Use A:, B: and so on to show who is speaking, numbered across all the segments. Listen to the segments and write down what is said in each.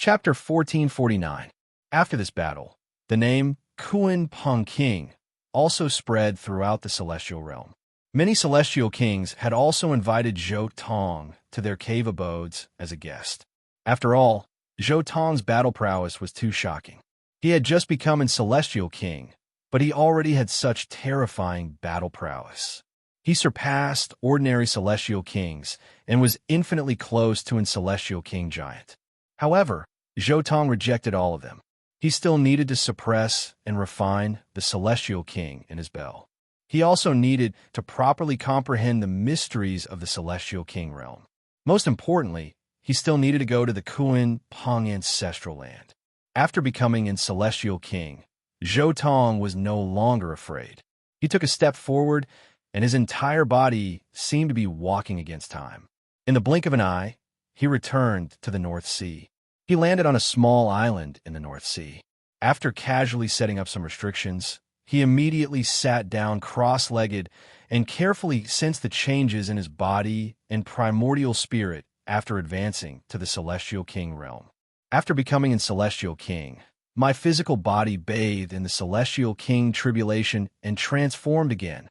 A: Chapter 1449. After this battle, the name Kuan Peng King also spread throughout the celestial realm. Many celestial kings had also invited Zhou Tong to their cave abodes as a guest. After all, Zhou Tong's battle prowess was too shocking. He had just become a celestial king, but he already had such terrifying battle prowess. He surpassed ordinary celestial kings and was infinitely close to a celestial king giant. However, Zhou Tong rejected all of them. He still needed to suppress and refine the celestial king in his bell. He also needed to properly comprehend the mysteries of the celestial king realm. Most importantly, he still needed to go to the Kuan Peng ancestral land. After becoming a celestial king, Zhou Tong was no longer afraid. He took a step forward, and his entire body seemed to be walking against time. In the blink of an eye, he returned to the North Sea. He landed on a small island in the North Sea. After casually setting up some restrictions, he immediately sat down cross-legged and carefully sensed the changes in his body and primordial spirit after advancing to the Celestial King realm. After becoming a Celestial King, my physical body bathed in the Celestial King tribulation and transformed again.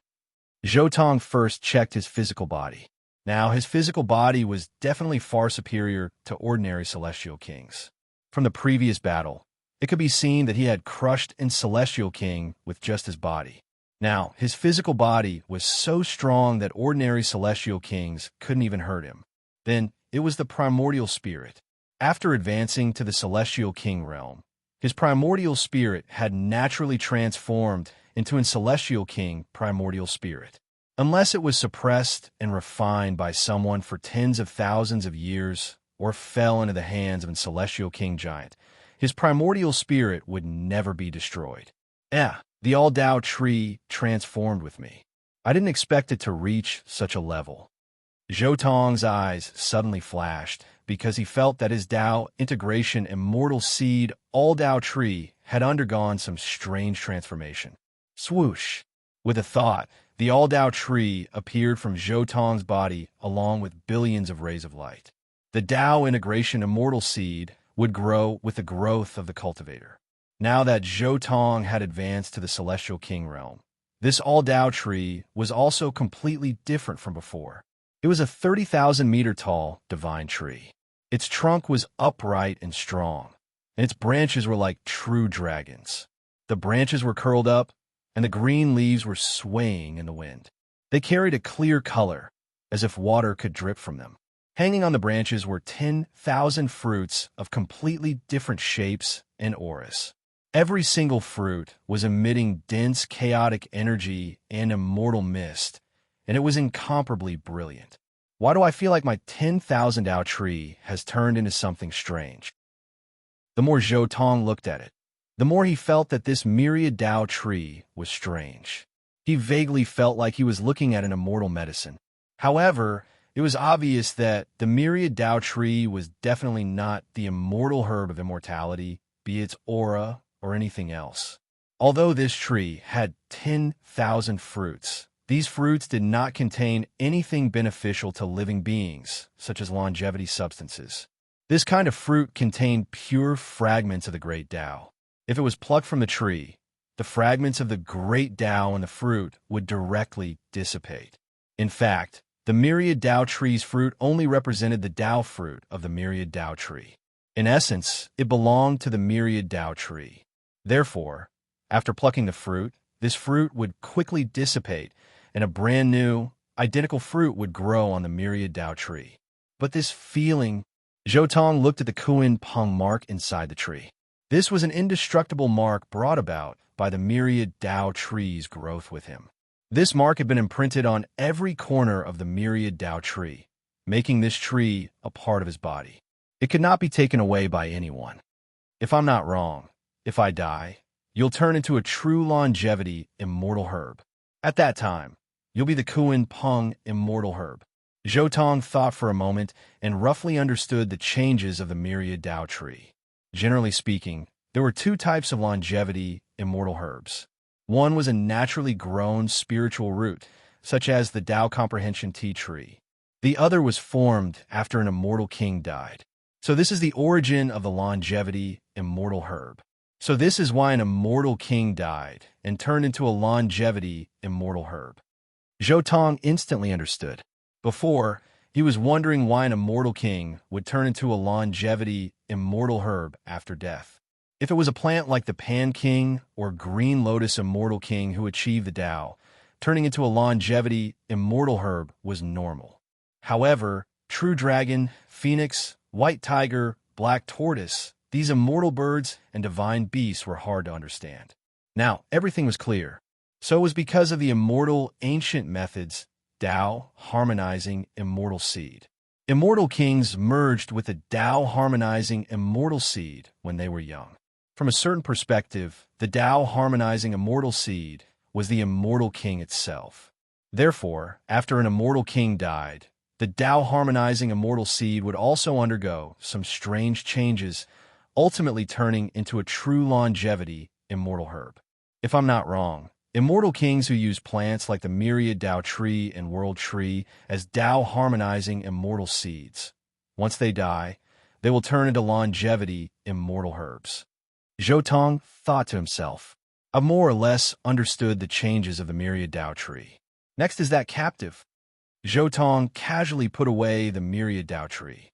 A: Zhou Tong first checked his physical body. Now, his physical body was definitely far superior to ordinary Celestial Kings. From the previous battle, it could be seen that he had crushed a Celestial King with just his body. Now, his physical body was so strong that ordinary Celestial Kings couldn't even hurt him. Then, it was the primordial spirit. After advancing to the Celestial King realm, his primordial spirit had naturally transformed into a Celestial King primordial spirit. Unless it was suppressed and refined by someone for tens of thousands of years or fell into the hands of a Celestial King giant, his primordial spirit would never be destroyed. The all-Tao tree transformed with me. I didn't expect it to reach such a level. Zhou Tong's eyes suddenly flashed because he felt that his Tao integration immortal seed all-Tao tree had undergone some strange transformation. Swoosh! With a thought, the all-Tao tree appeared from Zhou Tong's body along with billions of rays of light. The Tao integration immortal seed would grow with the growth of the cultivator. Now that Zhou Tong had advanced to the Celestial King realm, this all-Tao tree was also completely different from before. It was a 30,000-meter tall divine tree. Its trunk was upright and strong, and its branches were like true dragons. The branches were curled up, and the green leaves were swaying in the wind. They carried a clear color, as if water could drip from them. Hanging on the branches were 10,000 fruits of completely different shapes and auras. Every single fruit was emitting dense, chaotic energy and immortal mist, and it was incomparably brilliant. Why do I feel like my 10,000 Tao tree has turned into something strange? The more Zhou Tong looked at it, the more he felt that this myriad Tao tree was strange. He vaguely felt like he was looking at an immortal medicine. However, it was obvious that the myriad Tao tree was definitely not the immortal herb of immortality, be its aura or anything else. Although this tree had 10,000 fruits, these fruits did not contain anything beneficial to living beings, such as longevity substances. This kind of fruit contained pure fragments of the great Tao. If it was plucked from the tree, the fragments of the great Tao in the fruit would directly dissipate. In fact, the myriad Tao tree's fruit only represented the Tao fruit of the myriad Tao tree. In essence, it belonged to the myriad Tao tree. Therefore, after plucking the fruit, this fruit would quickly dissipate, and a brand new, identical fruit would grow on the myriad Tao tree. But this feeling, Zhou Tong looked at the Kuan Peng mark inside the tree. This was an indestructible mark brought about by the myriad Tao tree's growth with him. This mark had been imprinted on every corner of the myriad Tao tree, making this tree a part of his body. It could not be taken away by anyone. If I'm not wrong, if I die, you'll turn into a true longevity immortal herb. At that time, you'll be the Kuan Peng immortal herb. Zhou Tong thought for a moment and roughly understood the changes of the myriad Tao tree. Generally speaking, there were two types of longevity immortal herbs. One was a naturally grown spiritual root, such as the Tao Comprehension Tea tree. The other was formed after an immortal king died. So this is the origin of the longevity immortal herb. So this is why an immortal king died and turned into a longevity immortal herb. Zhou Tong instantly understood. Before, he was wondering why an immortal king would turn into a longevity immortal herb after death. If it was a plant like the Pan King or Green Lotus immortal king who achieved the Tao, turning into a longevity immortal herb was normal. However, True Dragon, Phoenix, White Tiger, Black Tortoise, these immortal birds and divine beasts were hard to understand. Now, everything was clear. So it was because of the immortal ancient methods, Tao harmonizing immortal seed. Immortal kings merged with the Tao harmonizing immortal seed when they were young. From a certain perspective, the Tao harmonizing immortal seed was the immortal king itself. Therefore, after an immortal king died, the Tao harmonizing immortal seed would also undergo some strange changes, ultimately turning into a true longevity immortal herb. If I'm not wrong, immortal kings who use plants like the myriad Tao tree and world tree as Tao harmonizing immortal seeds. Once they die, they will turn into longevity immortal herbs. Zhou Tong thought to himself, "I've more or less understood the changes of the myriad Tao tree. Next is that captive." Zhou Tong casually put away the myriad Tao tree.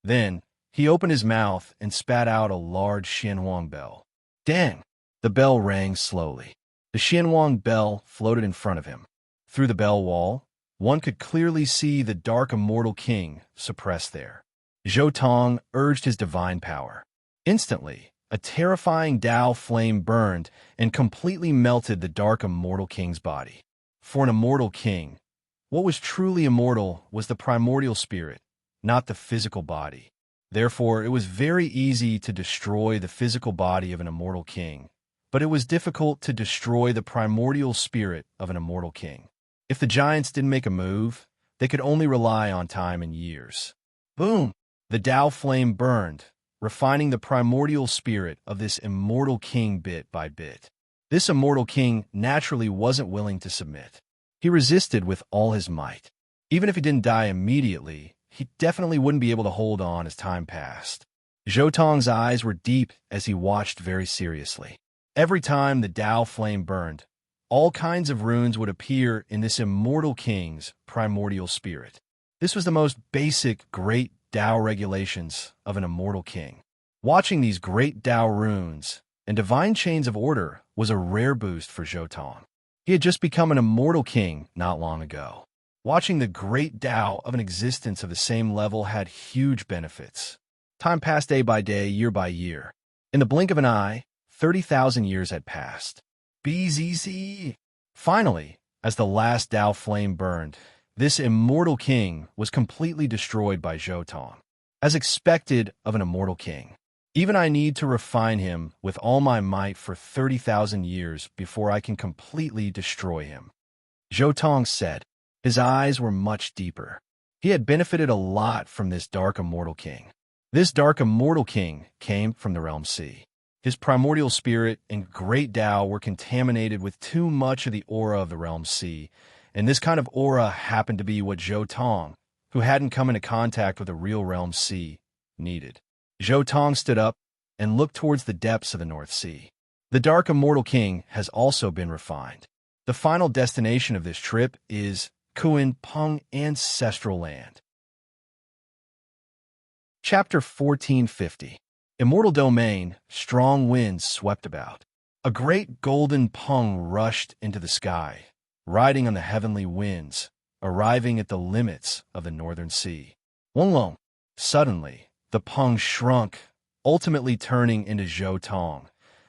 A: Then, he opened his mouth and spat out a large Xianhuang bell. Dang! The bell rang slowly. The Xianhuang bell floated in front of him. Through the bell wall, one could clearly see the dark immortal king suppressed there. Zhou Tong urged his divine power. Instantly, a terrifying Tao flame burned and completely melted the dark immortal king's body. For an immortal king, what was truly immortal was the primordial spirit, not the physical body. Therefore, it was very easy to destroy the physical body of an immortal king, but it was difficult to destroy the primordial spirit of an immortal king. If the giants didn't make a move, they could only rely on time and years. Boom! The Tao flame burned, refining the primordial spirit of this immortal king bit by bit. This immortal king naturally wasn't willing to submit. He resisted with all his might. Even if he didn't die immediately, he definitely wouldn't be able to hold on as time passed. Zhou Tong's eyes were deep as he watched very seriously. Every time the Tao flame burned, all kinds of runes would appear in this immortal king's primordial spirit. This was the most basic great Tao regulations of an immortal king. Watching these great Tao runes and divine chains of order was a rare boost for Zhou Tong. He had just become an immortal king not long ago. Watching the great Tao of an existence of the same level had huge benefits. Time passed day by day, year by year. In the blink of an eye, 30,000 years had passed. BZZ! Finally, as the last Tao flame burned, this immortal king was completely destroyed by Zhou Tong. As expected of an immortal king, even I need to refine him with all my might for 30,000 years before I can completely destroy him. Zhou Tong said. His eyes were much deeper. He had benefited a lot from this dark immortal king. This dark immortal king came from the realm sea. His primordial spirit and great Tao were contaminated with too much of the aura of the realm sea, and this kind of aura happened to be what Zhou Tong, who hadn't come into contact with a real realm sea, needed. Zhou Tong stood up and looked towards the depths of the North Sea. The dark immortal king has also been refined. The final destination of this trip is Kuan Peng Ancestral Land. Chapter 1450. Immortal Domain, strong winds swept about. A great golden Peng rushed into the sky, riding on the heavenly winds, arriving at the limits of the northern sea. Wonglong. Suddenly, the Peng shrunk, ultimately turning into Zhou Tong,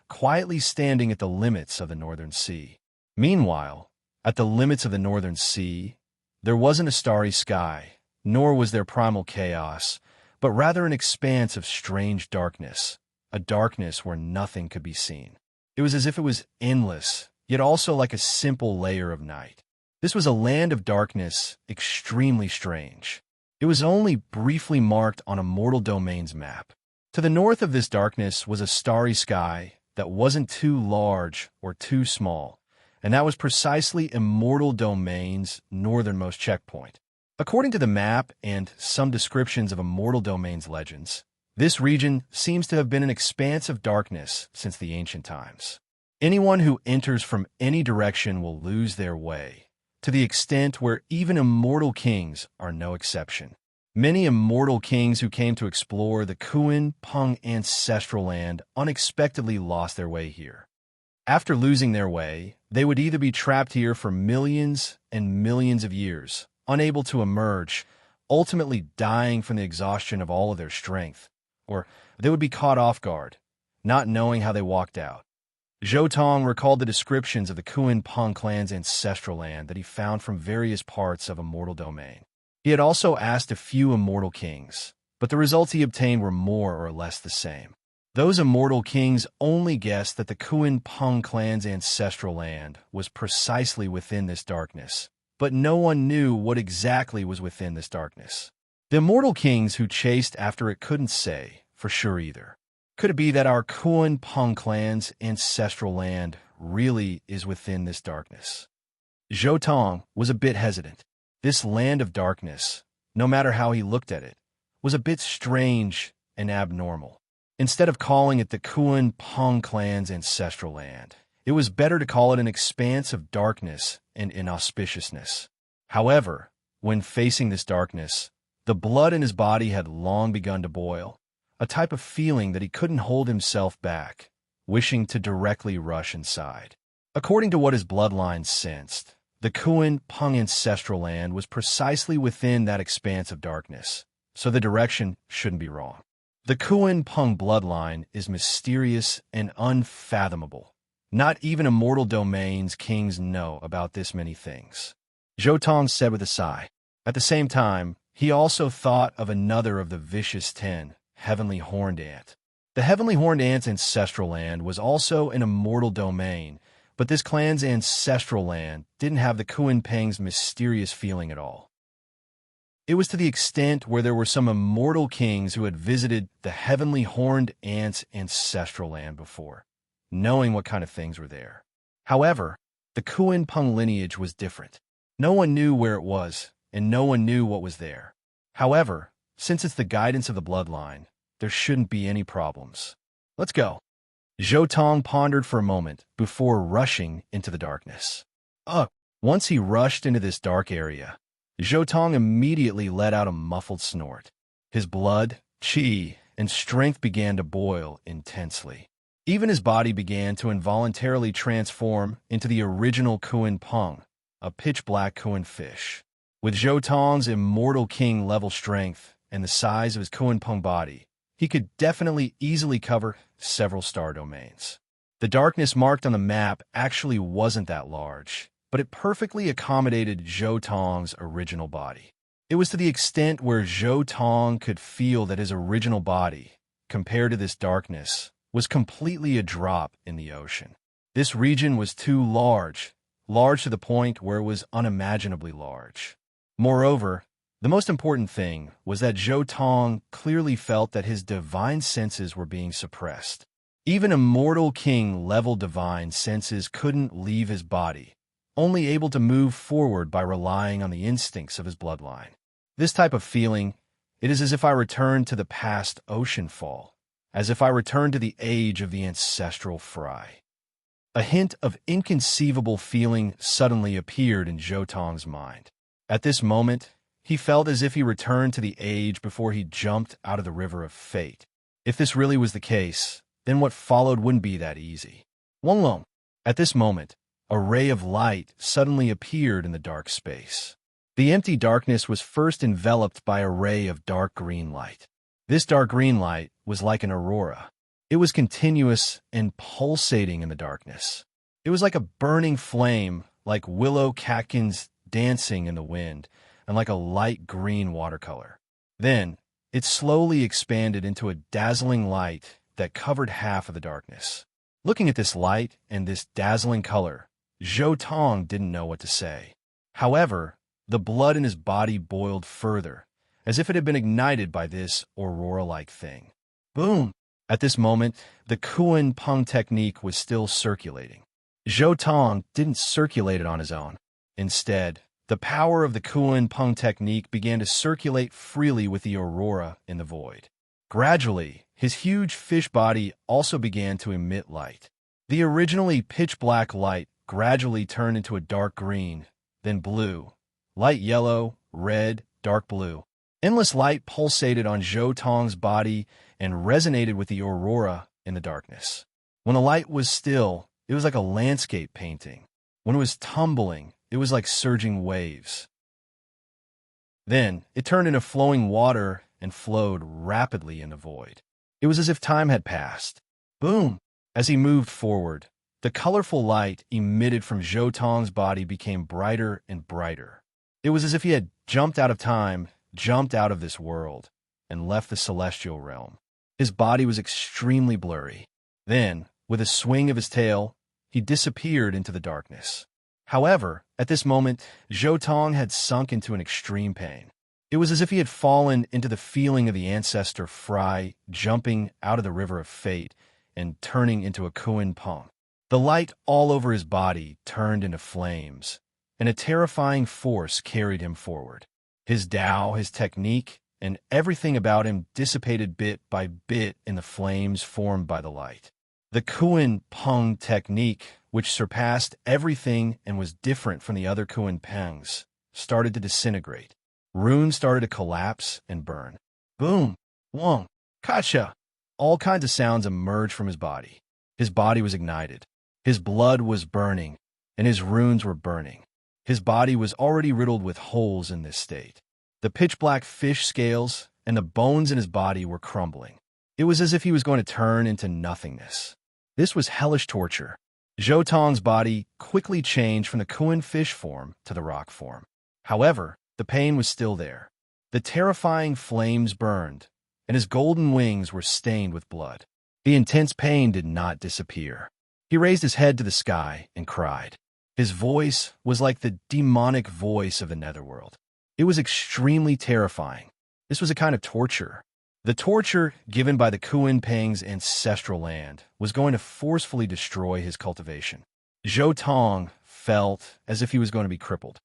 A: quietly standing at the limits of the northern sea. Meanwhile, at the limits of the northern sea, there wasn't a starry sky, nor was there primal chaos, but rather an expanse of strange darkness, a darkness where nothing could be seen. It was as if it was endless, yet also like a simple layer of night. This was a land of darkness, extremely strange. It was only briefly marked on Immortal Domain's map. To the north of this darkness was a starry sky that wasn't too large or too small, and that was precisely Immortal Domain's northernmost checkpoint. According to the map and some descriptions of immortal domains legends, this region seems to have been an expanse of darkness since the ancient times. Anyone who enters from any direction will lose their way, to the extent where even immortal kings are no exception. Many immortal kings who came to explore the Kuin Peng ancestral land unexpectedly lost their way here. After losing their way, they would either be trapped here for millions and millions of years, unable to emerge, ultimately dying from the exhaustion of all of their strength, or they would be caught off guard, not knowing how they walked out. Zhou Tong recalled the descriptions of the Kuin Peng clan's ancestral land that he found from various parts of Immortal Domain. He had also asked a few immortal kings, but the results he obtained were more or less the same. Those immortal kings only guessed that the Kuin Peng clan's ancestral land was precisely within this darkness, but no one knew what exactly was within this darkness. The immortal kings who chased after it couldn't say for sure either. Could it be that our Kuin Peng clan's ancestral land really is within this darkness? Zhou Tong was a bit hesitant. This land of darkness, no matter how he looked at it, was a bit strange and abnormal. Instead of calling it the Kuin Peng clan's ancestral land, it was better to call it an expanse of darkness and inauspiciousness. However, when facing this darkness, the blood in his body had long begun to boil, a type of feeling that he couldn't hold himself back, wishing to directly rush inside. According to what his bloodline sensed, the Kuin Peng ancestral land was precisely within that expanse of darkness, so the direction shouldn't be wrong. The Kuin Peng bloodline is mysterious and unfathomable. Not even Immortal Domain's kings know about this many things. Zhou Tong said with a sigh. At the same time, he also thought of another of the vicious 10, Heavenly Horned Ant. The Heavenly Horned Ant's ancestral land was also an Immortal Domain, but this clan's ancestral land didn't have the Kuin Peng's mysterious feeling at all. It was to the extent where there were some immortal kings who had visited the Heavenly Horned Ant's ancestral land before, knowing what kind of things were there. However, the Kuin Peng lineage was different. No one knew where it was, and no one knew what was there. However, since it's the guidance of the bloodline, there shouldn't be any problems. Let's go. Zhou Tong pondered for a moment before rushing into the darkness. Once he rushed into this dark area, Zhou Tong immediately let out a muffled snort. His blood, qi, and strength began to boil intensely. Even his body began to involuntarily transform into the original Kuin Peng, a pitch-black Kuin fish. With Zhou Tong's immortal king-level strength and the size of his Kuin Peng body, he could definitely easily cover several star domains. The darkness marked on the map actually wasn't that large, but it perfectly accommodated Zhou Tong's original body. It was to the extent where Zhou Tong could feel that his original body, compared to this darkness, was completely a drop in the ocean. This region was too large to the point where it was unimaginably large. Moreover, the most important thing was that Zhou Tong clearly felt that his divine senses were being suppressed. Even immortal king-level divine senses couldn't leave his body, only able to move forward by relying on the instincts of his bloodline. This type of feeling, it is as if I returned to the past ocean fall, as if I returned to the age of the ancestral fry. A hint of inconceivable feeling suddenly appeared in Zhou Tong's mind. At this moment, he felt as if he returned to the age before he jumped out of the river of fate. If this really was the case, then what followed wouldn't be that easy. Wonglong. At this moment, a ray of light suddenly appeared in the dark space. The empty darkness was first enveloped by a ray of dark green light. This dark green light was like an aurora. It was continuous and pulsating in the darkness. It was like a burning flame, like willow catkins dancing in the wind, and like a light green watercolor. Then, it slowly expanded into a dazzling light that covered half of the darkness. Looking at this light and this dazzling color, Zhou Tong didn't know what to say. However, the blood in his body boiled further, as if it had been ignited by this aurora-like thing. Boom! At this moment, the Kuin Peng technique was still circulating. Zhou Tong didn't circulate it on his own. Instead, The power of the Kuan Peng technique began to circulate freely with the aurora in the void. Gradually, his huge fish body also began to emit light. The originally pitch-black light gradually turned into a dark green, then blue, light yellow, red, dark blue. Endless light pulsated on Zhou Tong's body and resonated with the aurora in the darkness. When the light was still, it was like a landscape painting. When it was tumbling, it was like surging waves. Then, it turned into flowing water and flowed rapidly in the void. It was as if time had passed. Boom! As he moved forward, the colorful light emitted from Zhou Tong's body became brighter and brighter. It was as if he had jumped out of time, jumped out of this world, and left the celestial realm. His body was extremely blurry. Then, with a swing of his tail, he disappeared into the darkness. However, at this moment, Zhou Tong had sunk into an extreme pain. It was as if he had fallen into the feeling of the ancestor Fry jumping out of the river of fate and turning into a Kuan Peng. The light all over his body turned into flames, and a terrifying force carried him forward. His Tao, his technique, and everything about him dissipated bit by bit in the flames formed by the light. The Kuan Peng technique, which surpassed everything and was different from the other Kuan Pengs, started to disintegrate. Runes started to collapse and burn. Boom! Wong! Kacha! All kinds of sounds emerged from his body. His body was ignited. His blood was burning, and his runes were burning. His body was already riddled with holes in this state. The pitch-black fish scales and the bones in his body were crumbling. It was as if he was going to turn into nothingness. This was hellish torture. Zhou Tong's body quickly changed from the Kuan fish form to the rock form. However, the pain was still there. The terrifying flames burned, and his golden wings were stained with blood. The intense pain did not disappear. He raised his head to the sky and cried. His voice was like the demonic voice of the netherworld. It was extremely terrifying. This was a kind of torture. The torture given by the Kuan Peng's ancestral land was going to forcefully destroy his cultivation. Zhou Tong felt as if he was going to be crippled.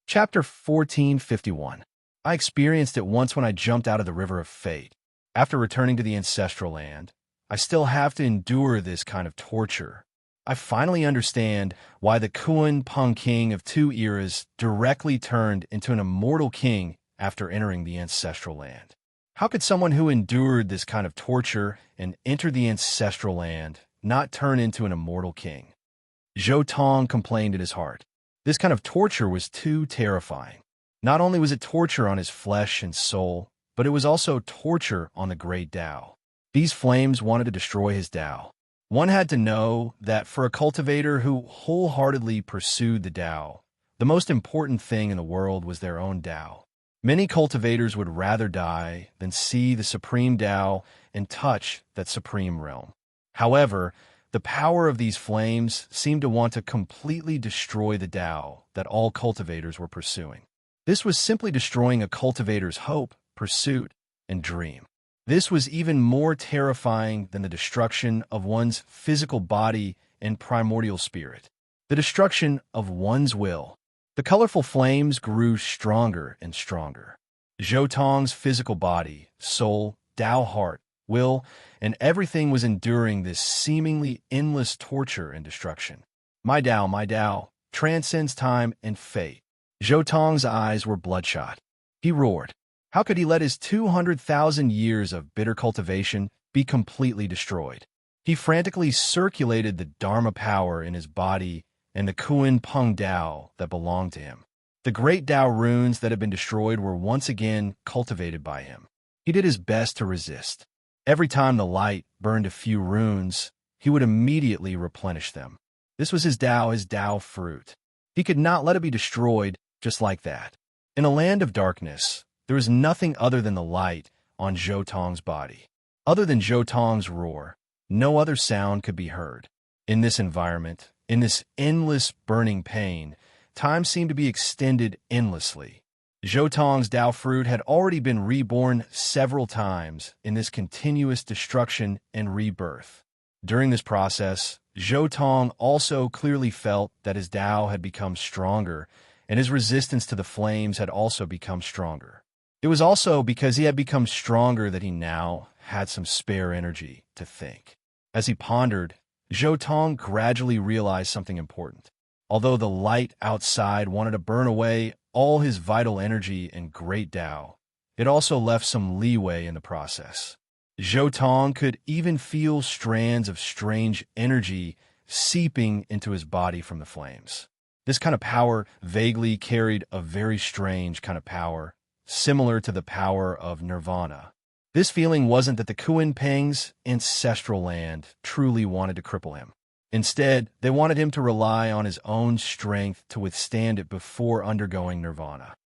A: Chapter 1451. I experienced it once when I jumped out of the river of fate. After returning to the ancestral land, I still have to endure this kind of torture. I finally understand why the Kuan Peng king of two eras directly turned into an immortal king after entering the ancestral land. How could someone who endured this kind of torture and entered the ancestral land not turn into an immortal king? Zhou Tong complained in his heart. This kind of torture was too terrifying. Not only was it torture on his flesh and soul, but it was also torture on the great Tao. These flames wanted to destroy his Tao. One had to know that for a cultivator who wholeheartedly pursued the Tao, the most important thing in the world was their own Tao. Many cultivators would rather die than see the supreme Tao and touch that supreme realm. However, the power of these flames seemed to want to completely destroy the Tao that all cultivators were pursuing. This was simply destroying a cultivator's hope, pursuit, and dream. This was even more terrifying than the destruction of one's physical body and primordial spirit. The destruction of one's will. The colorful flames grew stronger and stronger. Zhou Tong's physical body, soul, Tao heart, will, and everything was enduring this seemingly endless torture and destruction. My Tao, transcends time and fate. Zhou Tong's eyes were bloodshot. He roared. How could he let his 200,000 years of bitter cultivation be completely destroyed? He frantically circulated the Dharma power in his body and the Kuan Peng Tao that belonged to him. The great Tao runes that had been destroyed were once again cultivated by him. He did his best to resist. Every time the light burned a few runes, he would immediately replenish them. This was his Tao fruit. He could not let it be destroyed just like that. In a land of darkness, there was nothing other than the light on Zhou Tong's body. Other than Zhou Tong's roar, no other sound could be heard. In this environment, in this endless burning pain, time seemed to be extended endlessly. Zhou Tong's Tao fruit had already been reborn several times in this continuous destruction and rebirth. During this process, Zhou Tong also clearly felt that his Tao had become stronger, and his resistance to the flames had also become stronger. It was also because he had become stronger that he now had some spare energy to think. As he pondered, Zhou Tong gradually realized something important. Although the light outside wanted to burn away all his vital energy and great Tao, it also left some leeway in the process. Zhou Tong could even feel strands of strange energy seeping into his body from the flames. This kind of power vaguely carried a very strange kind of power, similar to the power of nirvana. This feeling wasn't that the Kunpeng's ancestral land truly wanted to cripple him. Instead, they wanted him to rely on his own strength to withstand it before undergoing nirvana.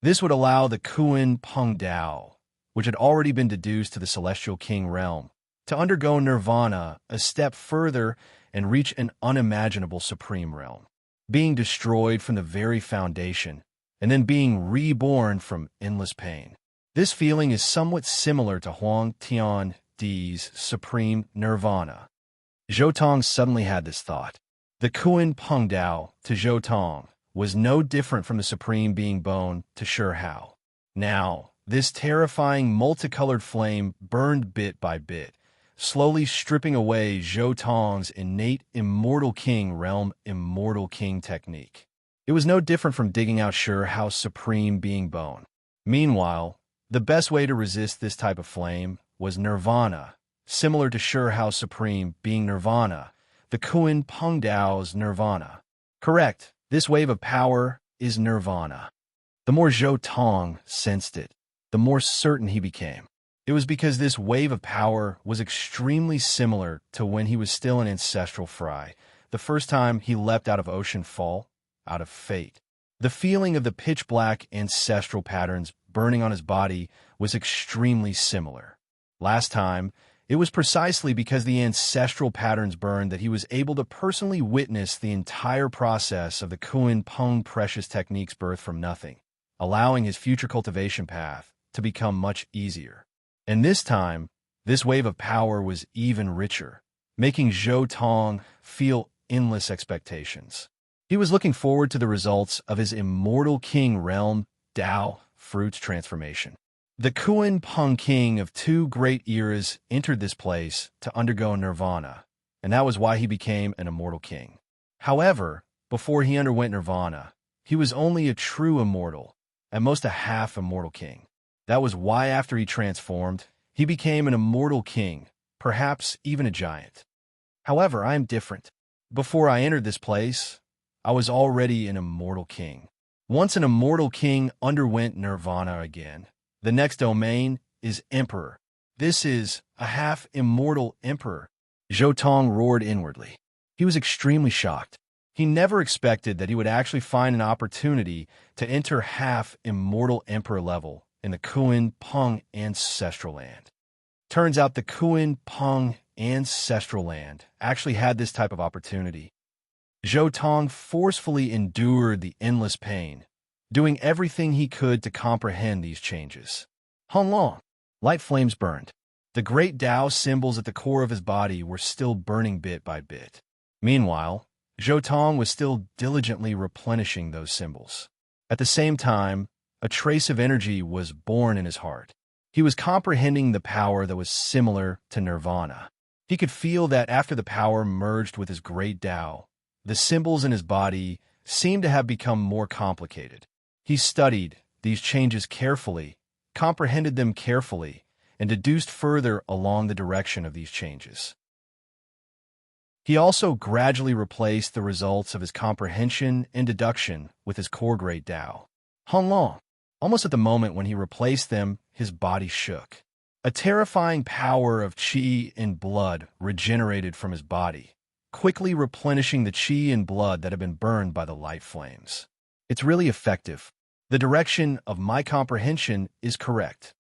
A: This would allow the Kunpeng Tao, which had already been deduced to the Celestial King realm, to undergo nirvana a step further and reach an unimaginable supreme realm, being destroyed from the very foundation, and then being reborn from endless pain. This feeling is somewhat similar to Huang Tian Di's supreme nirvana. Zhou Tong suddenly had this thought. The Kunpeng Tao to Zhou Tong was no different from the supreme being bone to Shi Hao. Now, this terrifying multicolored flame burned bit by bit, slowly stripping away Zhou Tong's innate Immortal King realm Immortal King technique. It was no different from digging out Shi Hao's supreme being bone. Meanwhile, the best way to resist this type of flame was nirvana, similar to Shi Hao's supreme being nirvana, the Kunpeng Tao's nirvana. Correct, this wave of power is nirvana. The more Zhou Tong sensed it, the more certain he became. It was because this wave of power was extremely similar to when he was still an ancestral fry, the first time he leapt out of ocean fall, out of fate. The feeling of the pitch-black ancestral patterns burning on his body was extremely similar. Last time, it was precisely because the ancestral patterns burned that he was able to personally witness the entire process of the Kunpeng precious technique's birth from nothing, allowing his future cultivation path to become much easier. And this time, this wave of power was even richer, making Zhou Tong feel endless expectations. He was looking forward to the results of his Immortal King realm Tao fruit's transformation. The Kunpeng King of two great eras entered this place to undergo nirvana, and that was why he became an Immortal King. However, before he underwent nirvana, he was only a true immortal, at most a half Immortal King. That was why after he transformed, he became an Immortal King, perhaps even a giant. However, I am different. Before I entered this place, I was already an Immortal King. Once an Immortal King underwent nirvana again, the next domain is Emperor. This is a half-immortal Emperor. Zhou Tong roared inwardly. He was extremely shocked. He never expected that he would actually find an opportunity to enter half-immortal Emperor level in the Kunpeng ancestral land. Turns out the Kunpeng ancestral land actually had this type of opportunity. Zhou Tong forcefully endured the endless pain, doing everything he could to comprehend these changes. Long, light flames burned. The great Tao symbols at the core of his body were still burning bit by bit. Meanwhile, Zhou Tong was still diligently replenishing those symbols. At the same time, a trace of energy was born in his heart. He was comprehending the power that was similar to nirvana. He could feel that after the power merged with his great Tao, the symbols in his body seemed to have become more complicated. He studied these changes carefully, comprehended them carefully, and deduced further along the direction of these changes. He also gradually replaced the results of his comprehension and deduction with his core great Tao. Long, almost at the moment when he replaced them, his body shook. A terrifying power of qi and blood regenerated from his body, quickly replenishing the qi and blood that had been burned by the light flames. It's really effective. The direction of my comprehension is correct.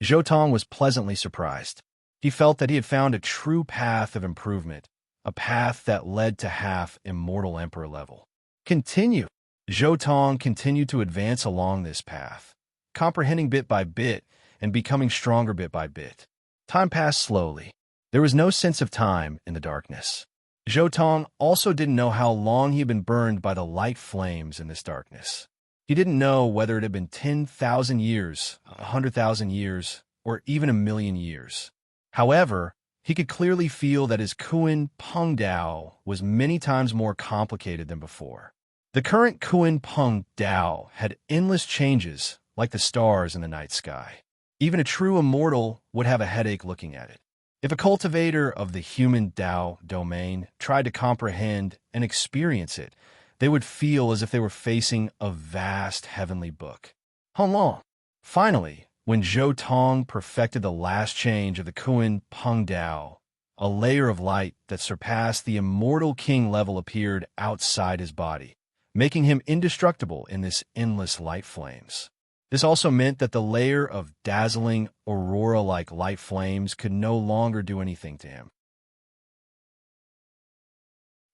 A: Zhou Tong was pleasantly surprised. He felt that he had found a true path of improvement, a path that led to half-immortal Emperor level. Continue. Zhou Tong continued to advance along this path, comprehending bit by bit and becoming stronger bit by bit. Time passed slowly. There was no sense of time in the darkness. Zhou also didn't know how long he had been burned by the light flames in this darkness. He didn't know whether it had been 10,000 years, 100,000 years, or even 1,000,000 years. However, he could clearly feel that his Kuan Peng Dao was many times more complicated than before. The current Kuan Peng Dao had endless changes like the stars in the night sky. Even a true immortal would have a headache looking at it. If a cultivator of the human Dao domain tried to comprehend and experience it, they would feel as if they were facing a vast heavenly book. How long? Finally, when Zhou perfected the last change of the Kuan Peng Dao, a layer of light that surpassed the immortal king level appeared outside his body, making him indestructible in this endless light flames. This also meant that the layer of dazzling, aurora-like light flames could no longer do anything to him.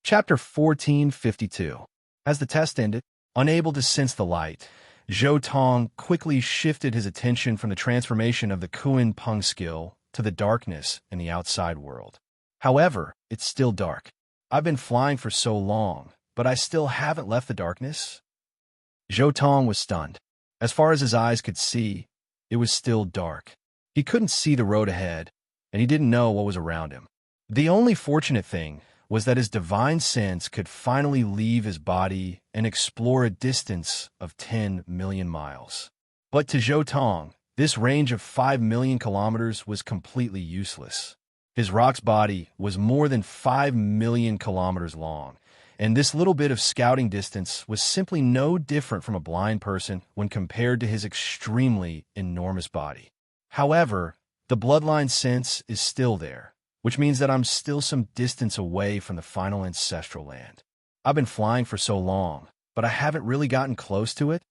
A: Chapter 1452. As the test ended, unable to sense the light, Zhou quickly shifted his attention from the transformation of the Kuan Peng skill to the darkness in the outside world. However, it's still dark. I've been flying for so long, but I still haven't left the darkness? Zhou was stunned. As far as his eyes could see, it was still dark. He couldn't see the road ahead, and he didn't know what was around him. The only fortunate thing was that his divine sense could finally leave his body and explore a distance of 10 million miles. But to Zhou, this range of 5 million kilometers was completely useless. His rock's body was more than 5 million kilometers long, and this little bit of scouting distance was simply no different from a blind person when compared to his extremely enormous body. However, the bloodline sense is still there, which means that I'm still some distance away from the final ancestral land. I've been flying for so long, but I haven't really gotten close to it?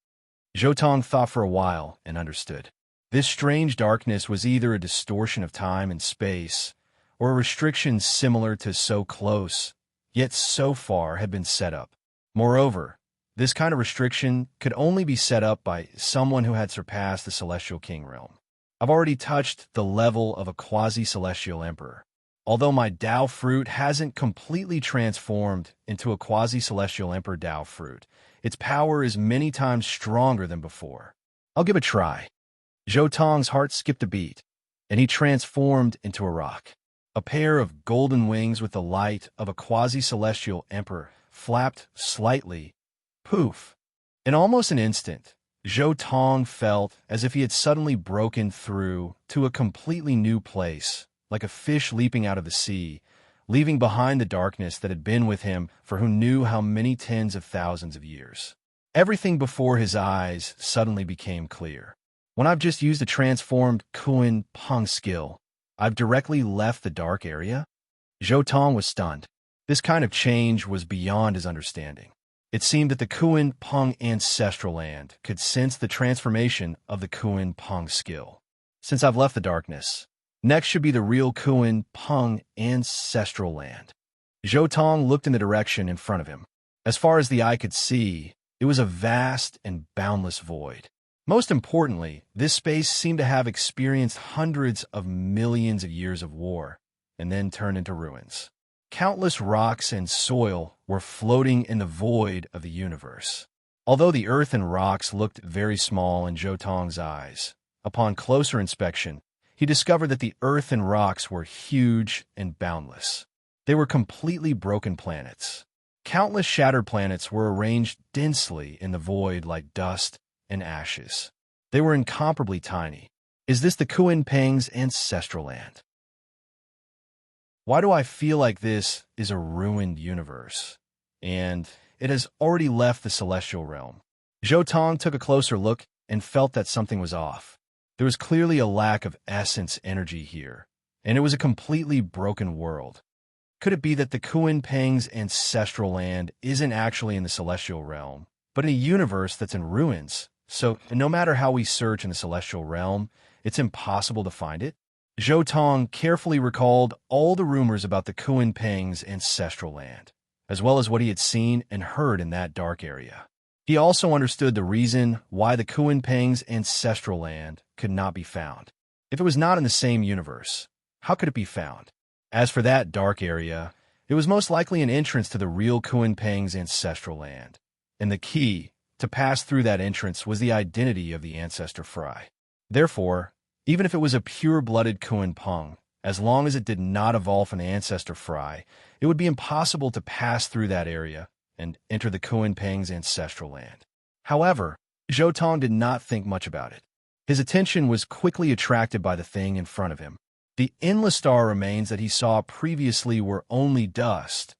A: Zhou thought for a while and understood. This strange darkness was either a distortion of time and space, or a restriction similar to so close, yet so far had been set up. Moreover, this kind of restriction could only be set up by someone who had surpassed the Celestial King realm. I've already touched the level of a quasi-celestial emperor. Although my Dao fruit hasn't completely transformed into a quasi-celestial emperor Dao fruit, its power is many times stronger than before. I'll give it a try. Zhou heart skipped a beat, and he transformed into a rock. A pair of golden wings with the light of a quasi-celestial emperor flapped slightly. Poof! In almost an instant, Zhou felt as if he had suddenly broken through to a completely new place, like a fish leaping out of the sea, leaving behind the darkness that had been with him for who knew how many tens of thousands of years. Everything before his eyes suddenly became clear. When I've just used a transformed Kuan Peng skill, I've directly left the dark area? Zhou was stunned. This kind of change was beyond his understanding. It seemed that the Kuan Peng ancestral land could sense the transformation of the Kuan Peng skill. Since I've left the darkness, next should be the real Kuan Peng ancestral land. Zhou looked in the direction in front of him. As far as the eye could see, it was a vast and boundless void. Most importantly, this space seemed to have experienced hundreds of millions of years of war, and then turned into ruins. Countless rocks and soil were floating in the void of the universe. Although the earth and rocks looked very small in Zhou eyes, upon closer inspection, he discovered that the earth and rocks were huge and boundless. They were completely broken planets. Countless shattered planets were arranged densely in the void like dust and ashes. They were incomparably tiny. Is this the Kuan Peng's ancestral land? Why do I feel like this is a ruined universe, and it has already left the celestial realm? Zhou took a closer look and felt that something was off. There was clearly a lack of essence energy here, and it was a completely broken world. Could it be that the Kuan Peng's ancestral land isn't actually in the celestial realm, but in a universe that's in ruins? So no matter how we search in the celestial realm, it's impossible to find it? Zhou carefully recalled all the rumors about the Kuan Peng's ancestral land, as well as what he had seen and heard in that dark area. He also understood the reason why the Kuan Peng's ancestral land could not be found. If it was not in the same universe, how could it be found? As for that dark area, it was most likely an entrance to the real Kuan Peng's ancestral land, and the key to pass through that entrance was the identity of the ancestor Fry. Therefore, even if it was a pure-blooded Kuan Peng, as long as it did not evolve from the ancestor Fry, it would be impossible to pass through that area and enter the Kuan Peng's ancestral land. However, Zhou Tong did not think much about it. His attention was quickly attracted by the thing in front of him. The endless star remains that he saw previously were only dust,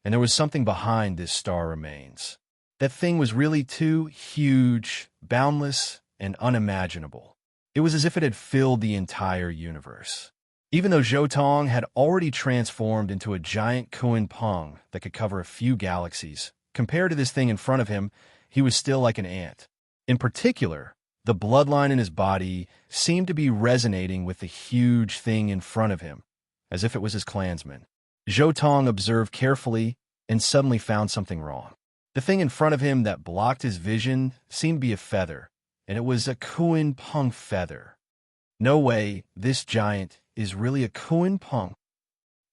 A: and there was something behind this star remains. That thing was really too huge, boundless, and unimaginable. It was as if it had filled the entire universe. Even though Zhou Tong had already transformed into a giant Kuan Peng that could cover a few galaxies, compared to this thing in front of him, he was still like an ant. In particular, the bloodline in his body seemed to be resonating with the huge thing in front of him, as if it was his clansman. Zhou Tong observed carefully and suddenly found something wrong. The thing in front of him that blocked his vision seemed to be a feather, and it was a Kuan Peng feather. No way, this giant is really a Kuan Peng.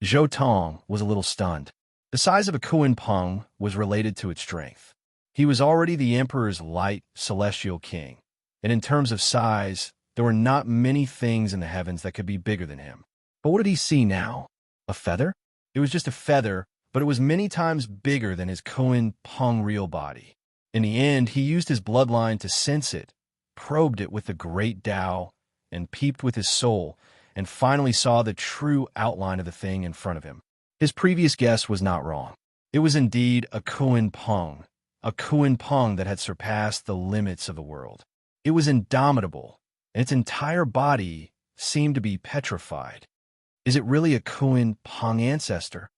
A: Zhou Tong was a little stunned. The size of a Kuan Peng was related to its strength. He was already the Emperor's light celestial king, and in terms of size, there were not many things in the heavens that could be bigger than him. But what did he see now? A feather? It was just a feather, but it was many times bigger than his Kuan Peng real body. In the end, he used his bloodline to sense it, probed it with the great Tao, and peeped with his soul, and finally saw the true outline of the thing in front of him. His previous guess was not wrong. It was indeed a Kuan Peng that had surpassed the limits of the world. It was indomitable, and its entire body seemed to be petrified. Is it really a Kuan Peng ancestor?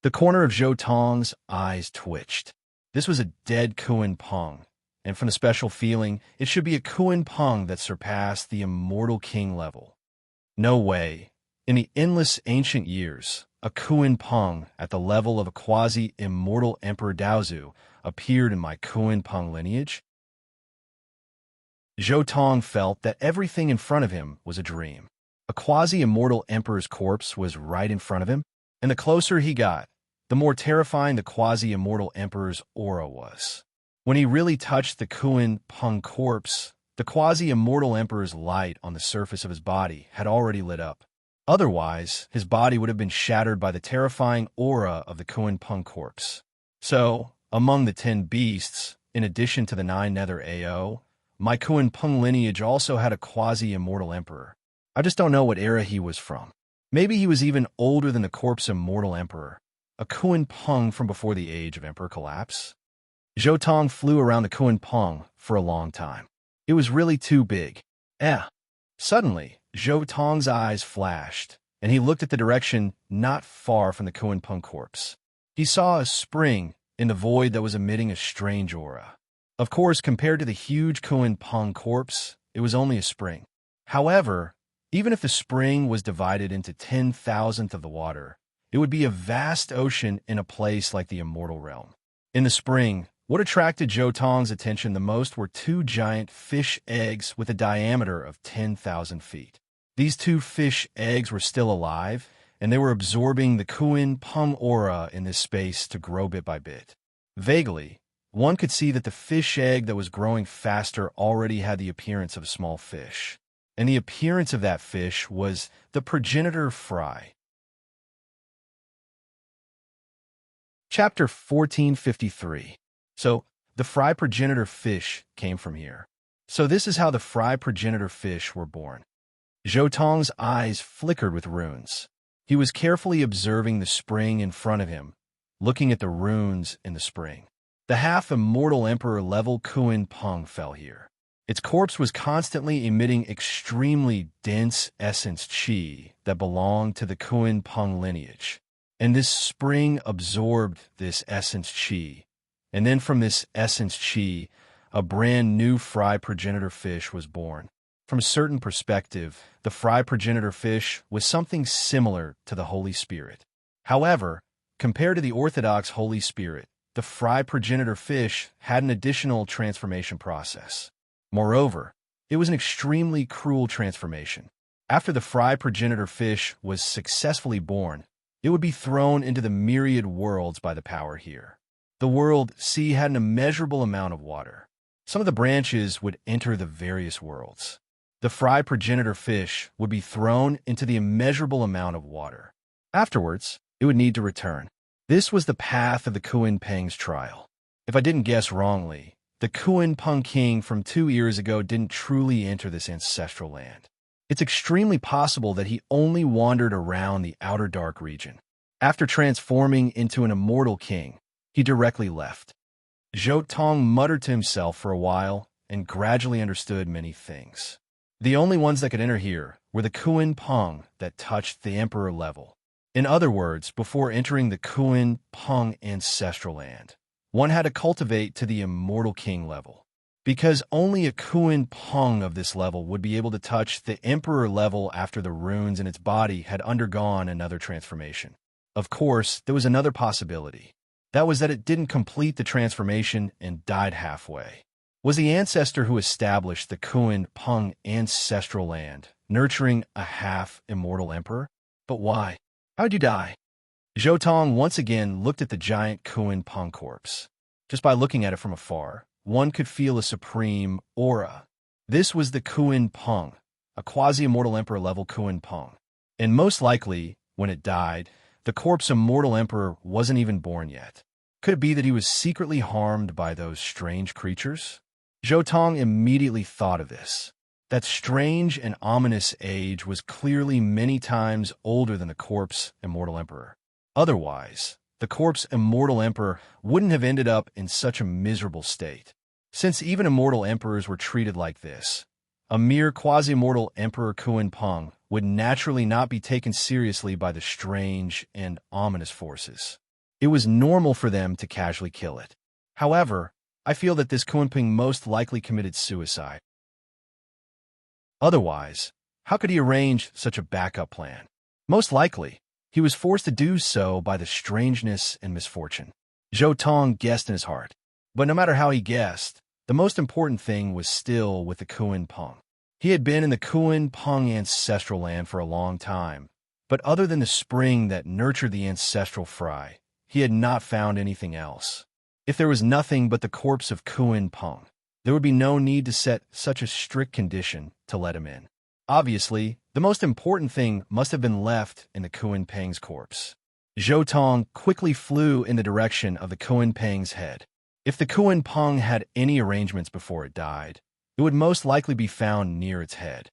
A: The corner of Zhou Tong's eyes twitched. This was a dead Kuan Peng, and from the special feeling, it should be a Kuan Peng that surpassed the immortal king level. No way. In the endless ancient years, a Kuan Peng at the level of a quasi-immortal Emperor Daozu appeared in my Kuan Peng lineage? Zhou Tong felt that everything in front of him was a dream. A quasi-immortal emperor's corpse was right in front of him, and the closer he got, the more terrifying the quasi-immortal emperor's aura was. When he really touched the Kuan Peng corpse, the quasi-immortal emperor's light on the surface of his body had already lit up. Otherwise, his body would have been shattered by the terrifying aura of the Kuan Peng corpse. So, among the 10 beasts, in addition to the 9 Nether AO, my Kuan Peng lineage also had a quasi-immortal emperor. I just don't know what era he was from. Maybe he was even older than the corpse immortal emperor, a Kuan Peng from before the age of Emperor Collapse. Zhou Tong flew around the Kuan Peng for a long time. It was really too big. Suddenly, Zhou Tong's eyes flashed, and he looked at the direction not far from the Kuan Peng corpse. He saw a spring in the void that was emitting a strange aura. Of course, compared to the huge Kuan Peng corpse, it was only a spring. However, even if the spring was divided into 10,000th of the water, it would be a vast ocean in a place like the immortal realm. In the spring, what attracted Zhou Tong's attention the most were 2 giant fish eggs with a diameter of 10,000 feet. These 2 fish eggs were still alive, and they were absorbing the Kuan Peng aura in this space to grow bit by bit. Vaguely, one could see that the fish egg that was growing faster already had the appearance of a small fish, and the appearance of that fish was the progenitor Fry. Chapter 1453. So, the Fry progenitor fish came from here. So this is how the Fry progenitor fish were born. Zhou Tong's eyes flickered with runes. He was carefully observing the spring in front of him, looking at the runes in the spring. The half-immortal emperor-level Kuan Peng fell here. Its corpse was constantly emitting extremely dense essence qi that belonged to the Kuan Peng lineage. And this spring absorbed this essence qi. And then from this essence qi, a brand new Fry progenitor fish was born. From a certain perspective, the Fry progenitor fish was something similar to the Holy Spirit. However, compared to the Orthodox Holy Spirit, the Fry progenitor fish had an additional transformation process. Moreover, it was an extremely cruel transformation. After the Fry progenitor fish was successfully born, it would be thrown into the myriad worlds by the power here. The world sea had an immeasurable amount of water. Some of the branches would enter the various worlds. The fry progenitor fish would be thrown into the immeasurable amount of water. Afterwards, it would need to return. This was the path of the Kuan Peng's trial. If I didn't guess wrongly, the Kuan Peng king from 2 years ago didn't truly enter this ancestral land. It's extremely possible that he only wandered around the outer dark region. After transforming into an immortal king, he directly left. Zhou Tong muttered to himself for a while and gradually understood many things. The only ones that could enter here were the Kuan Peng that touched the emperor level. In other words, before entering the Kuan Peng ancestral land, one had to cultivate to the immortal king level. Because only a Kuan Peng of this level would be able to touch the emperor level after the runes in its body had undergone another transformation. Of course, there was another possibility. That was that it didn't complete the transformation and died halfway. Was the ancestor who established the Kuan Peng ancestral land nurturing a half-immortal emperor? But why? How'd you die? Zhou Tong once again looked at the giant Kuan Peng corpse. Just by looking at it from afar, one could feel a supreme aura. This was the Kuan Peng, a quasi-immortal emperor-level Kuan Peng. And most likely, when it died, the corpse immortal emperor wasn't even born yet. Could it be that he was secretly harmed by those strange creatures? Zhou Tong immediately thought of this. That strange and ominous age was clearly many times older than the corpse immortal emperor. Otherwise, the corpse immortal emperor wouldn't have ended up in such a miserable state. Since even immortal emperors were treated like this, a mere quasi-immortal emperor Kuan Peng would naturally not be taken seriously by the strange and ominous forces. It was normal for them to casually kill it. However, I feel that this Kuan Peng most likely committed suicide. Otherwise, how could he arrange such a backup plan? Most likely, he was forced to do so by the strangeness and misfortune. Zhou Tong guessed in his heart. But no matter how he guessed, the most important thing was still with the Kuan Peng. He had been in the Kuan Peng ancestral land for a long time, but other than the spring that nurtured the ancestral fry, he had not found anything else. If there was nothing but the corpse of Kuan Peng, there would be no need to set such a strict condition to let him in. Obviously, the most important thing must have been left in the Kuan Peng's corpse. Zhou Tong quickly flew in the direction of the Kuan Peng's head. If the Kuan Peng had any arrangements before it died, it would most likely be found near its head.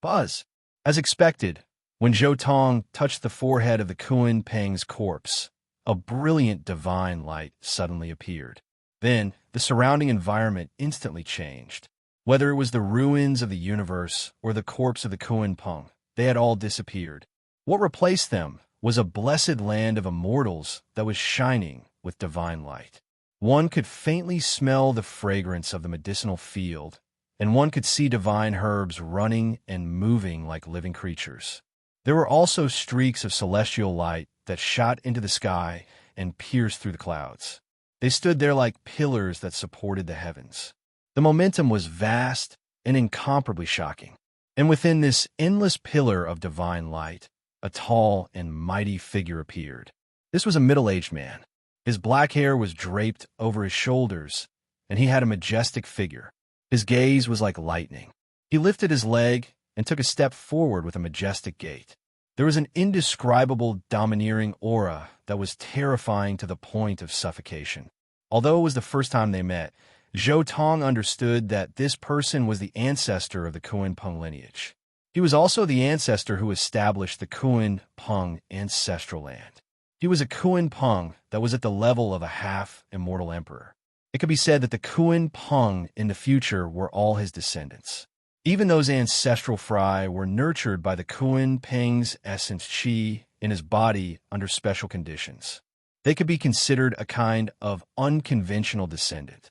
A: Buzz! As expected, when Zhou Tong touched the forehead of the Kuan Peng's corpse, a brilliant divine light suddenly appeared. Then, the surrounding environment instantly changed. Whether it was the ruins of the universe or the corpse of the Kuan Peng, they had all disappeared. What replaced them was a blessed land of immortals that was shining with divine light. One could faintly smell the fragrance of the medicinal field, and one could see divine herbs running and moving like living creatures. There were also streaks of celestial light that shot into the sky and pierced through the clouds. They stood there like pillars that supported the heavens. The momentum was vast and incomparably shocking. And within this endless pillar of divine light, a tall and mighty figure appeared. This was a middle-aged man. His black hair was draped over his shoulders, and he had a majestic figure. His gaze was like lightning. He lifted his leg and took a step forward with a majestic gait. There was an indescribable, domineering aura that was terrifying to the point of suffocation. Although it was the first time they met, Zhou Tong understood that this person was the ancestor of the Kuan Peng lineage. He was also the ancestor who established the Kuan Peng ancestral land. He was a Kuan Peng that was at the level of a half-immortal emperor. It could be said that the Kuan Peng in the future were all his descendants. Even those ancestral fry were nurtured by the Kuan Peng's essence qi in his body under special conditions. They could be considered a kind of unconventional descendant.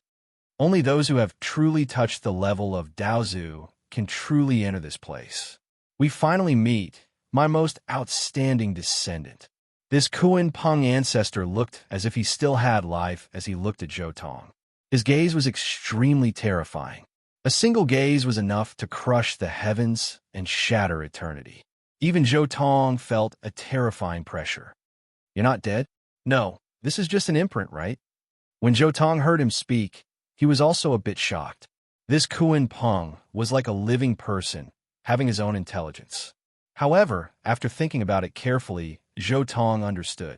A: Only those who have truly touched the level of Daozu can truly enter this place. We finally meet my most outstanding descendant. This Kuan Peng ancestor looked as if he still had life as he looked at Zhou Tong. His gaze was extremely terrifying. A single gaze was enough to crush the heavens and shatter eternity. Even Zhou Tong felt a terrifying pressure. You're not dead? No, this is just an imprint, right? When Zhou Tong heard him speak, he was also a bit shocked. This Kuan Peng was like a living person, having his own intelligence. However, after thinking about it carefully, Zhou Tong understood.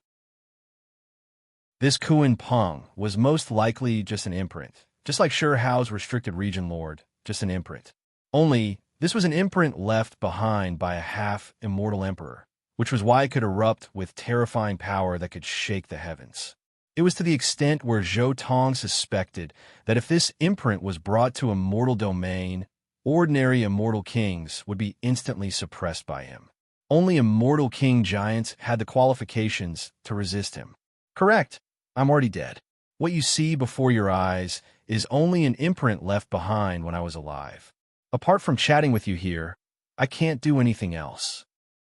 A: This Kuan Peng was most likely just an imprint, just like Sher Hao's restricted region lord, just an imprint. Only, this was an imprint left behind by a half-immortal emperor, which was why it could erupt with terrifying power that could shake the heavens. It was to the extent where Zhou Tong suspected that if this imprint was brought to a mortal domain, ordinary immortal kings would be instantly suppressed by him. Only immortal king giants had the qualifications to resist him. Correct. I'm already dead. What you see before your eyes is only an imprint left behind when I was alive. Apart from chatting with you here, I can't do anything else.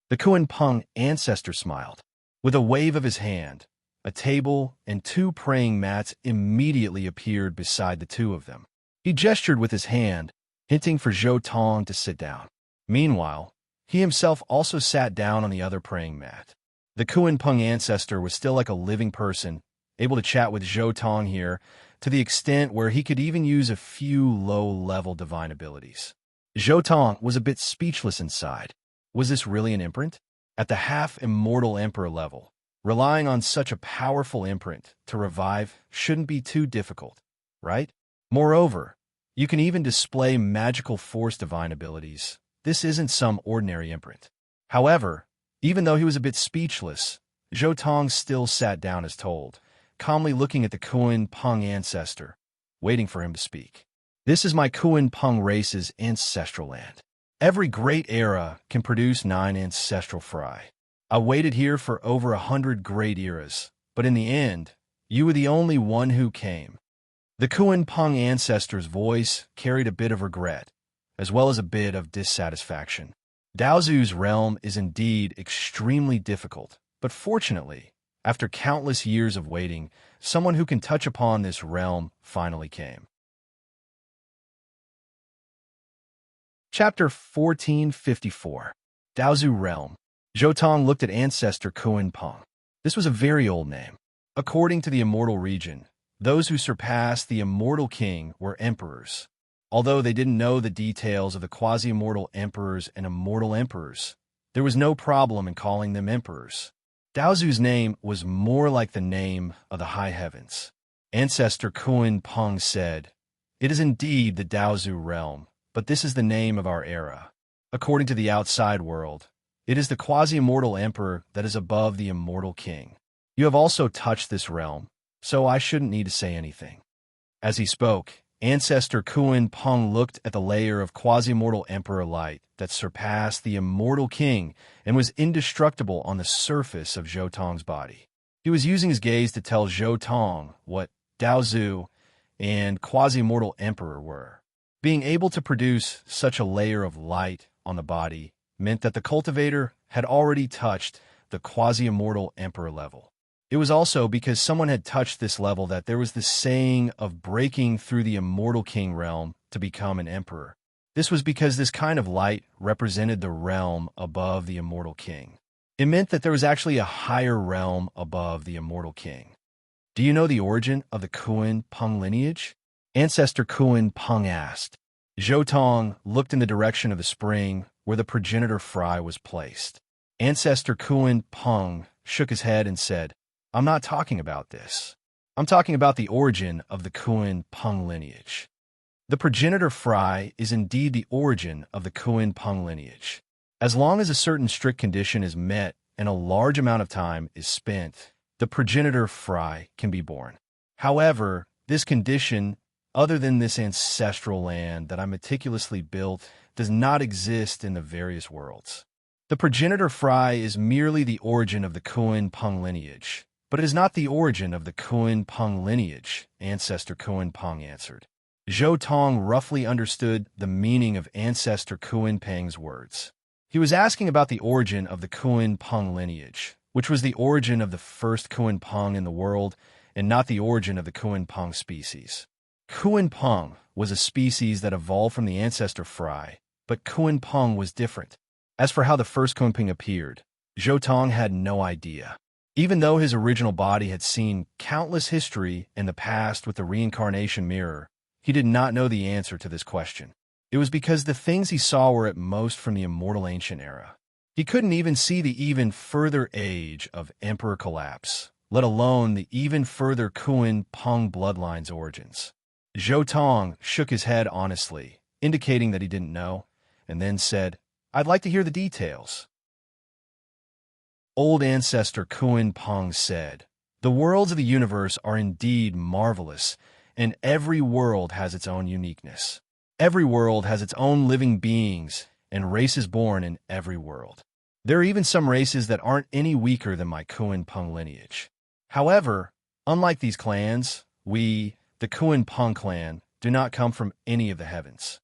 A: The Kuan Peng ancestor smiled. With a wave of his hand, a table and 2 praying mats immediately appeared beside the two of them. He gestured with his hand, hinting for Zhou Tong to sit down. Meanwhile, he himself also sat down on the other praying mat. The Kuan Peng ancestor was still like a living person, able to chat with Zhou Tong here, to the extent where he could even use a few low-level divine abilities. Zhou Tong was a bit speechless inside. Was this really an imprint? At the half-immortal emperor level, relying on such a powerful imprint to revive shouldn't be too difficult, right? Moreover, you can even display magical force divine abilities. This isn't some ordinary imprint. However, even though he was a bit speechless, Zhou Tong still sat down as told, calmly looking at the Kuan Peng ancestor, waiting for him to speak. This is my Kuan Peng race's ancestral land. Every great era can produce 9 ancestral fry. I waited here for over 100 great eras, but in the end, you were the only one who came. The Kuan Peng ancestor's voice carried a bit of regret, as well as a bit of dissatisfaction. Daozu's realm is indeed extremely difficult, but fortunately, after countless years of waiting, someone who can touch upon this realm finally came. Chapter 1454. Daozu Realm. Zhou Tong looked at ancestor Kuan Peng. This was a very old name. According to the immortal region, those who surpassed the immortal king were emperors. Although they didn't know the details of the quasi-immortal emperors and immortal emperors, there was no problem in calling them emperors. Daozu's name was more like the name of the high heavens. Ancestor Kuan Peng said, "It is indeed the Daozu realm, but this is the name of our era. According to the outside world, it is the quasi-immortal emperor that is above the immortal king. You have also touched this realm, so I shouldn't need to say anything." As he spoke, ancestor Kuan Peng looked at the layer of quasi-immortal emperor light that surpassed the immortal king and was indestructible on the surface of Zhou Tong's body. He was using his gaze to tell Zhou Tong what Daozu and quasi-immortal emperor were. Being able to produce such a layer of light on the body meant that the cultivator had already touched the quasi-immortal emperor level. It was also because someone had touched this level that there was this saying of breaking through the immortal king realm to become an emperor. This was because this kind of light represented the realm above the immortal king. It meant that there was actually a higher realm above the immortal king. Do you know the origin of the Kuan Peng lineage? Ancestor Kuan Peng asked. Zhou Tong looked in the direction of the spring where the progenitor fry was placed. Ancestor Kuan Peng shook his head and said, "I'm not talking about this. I'm talking about the origin of the Kuan Peng lineage. The progenitor fry is indeed the origin of the Kuan Peng lineage. As long as a certain strict condition is met and a large amount of time is spent, the progenitor fry can be born. However, this condition, other than this ancestral land that I meticulously built, does not exist in the various worlds. The progenitor fry is merely the origin of the Kuan Peng lineage, but it is not the origin of the Kuan Peng lineage," ancestor Kuan Peng answered. Zhou Tong roughly understood the meaning of ancestor Kuan Peng's words. He was asking about the origin of the Kuan Peng lineage, which was the origin of the first Kuan Peng in the world, and not the origin of the Kuan Peng species. Kuan Peng was a species that evolved from the ancestor fry, but Kuan Peng was different. As for how the first Kuan Peng appeared, Zhou Tong had no idea. Even though his original body had seen countless history in the past with the reincarnation mirror, he did not know the answer to this question. It was because the things he saw were at most from the immortal ancient era. He couldn't even see the even further age of Emperor collapse, let alone the even further Kuan Peng bloodline's origins. Zhou Tong shook his head honestly, indicating that he didn't know, and then said, "I'd like to hear the details." Old ancestor Kuan Peng said, "The worlds of the universe are indeed marvelous, and every world has its own uniqueness. Every world has its own living beings and races born in every world. There are even some races that aren't any weaker than my Kuan Peng lineage. However, unlike these clans, we, the Kuan Peng clan, do not come from any of the heavens.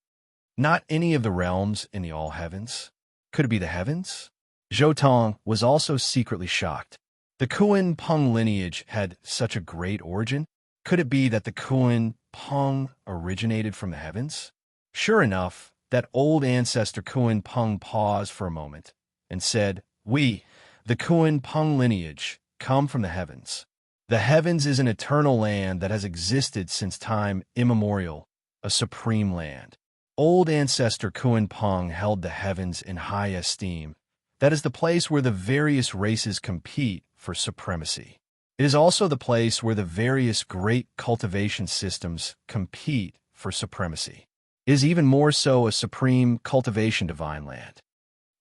A: Not any of the realms in the all heavens. Could it be the heavens?" Zhou Tong was also secretly shocked. The Kuan Peng lineage had such a great origin. Could it be that the Kuan Peng originated from the heavens? Sure enough, that old ancestor Kuan Peng paused for a moment and said, "We, the Kuan Peng lineage, come from the heavens. The heavens is an eternal land that has existed since time immemorial, a supreme land. Old ancestor Kuan Peng held the heavens in high esteem. That is the place where the various races compete for supremacy. It is also the place where the various great cultivation systems compete for supremacy. It is even more so a supreme cultivation divine land.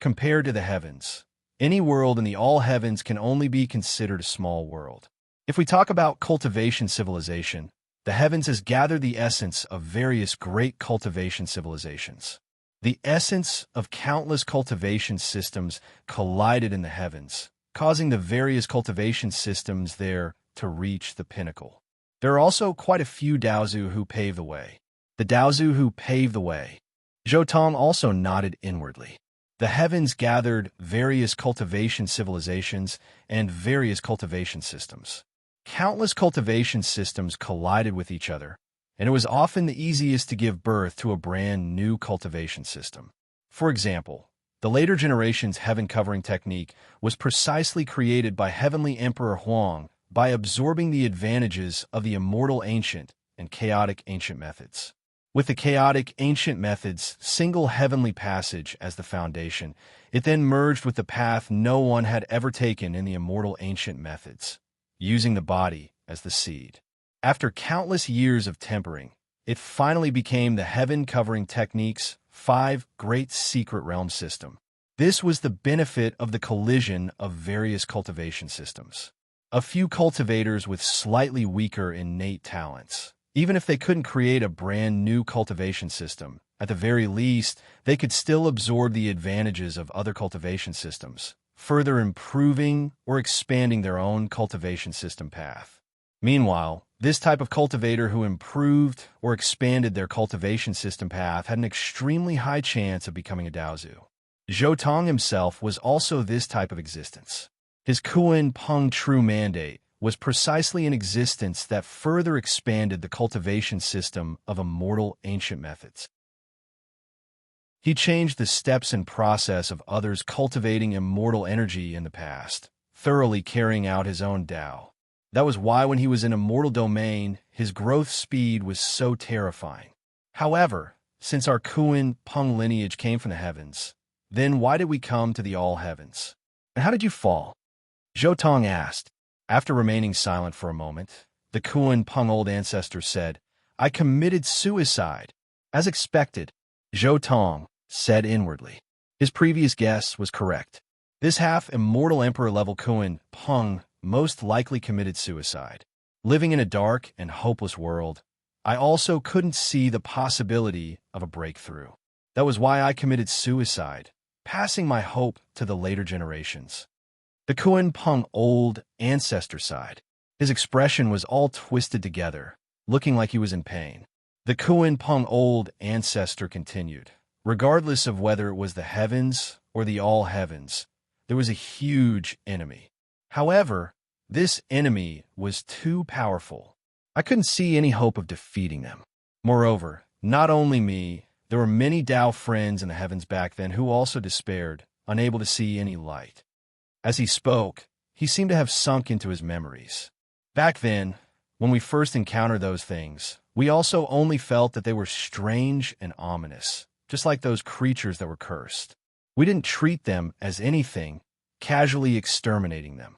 A: Compared to the heavens, any world in the all heavens can only be considered a small world. If we talk about cultivation civilization, the heavens has gathered the essence of various great cultivation civilizations. The essence of countless cultivation systems collided in the heavens, causing the various cultivation systems there to reach the pinnacle. There are also quite a few Daozu who pave the way. The Daozu who pave the way. Zhou Tong also nodded inwardly. The heavens gathered various cultivation civilizations and various cultivation systems. Countless cultivation systems collided with each other, and it was often the easiest to give birth to a brand new cultivation system. For example, the later generation's heaven covering technique was precisely created by Heavenly Emperor Huang by absorbing the advantages of the immortal ancient and chaotic ancient methods. With the chaotic ancient methods' single heavenly passage as the foundation, it then merged with the path no one had ever taken in the immortal ancient methods, using the body as the seed. After countless years of tempering, it finally became the heaven-covering technique's 5 great secret realm system. This was the benefit of the collision of various cultivation systems. A few cultivators with slightly weaker innate talents, even if they couldn't create a brand new cultivation system, at the very least, they could still absorb the advantages of other cultivation systems, further improving or expanding their own cultivation system path. Meanwhile, this type of cultivator who improved or expanded their cultivation system path had an extremely high chance of becoming a Daozu. Zhou Tong himself was also this type of existence. His Kuan Peng true mandate was precisely an existence that further expanded the cultivation system of immortal ancient methods. He changed the steps and process of others cultivating immortal energy in the past, thoroughly carrying out his own Dao. That was why when he was in immortal domain, his growth speed was so terrifying. However, since our Kuan Peng lineage came from the heavens, then why did we come to the all heavens? And how did you fall? Zhou Tong asked. After remaining silent for a moment, the Kuan Peng old ancestor said, "I committed suicide." As expected, Zhou Tong said inwardly. His previous guess was correct. This half-immortal emperor-level Kuan Peng most likely committed suicide. Living in a dark and hopeless world, I also couldn't see the possibility of a breakthrough. That was why I committed suicide, passing my hope to the later generations. The Kuan Peng old ancestor sighed. His expression was all twisted together, looking like he was in pain. The Kuan Peng old ancestor continued. Regardless of whether it was the heavens or the all heavens, there was a huge enemy. However, this enemy was too powerful. I couldn't see any hope of defeating them. Moreover, not only me, there were many Dao friends in the heavens back then who also despaired, unable to see any light. As he spoke, he seemed to have sunk into his memories. Back then, when we first encountered those things, we also only felt that they were strange and ominous, just like those creatures that were cursed. We didn't treat them as anything, casually exterminating them.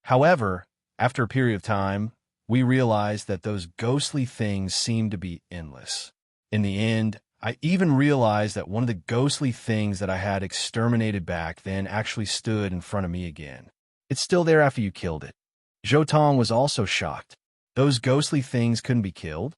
A: However, after a period of time, we realized that those ghostly things seemed to be endless. In the end, I even realized that one of the ghostly things that I had exterminated back then actually stood in front of me again. It's still there after you killed it. Zhou was also shocked. Those ghostly things couldn't be killed?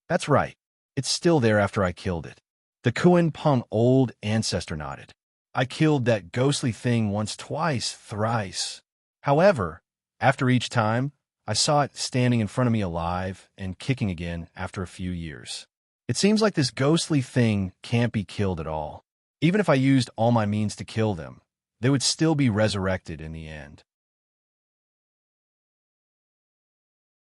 A: That's right. It's still there after I killed it. The Kuan old ancestor nodded. I killed that ghostly thing once, twice, thrice. However, after each time, I saw it standing in front of me alive and kicking again after a few years. It seems like this ghostly thing can't be killed at all. Even if I used all my means to kill them, they would still be resurrected in the end.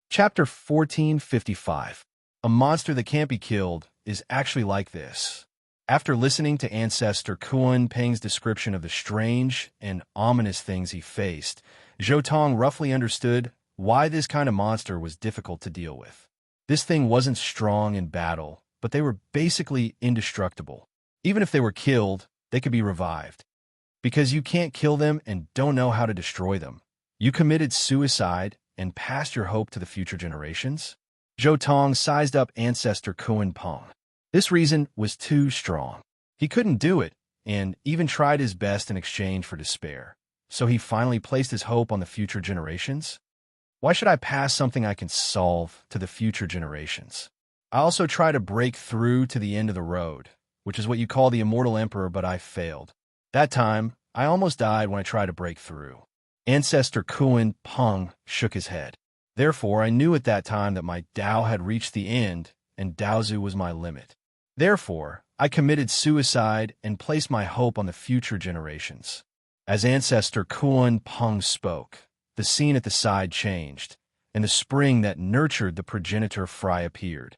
A: Chapter 1455. A monster that can't be killed is actually like this. After listening to Ancestor Kuan Peng's description of the strange and ominous things he faced, Zhou roughly understood why this kind of monster was difficult to deal with. This thing wasn't strong in battle, but they were basically indestructible. Even if they were killed, they could be revived. Because you can't kill them and don't know how to destroy them, you committed suicide and passed your hope to the future generations? Zhou sized up Ancestor Kuan Peng. This reason was too strong. He couldn't do it, and even tried his best in exchange for despair. So he finally placed his hope on the future generations? Why should I pass something I can solve to the future generations? I also try to break through to the end of the road, which is what you call the Immortal Emperor, but I failed. That time, I almost died when I tried to break through. Ancestor Kuan Peng shook his head. Therefore, I knew at that time that my Tao had reached the end, and Daozu was my limit. Therefore, I committed suicide and placed my hope on the future generations. As Ancestor Kuan Peng spoke, the scene at the side changed, and the spring that nurtured the progenitor Fry appeared.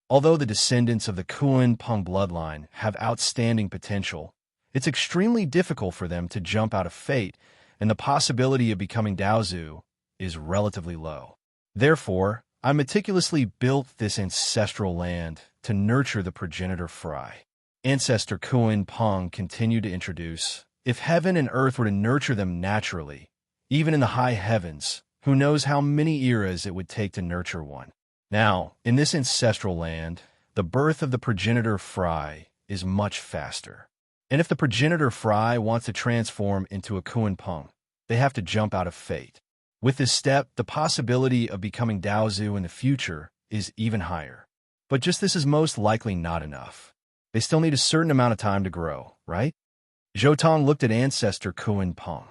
A: Although the descendants of the Kuan Peng bloodline have outstanding potential, it's extremely difficult for them to jump out of fate, and the possibility of becoming Daozu is relatively low. Therefore, I meticulously built this ancestral land to nurture the progenitor Fry. Ancestor Kuan Peng continued to introduce, if heaven and earth were to nurture them naturally, even in the high heavens, who knows how many eras it would take to nurture one. Now, in this ancestral land, the birth of the progenitor Fry is much faster. And if the progenitor Fry wants to transform into a Kuan Peng, they have to jump out of fate. With this step, the possibility of becoming Daozu in the future is even higher. But just this is most likely not enough. They still need a certain amount of time to grow, right? Zhou looked at Ancestor Kuan Peng.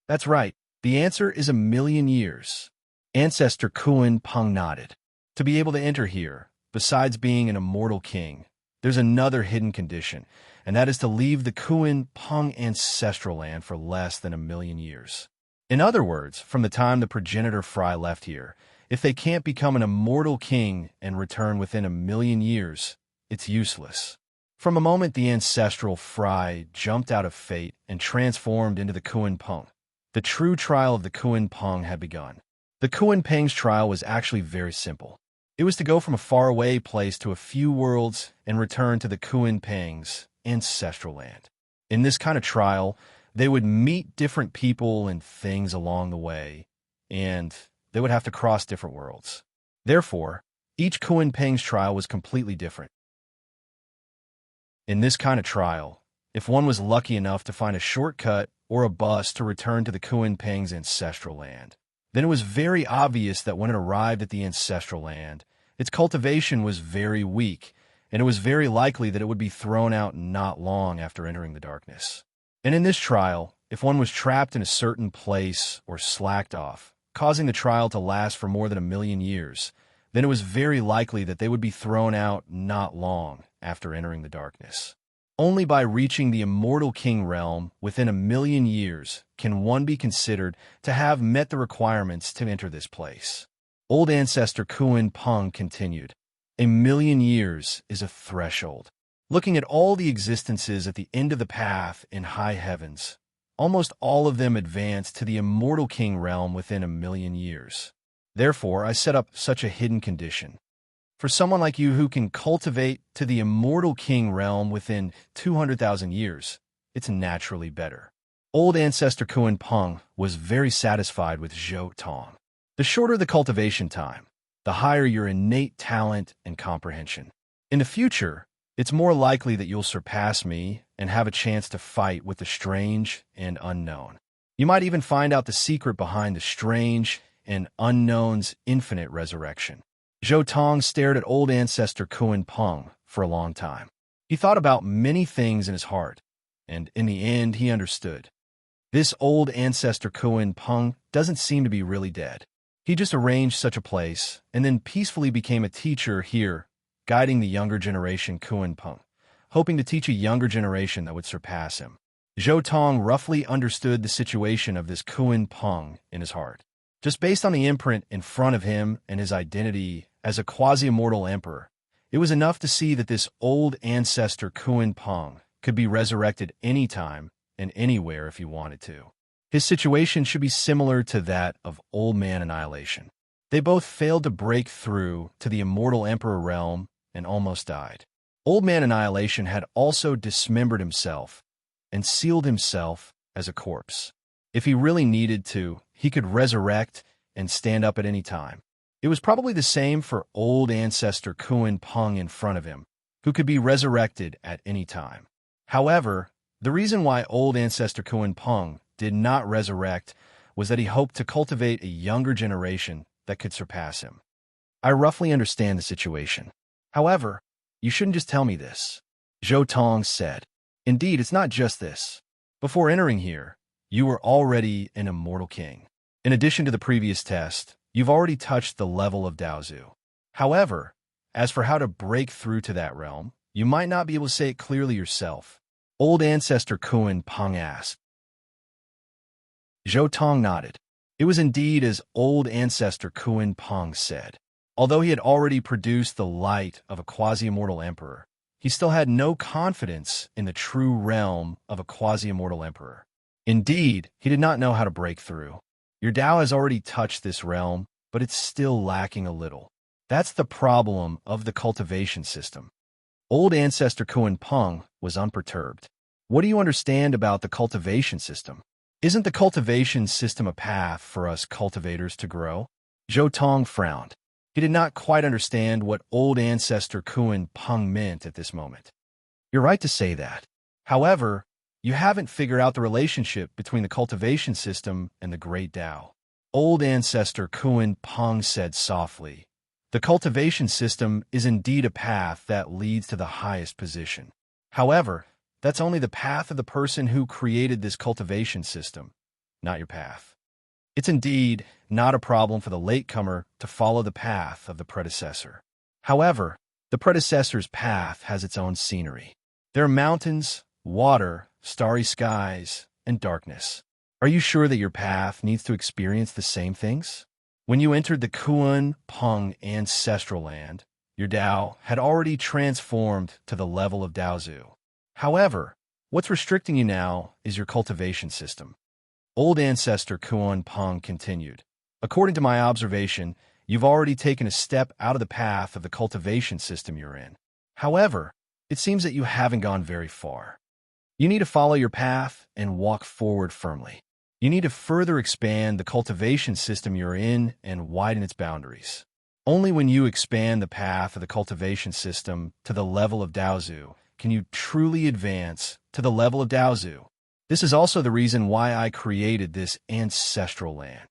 A: That's right. The answer is 1,000,000 years. Ancestor Kuan Peng nodded. To be able to enter here, besides being an immortal king, there's another hidden condition, and that is to leave the Kuan Peng ancestral land for less than 1,000,000 years. In other words, from the time the progenitor Fry left here, if they can't become an immortal king and return within 1,000,000 years, it's useless. From a moment the ancestral Fry jumped out of fate and transformed into the Kuan Peng, the true trial of the Kuan Peng had begun. The Kuan Peng's trial was actually very simple. It was to go from a faraway place to a few worlds and return to the Kuan Peng's ancestral land. In this kind of trial, they would meet different people and things along the way, and they would have to cross different worlds. Therefore, each Kuan Peng's trial was completely different. In this kind of trial, if one was lucky enough to find a shortcut or a bus to return to the Kuan Peng's ancestral land, then it was very obvious that when it arrived at the ancestral land, its cultivation was very weak, and it was very likely that it would be thrown out not long after entering the darkness. And in this trial, if one was trapped in a certain place or slacked off, causing the trial to last for more than 1,000,000 years, then it was very likely that they would be thrown out not long after entering the darkness. Only by reaching the Immortal King realm within 1,000,000 years can one be considered to have met the requirements to enter this place. Old Ancestor Kuan Peng continued, 1,000,000 years is a threshold. Looking at all the existences at the end of the path in high heavens, almost all of them advanced to the immortal king realm within 1,000,000 years. Therefore, I set up such a hidden condition. For someone like you who can cultivate to the immortal king realm within 200,000 years, it's naturally better. Old ancestor Kuan Peng was very satisfied with Zhou Tong. The shorter the cultivation time, the higher your innate talent and comprehension. In the future, it's more likely that you'll surpass me and have a chance to fight with the strange and unknown. You might even find out the secret behind the strange and unknown's infinite resurrection. Zhou Tong stared at old ancestor Kuan Peng for a long time. He thought about many things in his heart, and in the end he understood. This old ancestor Kuan Peng doesn't seem to be really dead. He just arranged such a place and then peacefully became a teacher here, guiding the younger generation Kuan Peng, hoping to teach a younger generation that would surpass him. Zhou Tong roughly understood the situation of this Kuan Peng in his heart. Just based on the imprint in front of him and his identity as a quasi-immortal emperor, it was enough to see that this old ancestor Kuan Peng could be resurrected anytime and anywhere if he wanted to. His situation should be similar to that of Old Man Annihilation. They both failed to break through to the immortal emperor realm and almost died. Old Man Annihilation had also dismembered himself and sealed himself as a corpse. If he really needed to, he could resurrect and stand up at any time. It was probably the same for old ancestor Kuan Peng in front of him, who could be resurrected at any time. However, the reason why old ancestor Kuan Peng did not resurrect was that he hoped to cultivate a younger generation that could surpass him. I roughly understand the situation. However, you shouldn't just tell me this, Zhou Tong said. Indeed, it's not just this. Before entering here, you were already an immortal king. In addition to the previous test, you've already touched the level of Daozu. However, as for how to break through to that realm, you might not be able to say it clearly yourself. Old ancestor Kuan Peng asked. Zhou Tong nodded. It was indeed as old ancestor Kuan Peng said. Although he had already produced the light of a quasi-immortal emperor, he still had no confidence in the true realm of a quasi-immortal emperor. Indeed, he did not know how to break through. Your Tao has already touched this realm, but it's still lacking a little. That's the problem of the cultivation system. Old ancestor Kuan Peng was unperturbed. What do you understand about the cultivation system? Isn't the cultivation system a path for us cultivators to grow? Zhou Tong frowned. He did not quite understand what old ancestor Kuan Peng meant at this moment. You're right to say that. However, you haven't figured out the relationship between the cultivation system and the great Tao. Old ancestor Kuan Peng said softly, the cultivation system is indeed a path that leads to the highest position. However, that's only the path of the person who created this cultivation system, not your path. It's indeed not a problem for the latecomer to follow the path of the predecessor. However, the predecessor's path has its own scenery. There are mountains, water, starry skies, and darkness. Are you sure that your path needs to experience the same things? When you entered the Kuan Peng ancestral land, your Tao had already transformed to the level of Daozu. However, what's restricting you now is your cultivation system. Old ancestor Kuan Peng continued. According to my observation, you've already taken a step out of the path of the cultivation system you're in. However, it seems that you haven't gone very far. You need to follow your path and walk forward firmly. You need to further expand the cultivation system you're in and widen its boundaries. Only when you expand the path of the cultivation system to the level of Daozu can you truly advance to the level of Daozu. This is also the reason why I created this ancestral land.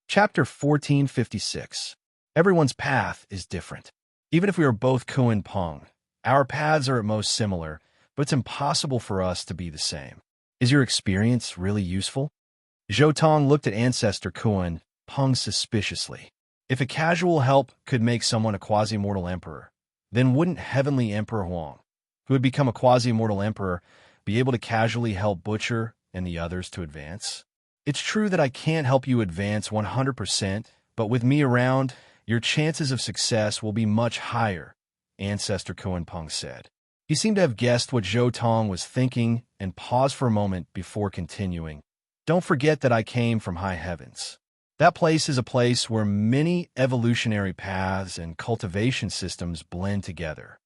A: Chapter 1456. Everyone's path is different. Even if we are both Kuan Peng, our paths are at most similar, but it's impossible for us to be the same. Is your experience really useful? Zhou Tong looked at ancestor Kuan Peng suspiciously. If a casual help could make someone a quasi-immortal emperor, then wouldn't Heavenly Emperor Huang, who had become a quasi-immortal emperor, be able to casually help Butcher and the others to advance? It's true that I can't help you advance 100%, but with me around, your chances of success will be much higher, Ancestor Kuan Peng said. He seemed to have guessed what Zhou Tong was thinking and paused for a moment before continuing. Don't forget that I came from high heavens. That place is a place where many evolutionary paths and cultivation systems blend together.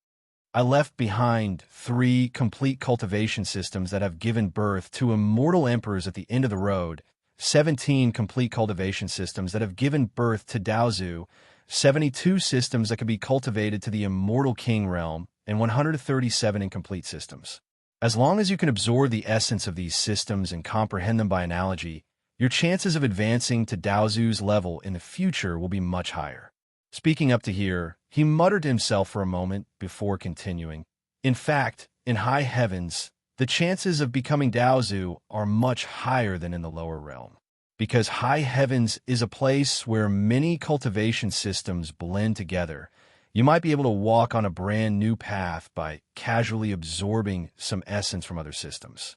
A: I left behind 3 complete cultivation systems that have given birth to immortal emperors at the end of the road, 17 complete cultivation systems that have given birth to Daozu, 72 systems that can be cultivated to the immortal king realm, and 137 incomplete systems. As long as you can absorb the essence of these systems and comprehend them by analogy, your chances of advancing to Daozu's level in the future will be much higher. Speaking up to here, he muttered to himself for a moment before continuing. In fact, in high heavens, the chances of becoming Daozu are much higher than in the lower realm. Because high heavens is a place where many cultivation systems blend together, you might be able to walk on a brand new path by casually absorbing some essence from other systems.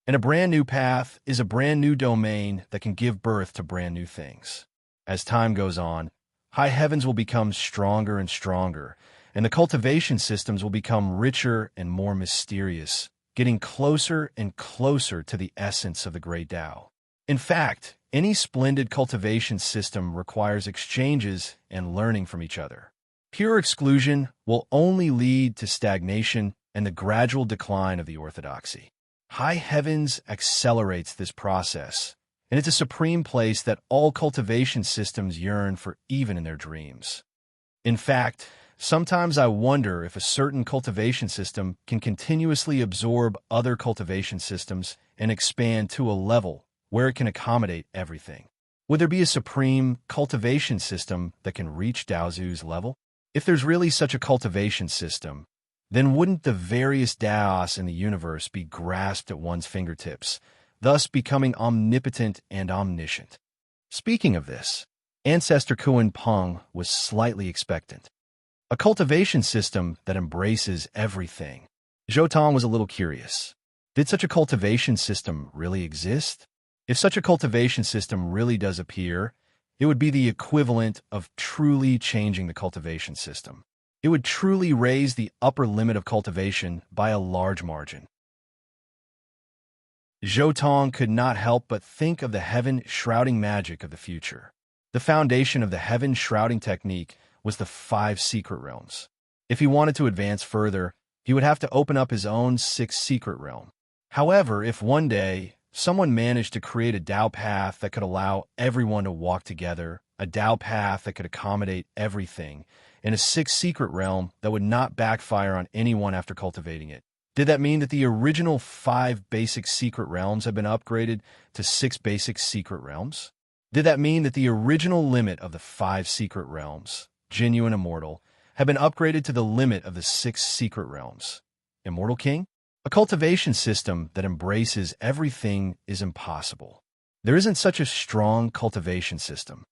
A: And a brand new path is a brand new domain that can give birth to brand new things. As time goes on, high heavens will become stronger and stronger, and the cultivation systems will become richer and more mysterious, getting closer and closer to the essence of the great Tao. In fact, any splendid cultivation system requires exchanges and learning from each other. Pure exclusion will only lead to stagnation and the gradual decline of the orthodoxy. High heavens accelerates this process, and it's a supreme place that all cultivation systems yearn for even in their dreams. In fact, sometimes I wonder if a certain cultivation system can continuously absorb other cultivation systems and expand to a level where it can accommodate everything. Would there be a supreme cultivation system that can reach Daozu's level? If there's really such a cultivation system, then wouldn't the various Daos in the universe be grasped at one's fingertips, thus becoming omnipotent and omniscient? Speaking of this, Ancestor Kuan Peng was slightly expectant. A cultivation system that embraces everything. Zhou Tong was a little curious. Did such a cultivation system really exist? If such a cultivation system really does appear, it would be the equivalent of truly changing the cultivation system. It would truly raise the upper limit of cultivation by a large margin. Zhou Tong could not help but think of the heaven-shrouding magic of the future. The foundation of the heaven-shrouding technique was the 5 secret realms. If he wanted to advance further, he would have to open up his own 6th secret realm. However, if one day someone managed to create a Dao path that could allow everyone to walk together, a Dao path that could accommodate everything, and a 6th secret realm that would not backfire on anyone after cultivating it, did that mean that the original 5 basic secret realms have been upgraded to 6 basic secret realms? Did that mean that the original limit of the 5 secret realms, genuine immortal, have been upgraded to the limit of the 6 secret realms, immortal king? A cultivation system that embraces everything is impossible. There isn't such a strong cultivation system.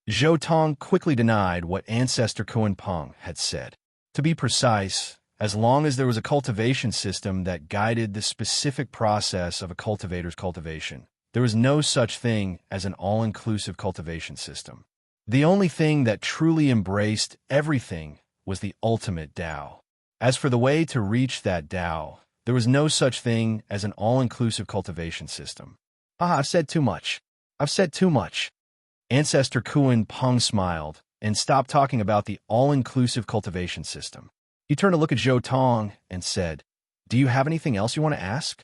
A: Zhou Tong quickly denied what Ancestor Kuan Peng had said. To be precise, as long as there was a cultivation system that guided the specific process of a cultivator's cultivation, there was no such thing as an all-inclusive cultivation system. The only thing that truly embraced everything was the ultimate Tao. As for the way to reach that Tao, there was no such thing as an all-inclusive cultivation system. I've said too much. I've said too much. Ancestor Kuan Peng smiled and stopped talking about the all-inclusive cultivation system. He turned to look at Zhou Tong and said, "Do you have anything else you want to ask?"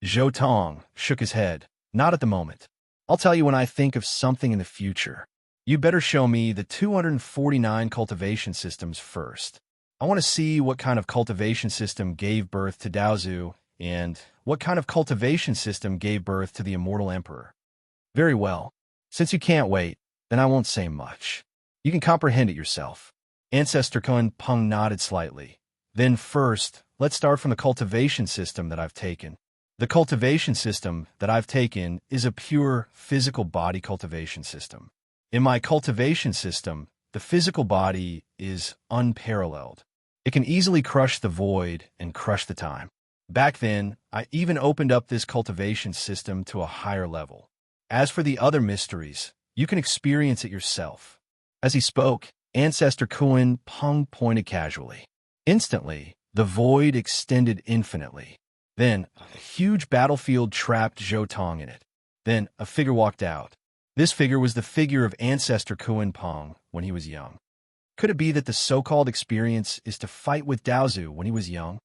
A: Zhou Tong shook his head. "Not at the moment. I'll tell you when I think of something in the future. You better show me the 249 cultivation systems first. I want to see what kind of cultivation system gave birth to Daozu and what kind of cultivation system gave birth to the immortal emperor." "Very well. Since you can't wait, then I won't say much. You can comprehend it yourself." Ancestor Kuan Peng nodded slightly. "Then first, let's start from the cultivation system that I've taken. The cultivation system that I've taken is a pure physical body cultivation system. In my cultivation system, the physical body is unparalleled. It can easily crush the void and crush the time. Back then, I even opened up this cultivation system to a higher level. As for the other mysteries, you can experience it yourself." As he spoke, Ancestor Kuan Peng pointed casually. Instantly, The void extended infinitely. Then, a huge battlefield trapped Zhou Tong in it. Then, a figure walked out. This figure was the figure of ancestor Kuan Peng when he was young. Could it be that the so-called experience is to fight with Daozu when he was young?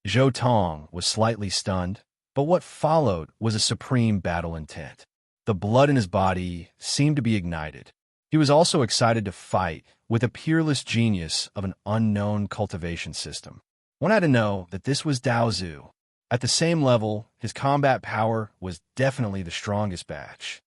A: Zhou Tong was slightly stunned, but what followed was a supreme battle intent. The blood in his body seemed to be ignited. He was also excited to fight with a peerless genius of an unknown cultivation system. One had to know that this was Daozu. At the same level, his combat power was definitely the strongest batch.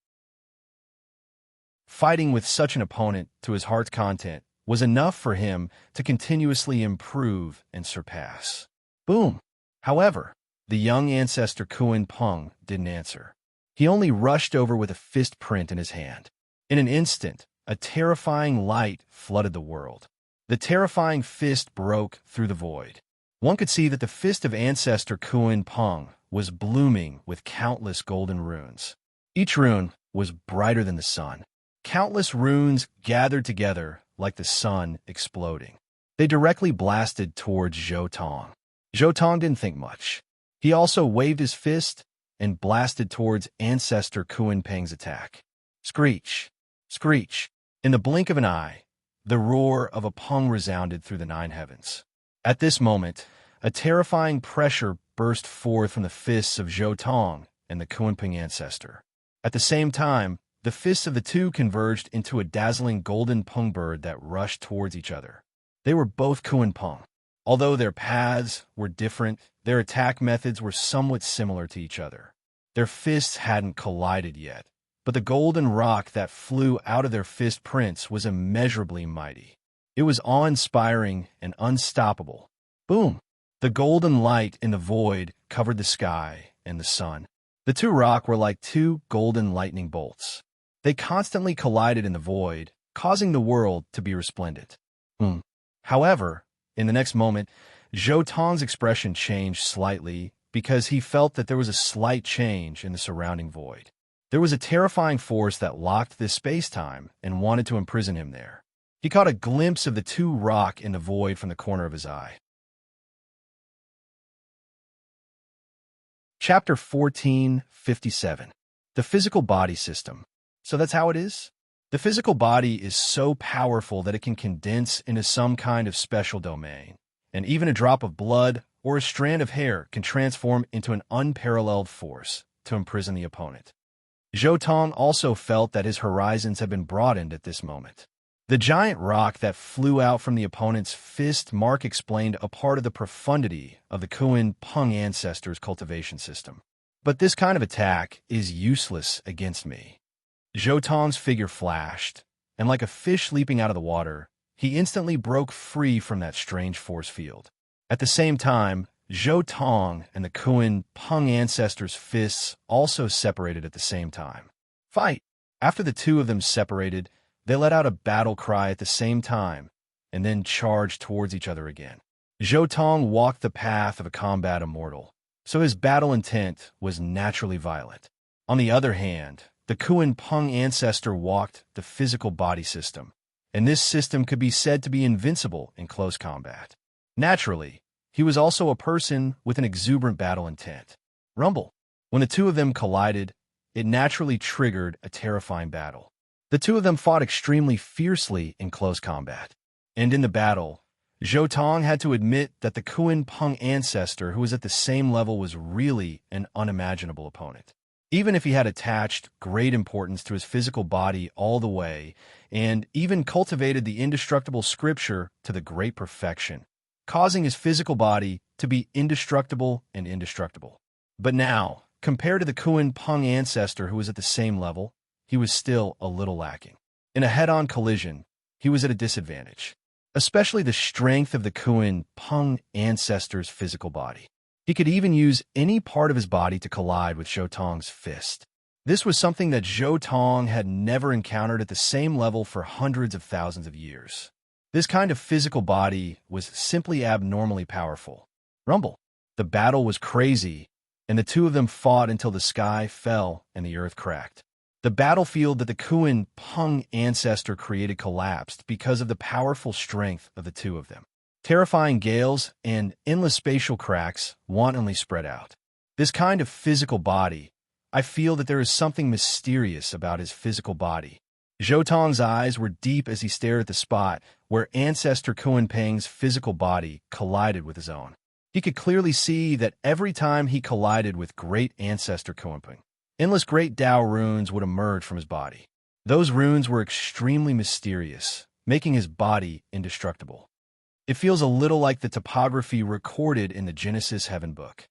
A: Fighting with such an opponent to his heart's content was enough for him to continuously improve and surpass. Boom! However, the young ancestor Kuan Peng didn't answer. He only rushed over with a fist print in his hand. In an instant, a terrifying light flooded the world. The terrifying fist broke through the void. One could see that the fist of ancestor Kuan Peng was blooming with countless golden runes. Each rune was brighter than the sun. Countless runes gathered together like the sun exploding. They directly blasted towards Zhou Tong. Zhou Tong didn't think much. He also waved his fist and blasted towards ancestor Kuan Peng's attack. Screech! Screech! In the blink of an eye, the roar of a Peng resounded through the nine heavens. At this moment, a terrifying pressure burst forth from the fists of Zhou Tong and the Kuan Peng ancestor. At the same time, the fists of the two converged into a dazzling golden Peng bird that rushed towards each other. They were both Kuan Peng. Although their paths were different, their attack methods were somewhat similar to each other. Their fists hadn't collided yet, but the golden rock that flew out of their fist prints was immeasurably mighty. It was awe-inspiring and unstoppable. Boom! The golden light in the void covered the sky and the sun. The two rock were like two golden lightning bolts. They constantly collided in the void, causing the world to be resplendent. However, in the next moment, Zhou Tong's expression changed slightly because he felt that there was a slight change in the surrounding void. There was a terrifying force that locked this space-time and wanted to imprison him there. He caught a glimpse of the two rock in the void from the corner of his eye. Chapter 1457. The Physical Body System. So that's how it is? The physical body is so powerful that it can condense into some kind of special domain, and even a drop of blood or a strand of hair can transform into an unparalleled force to imprison the opponent. Zhou Tong also felt that his horizons had been broadened at this moment. The giant rock that flew out from the opponent's fist Mark explained a part of the profundity of the Kuan Peng ancestors' cultivation system. But this kind of attack is useless against me. Zhou Tong's figure flashed, and like a fish leaping out of the water, he instantly broke free from that strange force field. At the same time, Zhou Tong and the Kuan Peng ancestors' fists also separated at the same time. Fight! After the two of them separated, they let out a battle cry at the same time, and then charged towards each other again. Zhou Tong walked the path of a combat immortal, so his battle intent was naturally violent. On the other hand, the Kuan Peng ancestor walked the physical body system, and this system could be said to be invincible in close combat. Naturally, he was also a person with an exuberant battle intent. Rumble. When the two of them collided, it naturally triggered a terrifying battle. The two of them fought extremely fiercely in close combat. And in the battle, Zhou Tong had to admit that the Kuan Peng ancestor who was at the same level was really an unimaginable opponent. Even if he had attached great importance to his physical body all the way, and even cultivated the indestructible scripture to the great perfection, causing his physical body to be indestructible and indestructible. But now, compared to the Kuan Peng ancestor who was at the same level, he was still a little lacking. In a head-on collision, he was at a disadvantage, especially the strength of the Kuan Peng ancestor's physical body. He could even use any part of his body to collide with Zhou Tong's fist. This was something that Zhou Tong had never encountered at the same level for hundreds of thousands of years. This kind of physical body was simply abnormally powerful. Rumble. The battle was crazy, and the two of them fought until the sky fell and the earth cracked. The battlefield that the Kuan Peng ancestor created collapsed because of the powerful strength of the two of them. Terrifying gales and endless spatial cracks wantonly spread out. This kind of physical body, I feel that there is something mysterious about his physical body. Zhou eyes were deep as he stared at the spot where ancestor Kunpeng's physical body collided with his own. He could clearly see that every time he collided with great ancestor Kunpeng, endless great Tao runes would emerge from his body. Those runes were extremely mysterious, making his body indestructible. It feels a little like the topography recorded in the Genesis Heaven book.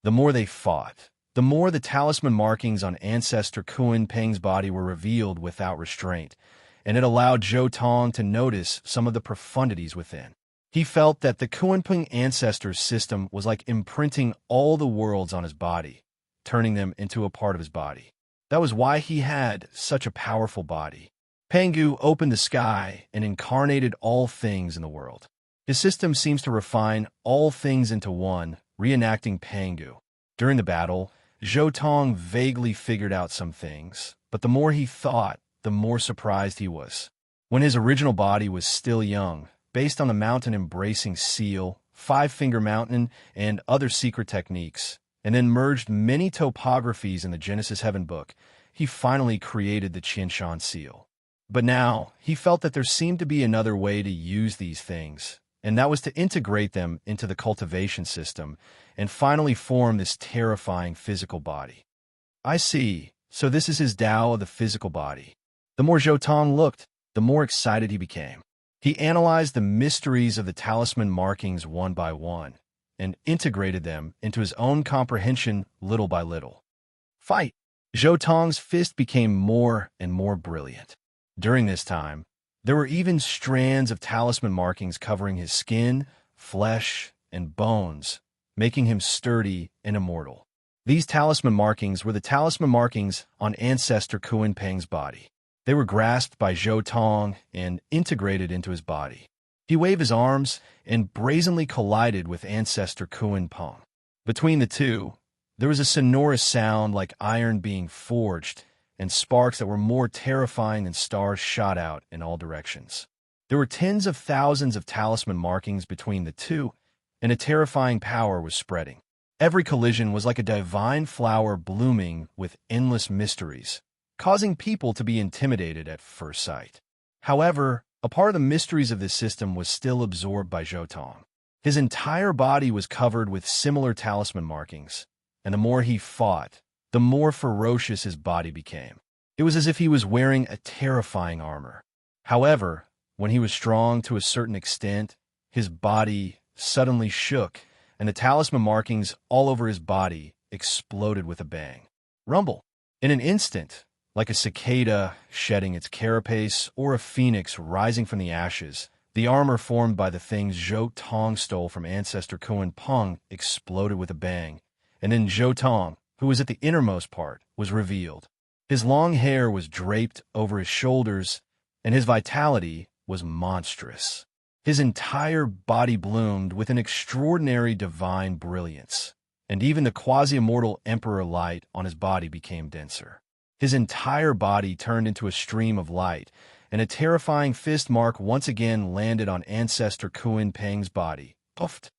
A: The more they fought, the more the talisman markings on ancestor Kunpeng's body were revealed without restraint, and it allowed Zhou to notice some of the profundities within. He felt that the Kunpeng ancestor's system was like imprinting all the worlds on his body, turning them into a part of his body. That was why he had such a powerful body. Pangu opened the sky and incarnated all things in the world. His system seems to refine all things into one, reenacting Pangu. During the battle, Zhou vaguely figured out some things, but the more he thought, the more surprised he was. When his original body was still young, based on the mountain-embracing seal, five-finger mountain, and other secret techniques, and then merged many topographies in the Genesis Heaven book, he finally created the Qianshan seal. But now, he felt that there seemed to be another way to use these things, and that was to integrate them into the cultivation system and finally form this terrifying physical body. I see, so this is his Tao of the physical body. The more Zhou looked, the more excited he became. He analyzed the mysteries of the talisman markings one by one, and integrated them into his own comprehension little by little. Fight! Zhou fist became more and more brilliant. During this time, there were even strands of talisman markings covering his skin, flesh, and bones, making him sturdy and immortal. These talisman markings were the talisman markings on ancestor Kunpeng's body. They were grasped by Zhou and integrated into his body. He waved his arms and brazenly collided with ancestor Kunpeng. Between the two, there was a sonorous sound like iron being forged, and sparks that were more terrifying than stars shot out in all directions. There were tens of thousands of talisman markings between the two, and a terrifying power was spreading. Every collision was like a divine flower blooming with endless mysteries, causing people to be intimidated at first sight. However, a part of the mysteries of this system was still absorbed by Zhou. His entire body was covered with similar talisman markings, and the more he fought, the more ferocious his body became. It was as if he was wearing a terrifying armor. However, when he was strong to a certain extent, his body suddenly shook, and the talisman markings all over his body exploded with a bang. Rumble! In an instant, like a cicada shedding its carapace or a phoenix rising from the ashes, the armor formed by the things Zhou stole from ancestor Kunpeng exploded with a bang, and then Zhou, who was at the innermost part, was revealed. His long hair was draped over his shoulders, and his vitality was monstrous. His entire body bloomed with an extraordinary divine brilliance, and even the quasi-immortal emperor light on his body became denser. His entire body turned into a stream of light, and a terrifying fist mark once again landed on ancestor Kunpeng's body. Puffed!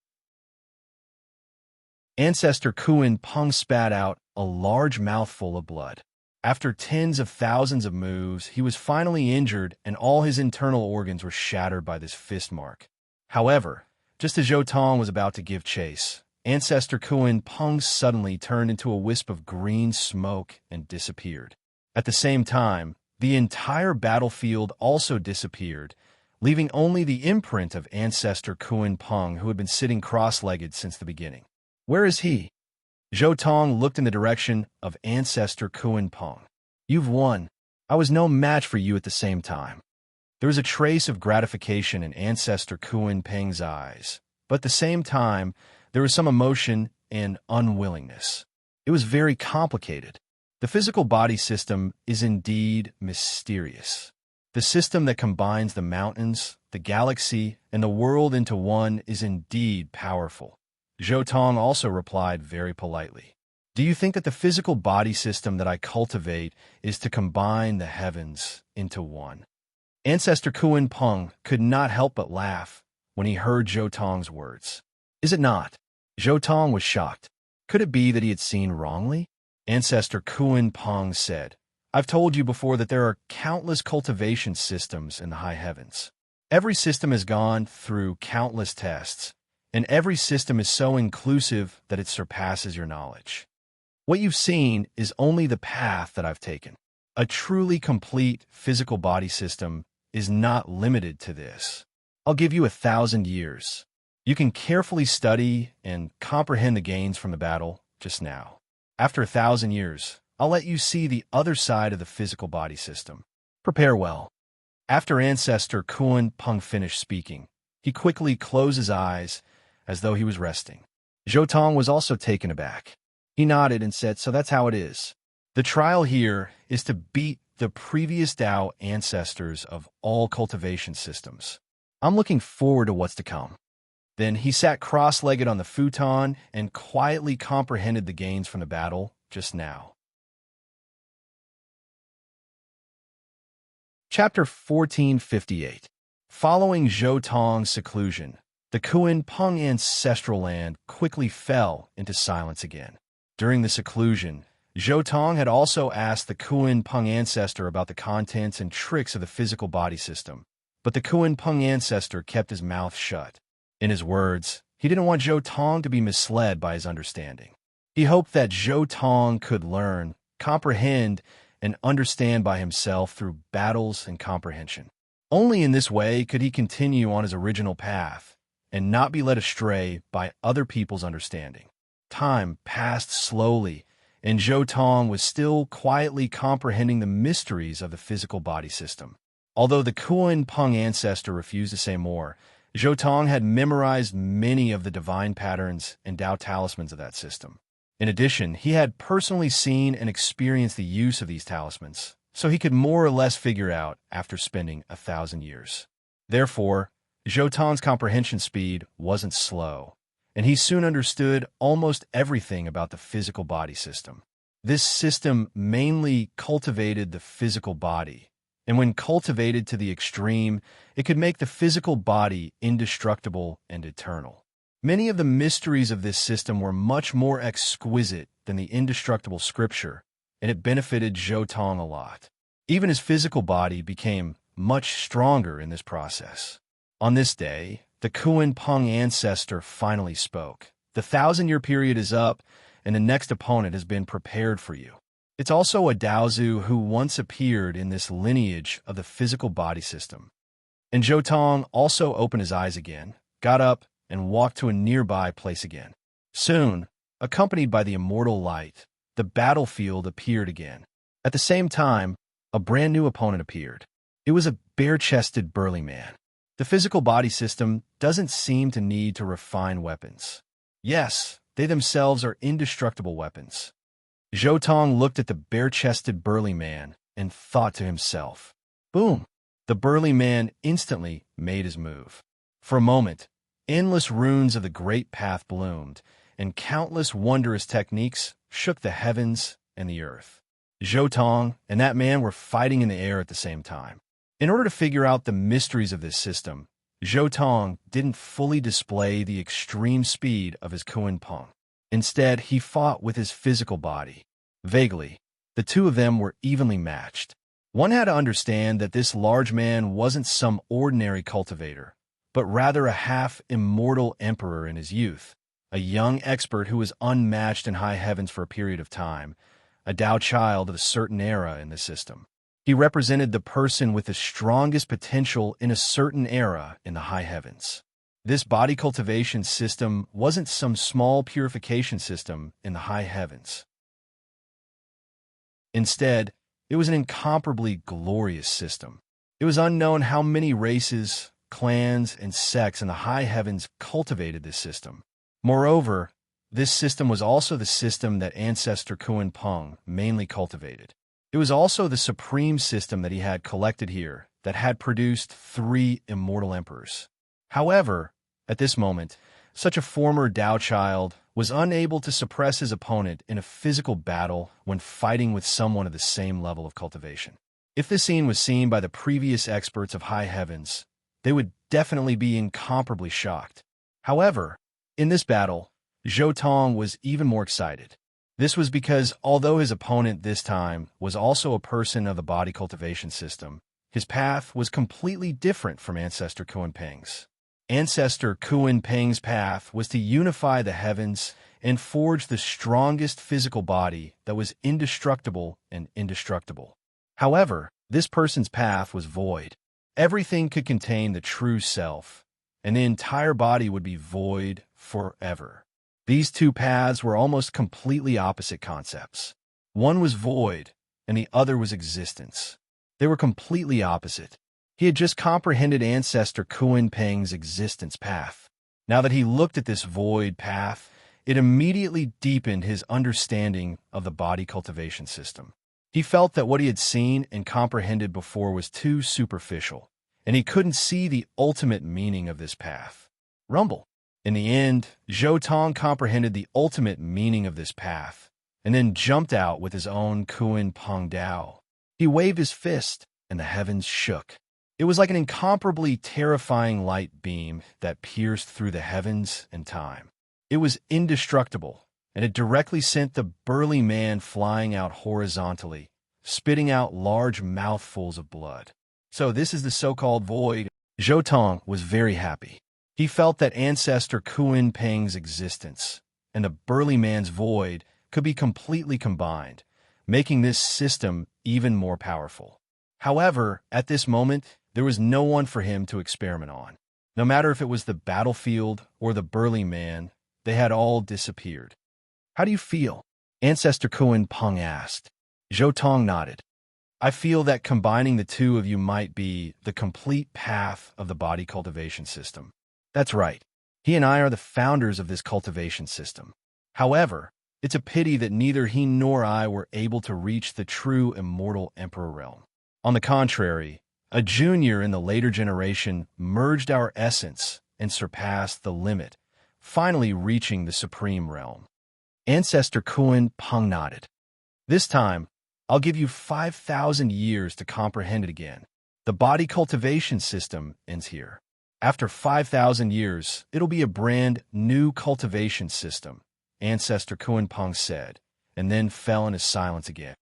A: Ancestor Kunpeng spat out a large mouthful of blood. After tens of thousands of moves, he was finally injured and all his internal organs were shattered by this fist mark. However, just as Zhou was about to give chase, ancestor Kunpeng suddenly turned into a wisp of green smoke and disappeared. At the same time, the entire battlefield also disappeared, leaving only the imprint of ancestor Kunpeng, who had been sitting cross-legged since the beginning. Where is he? Zhou looked in the direction of ancestor Kunpeng. You've won. I was no match for you at the same time. There was a trace of gratification in ancestor Kunpeng's eyes, but at the same time, there was some emotion and unwillingness. It was very complicated. The physical body system is indeed mysterious. The system that combines the mountains, the galaxy, and the world into one is indeed powerful. Zhou also replied very politely. Do you think that the physical body system that I cultivate is to combine the heavens into one? Ancestor Kuan Peng could not help but laugh when he heard Zhou Tong's words. Is it not? Zhou Tong was shocked. Could it be that he had seen wrongly? Ancestor Kuan Peng said, I've told you before that there are countless cultivation systems in the high heavens. Every system has gone through countless tests, and every system is so inclusive that it surpasses your knowledge. What you've seen is only the path that I've taken. A truly complete physical body system is not limited to this. I'll give you 1,000 years. You can carefully study and comprehend the gains from the battle just now. After 1,000 years, I'll let you see the other side of the physical body system. Prepare well. After Ancestor Kuan Peng finished speaking, he quickly closed his eyes as though he was resting. Zhou Tong was also taken aback. He nodded and said, so that's how it is. The trial here is to beat the previous Tao ancestors of all cultivation systems. I'm looking forward to what's to come. Then he sat cross-legged on the futon and quietly comprehended the gains from the battle just now. Chapter 1458. Following Zhou Tong's seclusion, the Kuan Peng ancestral land quickly fell into silence again. During the seclusion, Zhou Tong had also asked the Kuan Peng ancestor about the contents and tricks of the physical body system, but the Kuan Peng ancestor kept his mouth shut. In his words, he didn't want Zhou Tong to be misled by his understanding. He hoped that Zhou Tong could learn, comprehend, and understand by himself through battles and comprehension. Only in this way could he continue on his original path and not be led astray by other people's understanding. Time passed slowly, and Zhou Tong was still quietly comprehending the mysteries of the physical body system. Although the Kuan Peng ancestor refused to say more, Zhou Tong had memorized many of the divine patterns and Tao talismans of that system. In addition, he had personally seen and experienced the use of these talismans, so he could more or less figure out after spending 1,000 years. Therefore, Zhou Tong's comprehension speed wasn't slow, and he soon understood almost everything about the physical body system. This system mainly cultivated the physical body, and when cultivated to the extreme, it could make the physical body indestructible and eternal. Many of the mysteries of this system were much more exquisite than the indestructible scripture, and it benefited Zhou Tong a lot. Even his physical body became much stronger in this process. On this day, the Kuan Peng ancestor finally spoke. The 1,000-year period is up, and the next opponent has been prepared for you. It's also a Daozu who once appeared in this lineage of the physical body system. And Zhou Tong also opened his eyes again, got up, and walked to a nearby place again. Soon, accompanied by the immortal light, the battlefield appeared again. At the same time, a brand new opponent appeared. It was a bare-chested burly man. The physical body system doesn't seem to need to refine weapons. Yes, they themselves are indestructible weapons. Zhou Tong looked at the bare-chested burly man and thought to himself, boom! The burly man instantly made his move. For a moment, endless runes of the great path bloomed, and countless wondrous techniques shook the heavens and the earth. Zhou Tong and that man were fighting in the air at the same time. In order to figure out the mysteries of this system, Zhou Tong didn't fully display the extreme speed of his Kuan Peng. Instead, he fought with his physical body. Vaguely, the two of them were evenly matched. One had to understand that this large man wasn't some ordinary cultivator, but rather a half-immortal emperor in his youth, a young expert who was unmatched in high heavens for a period of time, a Tao child of a certain era in the system. He represented the person with the strongest potential in a certain era in the high heavens. This body cultivation system wasn't some small purification system in the high heavens. Instead, it was an incomparably glorious system. It was unknown how many races, clans, and sects in the high heavens cultivated this system. Moreover, this system was also the system that Ancestor Kuan Peng mainly cultivated. It was also the supreme system that he had collected here that had produced 3 immortal emperors. However, at this moment, such a former Tao child was unable to suppress his opponent in a physical battle when fighting with someone of the same level of cultivation. If this scene was seen by the previous experts of high heavens, they would definitely be incomparably shocked. However, in this battle, Zhou Tong was even more excited. This was because although his opponent this time was also a person of the body cultivation system, his path was completely different from Ancestor Kunpeng's. Ancestor Kunpeng's path was to unify the heavens and forge the strongest physical body that was indestructible and indestructible. However, this person's path was void. Everything could contain the true self, and the entire body would be void forever. These two paths were almost completely opposite concepts. One was void, and the other was existence. They were completely opposite. He had just comprehended Ancestor Kunpeng's existence path. Now that he looked at this void path, it immediately deepened his understanding of the body cultivation system. He felt that what he had seen and comprehended before was too superficial, and he couldn't see the ultimate meaning of this path. Rumble. In the end, Zhou Tong comprehended the ultimate meaning of this path, and then jumped out with his own Kunpeng Dao. He waved his fist, and the heavens shook. It was like an incomparably terrifying light beam that pierced through the heavens and time. It was indestructible, and it directly sent the burly man flying out horizontally, spitting out large mouthfuls of blood. So this is the so-called void. Zhou Tong was very happy. He felt that Ancestor Kunpeng's existence and the burly man's void could be completely combined, making this system even more powerful. However, at this moment, there was no one for him to experiment on. No matter if it was the battlefield or the burly man, they had all disappeared. How do you feel? Ancestor Kunpeng asked. Zhou Tong nodded. I feel that combining the two of you might be the complete path of the body cultivation system. That's right. He and I are the founders of this cultivation system. However, it's a pity that neither he nor I were able to reach the true immortal emperor realm. On the contrary, a junior in the later generation merged our essence and surpassed the limit, finally reaching the supreme realm. Ancestor Kunpeng nodded. This time, I'll give you 5,000 years to comprehend it again. The body cultivation system ends here. After 5,000 years, it'll be a brand new cultivation system, Ancestor Kunpeng said, and then fell into silence again.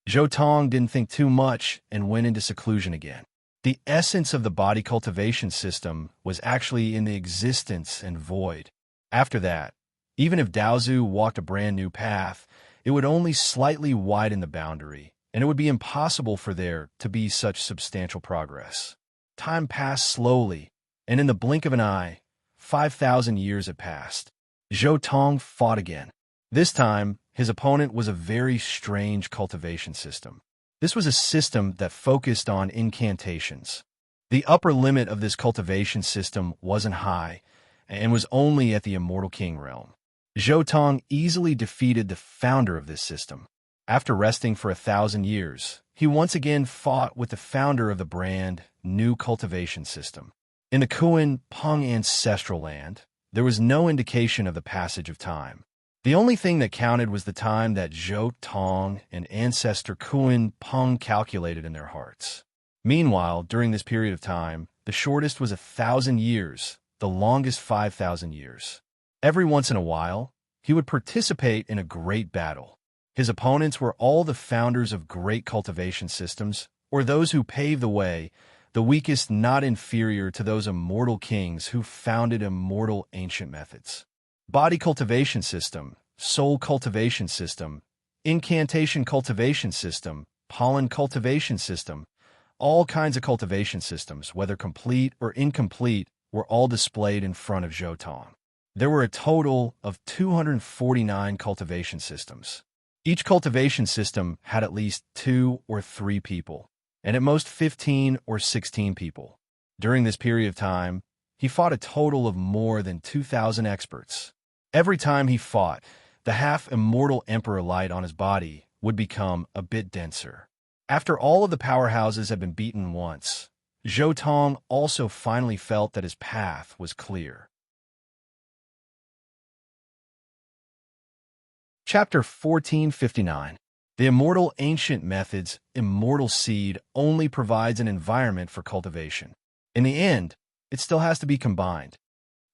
A: Zhou Tong didn't think too much and went into seclusion again. The essence of the body cultivation system was actually in the existence and void. After that, even if Daozu walked a brand new path, it would only slightly widen the boundary, and it would be impossible for there to be such substantial progress. Time passed slowly, and in the blink of an eye, 5,000 years had passed. Zhou Tong fought again. This time, his opponent was a very strange cultivation system. This was a system that focused on incantations. The upper limit of this cultivation system wasn't high, and was only at the Immortal King realm. Zhou Tong easily defeated the founder of this system. After resting for 1,000 years, he once again fought with the founder of the brand new cultivation system. In the Kunpeng ancestral land, there was no indication of the passage of time. The only thing that counted was the time that Zhou Tong and Ancestor Kunpeng calculated in their hearts. Meanwhile, during this period of time, the shortest was 1,000 years, the longest 5,000 years. Every once in a while, he would participate in a great battle. His opponents were all the founders of great cultivation systems, or those who paved the way, the weakest not inferior to those immortal kings who founded immortal ancient methods. Body cultivation system, soul cultivation system, incantation cultivation system, pollen cultivation system, all kinds of cultivation systems, whether complete or incomplete, were all displayed in front of Zhou Tong. There were a total of 249 cultivation systems. Each cultivation system had at least 2 or 3 people, and at most 15 or 16 people. During this period of time, he fought a total of more than 2,000 experts. Every time he fought, the half-immortal emperor light on his body would become a bit denser. After all of the powerhouses had been beaten once, Zhou Tong also finally felt that his path was clear. Chapter 1459. The immortal ancient method's immortal seed only provides an environment for cultivation. In the end, it still has to be combined.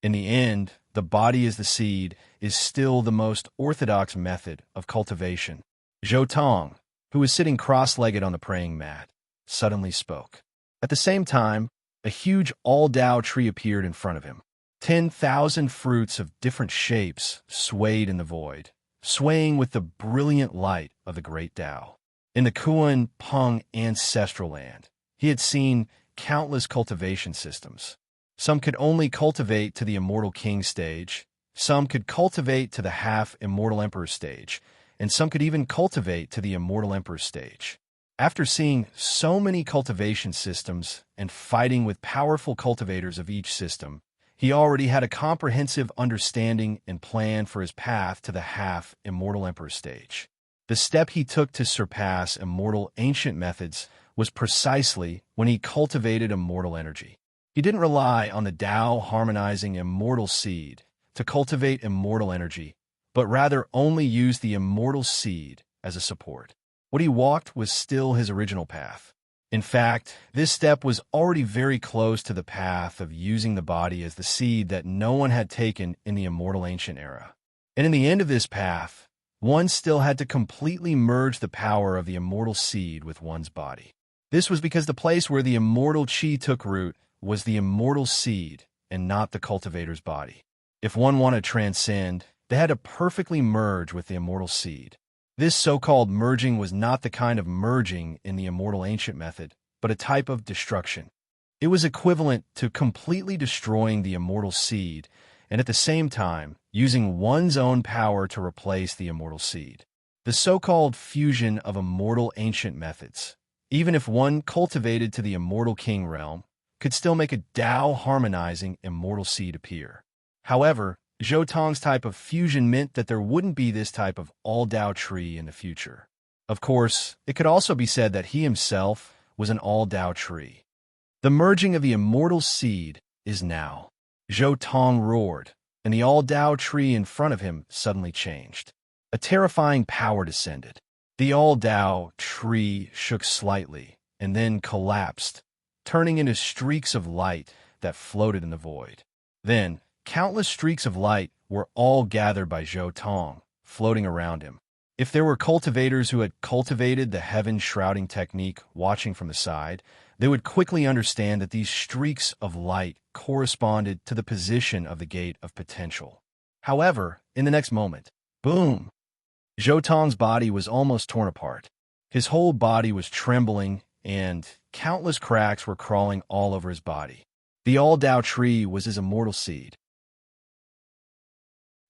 A: In the end, the body as the seed is still the most orthodox method of cultivation. Zhou Tong, who was sitting cross-legged on the praying mat, suddenly spoke. At the same time, a huge all-Tao tree appeared in front of him. 10,000 fruits of different shapes swayed in the void, swaying with the brilliant light of the great Tao. In the Kuan Peng ancestral land, he had seen countless cultivation systems. Some could only cultivate to the immortal king stage, some could cultivate to the half-immortal emperor stage, and some could even cultivate to the immortal emperor stage. After seeing so many cultivation systems and fighting with powerful cultivators of each system, he already had a comprehensive understanding and plan for his path to the half-immortal emperor stage. The step he took to surpass immortal ancient methods was precisely when he cultivated immortal energy. He didn't rely on the Tao harmonizing immortal seed to cultivate immortal energy, but rather only used the immortal seed as a support. What he walked was still his original path. In fact, this step was already very close to the path of using the body as the seed that no one had taken in the immortal ancient era. And in the end of this path, one still had to completely merge the power of the immortal seed with one's body. This was because the place where the immortal chi took root was the immortal seed and not the cultivator's body. If one wanted to transcend, they had to perfectly merge with the immortal seed. This so-called merging was not the kind of merging in the immortal ancient method, but a type of destruction. It was equivalent to completely destroying the immortal seed and at the same time using one's own power to replace the immortal seed. The so-called fusion of immortal ancient methods, even if one cultivated to the immortal king realm, could still make a Tao harmonizing immortal seed appear. However, Zhou Tong's type of fusion meant that there wouldn't be this type of all-Tao tree in the future. Of course, it could also be said that he himself was an all-Tao tree. The merging of the immortal seed is now. Zhou Tong roared, and the all-Tao tree in front of him suddenly changed. A terrifying power descended. The all-Tao tree shook slightly and then collapsed, turning into streaks of light that floated in the void. Then, countless streaks of light were all gathered by Zhou Tong, floating around him. If there were cultivators who had cultivated the heaven-shrouding technique watching from the side, they would quickly understand that these streaks of light corresponded to the position of the gate of potential. However, in the next moment, boom! Zhou Tong's body was almost torn apart. His whole body was trembling, and countless cracks were crawling all over his body. The all-Tao tree was his immortal seed.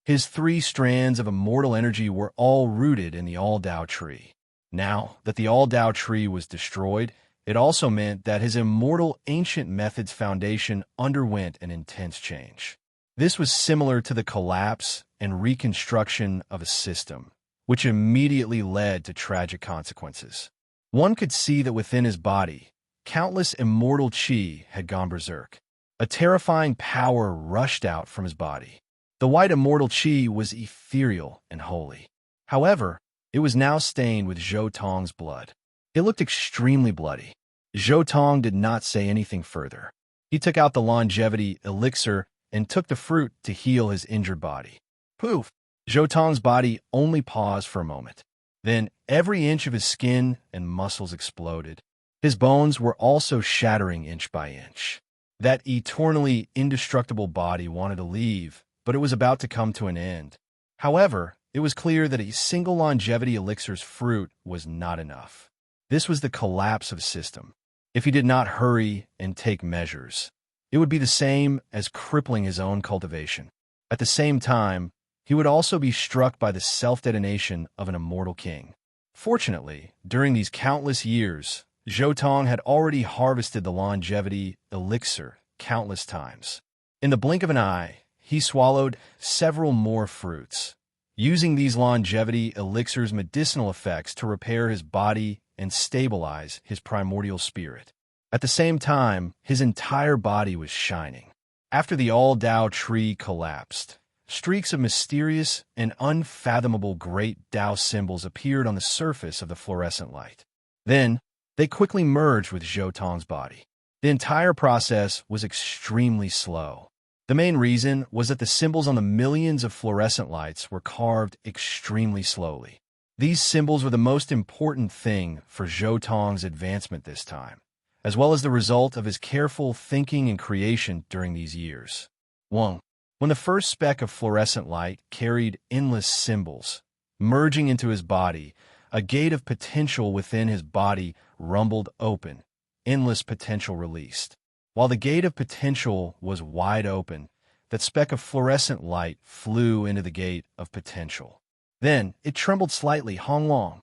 A: His 3 strands of immortal energy were all rooted in the all-Tao tree. Now that the all-Tao tree was destroyed, it also meant that his immortal ancient method's foundation underwent an intense change. This was similar to the collapse and reconstruction of a system, which immediately led to tragic consequences. One could see that within his body, countless immortal chi had gone berserk. A terrifying power rushed out from his body. The white immortal chi was ethereal and holy. However, it was now stained with Zhou Tong's blood. It looked extremely bloody. Zhou Tong did not say anything further. He took out the longevity elixir and took the fruit to heal his injured body. Poof! Zhou Tong's body only paused for a moment. Then every inch of his skin and muscles exploded. His bones were also shattering inch by inch. That eternally indestructible body wanted to leave, but it was about to come to an end. However, it was clear that a single longevity elixir's fruit was not enough. This was the collapse of a system. If he did not hurry and take measures, it would be the same as crippling his own cultivation. At the same time, he would also be struck by the self-detonation of an immortal king. Fortunately, during these countless years, Zhou Tong had already harvested the longevity elixir countless times. In the blink of an eye, he swallowed several more fruits, using these longevity elixir's medicinal effects to repair his body and stabilize his primordial spirit. At the same time, his entire body was shining. After the all-Tao tree collapsed, streaks of mysterious and unfathomable great Tao symbols appeared on the surface of the fluorescent light. Then, they quickly merged with Zhou Tong's body. The entire process was extremely slow. The main reason was that the symbols on the millions of fluorescent lights were carved extremely slowly. These symbols were the most important thing for Zhou Tong's advancement this time, as well as the result of his careful thinking and creation during these years. 1. When the first speck of fluorescent light carried endless symbols, merging into his body, a gate of potential within his body rumbled open, endless potential released. While the gate of potential was wide open, that speck of fluorescent light flew into the gate of potential. Then it trembled slightly, Hong Long.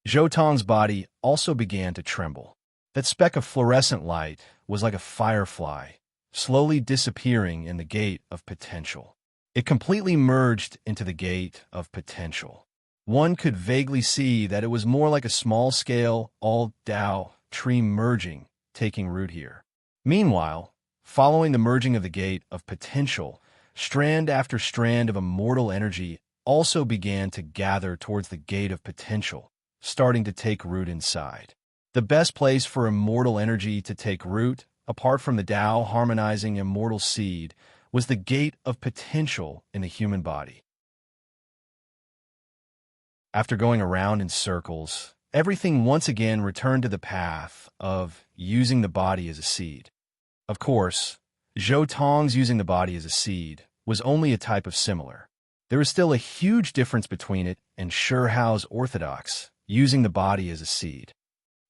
A: Zhou Tong's body also began to tremble. That speck of fluorescent light was like a firefly, slowly disappearing in the gate of potential. It completely merged into the gate of potential. One could vaguely see that it was more like a small-scale, all-Tao tree merging, taking root here. Meanwhile, following the merging of the gate of potential, strand after strand of immortal energy also began to gather towards the gate of potential, starting to take root inside. The best place for immortal energy to take root, apart from the Tao harmonizing immortal seed, was the gate of potential in the human body. After going around in circles, everything once again returned to the path of using the body as a seed. Of course, Zhou Tong's using the body as a seed was only a type of similar. There was still a huge difference between it and Shao's orthodox, using the body as a seed.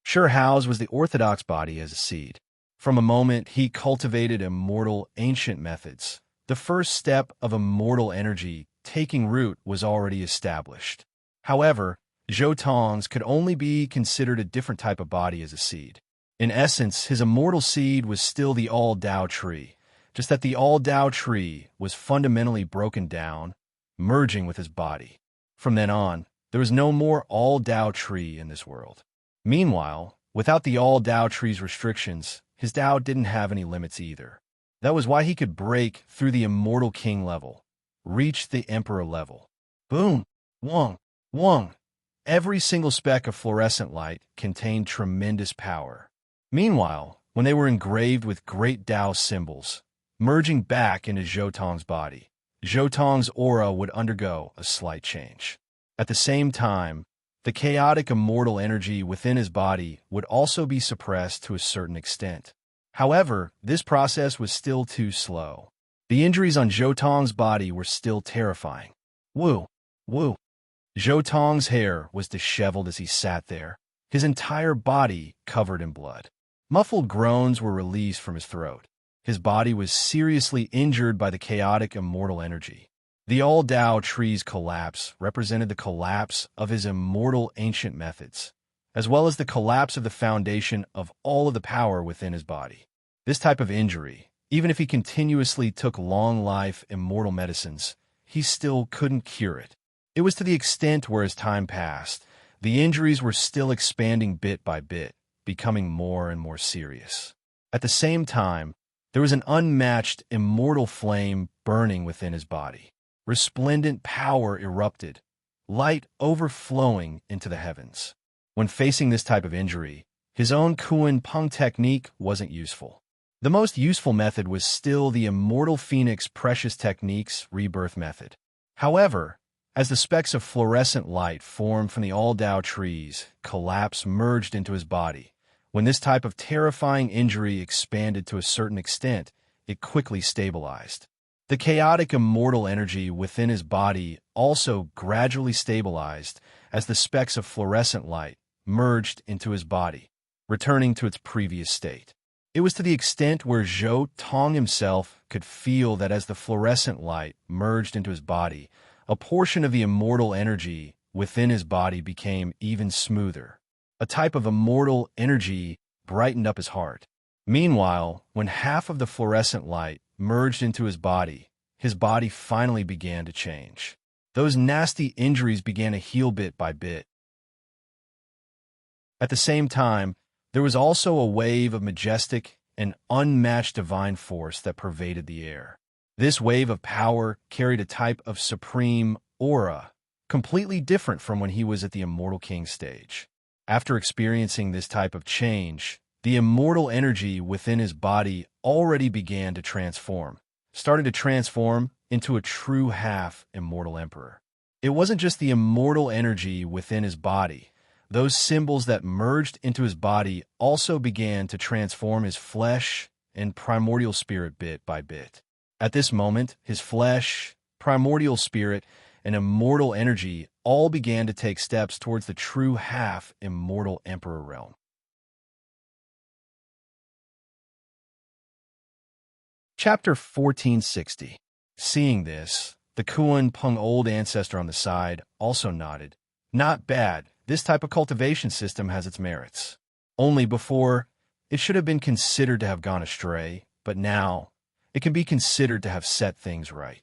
A: Shao's was the orthodox body as a seed. From a moment he cultivated immortal ancient methods, the first step of immortal energy taking root was already established. However, Zhou Tong's could only be considered a different type of body as a seed. In essence, his immortal seed was still the all-Tao tree, just that the all-Tao tree was fundamentally broken down, merging with his body. From then on, there was no more all-Tao tree in this world. Meanwhile, without the all-Tao tree's restrictions, his Tao didn't have any limits either. That was why he could break through the immortal king level, reach the emperor level. Boom! Wong! Wong! Every single speck of fluorescent light contained tremendous power. Meanwhile, when they were engraved with great Tao symbols, merging back into Zhou Tong's body, Zhou Tong's aura would undergo a slight change. At the same time, the chaotic immortal energy within his body would also be suppressed to a certain extent. However, this process was still too slow. The injuries on Zhou Tong's body were still terrifying. Woo! Woo! Zhou Tong's hair was disheveled as he sat there, his entire body covered in blood. Muffled groans were released from his throat. His body was seriously injured by the chaotic immortal energy. The all-Tao tree's collapse represented the collapse of his immortal ancient methods, as well as the collapse of the foundation of all of the power within his body. This type of injury, even if he continuously took long-life immortal medicines, he still couldn't cure it. It was to the extent where as time passed, the injuries were still expanding bit by bit, becoming more and more serious. At the same time, there was an unmatched immortal flame burning within his body. Resplendent power erupted, light overflowing into the heavens. When facing this type of injury, his own Kuan Peng technique wasn't useful. The most useful method was still the immortal phoenix precious technique's rebirth method. However, as the specks of fluorescent light formed from the all-Tao trees, collapse merged into his body. When this type of terrifying injury expanded to a certain extent, it quickly stabilized. The chaotic immortal energy within his body also gradually stabilized as the specks of fluorescent light merged into his body, returning to its previous state. It was to the extent where Zhou Tong himself could feel that as the fluorescent light merged into his body, a portion of the immortal energy within his body became even smoother. A type of immortal energy brightened up his heart. Meanwhile, when half of the fluorescent light merged into his body finally began to change. Those nasty injuries began to heal bit by bit. At the same time, there was also a wave of majestic and unmatched divine force that pervaded the air. This wave of power carried a type of supreme aura, completely different from when he was at the Immortal King stage. After experiencing this type of change, the immortal energy within his body already began to transform, starting to transform into a true half-immortal emperor. It wasn't just the immortal energy within his body. Those symbols that merged into his body also began to transform his flesh and primordial spirit bit by bit. At this moment, his flesh, primordial spirit, and immortal energy all began to take steps towards the true half-immortal emperor realm. Chapter 1460. Seeing this, the Kuan Peng old ancestor on the side also nodded. Not bad. This type of cultivation system has its merits. Only before, it should have been considered to have gone astray, but now, it can be considered to have set things right.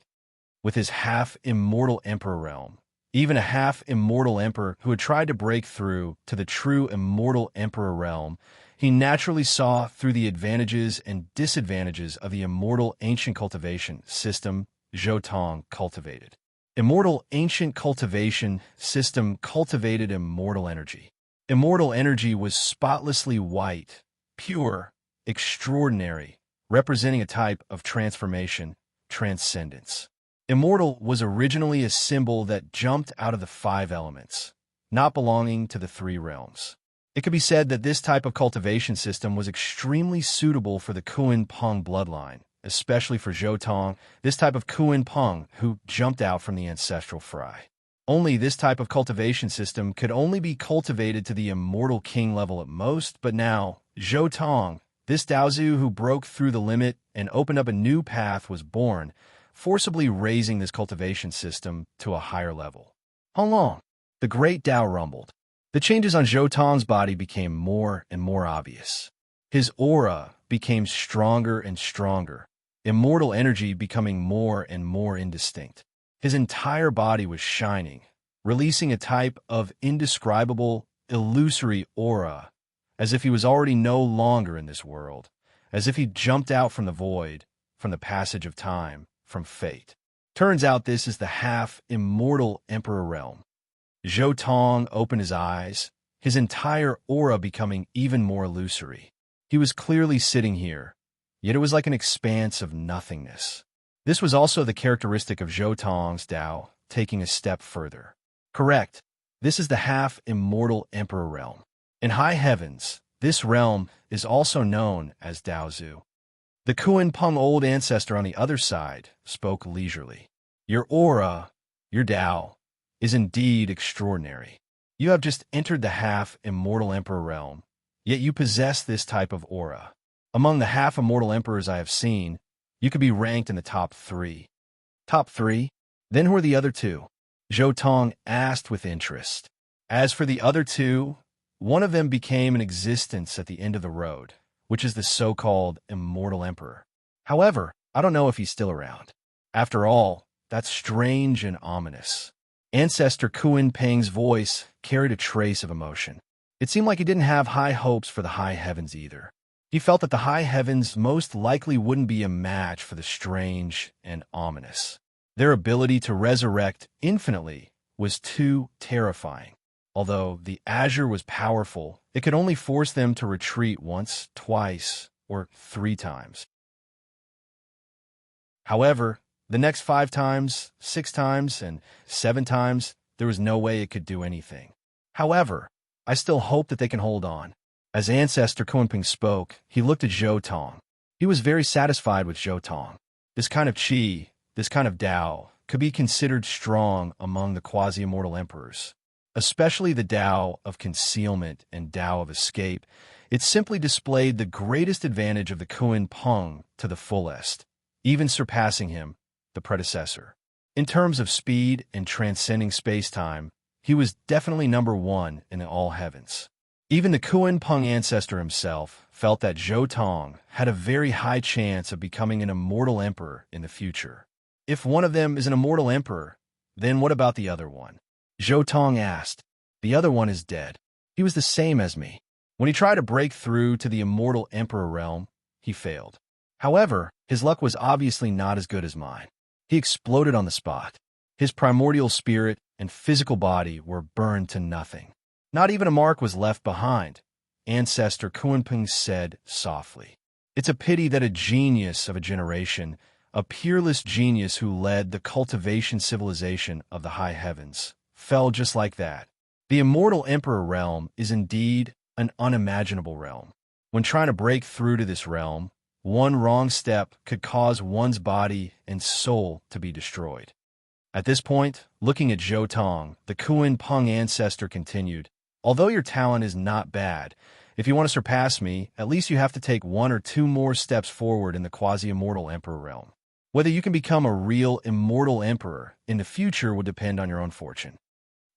A: With his half-immortal emperor realm, even a half-immortal emperor who had tried to break through to the true immortal emperor realm, he naturally saw through the advantages and disadvantages of the immortal ancient cultivation system Zhou Tong cultivated. Immortal ancient cultivation system cultivated immortal energy. Immortal energy was spotlessly white, pure, extraordinary, representing a type of transformation, transcendence. Immortal was originally a symbol that jumped out of the 5 elements, not belonging to the 3 realms. It could be said that this type of cultivation system was extremely suitable for the Kuan Peng bloodline, especially for Zhou Tong, this type of Kuan Peng who jumped out from the ancestral fry. Only this type of cultivation system could only be cultivated to the immortal king level at most, but now, Zhou Tong, this Daozu who broke through the limit and opened up a new path, was born, forcibly raising this cultivation system to a higher level. How long? The great Tao rumbled. The changes on Zhou Tong's body became more and more obvious. His aura became stronger and stronger, immortal energy becoming more and more indistinct. His entire body was shining, releasing a type of indescribable, illusory aura, as if he was already no longer in this world, as if he jumped out from the void, from the passage of time, from fate. Turns out this is the half-immortal emperor realm. Zhou Tong opened his eyes, his entire aura becoming even more illusory. He was clearly sitting here, yet it was like an expanse of nothingness. This was also the characteristic of Zhou Tong's Tao, taking a step further. Correct, this is the half-immortal emperor realm. In high heavens, this realm is also known as Daozu. The Kuan Peng old ancestor on the other side spoke leisurely. Your aura, your Tao, is indeed extraordinary. You have just entered the half-immortal emperor realm, yet you possess this type of aura. Among the half-immortal emperors I have seen, you could be ranked in the top 3. Top 3? Then who are the other 2? Zhou Tong asked with interest. As for the other 2, one of them became in existence at the end of the road, which is the so-called immortal emperor. However, I don't know if he's still around. After all, that's strange and ominous. Ancestor Kuan Peng's voice carried a trace of emotion. It seemed like he didn't have high hopes for the high heavens either. He felt that the high heavens most likely wouldn't be a match for the strange and ominous. Their ability to resurrect infinitely was too terrifying. Although the azure was powerful, it could only force them to retreat once, twice, or 3 times. However, the next 5 times, 6 times, and 7 times, there was no way it could do anything. However, I still hope that they can hold on. As Ancestor Kunping spoke, he looked at Zhou Tong. He was very satisfied with Zhou Tong. This kind of qi, this kind of Tao, could be considered strong among the quasi-immortal emperors. Especially the Tao of concealment and Tao of escape, it simply displayed the greatest advantage of the Kuan Peng to the fullest, even surpassing him, the predecessor. In terms of speed and transcending space-time, he was definitely number 1 in the all heavens. Even the Kuan Peng ancestor himself felt that Zhou Tong had a very high chance of becoming an immortal emperor in the future. If one of them is an immortal emperor, then what about the other one? Zhou Tong asked. The other one is dead. He was the same as me. When he tried to break through to the immortal emperor realm, he failed. However, his luck was obviously not as good as mine. He exploded on the spot. His primordial spirit and physical body were burned to nothing. Not even a mark was left behind, Ancestor Kuanping said softly. It's a pity that a genius of a generation, a peerless genius who led the cultivation civilization of the high heavens, fell just like that. The immortal emperor realm is indeed an unimaginable realm. When trying to break through to this realm, one wrong step could cause one's body and soul to be destroyed. At this point, looking at Zhou Tong, the Kuan Peng ancestor continued, although your talent is not bad, if you want to surpass me, at least you have to take 1 or 2 more steps forward in the quasi-immortal emperor realm. Whether you can become a real immortal emperor in the future will depend on your own fortune.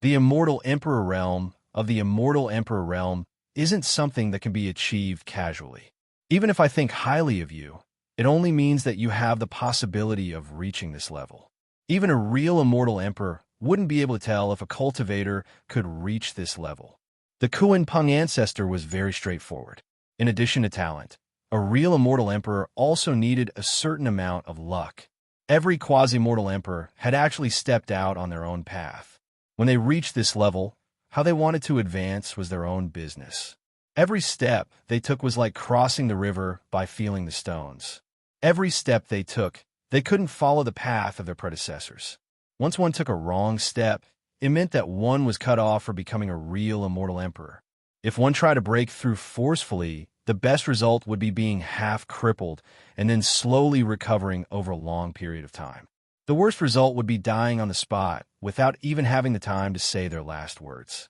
A: The immortal emperor realm of the immortal emperor realm isn't something that can be achieved casually. Even if I think highly of you, it only means that you have the possibility of reaching this level. Even a real immortal emperor wouldn't be able to tell if a cultivator could reach this level. The Kuan Peng ancestor was very straightforward. In addition to talent, a real immortal emperor also needed a certain amount of luck. Every quasi-mortal emperor had actually stepped out on their own path. When they reached this level, how they wanted to advance was their own business. Every step they took was like crossing the river by feeling the stones. Every step they took, they couldn't follow the path of their predecessors. Once one took a wrong step, it meant that one was cut off for becoming a real immortal emperor. If one tried to break through forcefully, the best result would be being half crippled and then slowly recovering over a long period of time. The worst result would be dying on the spot without even having the time to say their last words.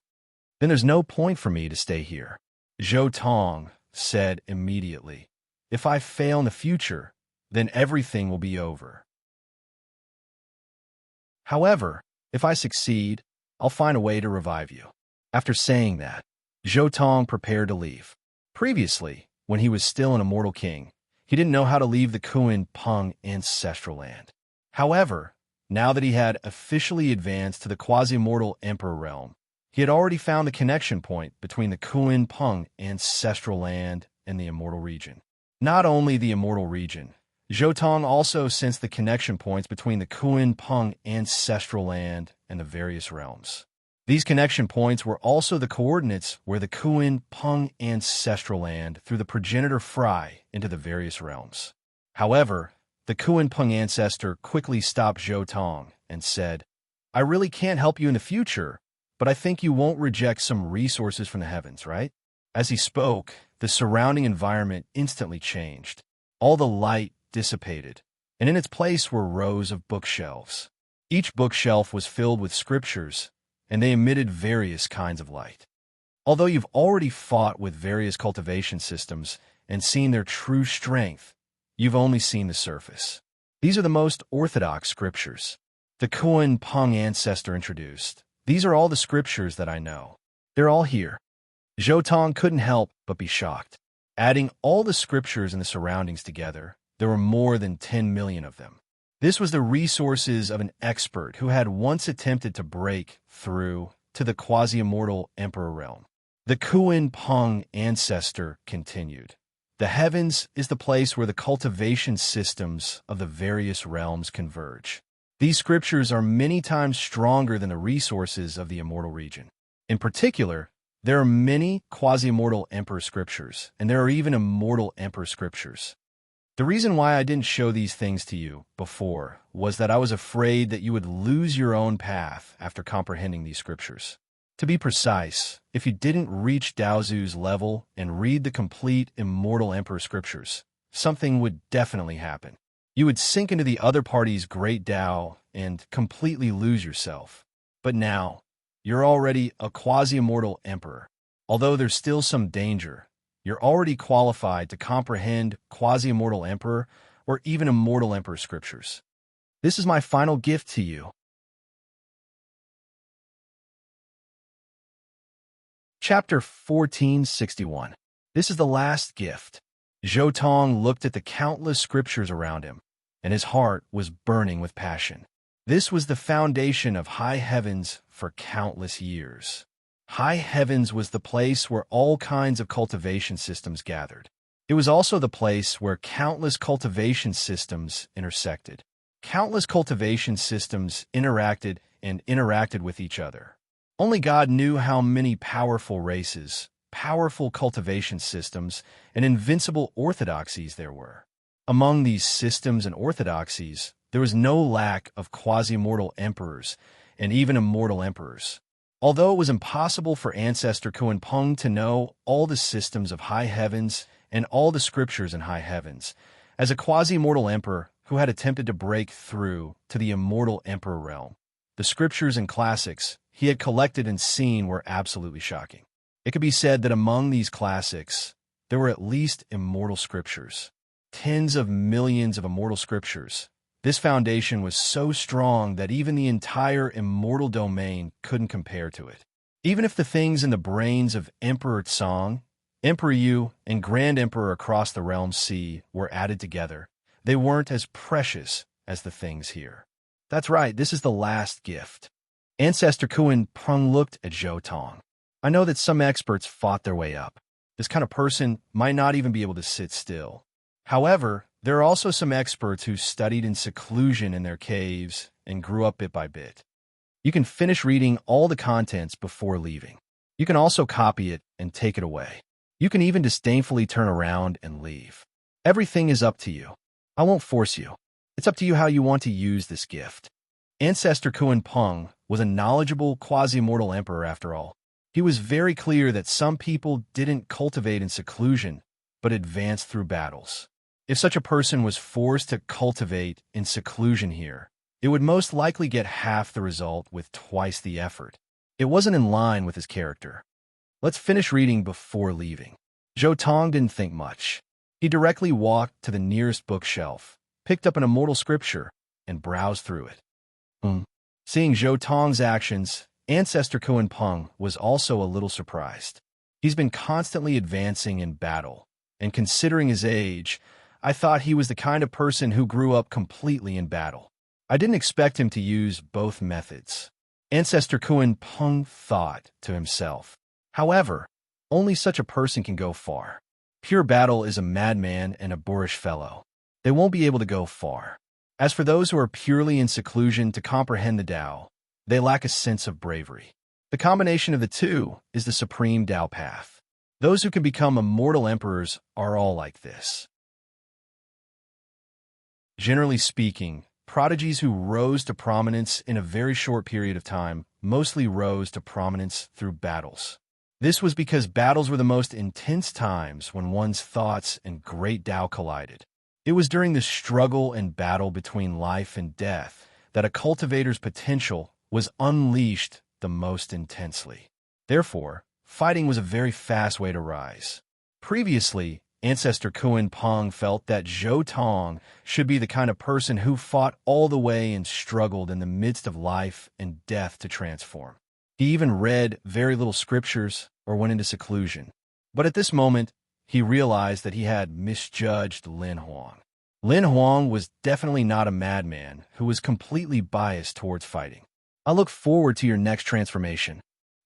A: Then there's no point for me to stay here, Zhou Tong said immediately. If I fail in the future, then everything will be over. However, if I succeed, I'll find a way to revive you. After saying that, Zhou Tong prepared to leave. Previously, when he was still an immortal king, he didn't know how to leave the Kuan Peng ancestral land. However, now that he had officially advanced to the quasi-mortal emperor realm, he had already found the connection point between the Kuan Peng ancestral land and the immortal region. Not only the immortal region, Zhou Tong also sensed the connection points between the Kuan Peng ancestral land and the various realms. These connection points were also the coordinates where the Kuan Peng ancestral land threw the progenitor Fry into the various realms. However, the Kuan Peng ancestor quickly stopped Zhou Tong and said, I really can't help you in the future, but I think you won't reject some resources from the heavens, right? As he spoke, the surrounding environment instantly changed. All the light dissipated, and in its place were rows of bookshelves. Each bookshelf was filled with scriptures, and they emitted various kinds of light. Although you've already fought with various cultivation systems and seen their true strength, you've only seen the surface. These are the most orthodox scriptures. The Kuan Peng ancestor introduced. These are all the scriptures that I know. They're all here. Zhou Tong couldn't help but be shocked. Adding all the scriptures and the surroundings together, there were more than 10 million of them. This was the resources of an expert who had once attempted to break through to the quasi-immortal emperor realm. The Kuan Peng ancestor continued. The heavens is the place where the cultivation systems of the various realms converge. These scriptures are many times stronger than the resources of the immortal region. In particular, there are many quasi-immortal emperor scriptures, and there are even immortal emperor scriptures. The reason why I didn't show these things to you before was that I was afraid that you would lose your own path after comprehending these scriptures. To be precise, if you didn't reach Daozu's level and read the complete immortal emperor scriptures, something would definitely happen. You would sink into the other party's great Dao and completely lose yourself. But now, you're already a quasi-immortal emperor. Although there's still some danger, you're already qualified to comprehend quasi-immortal emperor or even immortal emperor scriptures. This is my final gift to you. Chapter 1461. This is the last gift. Zhou Tong looked at the countless scriptures around him, and his heart was burning with passion. This was the foundation of high heavens for countless years. High heavens was the place where all kinds of cultivation systems gathered. It was also the place where countless cultivation systems intersected. Countless cultivation systems interacted with each other. Only God knew how many powerful races, powerful cultivation systems, and invincible orthodoxies there were. Among these systems and orthodoxies, there was no lack of quasi-mortal emperors and even immortal emperors. Although it was impossible for ancestor Kuan to know all the systems of high heavens and all the scriptures in high heavens, as a quasi-mortal emperor who had attempted to break through to the immortal emperor realm, the scriptures and classics he had collected and seen were absolutely shocking. It could be said that among these classics, there were at least immortal scriptures. Tens of millions of immortal scriptures. This foundation was so strong that even the entire immortal domain couldn't compare to it. Even if the things in the brains of Emperor Tsong, Emperor Yu, and Grand Emperor across the realm sea were added together, they weren't as precious as the things here. That's right, this is the last gift. Ancestor Kuan looked at Zhou Tong. I know that some experts fought their way up. This kind of person might not even be able to sit still. However, there are also some experts who studied in seclusion in their caves and grew up bit by bit. You can finish reading all the contents before leaving. You can also copy it and take it away. You can even disdainfully turn around and leave. Everything is up to you. I won't force you. It's up to you how you want to use this gift. Ancestor Kuan was a knowledgeable quasi-mortal emperor after all. He was very clear that some people didn't cultivate in seclusion, but advanced through battles. If such a person was forced to cultivate in seclusion here, it would most likely get half the result with twice the effort. It wasn't in line with his character. Let's finish reading before leaving. Zhou Tong didn't think much. He directly walked to the nearest bookshelf, picked up an immortal scripture, and browsed through it. Seeing Zhou Tong's actions, Ancestor Kuan was also a little surprised. He's been constantly advancing in battle, and considering his age, I thought he was the kind of person who grew up completely in battle. I didn't expect him to use both methods. Ancestor Kuan thought to himself. However, only such a person can go far. Pure battle is a madman and a boorish fellow. They won't be able to go far. As for those who are purely in seclusion to comprehend the Tao, they lack a sense of bravery. The combination of the two is the supreme Tao path. Those who can become immortal emperors are all like this. Generally speaking, prodigies who rose to prominence in a very short period of time mostly rose to prominence through battles. This was because battles were the most intense times when one's thoughts and great Tao collided. It was during the struggle and battle between life and death that a cultivator's potential was unleashed the most intensely. Therefore, fighting was a very fast way to rise. Previously, Ancestor Kuan felt that Zhou Tong should be the kind of person who fought all the way and struggled in the midst of life and death to transform. He even read very little scriptures or went into seclusion. But at this moment, he realized that he had misjudged Lin Huang. Lin Huang was definitely not a madman who was completely biased towards fighting. I look forward to your next transformation.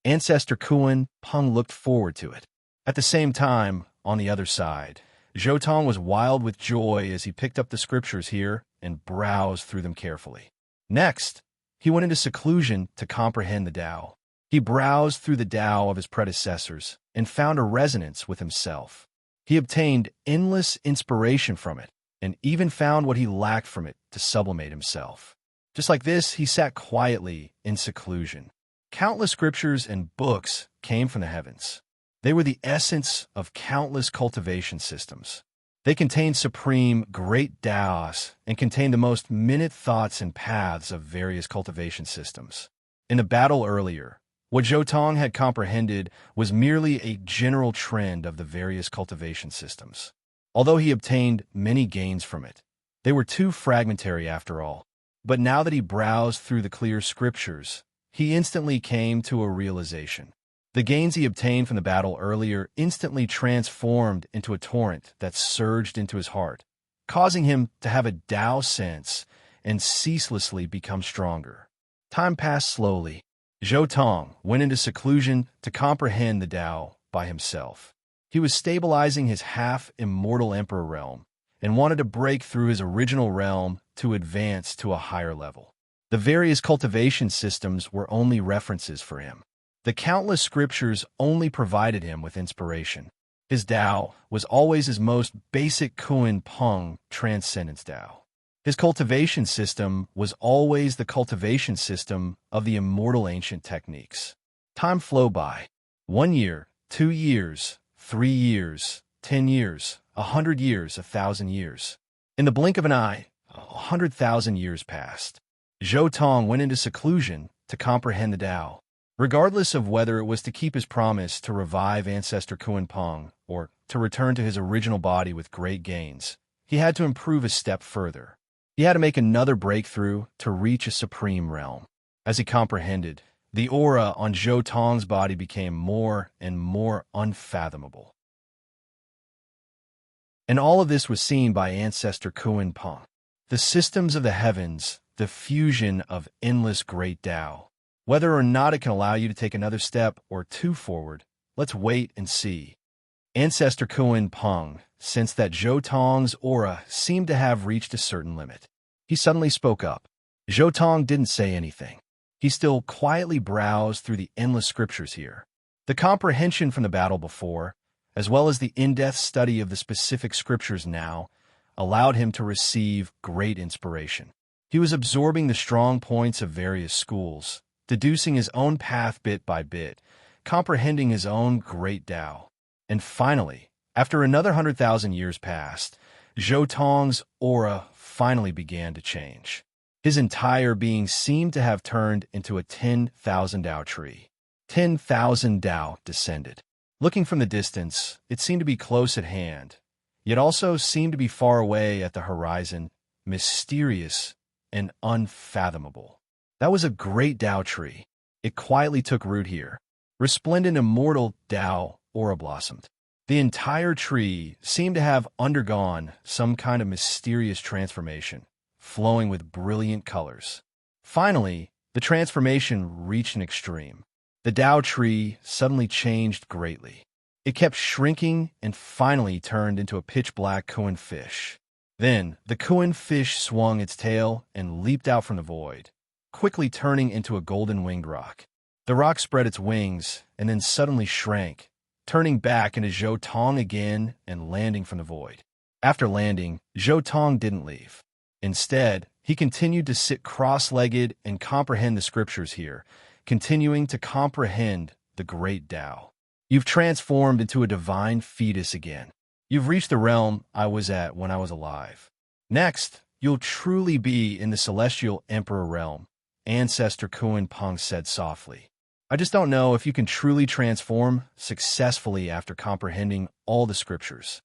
A: Ancestor Kuan looked forward to it. At the same time, on the other side, Zhou Tong was wild with joy as he picked up the scriptures here and browsed through them carefully. Next, he went into seclusion to comprehend the Tao. He browsed through the Tao of his predecessors and found a resonance with himself. He obtained endless inspiration from it and even found what he lacked from it to sublimate himself. Just like this, he sat quietly in seclusion. Countless scriptures and books came from the heavens. They were the essence of countless cultivation systems. They contained supreme, great Taos and contained the most minute thoughts and paths of various cultivation systems. In the battle earlier, what Zhou Tong had comprehended was merely a general trend of the various cultivation systems. Although he obtained many gains from it, they were too fragmentary after all. But now that he browsed through the clear scriptures, he instantly came to a realization. The gains he obtained from the battle earlier instantly transformed into a torrent that surged into his heart, causing him to have a Tao sense and ceaselessly become stronger. Time passed slowly. Zhou Tong went into seclusion to comprehend the Tao by himself. He was stabilizing his half-immortal emperor realm and wanted to break through his original realm to advance to a higher level. The various cultivation systems were only references for him. The countless scriptures only provided him with inspiration. His Tao was always his most basic Kuan Peng transcendence Tao. His cultivation system was always the cultivation system of the immortal ancient techniques. Time flowed by. 1 year, 2 years, 3 years, 10 years, 100 years, 1,000 years. In the blink of an eye, 100,000 years passed. Zhou Tong went into seclusion to comprehend the Tao. Regardless of whether it was to keep his promise to revive ancestor Kuan Peng or to return to his original body with great gains, he had to improve a step further. He had to make another breakthrough to reach a supreme realm. As he comprehended, the aura on Zhou Tong's body became more and more unfathomable. And all of this was seen by ancestor Kuan Peng. The systems of the heavens, the fusion of endless great Tao. Whether or not it can allow you to take another step or two forward, let's wait and see. Ancestor Kuan Peng sensed that Zhou Tong's aura seemed to have reached a certain limit. He suddenly spoke up. Zhou Tong didn't say anything. He still quietly browsed through the endless scriptures here. The comprehension from the battle before, as well as the in-depth study of the specific scriptures now, allowed him to receive great inspiration. He was absorbing the strong points of various schools, deducing his own path bit by bit, comprehending his own great Tao. And finally, after another 100,000 years passed, Zhou Tong's aura finally began to change. His entire being seemed to have turned into a 10,000 Tao tree. 10,000 Tao descended. Looking from the distance, it seemed to be close at hand, yet also seemed to be far away at the horizon, mysterious and unfathomable. That was a great Tao tree. It quietly took root here. Resplendent immortal Tao aura blossomed. The entire tree seemed to have undergone some kind of mysterious transformation, flowing with brilliant colors. Finally, the transformation reached an extreme. The Tao tree suddenly changed greatly. It kept shrinking and finally turned into a pitch-black Kuan fish. Then, the Kuan fish swung its tail and leaped out from the void, quickly turning into a golden-winged rock. The rock spread its wings and then suddenly shrank, turning back into Zhou Tong again and landing from the void. After landing, Zhou Tong didn't leave. Instead, he continued to sit cross-legged and comprehend the scriptures here, continuing to comprehend the great Tao. You've transformed into a divine fetus again. You've reached the realm I was at when I was alive. Next, you'll truly be in the celestial emperor realm, ancestor Kuan Peng said softly. I just don't know if you can truly transform successfully after comprehending all the scriptures.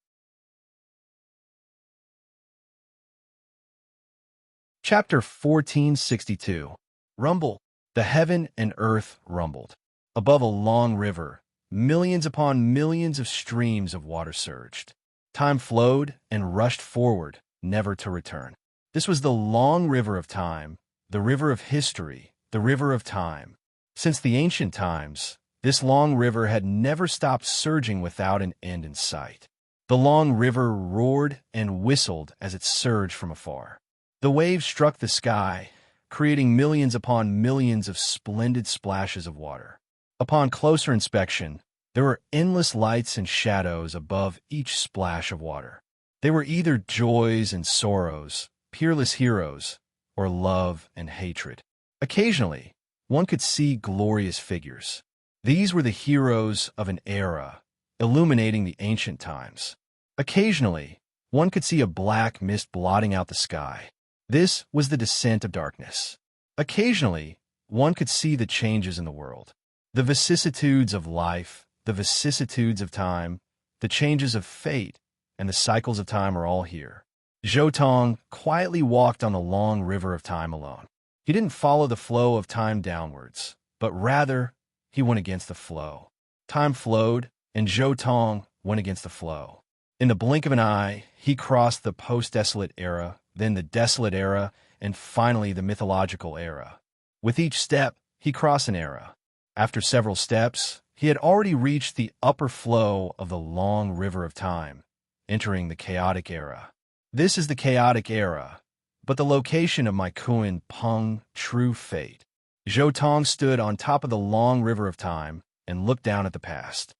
A: Chapter 1462. Rumble. The heaven and earth rumbled. Above a long river, millions upon millions of streams of water surged. Time flowed and rushed forward, never to return. This was the long river of time, the river of history, the river of time. Since the ancient times, this long river had never stopped surging without an end in sight. The long river roared and whistled as it surged from afar. The waves struck the sky, creating millions upon millions of splendid splashes of water. Upon closer inspection, there were endless lights and shadows above each splash of water. They were either joys and sorrows, peerless heroes, or love and hatred. Occasionally, one could see glorious figures. These were the heroes of an era, illuminating the ancient times. Occasionally, one could see a black mist blotting out the sky. This was the descent of darkness. Occasionally, one could see the changes in the world. The vicissitudes of life, the vicissitudes of time, the changes of fate, and the cycles of time are all here. Zhou Tong quietly walked on the long river of time alone. He didn't follow the flow of time downwards, but rather, he went against the flow. Time flowed, and Zhou Tong went against the flow. In the blink of an eye, he crossed the post-desolate era, then the desolate era, and finally the mythological era. With each step, he crossed an era. After several steps, he had already reached the upper flow of the long river of time, entering the chaotic era. This is the chaotic era, but the location of my Kuan Peng true fate. Zhou Tong stood on top of the long river of time and looked down at the past.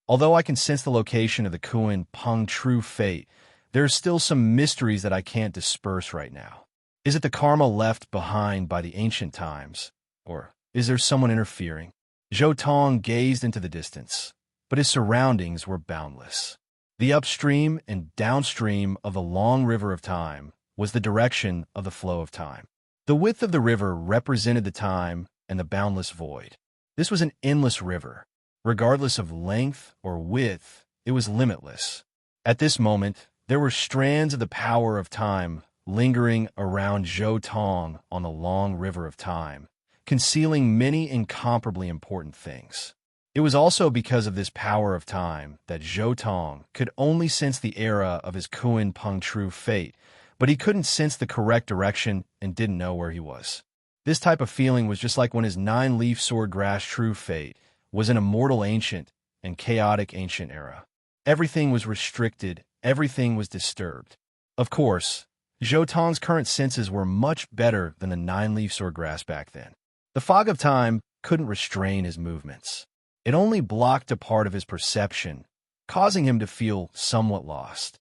A: Although I can sense the location of the Kuan Peng true fate, there are still some mysteries that I can't disperse right now. Is it the karma left behind by the ancient times, or is there someone interfering? Zhou Tong gazed into the distance, but his surroundings were boundless. The upstream and downstream of the long river of time was the direction of the flow of time. The width of the river represented the time and the boundless void. This was an endless river. Regardless of length or width, it was limitless. At this moment, there were strands of the power of time lingering around Zhou Tong on the long river of time, concealing many incomparably important things. It was also because of this power of time that Zhou Tong could only sense the era of his Kuan Peng true fate, but he couldn't sense the correct direction and didn't know where he was. This type of feeling was just like when his nine-leaf sword grass true fate was an immortal ancient and chaotic ancient era. Everything was restricted, everything was disturbed. Of course, Zhou Tong's current senses were much better than the nine-leaf sword grass back then. The fog of time couldn't restrain his movements. It only blocked a part of his perception, causing him to feel somewhat lost.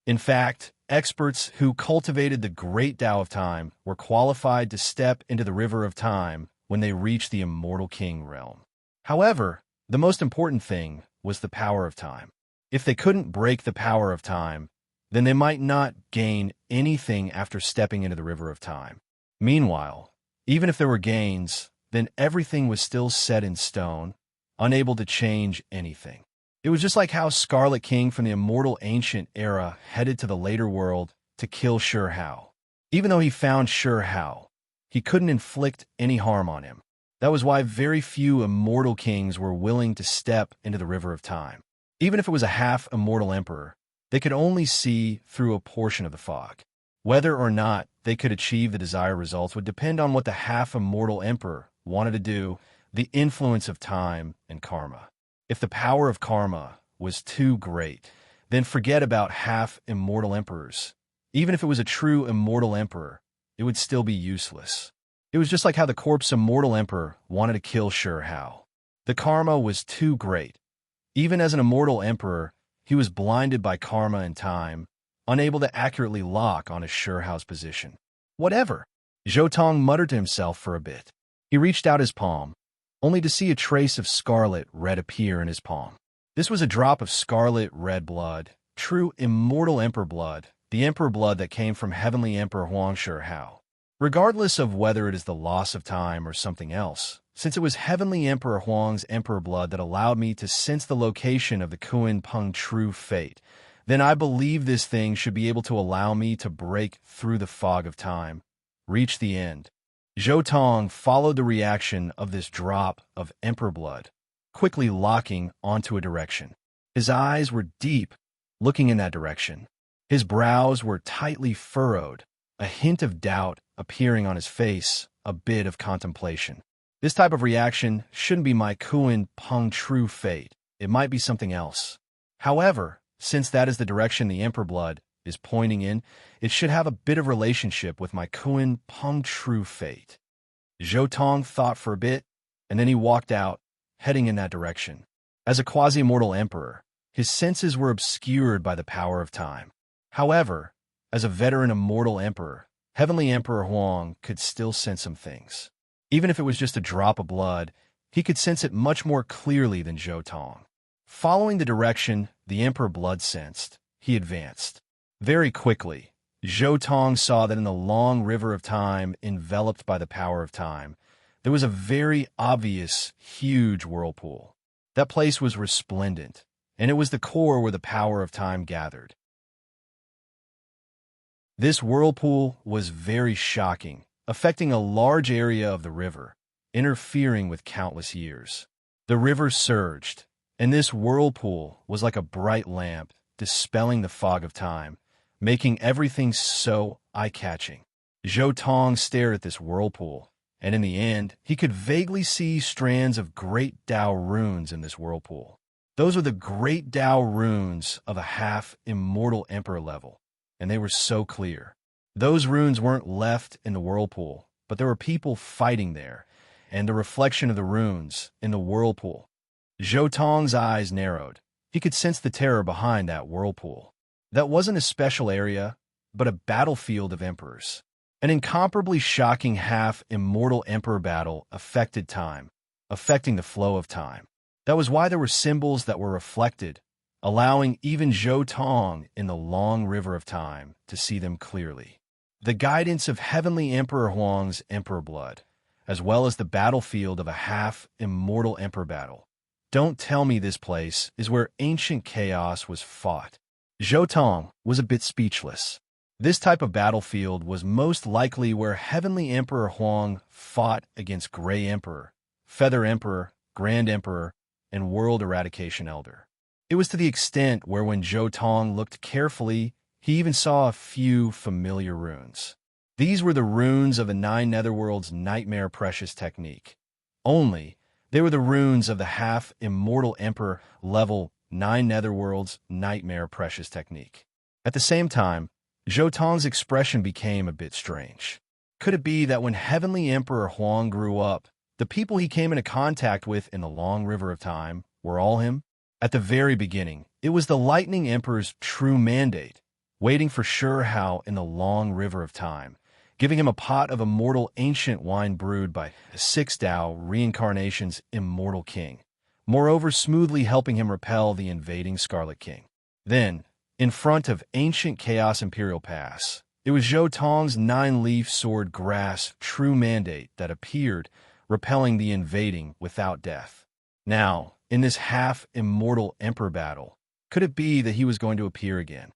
A: In fact, experts who cultivated the great Tao of time were qualified to step into the river of time when they reached the immortal king realm. However, the most important thing was the power of time. If they couldn't break the power of time, then they might not gain anything after stepping into the river of time. Meanwhile, even if there were gains, then everything was still set in stone, unable to change anything. It was just like how Scarlet King from the immortal ancient era headed to the later world to kill Shi Hao. Even though he found Shi Hao, he couldn't inflict any harm on him. That was why very few immortal kings were willing to step into the river of time. Even if it was a half-immortal emperor, they could only see through a portion of the fog. Whether or not they could achieve the desired results would depend on what the half-immortal emperor wanted to do, the influence of time and karma. If the power of karma was too great, then forget about half-immortal emperors. Even if it was a true immortal emperor, it would still be useless. It was just like how the corpse immortal emperor wanted to kill Shi Hao. The karma was too great. Even as an immortal emperor, he was blinded by karma and time, unable to accurately lock on his Shi Hao's position. Whatever. Zhou Tong muttered to himself for a bit. He reached out his palm, only to see a trace of scarlet red appear in his palm. This was a drop of scarlet red blood, true immortal emperor blood, the emperor blood that came from heavenly emperor Huang Shi Hao. Regardless of whether it is the loss of time or something else, since it was heavenly emperor Huang's emperor blood that allowed me to sense the location of the Kuan Peng true fate, then I believe this thing should be able to allow me to break through the fog of time, reach the end. Zhou Tong followed the reaction of this drop of emperor blood, quickly locking onto a direction. His eyes were deep, looking in that direction. His brows were tightly furrowed, a hint of doubt appearing on his face, a bit of contemplation. This type of reaction shouldn't be my Kuan Peng true fate. It might be something else. However, since that is the direction the emperor blood is pointing in, it should have a bit of relationship with my Kuan Peng true fate. Zhou Tong thought for a bit, and then he walked out, heading in that direction. As a quasi-immortal emperor, his senses were obscured by the power of time. However, as a veteran immortal emperor, heavenly emperor Huang could still sense some things. Even if it was just a drop of blood, he could sense it much more clearly than Zhou Tong. Following the direction the emperor blood sensed, he advanced. Very quickly, Zhou Tong saw that in the long river of time enveloped by the power of time, there was a very obvious, huge whirlpool. That place was resplendent, and it was the core where the power of time gathered. This whirlpool was very shocking, affecting a large area of the river, interfering with countless years. The river surged, and this whirlpool was like a bright lamp, dispelling the fog of time, making everything so eye-catching. Zhou Tong stared at this whirlpool, and in the end, he could vaguely see strands of great Tao runes in this whirlpool. Those were the great Tao runes of a half-immortal emperor level, and they were so clear. Those runes weren't left in the whirlpool, but there were people fighting there, and the reflection of the runes in the whirlpool. Zhou Tong's eyes narrowed. He could sense the terror behind that whirlpool. That wasn't a special area, but a battlefield of emperors. An incomparably shocking half-immortal emperor battle affected time, affecting the flow of time. That was why there were symbols that were reflected, allowing even Zhou Tong in the long river of time to see them clearly. The guidance of Heavenly Emperor Huang's emperor blood, as well as the battlefield of a half-immortal emperor battle. Don't tell me this place is where ancient chaos was fought. Zhou Tong was a bit speechless. This type of battlefield was most likely where Heavenly Emperor Huang fought against Gray Emperor, Feather Emperor, Grand Emperor, and World Eradication Elder. It was to the extent where when Zhou Tong looked carefully, he even saw a few familiar runes. These were the runes of the Nine Netherworld's Nightmare Precious technique. Only, they were the runes of the half-immortal Emperor level 9 Netherworld's Nightmare Precious technique. At the same time, Zhou Tong's expression became a bit strange. Could it be that when Heavenly Emperor Huang grew up, the people he came into contact with in the long river of time were all him? At the very beginning, it was the Lightning Emperor's true mandate, waiting for Sure Hao in the long river of time, giving him a pot of immortal ancient wine brewed by the Six Tao Reincarnation's immortal king, moreover smoothly helping him repel the invading Scarlet King. Then, in front of ancient Chaos Imperial Pass, it was Zhou Tong's nine-leaf sword grass true mandate that appeared, repelling the invading without death. Now, in this half-immortal emperor battle, could it be that he was going to appear again?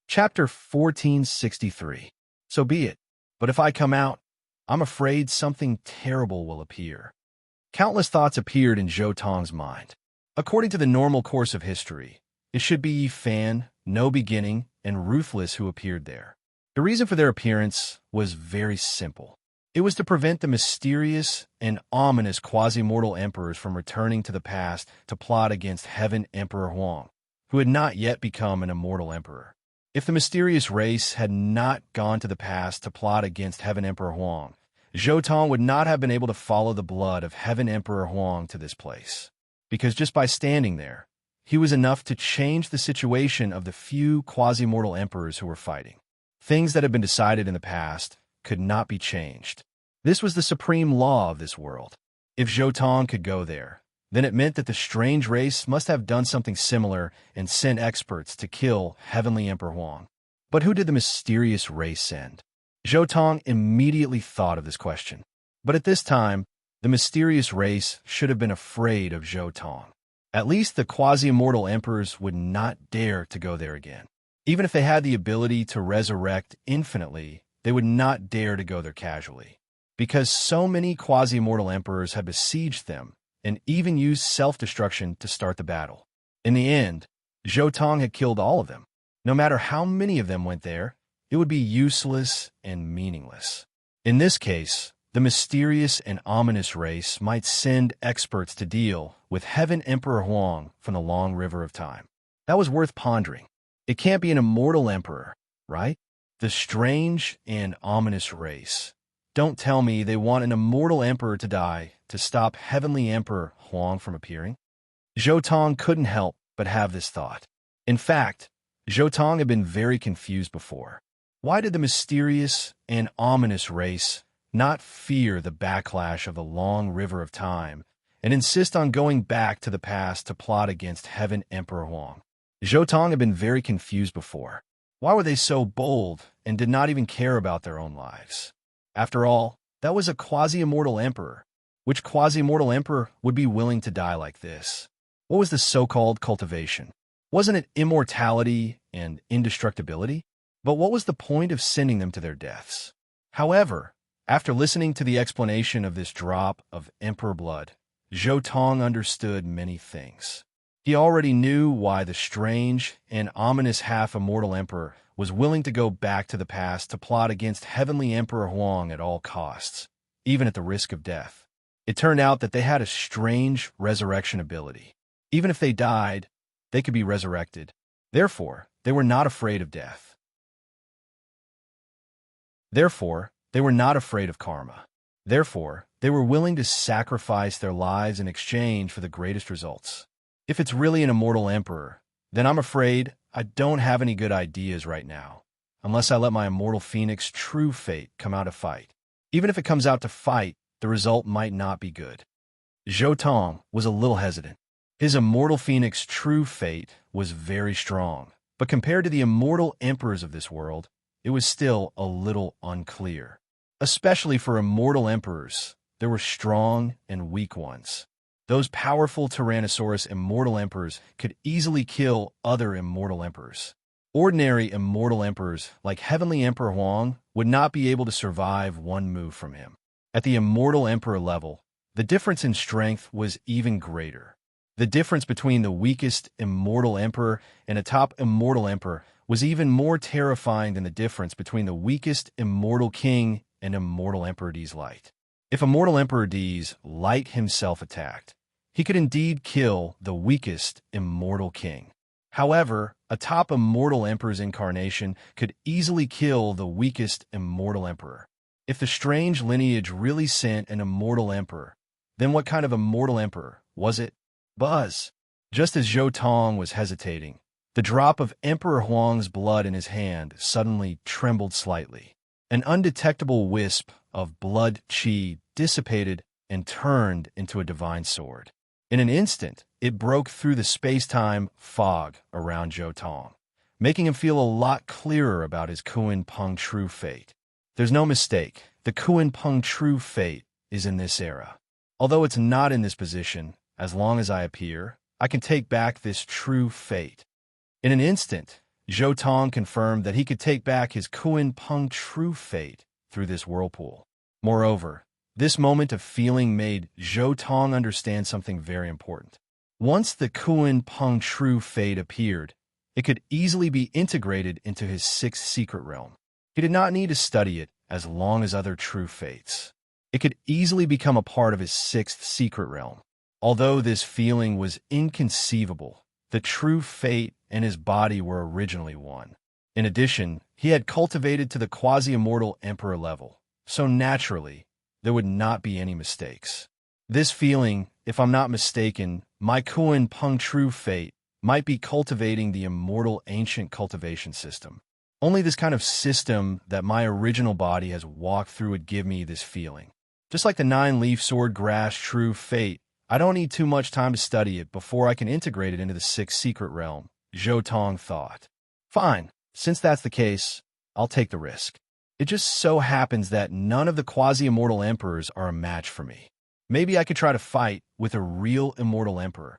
A: Chapter 1463. So be it. But if I come out, I'm afraid something terrible will appear. Countless thoughts appeared in Zhou Tong's mind. According to the normal course of history, it should be Yi Fan, No Beginning, and Ruthless who appeared there. The reason for their appearance was very simple. It was to prevent the mysterious and ominous quasi-mortal emperors from returning to the past to plot against Heaven Emperor Huang, who had not yet become an immortal emperor. If the mysterious race had not gone to the past to plot against Heaven Emperor Huang, Zhou Tong would not have been able to follow the blood of Heaven Emperor Huang to this place, because just by standing there, he was enough to change the situation of the few quasi-mortal emperors who were fighting. Things that had been decided in the past could not be changed. This was the supreme law of this world. If Zhou Tong could go there, then it meant that the strange race must have done something similar and sent experts to kill Heavenly Emperor Huang. But who did the mysterious race send? Zhou Tong immediately thought of this question. But at this time, the mysterious race should have been afraid of Zhou Tong. At least the quasi-immortal emperors would not dare to go there again. Even if they had the ability to resurrect infinitely, they would not dare to go there casually, because so many quasi-immortal emperors had besieged them and even used self-destruction to start the battle. In the end, Zhou Tong had killed all of them. No matter how many of them went there, it would be useless and meaningless. In this case, the mysterious and ominous race might send experts to deal with Heaven Emperor Huang from the long river of time. That was worth pondering. It can't be an immortal emperor, right? The strange and ominous race. Don't tell me they want an immortal emperor to die to stop Heavenly Emperor Huang from appearing. Zhou Tong couldn't help but have this thought. In fact, Zhou Tong had been very confused before. Why did the mysterious and ominous race not fear the backlash of the long river of time and insist on going back to the past to plot against Heaven Emperor Huang? Zhou Tong had been very confused before. Why were they so bold and did not even care about their own lives? After all, that was a quasi-immortal emperor. Which quasi-immortal emperor would be willing to die like this? What was the so-called cultivation? Wasn't it immortality and indestructibility? But what was the point of sending them to their deaths? However, after listening to the explanation of this drop of emperor blood, Zhou Tong understood many things. He already knew why the strange and ominous half-immortal emperor was willing to go back to the past to plot against Heavenly Emperor Huang at all costs, even at the risk of death. It turned out that they had a strange resurrection ability. Even if they died, they could be resurrected. Therefore, they were not afraid of death. Therefore, they were not afraid of karma. Therefore, they were willing to sacrifice their lives in exchange for the greatest results. If it's really an immortal emperor, then I'm afraid I don't have any good ideas right now, unless I let my immortal phoenix true fate come out to fight. Even if it comes out to fight, the result might not be good. Zhou Tong was a little hesitant. His immortal phoenix true fate was very strong, but compared to the immortal emperors of this world, it was still a little unclear. Especially for immortal emperors, there were strong and weak ones. Those powerful Tyrannosaurus immortal emperors could easily kill other immortal emperors. Ordinary immortal emperors like Heavenly Emperor Huang would not be able to survive one move from him. At the immortal emperor level, the difference in strength was even greater. The difference between the weakest immortal emperor and a top immortal emperor was even more terrifying than the difference between the weakest immortal king and immortal Emperor D's Light. If immortal Emperor D's Light himself attacked, he could indeed kill the weakest immortal king. However, a top immortal emperor's incarnation could easily kill the weakest immortal emperor. If the strange lineage really sent an immortal emperor, then what kind of immortal emperor was it? Buzz. Just as Zhou Tong was hesitating, the drop of Emperor Huang's blood in his hand suddenly trembled slightly. An undetectable wisp of blood qi dissipated and turned into a divine sword. In an instant, it broke through the space-time fog around Zhou Tong, making him feel a lot clearer about his Kuan Peng true fate. There's no mistake, the Kuan Peng true fate is in this era. Although it's not in this position, as long as I appear, I can take back this true fate. In an instant, Zhou Tong confirmed that he could take back his Kuan Peng true fate through this whirlpool. Moreover, this moment of feeling made Zhou Tong understand something very important. Once the Kuan Peng true fate appeared, it could easily be integrated into his sixth secret realm. He did not need to study it as long as other true fates. It could easily become a part of his sixth secret realm. Although this feeling was inconceivable, the true fate and his body were originally one. In addition, he had cultivated to the quasi-immortal emperor level, so naturally, there would not be any mistakes. This feeling, if I'm not mistaken, my Kuan Peng true fate might be cultivating the immortal ancient cultivation system. Only this kind of system that my original body has walked through would give me this feeling. Just like the nine-leaf sword grass true fate, I don't need too much time to study it before I can integrate it into the sixth secret realm, Zhou Tong thought. Fine, since that's the case, I'll take the risk. It just so happens that none of the quasi-immortal emperors are a match for me. Maybe I could try to fight with a real immortal emperor.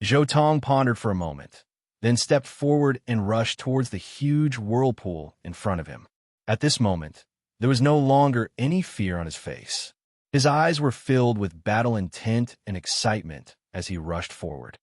A: Zhou Tong pondered for a moment, then stepped forward and rushed towards the huge whirlpool in front of him. At this moment, there was no longer any fear on his face. His eyes were filled with battle intent and excitement as he rushed forward.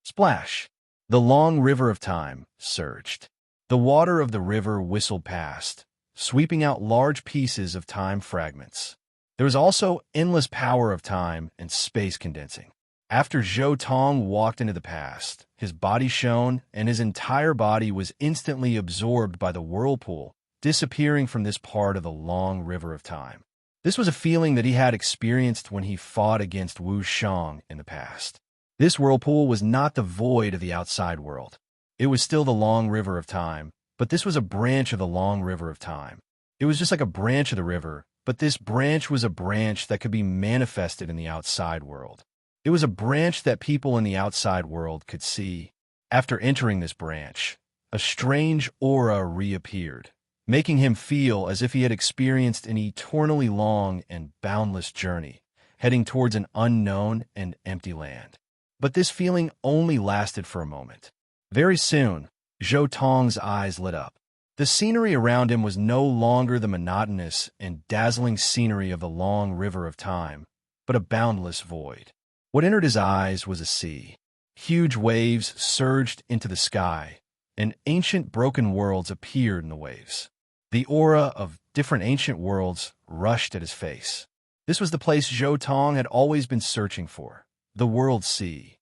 A: Splash! The long river of time surged. The water of the river whistled past, sweeping out large pieces of time fragments. There was also endless power of time and space condensing. After Zhou Tong walked into the past, his body shone, and his entire body was instantly absorbed by the whirlpool, disappearing from this part of the long river of time. This was a feeling that he had experienced when he fought against Wu Shang in the past. This whirlpool was not the void of the outside world. It was still the long river of time, but this was a branch of the long river of time. It was just like a branch of the river, but this branch was a branch that could be manifested in the outside world. It was a branch that people in the outside world could see. After entering this branch, a strange aura reappeared, making him feel as if he had experienced an eternally long and boundless journey, heading towards an unknown and empty land. But this feeling only lasted for a moment. Very soon, Zhou Tong's eyes lit up. The scenery around him was no longer the monotonous and dazzling scenery of the long river of time, but a boundless void. What entered his eyes was a sea. Huge waves surged into the sky, and ancient broken worlds appeared in the waves. The aura of different ancient worlds rushed at his face. This was the place Zhou Tong had always been searching for, the World Sea.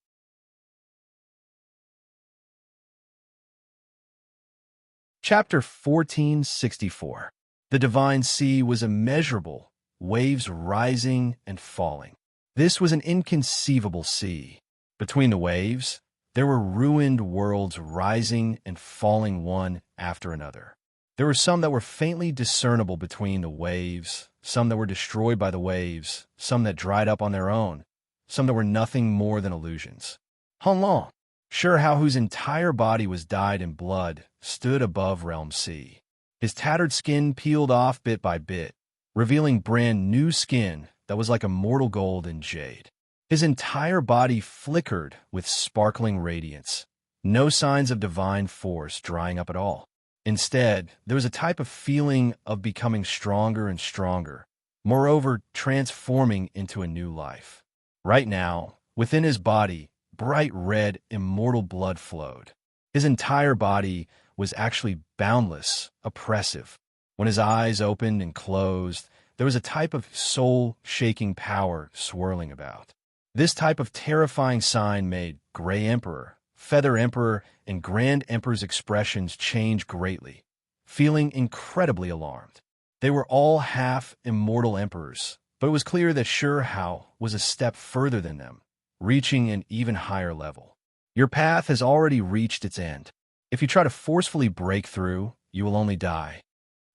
A: Chapter 1464. The Divine Sea was immeasurable, waves rising and falling. This was an inconceivable sea. Between the waves, there were ruined worlds rising and falling one after another. There were some that were faintly discernible between the waves, some that were destroyed by the waves, some that dried up on their own, some that were nothing more than illusions. Hong Long, Shihao, whose entire body was dyed in blood, stood above Realm Sea. His tattered skin peeled off bit by bit, revealing brand new skin that was like immortal gold and jade. His entire body flickered with sparkling radiance, no signs of divine force drying up at all. Instead, there was a type of feeling of becoming stronger and stronger, moreover, transforming into a new life. Right now, within his body, bright red, immortal blood flowed. His entire body was actually boundless, oppressive. When his eyes opened and closed, there was a type of soul-shaking power swirling about. This type of terrifying sign made Gray Emperor, Feather Emperor, and Grand Emperor's expressions change greatly, feeling incredibly alarmed. They were all half-immortal emperors, but it was clear that Shihao was a step further than them, reaching an even higher level. Your path has already reached its end. If you try to forcefully break through, you will only die.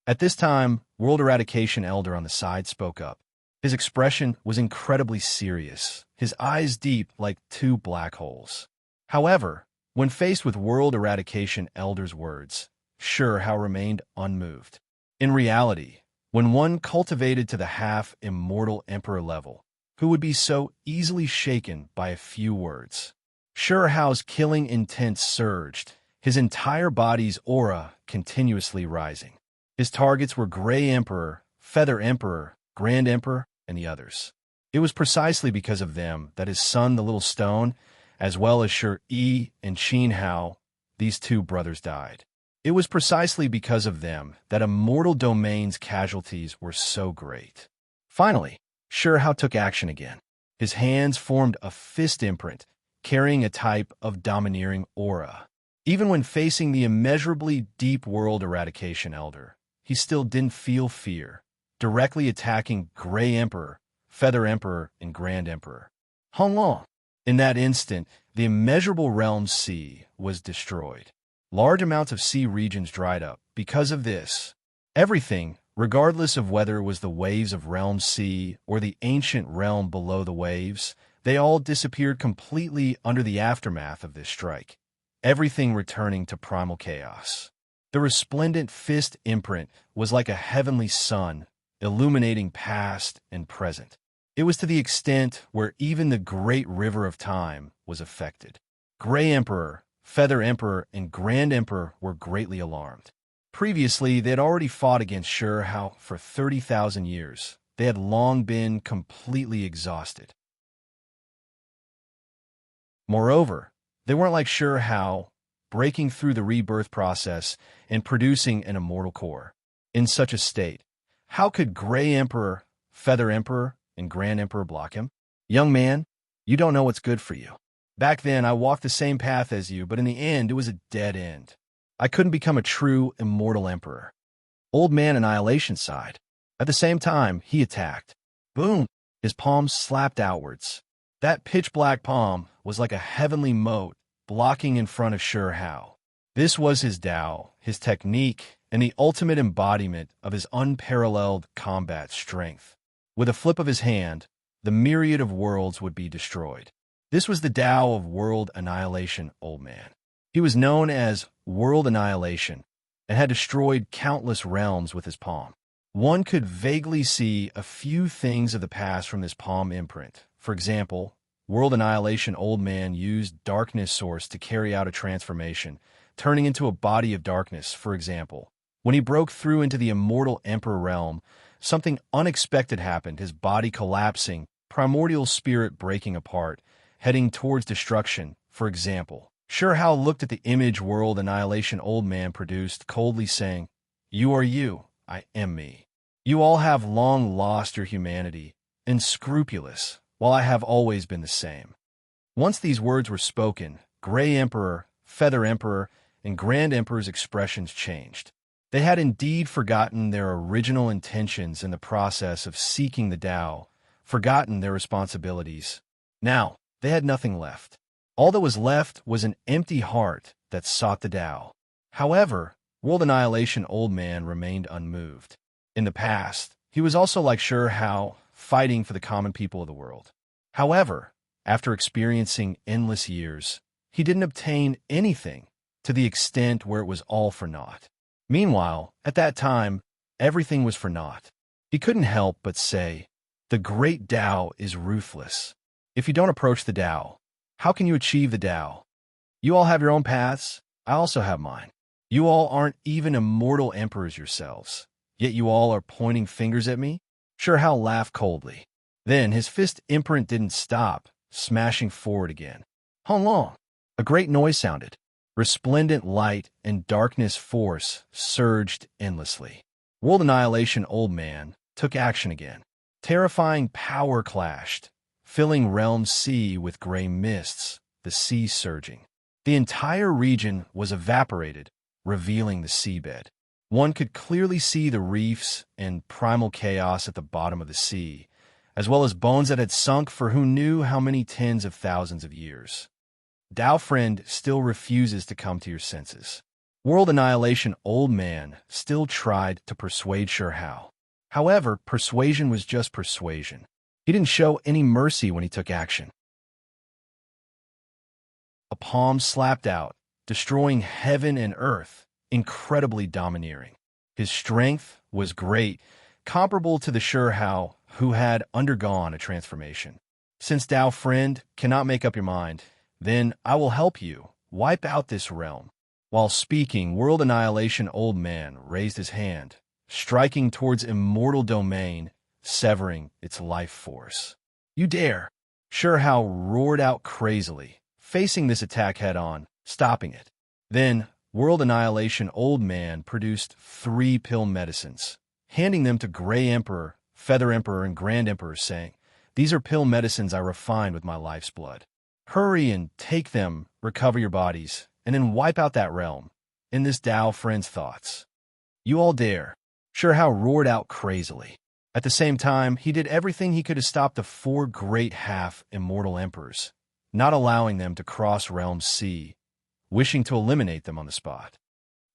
A: At this time, World Eradication Elder on the side spoke up. His expression was incredibly serious, his eyes deep like two black holes. However, when faced with World Eradication Elder's words, Shihao remained unmoved. In reality, when one cultivated to the half-immortal emperor level, who would be so easily shaken by a few words? Shihao's killing intent surged, his entire body's aura continuously rising. His targets were Gray Emperor, Feather Emperor, Grand Emperor, and the others. It was precisely because of them that his son, the Little Stone, as well as Shi and Qin Hao, these two brothers died. It was precisely because of them that Immortal Domain's casualties were so great. Finally, Shihao took action again. His hands formed a fist imprint, carrying a type of domineering aura. Even when facing the immeasurably deep World Eradication Elder, he still didn't feel fear, directly attacking Gray Emperor, Feather Emperor, and Grand Emperor. Hong Long. In that instant, the immeasurable Realm Sea was destroyed. Large amounts of sea regions dried up. Because of this, everything, regardless of whether it was the waves of Realm Sea or the ancient realm below the waves, they all disappeared completely under the aftermath of this strike, everything returning to primal chaos. The resplendent fist imprint was like a heavenly sun, illuminating past and present. It was to the extent where even the great river of time was affected. Gray Emperor, Feather Emperor, and Grand Emperor were greatly alarmed. Previously, they had already fought against Shihao for 30,000 years. They had long been completely exhausted. Moreover, they weren't like Shihao, breaking through the rebirth process and producing an immortal core. In such a state, how could Gray Emperor, Feather Emperor, and Grand Emperor block him? Young man, you don't know what's good for you. Back then, I walked the same path as you, but in the end, it was a dead end. I couldn't become a true immortal emperor. Old Man Annihilation sighed. At the same time, he attacked. Boom! His palms slapped outwards. That pitch-black palm was like a heavenly moat blocking in front of Shihao. This was his Tao, his technique, and the ultimate embodiment of his unparalleled combat strength. With a flip of his hand, the myriad of worlds would be destroyed. This was the Tao of World Annihilation, Old Man. He was known as World Annihilation and had destroyed countless realms with his palm. One could vaguely see a few things of the past from this palm imprint. For example, World Annihilation Old Man used Darkness Source to carry out a transformation, turning into a body of darkness, for example. When he broke through into the Immortal Emperor realm, something unexpected happened, his body collapsing, primordial spirit breaking apart, heading towards destruction, for example. Sure Hao looked at the image World Annihilation Old Man produced, coldly saying, "You are you, I am me. You all have long lost your humanity, unscrupulous, while I have always been the same." Once these words were spoken, Gray Emperor, Feather Emperor, and Grand Emperor's expressions changed. They had indeed forgotten their original intentions in the process of seeking the Tao, forgotten their responsibilities. Now, they had nothing left. All that was left was an empty heart that sought the Tao. However, World Annihilation Old Man remained unmoved. In the past, he was also like Sure Hao, fighting for the common people of the world. However, after experiencing endless years, he didn't obtain anything to the extent where it was all for naught. Meanwhile, at that time, everything was for naught. He couldn't help but say, "The great Tao is ruthless. If you don't approach the Tao, how can you achieve the Tao? You all have your own paths, I also have mine. You all aren't even immortal emperors yourselves, yet you all are pointing fingers at me?" Sure Hao laughed coldly. Then his fist imprint didn't stop, smashing forward again. How long? A great noise sounded. Resplendent light and darkness force surged endlessly. World Annihilation Old Man took action again. Terrifying power clashed, filling Realm C with gray mists, the sea surging. The entire region was evaporated, revealing the seabed. One could clearly see the reefs and primal chaos at the bottom of the sea, as well as bones that had sunk for who knew how many tens of thousands of years. Tao Friend still refuses to come to your senses. World Annihilation Old Man still tried to persuade Sure Hao. However, persuasion was just persuasion. He didn't show any mercy when he took action. A palm slapped out, destroying heaven and earth, incredibly domineering. His strength was great, comparable to the Sure Hao who had undergone a transformation. Since Tao Friend cannot make up your mind, then I will help you wipe out this realm. While speaking, World Annihilation Old Man raised his hand, striking towards immortal domain, severing its life force. "You dare!" Sure Hao roared out crazily, facing this attack head-on, stopping it. Then, World Annihilation Old Man produced 3 pill medicines, handing them to Gray Emperor, Feather Emperor, and Grand Emperor, saying, "These are pill medicines I refined with my life's blood. Hurry and take them, recover your bodies, and then wipe out that realm." In this Tao Friend's thoughts. "You all dare!" Sure Hao roared out crazily. At the same time, he did everything he could to stop the 4 great half-immortal emperors, not allowing them to cross Realm C, wishing to eliminate them on the spot.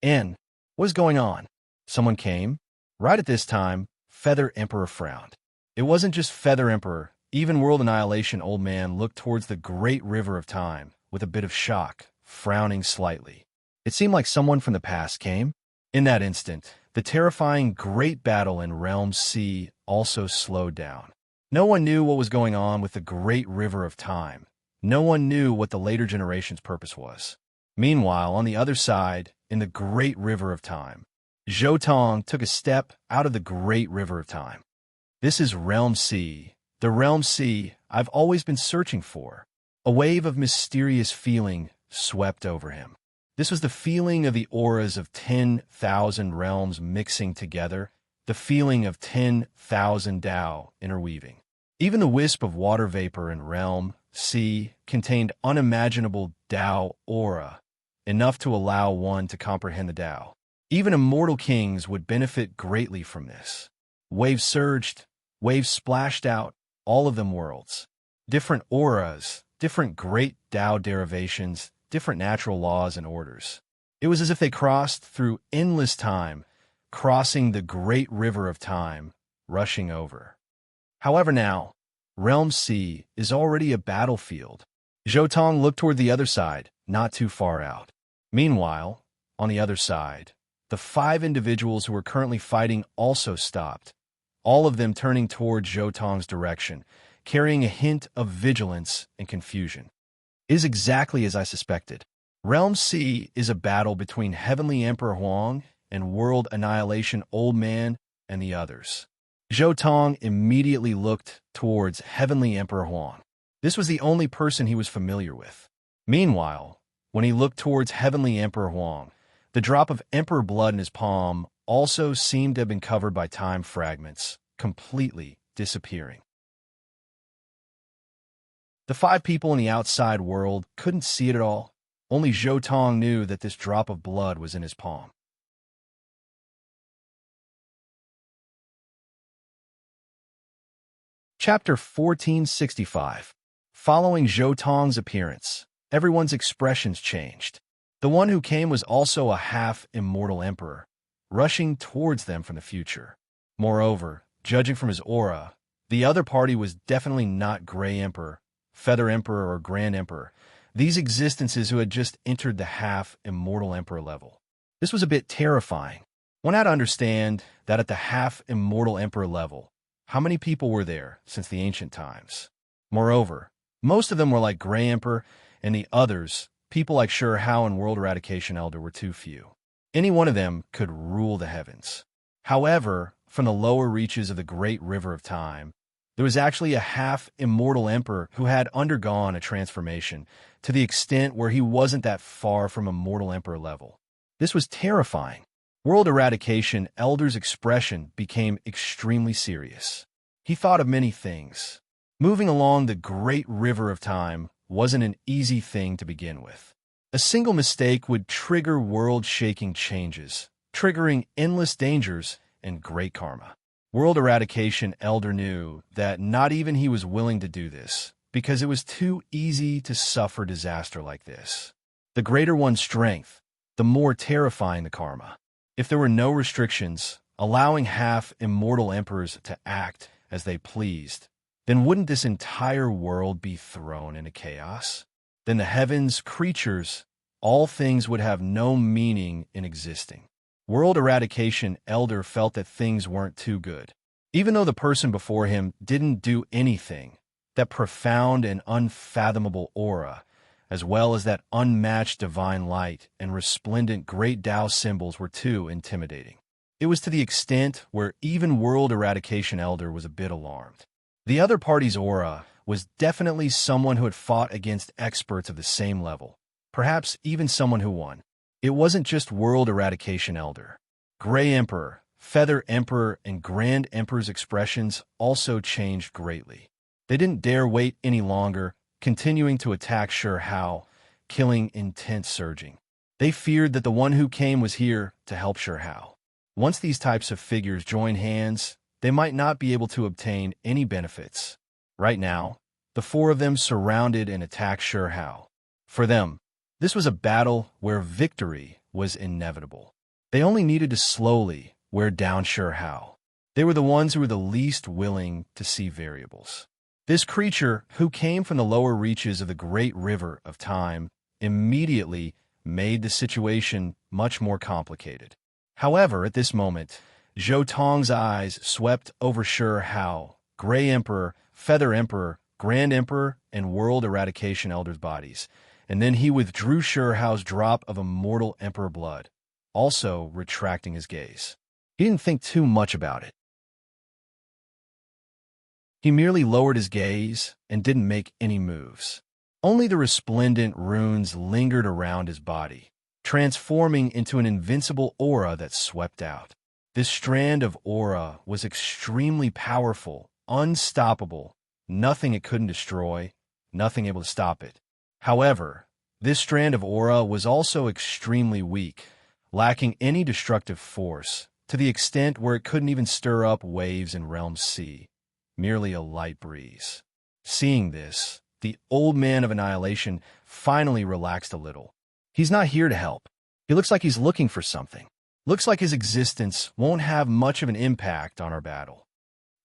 A: And what is going on? Someone came. Right at this time, Feather Emperor frowned. It wasn't just Feather Emperor. Even World Annihilation Old Man looked towards the great river of time with a bit of shock, frowning slightly. It seemed like someone from the past came. In that instant, the terrifying great battle in Realm C also slowed down. No one knew what was going on with the great river of time. No one knew what the later generation's purpose was. Meanwhile, on the other side, in the great river of time, Zhou Tong took a step out of the great river of time. "This is Realm C. The Realm C I've always been searching for." A wave of mysterious feeling swept over him. This was the feeling of the auras of 10,000 realms mixing together, the feeling of 10,000 Tao interweaving. Even the wisp of water vapor in Realm C contained unimaginable Tao aura, enough to allow one to comprehend the Tao. Even immortal kings would benefit greatly from this. Waves surged, waves splashed out, all of them worlds. Different auras, different great Tao derivations, different natural laws and orders. It was as if they crossed through endless time, crossing the great river of time, rushing over. However now, Realm C is already a battlefield. Zhou Tong looked toward the other side, not too far out. Meanwhile, on the other side, the 5 individuals who were currently fighting also stopped, all of them turning toward Zhou Tong's direction, carrying a hint of vigilance and confusion. It is exactly as I suspected. Realm C is a battle between Heavenly Emperor Huang and World Annihilation Old Man and the others. Zhou Tong immediately looked towards Heavenly Emperor Huang. This was the only person he was familiar with. Meanwhile, When he looked towards Heavenly Emperor Huang, the drop of Emperor blood in his palm also seemed to have been covered by time fragments, completely disappearing. The 5 people in the outside world couldn't see it at all. Only Zhou Tong knew that this drop of blood was in his palm. Chapter 1465. Following Zhou Tong's appearance, everyone's expressions changed. The one who came was also a half-immortal emperor, rushing towards them from the future. Moreover, judging from his aura, the other party was definitely not Gray Emperor, Feather Emperor, or Grand Emperor, these existences who had just entered the half-immortal emperor level. This was a bit terrifying. One had to understand that at the half-immortal emperor level, how many people were there since the ancient times? Moreover, most of them were like Gray Emperor, and the others, people like Sure Hao and World Eradication Elder, were too few. Any one of them could rule the heavens. However, from the lower reaches of the great river of time, there was actually a half-immortal emperor who had undergone a transformation to the extent where he wasn't that far from immortal emperor level. This was terrifying. World Eradication Elder's expression became extremely serious. He thought of many things. Moving along the great river of time wasn't an easy thing to begin with. A single mistake would trigger world-shaking changes, triggering endless dangers and great karma. World Eradication Elder knew that not even he was willing to do this, because it was too easy to suffer disaster like this. The greater one's strength, the more terrifying the karma. If there were no restrictions, allowing half-immortal emperors to act as they pleased, then wouldn't this entire world be thrown into chaos? Then the heavens, creatures, all things would have no meaning in existing. World Eradication Elder felt that things weren't too good. Even though the person before him didn't do anything, that profound and unfathomable aura, as well as that unmatched divine light and resplendent great Tao symbols were too intimidating. It was to the extent where even World Eradication Elder was a bit alarmed. The other party's aura was definitely someone who had fought against experts of the same level, perhaps even someone who won. It wasn't just World Eradication Elder. Gray Emperor, Feather Emperor, and Grand Emperor's expressions also changed greatly. They didn't dare wait any longer, continuing to attack Sure Hao, killing intent surging. They feared that the one who came was here to help Sure Hao. Once these types of figures join hands, they might not be able to obtain any benefits. Right now, the 4 of them surrounded and attacked Sure Hao. For them, this was a battle where victory was inevitable. They only needed to slowly wear down Sure Hao. They were the ones who were the least willing to see variables. This creature, who came from the lower reaches of the great river of time, immediately made the situation much more complicated. However, at this moment, Zhou Tong's eyes swept over Sure Hao, Gray Emperor, Feather Emperor, Grand Emperor, and World Eradication Elder's bodies, and then he withdrew Sure Hao's drop of immortal emperor blood, also retracting his gaze. He didn't think too much about it. He merely lowered his gaze and didn't make any moves. Only the resplendent runes lingered around his body, transforming into an invincible aura that swept out. This strand of aura was extremely powerful, unstoppable, nothing it couldn't destroy, nothing able to stop it. However, this strand of aura was also extremely weak, lacking any destructive force, to the extent where it couldn't even stir up waves in Realm C, merely a light breeze. Seeing this, the old man of annihilation finally relaxed a little. He's not here to help. He looks like he's looking for something. Looks like his existence won't have much of an impact on our battle.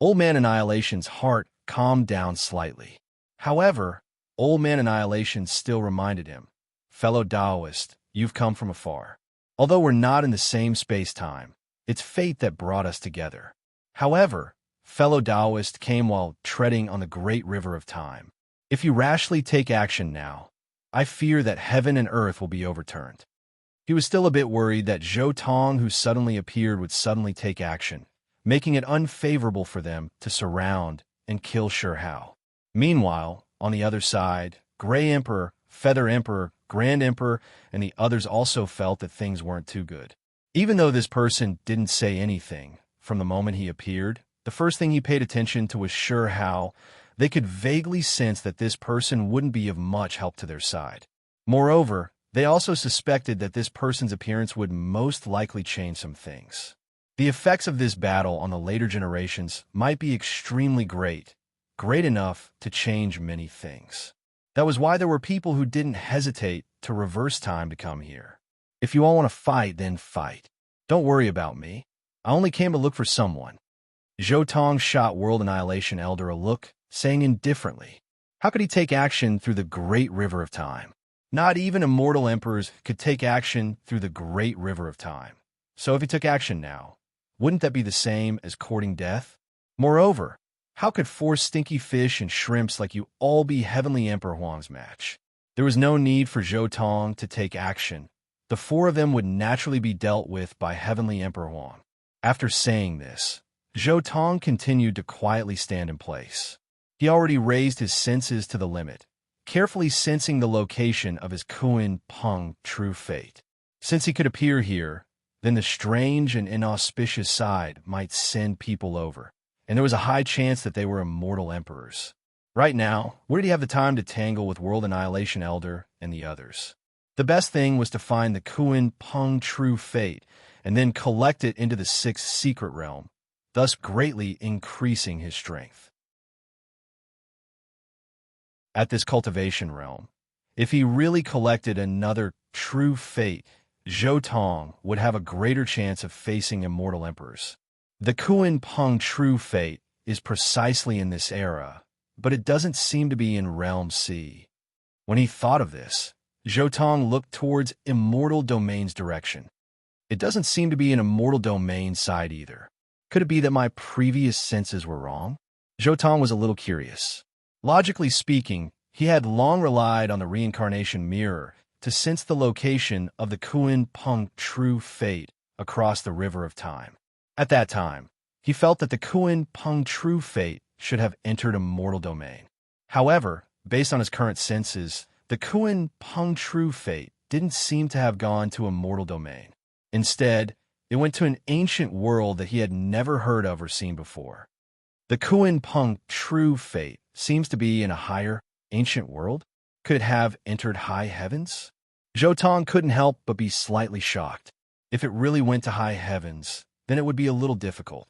A: Old Man Annihilation's heart calmed down slightly. However, Old Man Annihilation still reminded him, "Fellow Taoist, you've come from afar. Although we're not in the same space-time, it's fate that brought us together. However, fellow Taoist came while treading on the great river of time. If you rashly take action now, I fear that heaven and earth will be overturned." He was still a bit worried that Zhou Tong, who suddenly appeared, would suddenly take action, making it unfavorable for them to surround and kill Sure Hao. Meanwhile, on the other side, Gray Emperor, Feather Emperor, Grand Emperor, and the others also felt that things weren't too good. Even though this person didn't say anything, from the moment he appeared, the first thing he paid attention to was sure how they could vaguely sense that this person wouldn't be of much help to their side. Moreover, they also suspected that this person's appearance would most likely change some things. The effects of this battle on the later generations might be extremely great enough to change many things. That was why there were people who didn't hesitate to reverse time to come here. If you all want to fight, then fight. Don't worry about me. I only came to look for someone. Zhou Tong shot World Annihilation Elder a look, saying indifferently, how could he take action through the great river of time? Not even immortal emperors could take action through the great river of time. So if he took action now, wouldn't that be the same as courting death? Moreover, how could 4 stinky fish and shrimps like you all be Heavenly Emperor Huang's match? There was no need for Zhou Tong to take action. The 4 of them would naturally be dealt with by Heavenly Emperor Huang. After saying this, Zhou Tong continued to quietly stand in place. He already raised his senses to the limit, carefully sensing the location of his Kuan Peng true fate. Since he could appear here, then the strange and inauspicious side might send people over, and there was a high chance that they were immortal emperors. Right now, where did he have the time to tangle with World Annihilation Elder and the others? The best thing was to find the Kuan Peng true fate and then collect it into the 6th secret realm, thus greatly increasing his strength. At this cultivation realm, if he really collected another true fate, Zhou Tong would have a greater chance of facing immortal emperors. The Kuan Peng true fate is precisely in this era, but it doesn't seem to be in Realm C. When he thought of this, Zhou Tong looked towards Immortal Domain's direction. It doesn't seem to be an Immortal Domain side either. Could it be that my previous senses were wrong? Zhou Tong was a little curious. Logically speaking, he had long relied on the reincarnation mirror to sense the location of the Kuan Peng true fate across the river of time. At that time, he felt that the Kuan Peng true fate should have entered Immortal Domain. However, based on his current senses, the Kuan Peng true fate didn't seem to have gone to Immortal Domain. Instead, it went to an ancient world that he had never heard of or seen before. The Kuan Peng true fate seems to be in a higher, ancient world. Could it have entered high heavens? Zhou Tong couldn't help but be slightly shocked. If it really went to high heavens, then it would be a little difficult.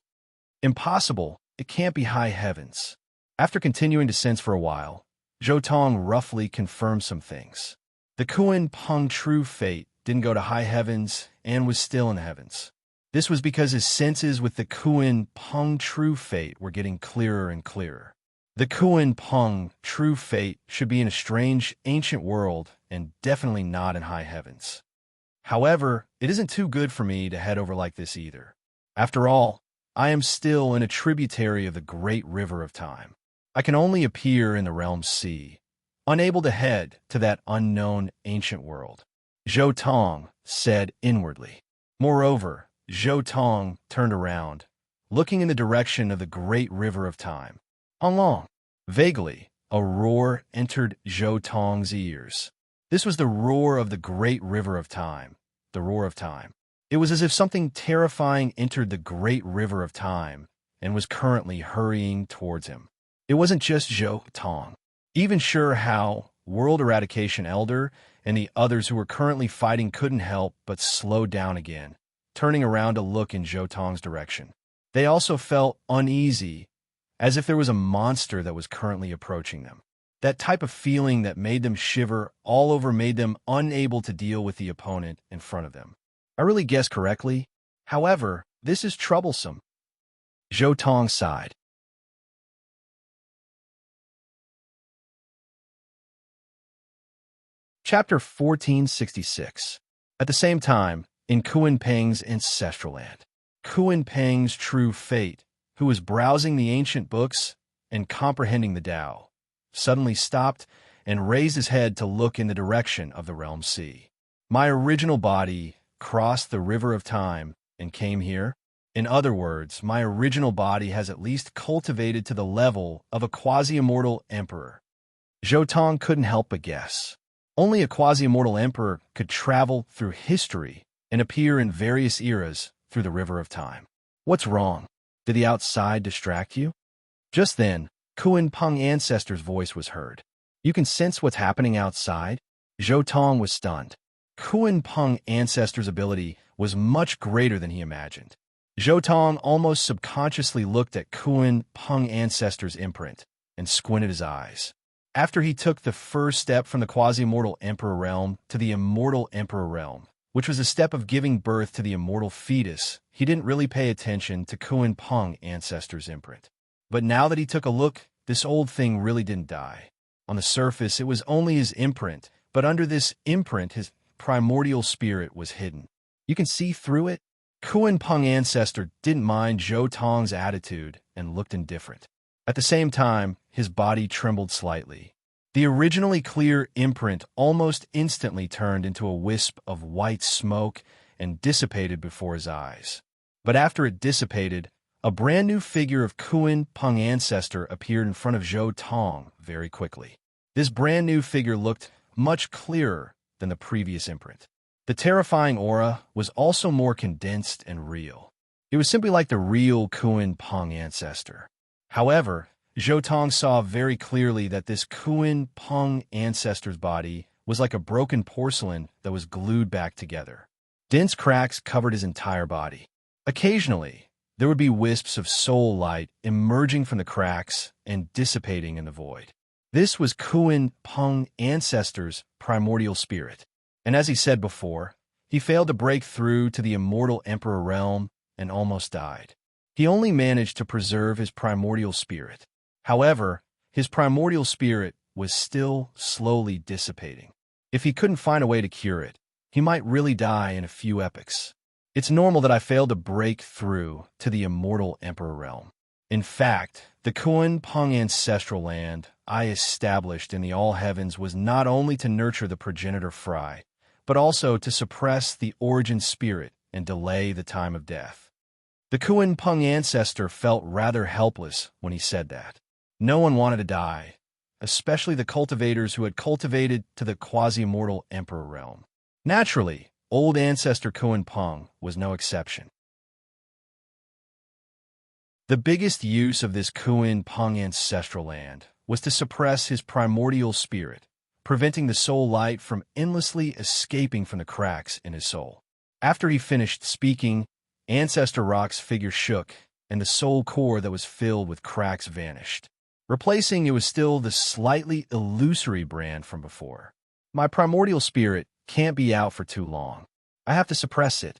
A: Impossible, it can't be high heavens. After continuing to sense for a while, Zhou Tong roughly confirmed some things. The Kuan Peng true fate didn't go to high heavens and was still in the heavens. This was because his senses with the Kuan Peng true fate were getting clearer and clearer. The Kuan Peng true fate should be in a strange, ancient world and definitely not in high heavens. However, it isn't too good for me to head over like this either. After all, I am still in a tributary of the great river of time. I can only appear in the realm C, unable to head to that unknown ancient world. Zhou Tong said inwardly. Moreover, Zhou Tong turned around, looking in the direction of the great river of time. Along. Vaguely, a roar entered Zhou Tong's ears. This was the roar of the great river of time, the roar of time. It was as if something terrifying entered the great river of time and was currently hurrying towards him. It wasn't just Zhou Tong. Even sure how, World Eradication Elder and the others who were currently fighting couldn't help but slow down again, turning around to look in Zhou Tong's direction. They also felt uneasy, as if there was a monster that was currently approaching them. That type of feeling that made them shiver all over made them unable to deal with the opponent in front of them. I really guessed correctly. However, this is troublesome. Zhou Tong sighed. Chapter 1466. At the same time, in Kuan Peng's ancestral land, Kuan Peng's true fate, who was browsing the ancient books and comprehending the Tao, suddenly stopped and raised his head to look in the direction of the realm C. My original body crossed the river of time and came here. In other words, my original body has at least cultivated to the level of a quasi-immortal emperor. Zhou Tong couldn't help but guess. Only a quasi-immortal emperor could travel through history and appear in various eras through the river of time. What's wrong? Did the outside distract you? Just then, Kuan Peng Ancestor's voice was heard. You can sense what's happening outside? Zhou Tong was stunned. Kuan Peng Ancestor's ability was much greater than he imagined. Zhou Tong almost subconsciously looked at Kuan Peng Ancestor's imprint and squinted his eyes. After he took the first step from the quasi-immortal emperor realm to the immortal emperor realm, which was a step of giving birth to the immortal fetus, he didn't really pay attention to Kuan Peng Ancestor's imprint. But now that he took a look, this old thing really didn't die. On the surface, it was only his imprint, but under this imprint, his primordial spirit was hidden. You can see through it? Kuan Peng Ancestor didn't mind Zhou Tong's attitude and looked indifferent. At the same time, his body trembled slightly. The originally clear imprint almost instantly turned into a wisp of white smoke and dissipated before his eyes. But after it dissipated, a brand new figure of Kuan Peng Ancestor appeared in front of Zhou Tong very quickly. This brand new figure looked much clearer than the previous imprint. The terrifying aura was also more condensed and real. It was simply like the real Kuan Peng Ancestor. However, Zhou Tong saw very clearly that this Kuan Peng Ancestor's body was like a broken porcelain that was glued back together. Dense cracks covered his entire body. Occasionally, there would be wisps of soul light emerging from the cracks and dissipating in the void. This was Kuan Peng Ancestor's primordial spirit. And as he said before, he failed to break through to the immortal emperor realm and almost died. He only managed to preserve his primordial spirit. However, his primordial spirit was still slowly dissipating. If he couldn't find a way to cure it, he might really die in a few epochs. It's normal that I failed to break through to the immortal emperor realm. In fact, the Kuan Peng ancestral land I established in the all heavens was not only to nurture the progenitor Fry, but also to suppress the origin spirit and delay the time of death. The Kuan Peng ancestor felt rather helpless when he said that. No one wanted to die, especially the cultivators who had cultivated to the quasi-immortal emperor realm. Naturally, old ancestor Kuan Peng was no exception. The biggest use of this Kuan Peng ancestral land was to suppress his primordial spirit, preventing the soul light from endlessly escaping from the cracks in his soul. After he finished speaking, Ancestor Rock's figure shook, and the soul core that was filled with cracks vanished. Replacing it was still the slightly illusory brand from before. My primordial spirit can't be out for too long. I have to suppress it.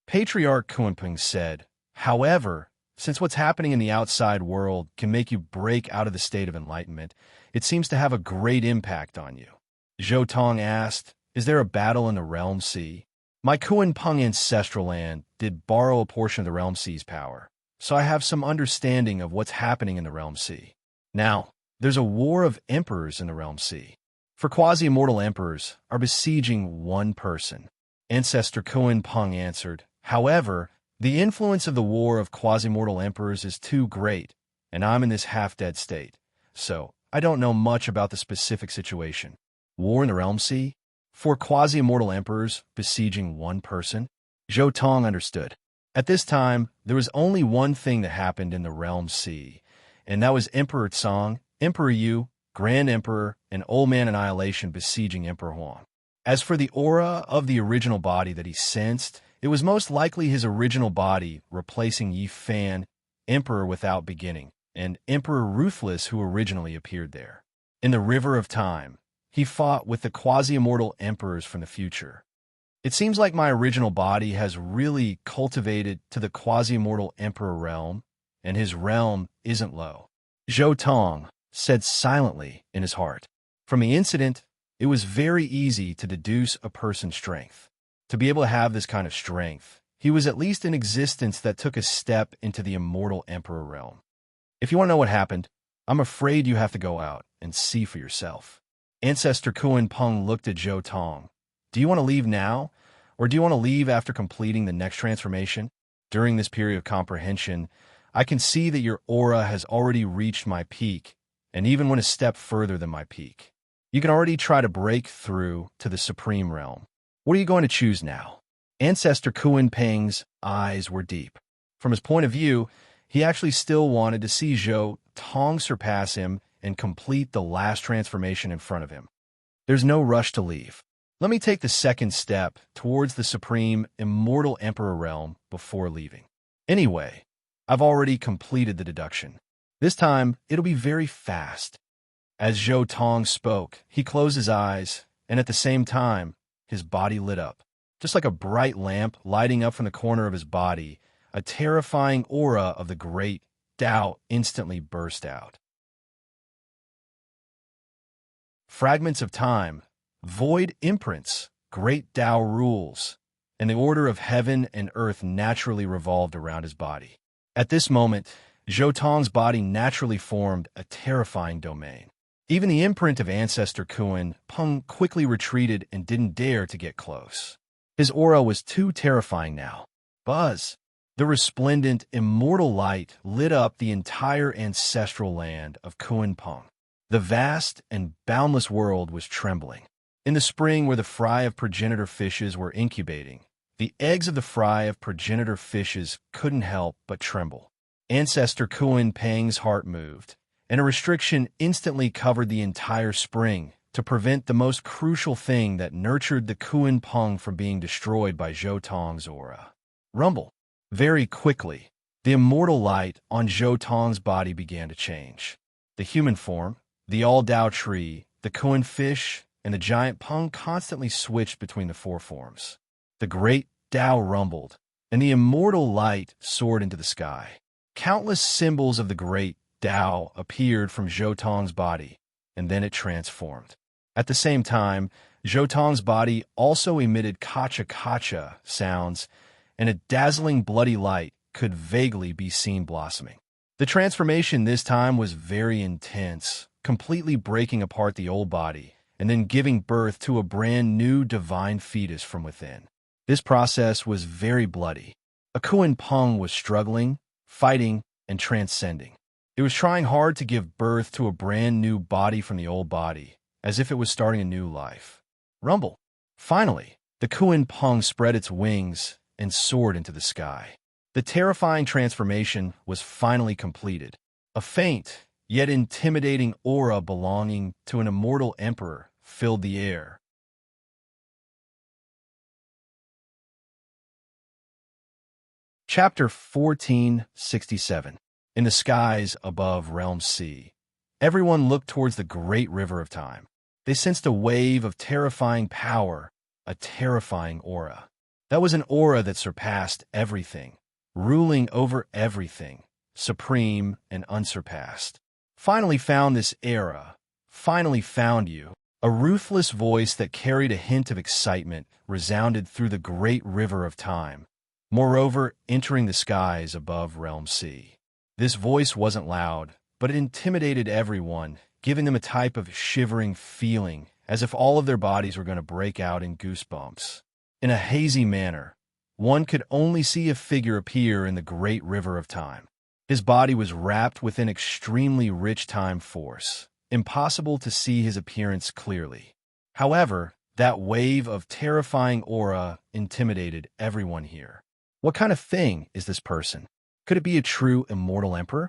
A: Patriarch Kuanping said, however, since what's happening in the outside world can make you break out of the state of enlightenment, it seems to have a great impact on you. Zhou Tong asked, is there a battle in the Realm Sea? My Kuan Peng ancestral land did borrow a portion of the Realm Sea's power, so I have some understanding of what's happening in the Realm Sea. Now, there's a war of emperors in the Realm Sea. For quasi-immortal emperors are besieging one person. Ancestor Kuan Peng answered, however, the influence of the war of quasi-immortal emperors is too great, and I'm in this half-dead state, so I don't know much about the specific situation. War in the Realm Sea? For quasi-immortal emperors besieging one person? Zhou Tong understood. At this time, there was only one thing that happened in the Realm Sea, and that was Emperor Tsang, Emperor Yu, Grand Emperor, and Old Man Annihilation besieging Emperor Huang. As for the aura of the original body that he sensed, it was most likely his original body replacing Yi Fan, Emperor Without Beginning, and Emperor Ruthless who originally appeared there. In the River of Time, he fought with the quasi-immortal emperors from the future. It seems like my original body has really cultivated to the quasi-immortal emperor realm, and his realm isn't low. Zhou Tong said silently in his heart. From the incident, it was very easy to deduce a person's strength. To be able to have this kind of strength, he was at least in existence that took a step into the immortal emperor realm. If you want to know what happened, I'm afraid you have to go out and see for yourself. Ancestor Kuan Peng looked at Zhou Tong. Do you want to leave now, or do you want to leave after completing the next transformation? During this period of comprehension, I can see that your aura has already reached my peak, and even went a step further than my peak. You can already try to break through to the supreme realm. What are you going to choose now? Ancestor Kuan Peng's eyes were deep. From his point of view, he actually still wanted to see Zhou Tong surpass him and complete the last transformation in front of him. There's no rush to leave. Let me take the second step towards the supreme immortal emperor realm before leaving. Anyway, I've already completed the deduction. This time, it'll be very fast. As Zhou Tong spoke, he closed his eyes, and at the same time, his body lit up. Just like a bright lamp lighting up from the corner of his body, a terrifying aura of the great Tao instantly burst out. Fragments of time, void imprints, great Tao rules, and the order of heaven and earth naturally revolved around his body. At this moment, Zhou Tong's body naturally formed a terrifying domain. Even the imprint of ancestor Kuan Peng quickly retreated and didn't dare to get close. His aura was too terrifying now. Buzz! The resplendent, immortal light lit up the entire ancestral land of Kuan Peng. The vast and boundless world was trembling. In the spring where the fry of progenitor fishes were incubating, the eggs of the fry of progenitor fishes couldn't help but tremble. Ancestor Kuan Peng's heart moved, and a restriction instantly covered the entire spring to prevent the most crucial thing that nurtured the Kuan Peng from being destroyed by Zhou Tong's aura. Rumble. Very quickly, the immortal light on Zhou Tong's body began to change. The human form, the all-Tao tree, the Kuan fish, and the giant Peng constantly switched between the four forms. The great Tao rumbled, and the immortal light soared into the sky. Countless symbols of the great Tao appeared from Zhou Tong's body, and then it transformed. At the same time, Zhou Tong's body also emitted kacha-kacha sounds, and a dazzling bloody light could vaguely be seen blossoming. The transformation this time was very intense, completely breaking apart the old body, and then giving birth to a brand new divine fetus from within. This process was very bloody. A Kuan Peng was struggling, fighting, and transcending. It was trying hard to give birth to a brand new body from the old body, as if it was starting a new life. Rumble. Finally, the Kuan Peng spread its wings and soared into the sky. The terrifying transformation was finally completed. A faint, yet intimidating aura belonging to an immortal emperor filled the air. Chapter 1467. In the skies above Realm C, everyone looked towards the great river of time. They sensed a wave of terrifying power, a terrifying aura. That was an aura that surpassed everything, ruling over everything, supreme and unsurpassed. Finally found this era, finally found you. A ruthless voice that carried a hint of excitement resounded through the great river of time, moreover entering the skies above Realm C. This voice wasn't loud, but it intimidated everyone, giving them a type of shivering feeling, as if all of their bodies were going to break out in goosebumps. In a hazy manner, one could only see a figure appear in the great river of time. His body was wrapped within extremely rich time force, impossible to see his appearance clearly. However, that wave of terrifying aura intimidated everyone here. What kind of thing is this person? Could it be a true immortal emperor?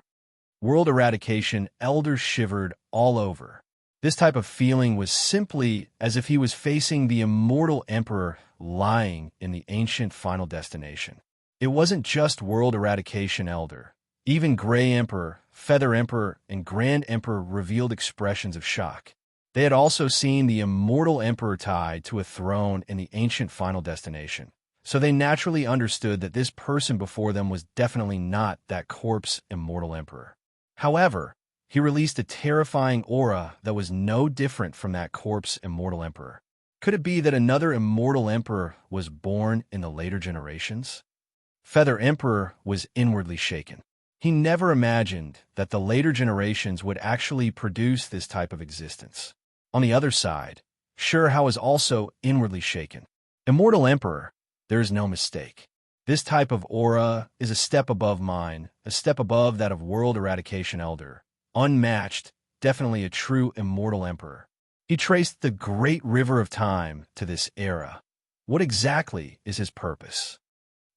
A: World eradication elders shivered all over. This type of feeling was simply as if he was facing the immortal emperor lying in the ancient final destination. It wasn't just world eradication elder. Even Gray Emperor, Feather Emperor, and Grand Emperor revealed expressions of shock. They had also seen the immortal emperor tied to a throne in the ancient final destination. So they naturally understood that this person before them was definitely not that corpse immortal emperor. However, he released a terrifying aura that was no different from that corpse immortal emperor. Could it be that another immortal emperor was born in the later generations? Feather Emperor was inwardly shaken. He never imagined that the later generations would actually produce this type of existence. On the other side, Shurhao was also inwardly shaken. Immortal Emperor, there is no mistake. This type of aura is a step above mine, a step above that of World Eradication Elder. Unmatched, definitely a true immortal emperor. He traced the great river of time to this era. What exactly is his purpose?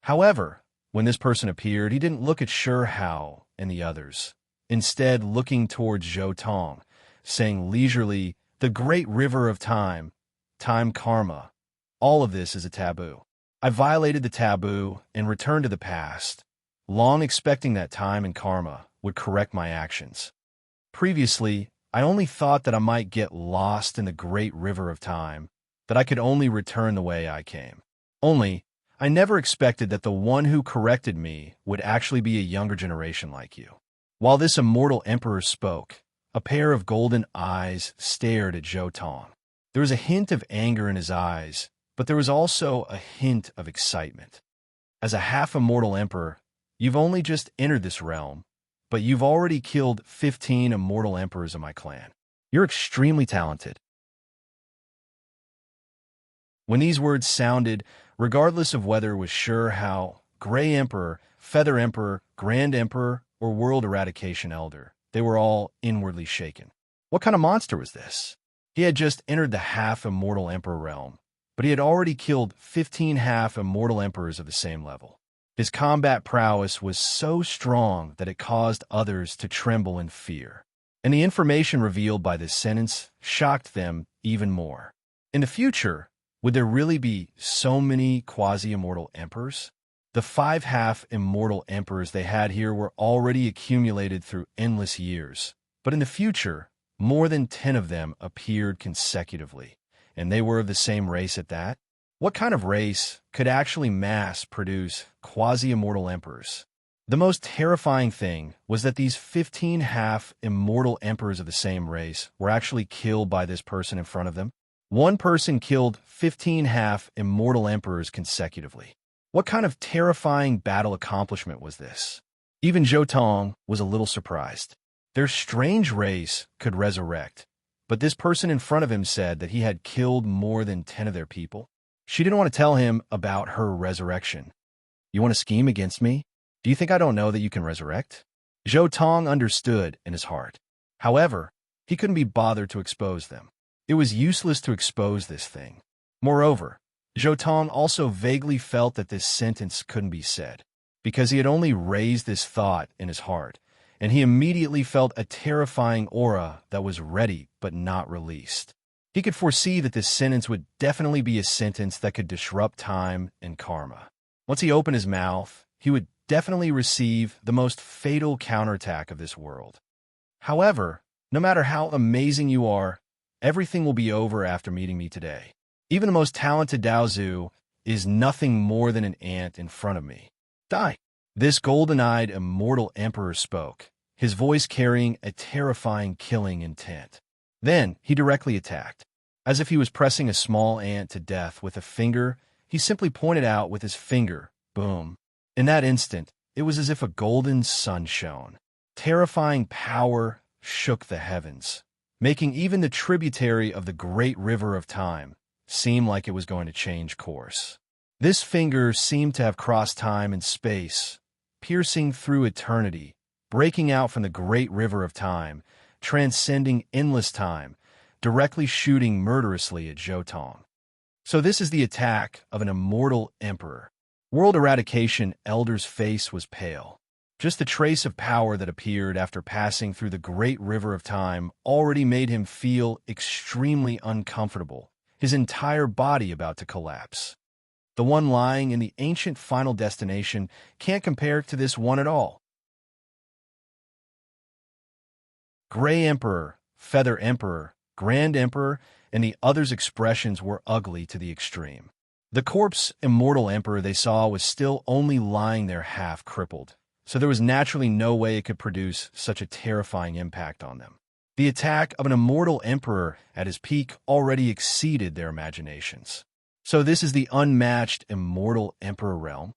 A: However, when this person appeared, he didn't look at Sure Hao and the others, instead looking towards Zhou Tong, saying leisurely, "The great river of time, time karma. All of this is a taboo. I violated the taboo and returned to the past, long expecting that time and karma would correct my actions. Previously, I only thought that I might get lost in the great river of time, that I could only return the way I came. Only, I never expected that the one who corrected me would actually be a younger generation like you." While this immortal emperor spoke, a pair of golden eyes stared at Zhou Tong. There was a hint of anger in his eyes, but there was also a hint of excitement. As a half-immortal emperor, you've only just entered this realm, but you've already killed 15 immortal emperors of my clan. You're extremely talented. When these words sounded, regardless of whether it was Sure Hao, Gray Emperor, Feather Emperor, Grand Emperor, or World Eradication Elder, they were all inwardly shaken. What kind of monster was this? He had just entered the half-immortal emperor realm, but he had already killed 15 half-immortal emperors of the same level. His combat prowess was so strong that it caused others to tremble in fear. And the information revealed by this sentence shocked them even more. In the future, would there really be so many quasi-immortal emperors? The 5 half-immortal emperors they had here were already accumulated through endless years, but in the future, more than 10 of them appeared consecutively, and they were of the same race at that. What kind of race could actually mass-produce quasi-immortal emperors? The most terrifying thing was that these 15 half-immortal emperors of the same race were actually killed by this person in front of them. One person killed 15 half-immortal emperors consecutively. What kind of terrifying battle accomplishment was this? Even Zhou Tong was a little surprised. Their strange race could resurrect, but this person in front of him said that he had killed more than 10 of their people. She didn't want to tell him about her resurrection. "You want to scheme against me? Do you think I don't know that you can resurrect?" Zhou Tong understood in his heart. However, he couldn't be bothered to expose them. It was useless to expose this thing. Moreover, Zhou Tong also vaguely felt that this sentence couldn't be said, because he had only raised this thought in his heart, and he immediately felt a terrifying aura that was ready but not released. He could foresee that this sentence would definitely be a sentence that could disrupt time and karma. Once he opened his mouth, he would definitely receive the most fatal counterattack of this world. However, no matter how amazing you are, everything will be over after meeting me today. Even the most talented Daozu is nothing more than an ant in front of me. Die. This golden-eyed immortal emperor spoke, his voice carrying a terrifying killing intent. Then he directly attacked. As if he was pressing a small ant to death with a finger, he simply pointed out with his finger, boom. In that instant, it was as if a golden sun shone. Terrifying power shook the heavens, making even the tributary of the great river of time seem like it was going to change course. This finger seemed to have crossed time and space, piercing through eternity, breaking out from the great river of time, transcending endless time, directly shooting murderously at Zhou Tong. So this is the attack of an immortal emperor. World Eradication Elder's face was pale. Just the trace of power that appeared after passing through the great river of time already made him feel extremely uncomfortable, his entire body about to collapse. The one lying in the ancient final destination can't compare to this one at all. Gray Emperor, Feather Emperor, Grand Emperor, and the others' expressions were ugly to the extreme. The corpse immortal emperor they saw was still only lying there half crippled, so there was naturally no way it could produce such a terrifying impact on them. The attack of an immortal emperor at his peak already exceeded their imaginations. So this is the unmatched immortal emperor realm?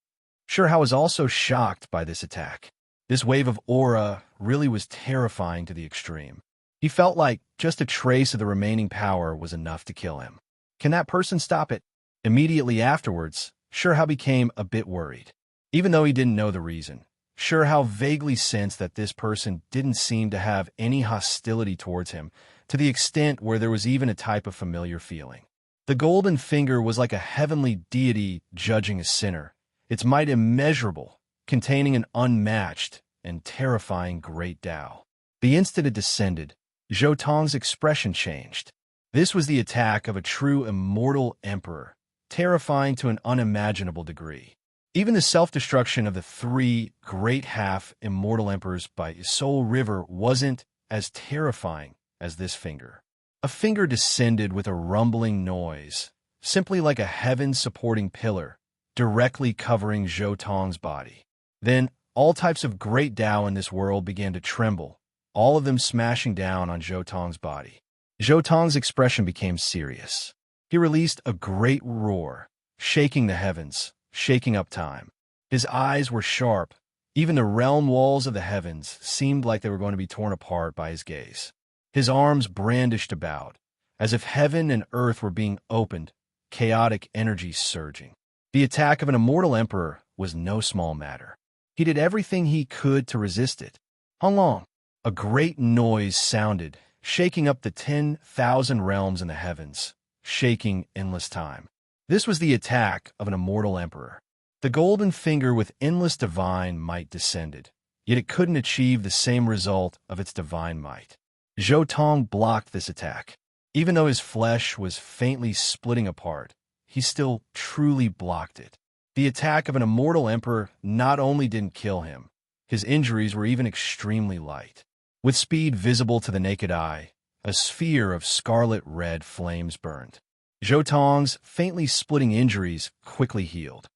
A: Sure Hao was also shocked by this attack. This wave of aura really was terrifying to the extreme. He felt like just a trace of the remaining power was enough to kill him. Can that person stop it? Immediately afterwards, Sure Hao became a bit worried. Even though he didn't know the reason, Sure how vaguely sensed that this person didn't seem to have any hostility towards him, to the extent where there was even a type of familiar feeling. The golden finger was like a heavenly deity judging a sinner, its might immeasurable, containing an unmatched and terrifying great Tao. The instant it descended, Zhou Tong's expression changed. This was the attack of a true immortal emperor, terrifying to an unimaginable degree. Even the self-destruction of the three great half-immortal emperors by Soul River wasn't as terrifying as this finger. A finger descended with a rumbling noise, simply like a heaven-supporting pillar, directly covering Zhou Tong's body. Then, all types of great Tao in this world began to tremble, all of them smashing down on Zhou Tong's body. Zhou Tong's expression became serious. He released a great roar, shaking the heavens, shaking up time. His eyes were sharp. Even the realm walls of the heavens seemed like they were going to be torn apart by his gaze. His arms brandished about, as if heaven and earth were being opened, chaotic energy surging. The attack of an immortal emperor was no small matter. He did everything he could to resist it. How long? A great noise sounded, shaking up the 10,000 realms in the heavens, shaking endless time. This was the attack of an immortal emperor. The golden finger with endless divine might descended, yet it couldn't achieve the same result of its divine might. Zhou Tong blocked this attack. Even though his flesh was faintly splitting apart, he still truly blocked it. The attack of an immortal emperor not only didn't kill him, his injuries were even extremely light. With speed visible to the naked eye, a sphere of scarlet-red flames burned. Zhou Tong's faintly splitting injuries quickly healed.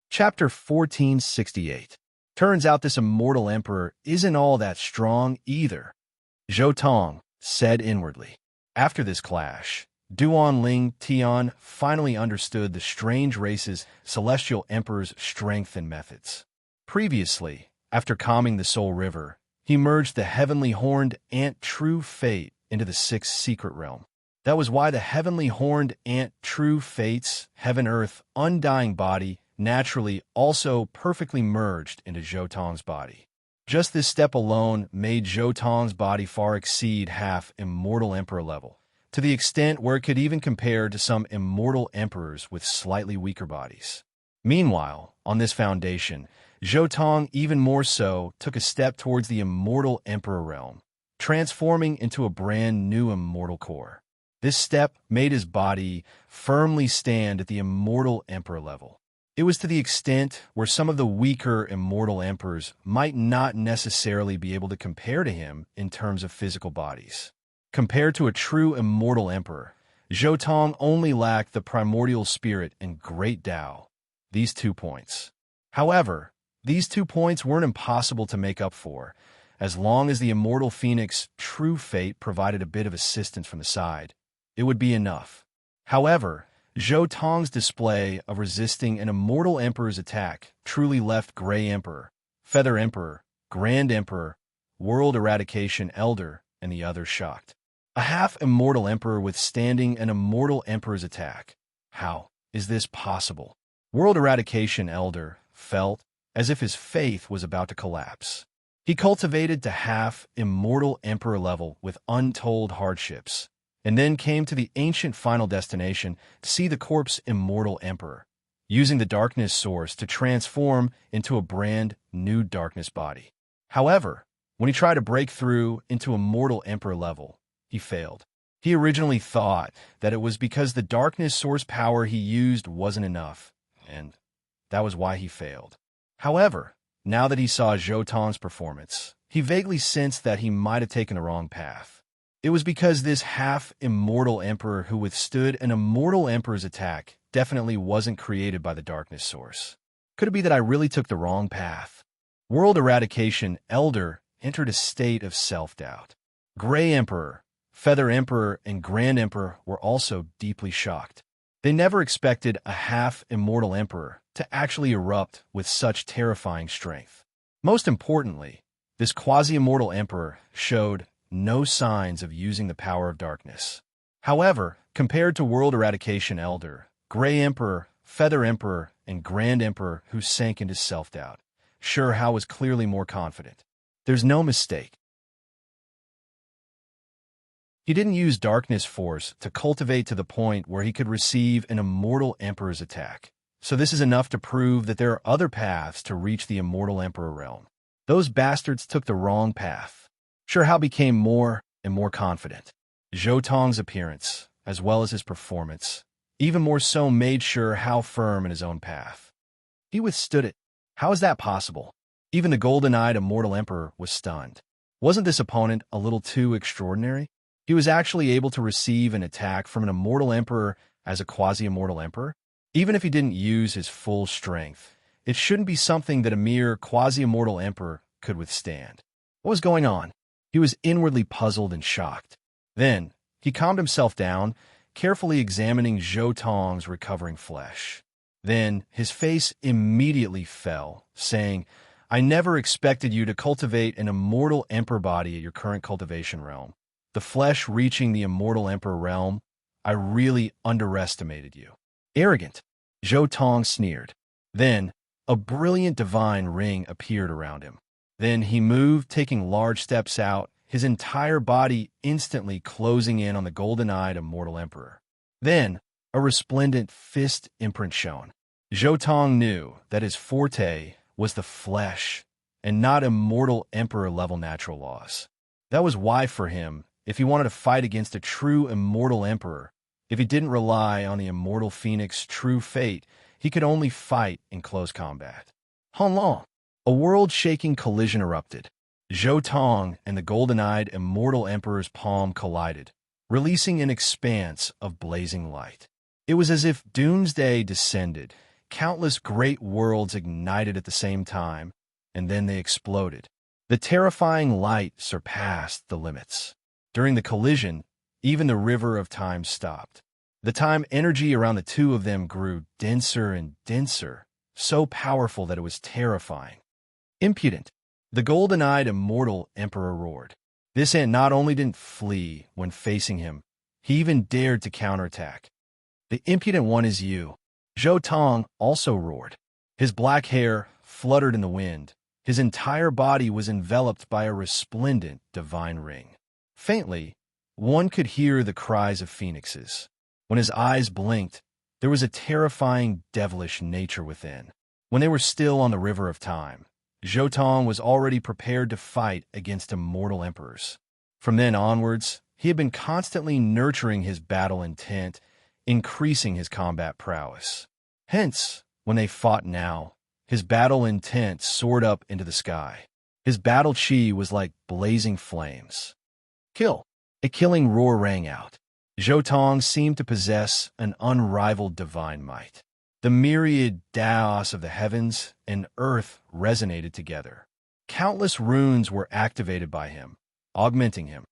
A: Chapter 1468. Turns out this immortal emperor isn't all that strong either, Zhou Tong said inwardly. After this clash, Duan Ling Tian finally understood the strange race's celestial emperor's strength and methods. Previously, after calming the Soul River, he merged the heavenly horned ant True Fate into the sixth secret realm. That was why the heavenly horned ant True Fate's heaven-earth undying body naturally also perfectly merged into Zhou Tong's body. Just this step alone made Zhou Tong's body far exceed half immortal emperor level, to the extent where it could even compare to some immortal emperors with slightly weaker bodies. Meanwhile, on this foundation, Zhou Tong even more so took a step towards the immortal emperor realm, transforming into a brand new immortal core. This step made his body firmly stand at the immortal emperor level. It was to the extent where some of the weaker immortal emperors might not necessarily be able to compare to him in terms of physical bodies. Compared to a true immortal emperor, Zhou Tong only lacked the primordial spirit and great Tao, these 2 points. However, these 2 points weren't impossible to make up for, as long as the immortal phoenix True Fate provided a bit of assistance from the side. It would be enough. However, Zhou Tong's display of resisting an immortal emperor's attack truly left Gray Emperor, Feather Emperor, Grand Emperor, World Eradication Elder, and the others shocked. A half-immortal emperor withstanding an immortal emperor's attack. How is this possible? World Eradication Elder felt as if his faith was about to collapse. He cultivated to half-immortal emperor level with untold hardships, and then came to the ancient final destination to see the corpse immortal emperor, using the darkness source to transform into a brand new darkness body. However, when he tried to break through into immortal emperor level, he failed. He originally thought that it was because the darkness source power he used wasn't enough, and that was why he failed. However, now that he saw Zhou Tong's performance, he vaguely sensed that he might have taken the wrong path. It was because this half-immortal emperor who withstood an immortal emperor's attack definitely wasn't created by the darkness source. Could it be that I really took the wrong path? World Eradication Elder entered a state of self-doubt. Gray Emperor, Feather Emperor, and Grand Emperor were also deeply shocked. They never expected a half-immortal emperor to actually erupt with such terrifying strength. Most importantly, this quasi-immortal emperor showed no signs of using the power of darkness. However, compared to World Eradication Elder, Gray Emperor, Feather Emperor, and Grand Emperor who sank into self-doubt. Sure, Hao was clearly more confident. There's no mistake. He didn't use darkness force to cultivate to the point where he could receive an immortal emperor's attack. So this is enough to prove that there are other paths to reach the immortal emperor realm. Those bastards took the wrong path. Sure, Hao became more and more confident. Zhou Tong's appearance, as well as his performance, even more so made sure Hao firm in his own path. He withstood it. How is that possible? Even the golden-eyed immortal emperor was stunned. Wasn't this opponent a little too extraordinary? He was actually able to receive an attack from an immortal emperor as a quasi-immortal emperor? Even if he didn't use his full strength, it shouldn't be something that a mere quasi-immortal emperor could withstand. What was going on? He was inwardly puzzled and shocked. Then, he calmed himself down, carefully examining Zhou Tong's recovering flesh. Then, his face immediately fell, saying, I never expected you to cultivate an immortal emperor body at your current cultivation realm. The flesh reaching the immortal emperor realm, I really underestimated you. Arrogant, Zhou Tong sneered. Then, a brilliant divine ring appeared around him. Then he moved, taking large steps out, his entire body instantly closing in on the golden-eyed immortal emperor. Then, a resplendent fist imprint shone. Zhou Tong knew that his forte was the flesh and not immortal emperor-level natural laws. That was why for him, if he wanted to fight against a true immortal emperor, if he didn't rely on the immortal phoenix's true fate, he could only fight in close combat. Honlong, a world-shaking collision erupted. Zhou Tong and the golden-eyed immortal emperor's palm collided, releasing an expanse of blazing light. It was as if doomsday descended. Countless great worlds ignited at the same time, and then they exploded. The terrifying light surpassed the limits. During the collision, even the river of time stopped. The time energy around the two of them grew denser and denser, so powerful that it was terrifying. Impudent, the golden-eyed immortal emperor roared. This ant not only didn't flee when facing him, he even dared to counterattack. The impudent one is you. Zhou Tong also roared. His black hair fluttered in the wind. His entire body was enveloped by a resplendent divine ring. Faintly, one could hear the cries of phoenixes. When his eyes blinked, there was a terrifying, devilish nature within. When they were still on the river of time, Zhou Tong was already prepared to fight against immortal emperors. From then onwards, he had been constantly nurturing his battle intent, increasing his combat prowess. Hence, when they fought now, his battle intent soared up into the sky. His battle chi was like blazing flames. Kill! A killing roar rang out. Zhou Tong seemed to possess an unrivaled divine might. The myriad daos of the heavens and earth resonated together. Countless runes were activated by him, augmenting him.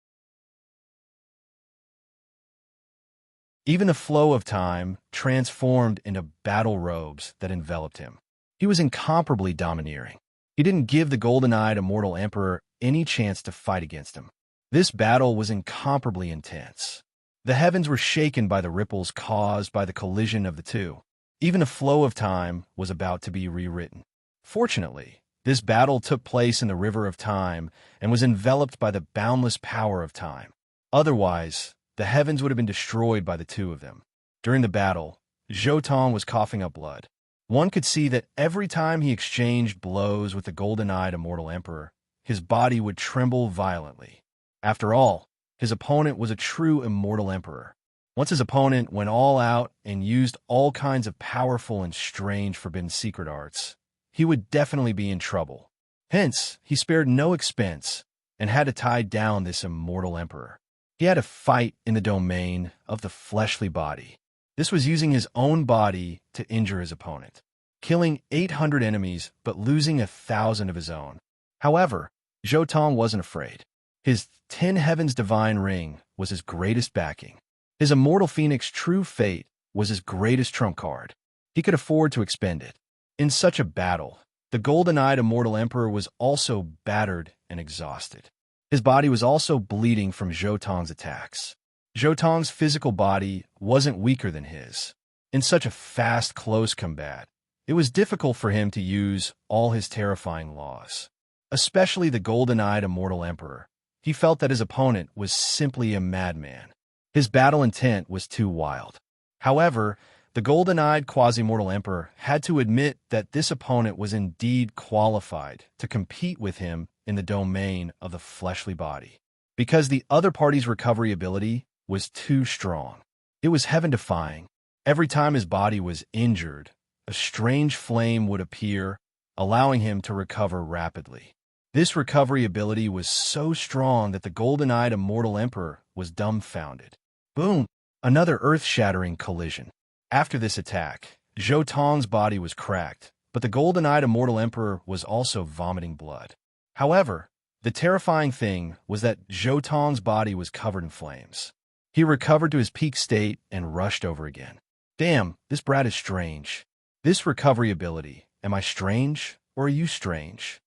A: Even the flow of time transformed into battle robes that enveloped him. He was incomparably domineering. He didn't give the golden-eyed immortal emperor any chance to fight against him. This battle was incomparably intense. The heavens were shaken by the ripples caused by the collision of the two. Even the flow of time was about to be rewritten. Fortunately, this battle took place in the river of time and was enveloped by the boundless power of time. Otherwise, the heavens would have been destroyed by the two of them. During the battle, Zhou Tong was coughing up blood. One could see that every time he exchanged blows with the golden-eyed immortal emperor, his body would tremble violently. After all, his opponent was a true immortal emperor. Once his opponent went all out and used all kinds of powerful and strange forbidden secret arts, he would definitely be in trouble. Hence, he spared no expense and had to tie down this immortal emperor. He had to fight in the domain of the fleshly body. This was using his own body to injure his opponent, killing 800 enemies but losing 1,000 of his own. However, Zhou Tong wasn't afraid. His 10 Heavens divine ring was his greatest backing. His immortal phoenix true fate was his greatest trump card. He could afford to expend it. In such a battle, the golden-eyed immortal emperor was also battered and exhausted. His body was also bleeding from Zhou Tong's attacks. Zhou Tong's physical body wasn't weaker than his. In such a fast, close combat, it was difficult for him to use all his terrifying laws. Especially the golden-eyed immortal emperor. He felt that his opponent was simply a madman. His battle intent was too wild. However, the golden-eyed quasi-mortal emperor had to admit that this opponent was indeed qualified to compete with him in the domain of the fleshly body, because the other party's recovery ability was too strong. It was heaven-defying. Every time his body was injured, a strange flame would appear, allowing him to recover rapidly. This recovery ability was so strong that the golden-eyed immortal emperor was dumbfounded. Boom! Another earth-shattering collision. After this attack, Zhou Tong's body was cracked, but the golden-eyed immortal emperor was also vomiting blood. However, the terrifying thing was that Zhou Tong's body was covered in flames. He recovered to his peak state and rushed over again. Damn, this brat is strange. This recovery ability, am I strange, or are you strange?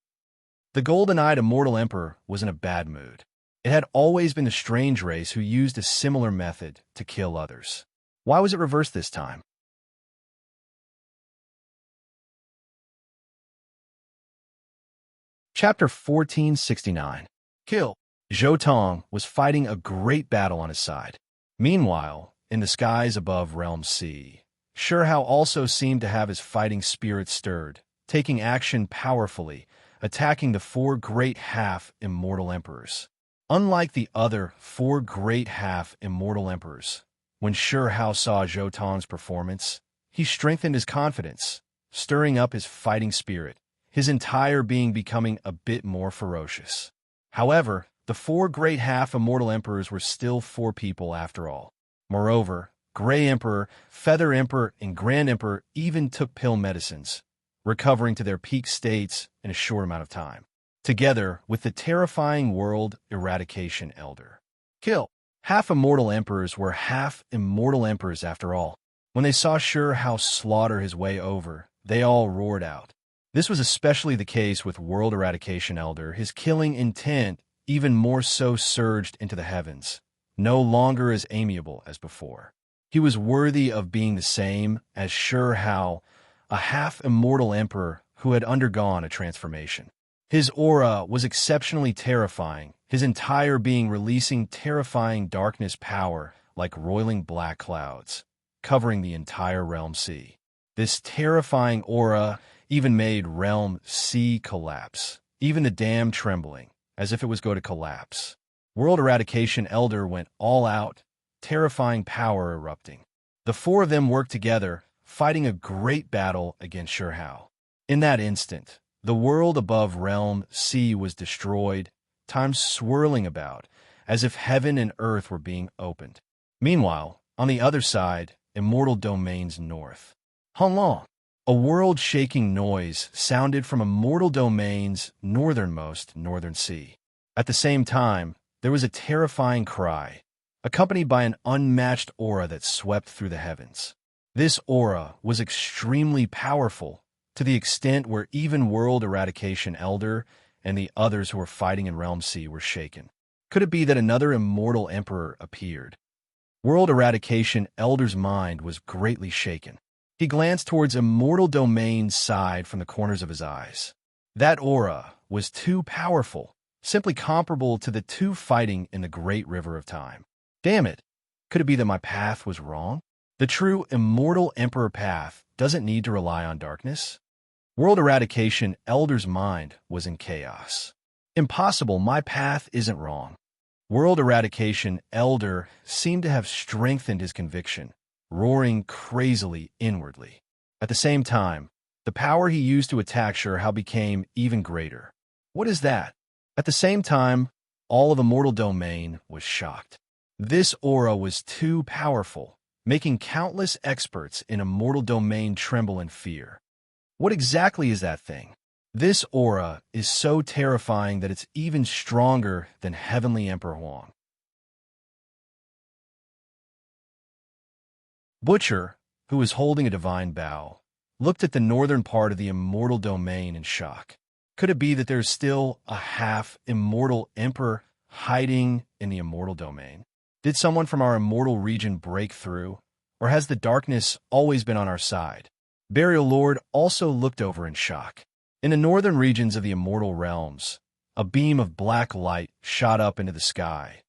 A: The golden-eyed immortal emperor was in a bad mood. It had always been the strange race who used a similar method to kill others. Why was it reversed this time? Chapter 1469. Kill. Zhou Tong was fighting a great battle on his side. Meanwhile, in the skies above Realm C, Shihao also seemed to have his fighting spirit stirred, taking action powerfully, attacking the four great half-immortal emperors. Unlike the other four great half-immortal emperors, when Shihao saw Zhou Tong's performance, he strengthened his confidence, stirring up his fighting spirit, his entire being becoming a bit more ferocious. However, the four great half-immortal emperors were still four people after all. Moreover, Gray Emperor, Feather Emperor, and Grand Emperor even took pill medicines, recovering to their peak states in a short amount of time, together with the terrifying World Eradication Elder. Kill. Half-immortal emperors were half-immortal emperors after all. When they saw Shihao slaughter his way over, they all roared out. This was especially the case with World Eradication Elder. His killing intent even more so surged into the heavens, no longer as amiable as before. He was worthy of being the same as Shihao, a half-immortal emperor who had undergone a transformation. His aura was exceptionally terrifying, his entire being releasing terrifying darkness power like roiling black clouds, covering the entire Realm C. This terrifying aura even made Realm C collapse, even the dam trembling, as if it was going to collapse. World Eradication Elder went all out, terrifying power erupting. The four of them worked together, fighting a great battle against Shihao. In that instant, the world above Realm C was destroyed, time swirling about, as if heaven and earth were being opened. Meanwhile, on the other side, Immortal Domain's north. Honglong. A world-shaking noise sounded from Immortal Domain's northernmost northern sea. At the same time, there was a terrifying cry, accompanied by an unmatched aura that swept through the heavens. This aura was extremely powerful, to the extent where even World Eradication Elder and the others who were fighting in Realm C were shaken. Could it be that another immortal emperor appeared? World Eradication Elder's mind was greatly shaken. He glanced towards Immortal Domain's side from the corners of his eyes. That aura was too powerful, simply comparable to the two fighting in the Great River of Time. Damn it! Could it be that my path was wrong? The true Immortal Emperor path doesn't need to rely on darkness. World Eradication Elder's mind was in chaos. Impossible, my path isn't wrong. World Eradication Elder seemed to have strengthened his conviction, roaring crazily inwardly. At the same time, the power he used to attack Shihao became even greater. What is that? At the same time, all of Immortal Domain was shocked. This aura was too powerful, making countless experts in Immortal Domain tremble in fear. What exactly is that thing? This aura is so terrifying that it's even stronger than Heavenly Emperor Huang. Butcher, who was holding a divine bow, looked at the northern part of the Immortal Domain in shock. Could it be that there's still a half-immortal emperor hiding in the Immortal Domain? Did someone from our immortal region break through? Or has the darkness always been on our side? Burial Lord also looked over in shock. In the northern regions of the immortal realms, a beam of black light shot up into the sky,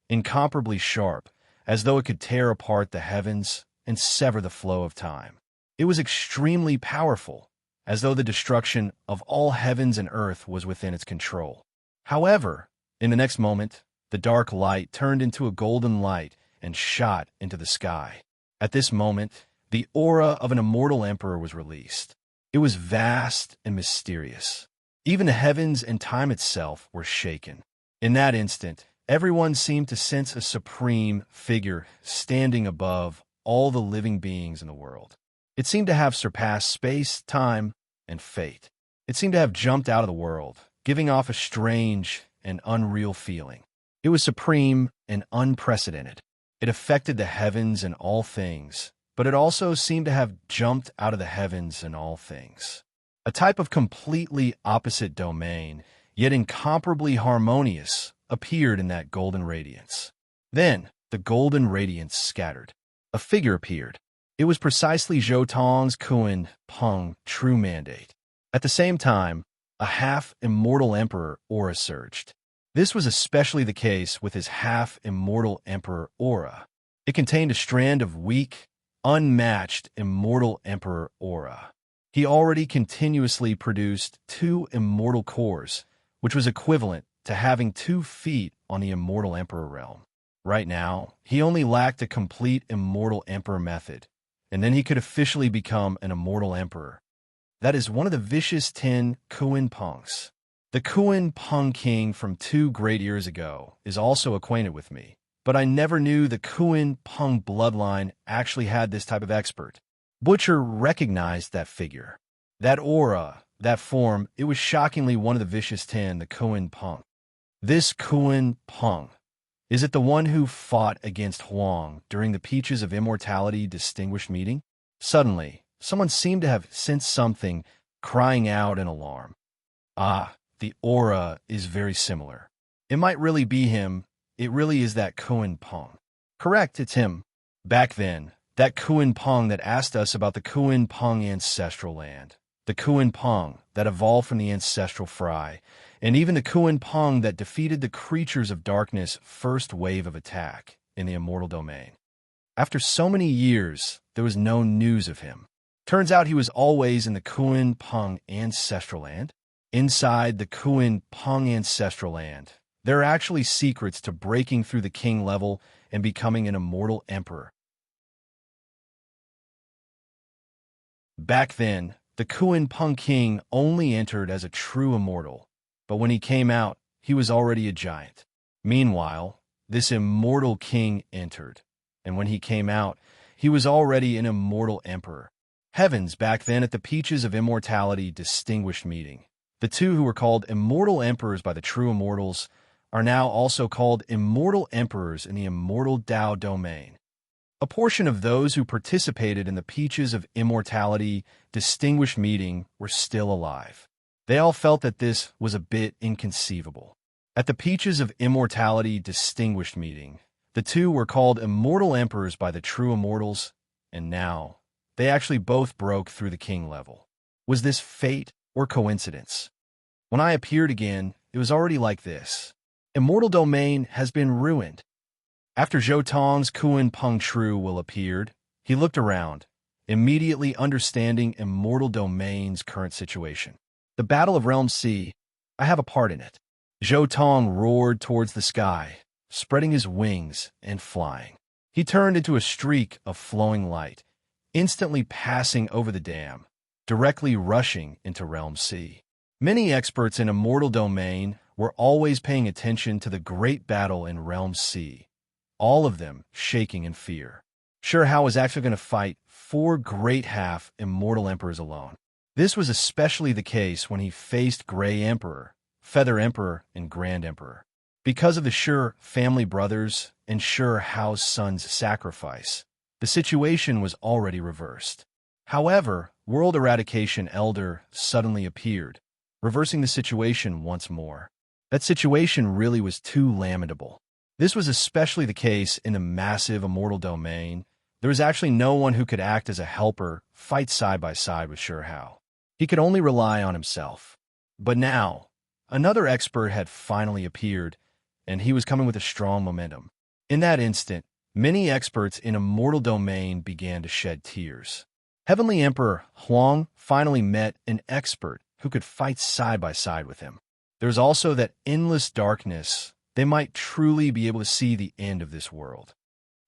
A: incomparably sharp, as though it could tear apart the heavens and sever the flow of time. It was extremely powerful, as though the destruction of all heavens and earth was within its control. However, in the next moment, the dark light turned into a golden light and shot into the sky. At this moment, the aura of an immortal emperor was released. It was vast and mysterious. Even the heavens and time itself were shaken. In that instant, everyone seemed to sense a supreme figure standing above all the living beings in the world. It seemed to have surpassed space, time, and fate. It seemed to have jumped out of the world, giving off a strange and unreal feeling. It was supreme and unprecedented. It affected the heavens and all things, but it also seemed to have jumped out of the heavens and all things. A type of completely opposite domain, yet incomparably harmonious, appeared in that golden radiance. Then, the golden radiance scattered. A figure appeared. It was precisely Zhou Tong's Kun Peng true mandate. At the same time, a half-immortal emperor aura surged. This was especially the case with his half-immortal emperor aura. It contained a strand of weak, unmatched immortal emperor aura. He already continuously produced 2 immortal cores, which was equivalent to having 2 feet on the immortal emperor realm. Right now, he only lacked a complete immortal emperor method, and then he could officially become an immortal emperor. That is one of the vicious 10 Kun Pengs. The Kun Peng king from 2 great years ago is also acquainted with me, but I never knew the Kun Peng bloodline actually had this type of expert. Butcher recognized that figure. That aura, that form, it was shockingly one of the vicious 10, the Kun Peng. This Kun Peng, is it the one who fought against Huang during the Peaches of Immortality distinguished meeting? Suddenly, someone seemed to have sensed something, crying out in alarm. Ah, the aura is very similar. It might really be him. It really is that Kun Peng. Correct, it's him. Back then, that Kun Peng that asked us about the Kun Peng ancestral land. The Kun Peng that evolved from the ancestral fry, and even the Kun Peng that defeated the creatures of darkness' first wave of attack in the immortal domain. After so many years, there was no news of him. Turns out he was always in the Kun Peng ancestral land. Inside the Kun Peng ancestral land, there are actually secrets to breaking through the king level and becoming an immortal emperor. Back then, the Kun Peng king only entered as a true immortal, but when he came out, he was already a giant. Meanwhile, this immortal king entered, and when he came out, he was already an immortal emperor. Heavens back then at the Peaches of Immortality distinguished meeting. The 2 who were called immortal emperors by the true immortals are now also called immortal emperors in the immortal Tao domain. A portion of those who participated in the Peaches of Immortality distinguished meeting were still alive. They all felt that this was a bit inconceivable. At the Peaches of Immortality distinguished meeting, the 2 were called immortal emperors by the true immortals, and now they actually both broke through the king level. Was this fate or coincidence? When I appeared again, it was already like this. Immortal domain has been ruined. After Zhou Tong's Kun Peng True will appeared, he looked around, immediately understanding immortal domain's current situation. The Battle of Realm C, I have a part in it. Zhou Tong roared towards the sky, spreading his wings and flying. He turned into a streak of flowing light, instantly passing over the dam, directly rushing into Realm C. Many experts in immortal domain were always paying attention to the great battle in Realm C, all of them shaking in fear. Sure, Hao was actually going to fight 4 great half-immortal emperors alone. This was especially the case when he faced Gray Emperor, Feather Emperor, and Grand Emperor. Because of the Sure family brothers and Sure Hao's son's sacrifice, the situation was already reversed. However, World Eradication Elder suddenly appeared, reversing the situation once more. That situation really was too lamentable. This was especially the case in the massive immortal domain, There was actually no one who could act as a helper, fight side by side with Sure Hao. He could only rely on himself. But now, another expert had finally appeared, and he was coming with a strong momentum. In that instant, many experts in immortal domain began to shed tears. Heavenly Emperor Huang finally met an expert who could fight side by side with him. There's also that endless darkness. They might truly be able to see the end of this world.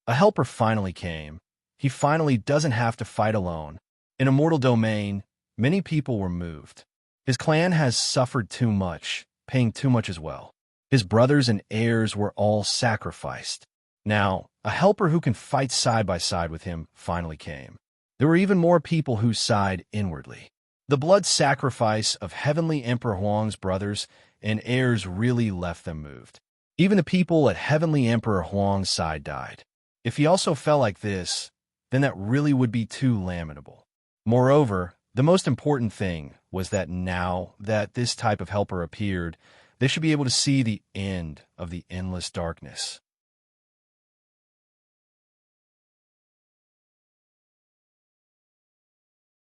A: A helper finally came. He finally doesn't have to fight alone. In immortal domain, many people were moved. His clan has suffered too much, paying too much as well. His brothers and heirs were all sacrificed. Now, a helper who can fight side by side with him finally came. There were even more people who sighed inwardly. The blood sacrifice of Heavenly Emperor Huang's brothers and heirs really left them moved. Even the people at Heavenly Emperor Huang's side died. If he also fell like this, then that really would be too lamentable. Moreover, the most important thing was that now that this type of helper appeared, they should be able to see the end of the endless darkness.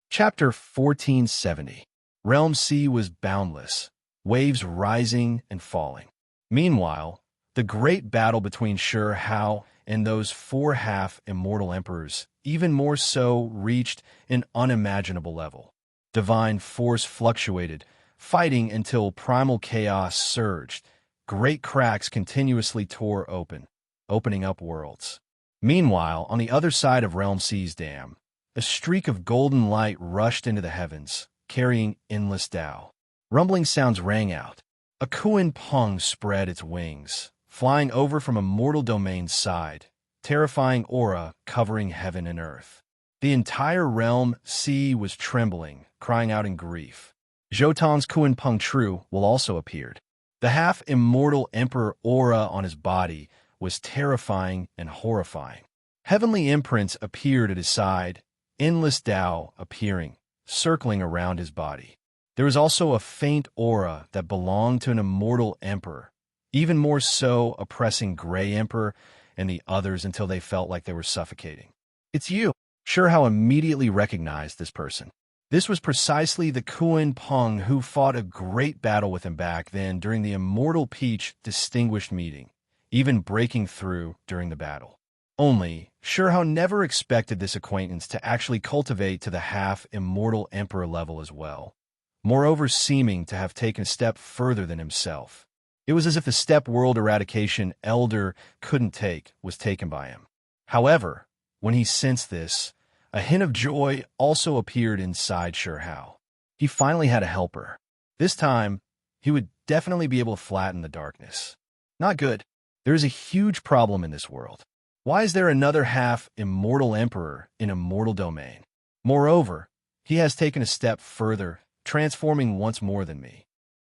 A: Chapter 1470. Realm C was boundless, waves rising and falling. Meanwhile, the great battle between Sure Hao and those 4 half-immortal emperors, even more so, reached an unimaginable level. Divine force fluctuated, fighting until primal chaos surged. Great cracks continuously tore open, opening up worlds. Meanwhile, on the other side of Realm C's dam, a streak of golden light rushed into the heavens, carrying endless Tao. Rumbling sounds rang out. A Kuan Peng spread its wings, flying over from immortal domain's side, terrifying aura covering heaven and earth. The entire realm sea was trembling, crying out in grief. Zhoutang's Kuan Peng True will also appeared. The half-immortal emperor aura on his body was terrifying and horrifying. Heavenly imprints appeared at his side, endless Tao appearing, circling around his body. There was also a faint aura that belonged to an immortal emperor, even more so oppressing Gray Emperor and the others until they felt like they were suffocating. "It's you!" Sure Hao immediately recognized this person. This was precisely the Kuan Peng who fought a great battle with him back then during the Immortal Peach distinguished meeting, even breaking through during the battle. Only, Sure Hao never expected this acquaintance to actually cultivate to the half-immortal emperor level as well, moreover seeming to have taken a step further than himself. It was as if the step world eradication Elder couldn't take was taken by him. However, when he sensed this, a hint of joy also appeared inside Sure Hao. He finally had a helper. This time, he would definitely be able to flatten the darkness. Not good. There is a huge problem in this world. Why is there another half-immortal emperor in immortal domain? Moreover, he has taken a step further, transforming once more than me.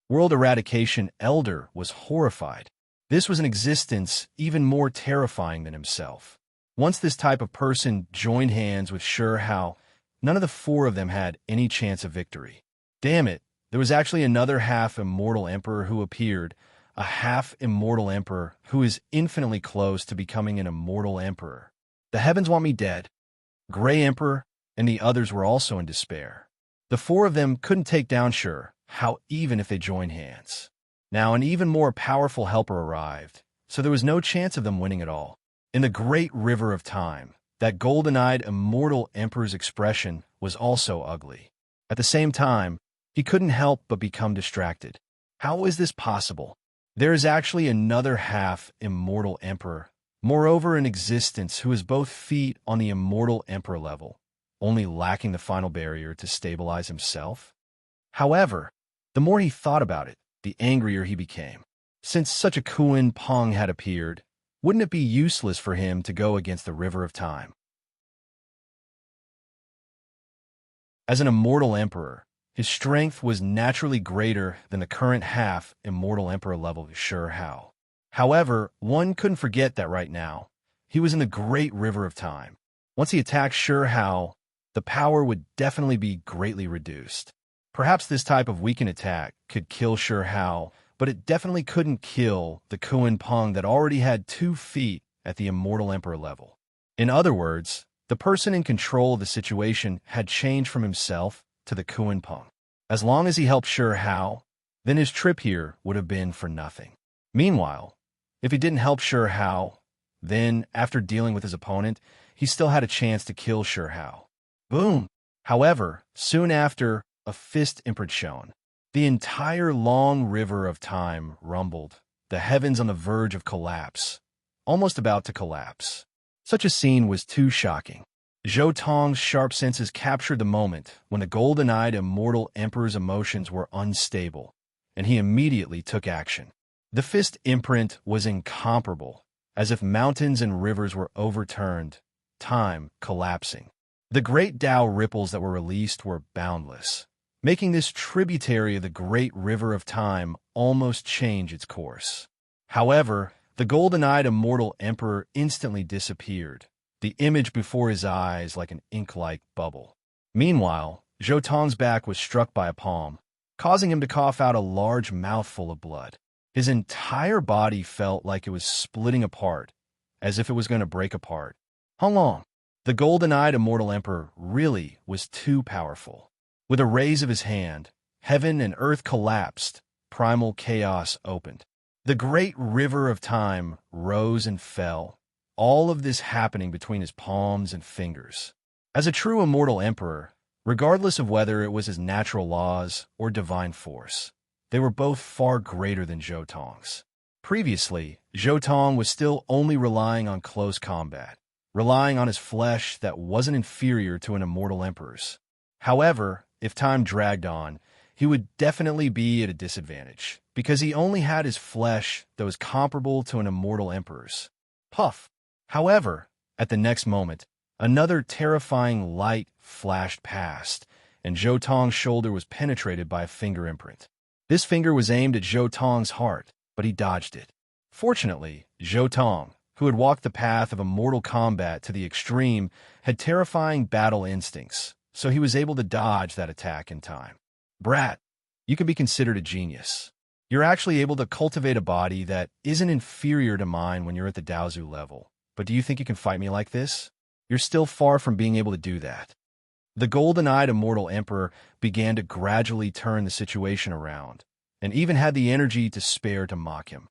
A: World Eradication Elder was horrified. This was an existence even more terrifying than himself. Once this type of person joined hands with Sure Hao, none of the 4 of them had any chance of victory. Damn it, there was actually another half-immortal emperor who appeared, a half-immortal emperor who is infinitely close to becoming an immortal emperor. The heavens want me dead. Gray Emperor and the others were also in despair. The 4 of them couldn't take down Sure Hao even if they joined hands. Now an even more powerful helper arrived, so there was no chance of them winning at all. In the great river of time, that golden-eyed immortal emperor's expression was also ugly. At the same time, he couldn't help but become distracted. How is this possible? There is actually another half-immortal emperor, moreover in existence, who is both feet on the immortal emperor level, only lacking the final barrier to stabilize himself. However, the more he thought about it, the angrier he became. Since such a Kuan Peng had appeared, wouldn't it be useless for him to go against the river of time? As an immortal emperor, his strength was naturally greater than the current half-immortal emperor level of Sure Hao. However, one couldn't forget that right now, he was in the great river of time. Once he attacked Sure Hao, the power would definitely be greatly reduced. Perhaps this type of weakened attack could kill Sure Hao, but it definitely couldn't kill the Kuan Peng that already had 2 feet at the immortal emperor level. In other words, The person in control of the situation had changed from himself to the Kuan Peng. As long as he helped Sure Hao, then his trip here would have been for nothing. Meanwhile, if he didn't help Sure Hao, then, after dealing with his opponent, he still had a chance to kill Sure Hao. Boom! However, soon after, a fist imprint shone. The entire long river of time rumbled, the heavens on the verge of collapse, almost about to collapse. Such a scene was too shocking. Zhou Tong's sharp senses captured the moment when the golden-eyed immortal emperor's emotions were unstable, and he immediately took action. The fist imprint was incomparable, as if mountains and rivers were overturned, time collapsing. The great Tao ripples that were released were boundless, making this tributary of the great river of time almost change its course. However, the golden-eyed immortal emperor instantly disappeared, the image before his eyes like an ink-like bubble. Meanwhile, Zhou Tong's back was struck by a palm, causing him to cough out a large mouthful of blood. His entire body felt like it was splitting apart, as if it was going to break apart. How long? The golden-eyed immortal emperor really was too powerful. With a raise of his hand, heaven and earth collapsed, primal chaos opened. The great river of time rose and fell, all of this happening between his palms and fingers. As a true immortal emperor, regardless of whether it was his natural laws or divine force, they were both far greater than Zhou Tong's. Previously, Zhou Tong was still only relying on close combat, relying on his flesh that wasn't inferior to an immortal emperor's. However, if time dragged on, he would definitely be at a disadvantage, because he only had his flesh that was comparable to an immortal emperor's. Puff! However, at the next moment, another terrifying light flashed past, and Zhou Tong's shoulder was penetrated by a finger imprint. This finger was aimed at Zhou Tong's heart, but he dodged it. Fortunately, Zhou Tong, who had walked the path of immortal combat to the extreme, had terrifying battle instincts, so he was able to dodge that attack in time. Brat, you can be considered a genius. You're actually able to cultivate a body that isn't inferior to mine when you're at the Daozu level. But do you think you can fight me like this? You're still far from being able to do that. The golden-eyed immortal emperor began to gradually turn the situation around, and even had the energy to spare to mock him.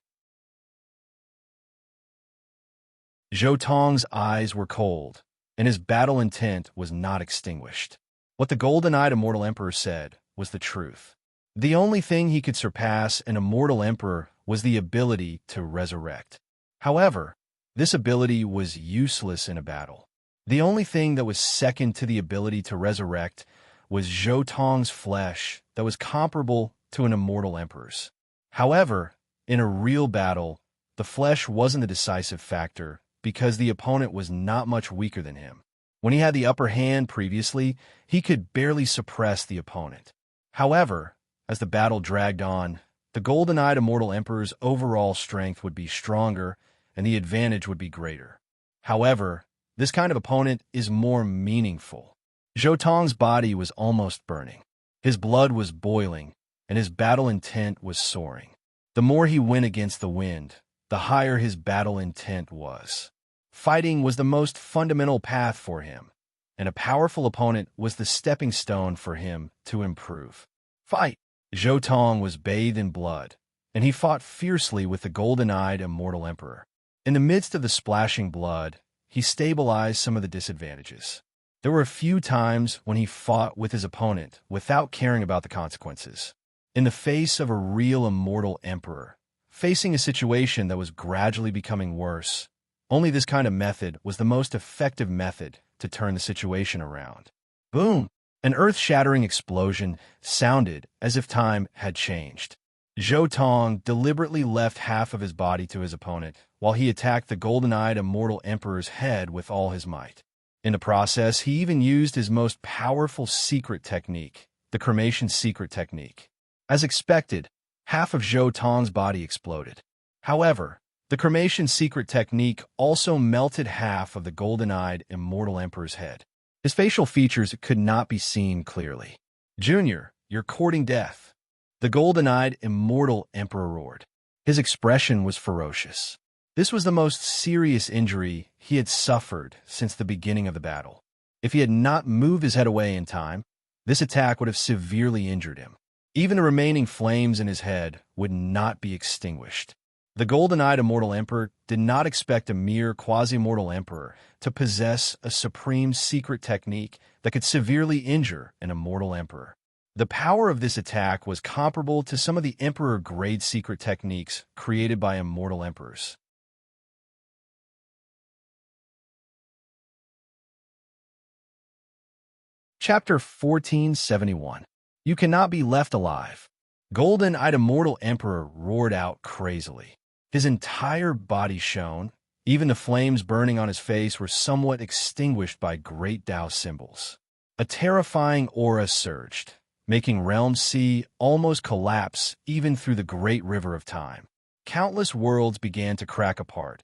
A: Zhou Tong's eyes were cold, and his battle intent was not extinguished. What the golden-eyed immortal emperor said was the truth. The only thing he could surpass an immortal emperor was the ability to resurrect. However, this ability was useless in a battle. The only thing that was second to the ability to resurrect was Zhou Tong's flesh that was comparable to an immortal emperor's. However, in a real battle, the flesh wasn't the decisive factor because the opponent was not much weaker than him. When he had the upper hand previously, he could barely suppress the opponent. However, as the battle dragged on, the golden-eyed immortal emperor's overall strength would be stronger and the advantage would be greater. However, this kind of opponent is more meaningful. Zhou Tong's body was almost burning. His blood was boiling, and his battle intent was soaring. The more he went against the wind, the higher his battle intent was. Fighting was the most fundamental path for him, and a powerful opponent was the stepping stone for him to improve. Fight! Zhou Tong was bathed in blood, and he fought fiercely with the golden-eyed immortal emperor. In the midst of the splashing blood, he stabilized some of the disadvantages. There were a few times when he fought with his opponent without caring about the consequences. In the face of a real immortal emperor, facing a situation that was gradually becoming worse, only this kind of method was the most effective method to turn the situation around. Boom! An earth-shattering explosion sounded as if time had changed. Zhou Tong deliberately left half of his body to his opponent, while he attacked the golden-eyed immortal emperor's head with all his might. In the process, he even used his most powerful secret technique, the cremation secret technique. As expected, half of Zhou Tong's body exploded. However, the cremation secret technique also melted half of the golden-eyed immortal emperor's head. His facial features could not be seen clearly. "Junior, you're courting death," the golden-eyed immortal emperor roared. His expression was ferocious. This was the most serious injury he had suffered since the beginning of the battle. If he had not moved his head away in time, this attack would have severely injured him. Even the remaining flames in his head would not be extinguished. The golden-eyed immortal emperor did not expect a mere quasi-mortal emperor to possess a supreme secret technique that could severely injure an immortal emperor. The power of this attack was comparable to some of the emperor-grade secret techniques created by immortal emperors. Chapter 1471. You Cannot Be Left Alive. Golden-eyed immortal emperor roared out crazily. His entire body shone. Even the flames burning on his face were somewhat extinguished by great Tao symbols. A terrifying aura surged, making Realm C almost collapse even through the great river of time. Countless worlds began to crack apart,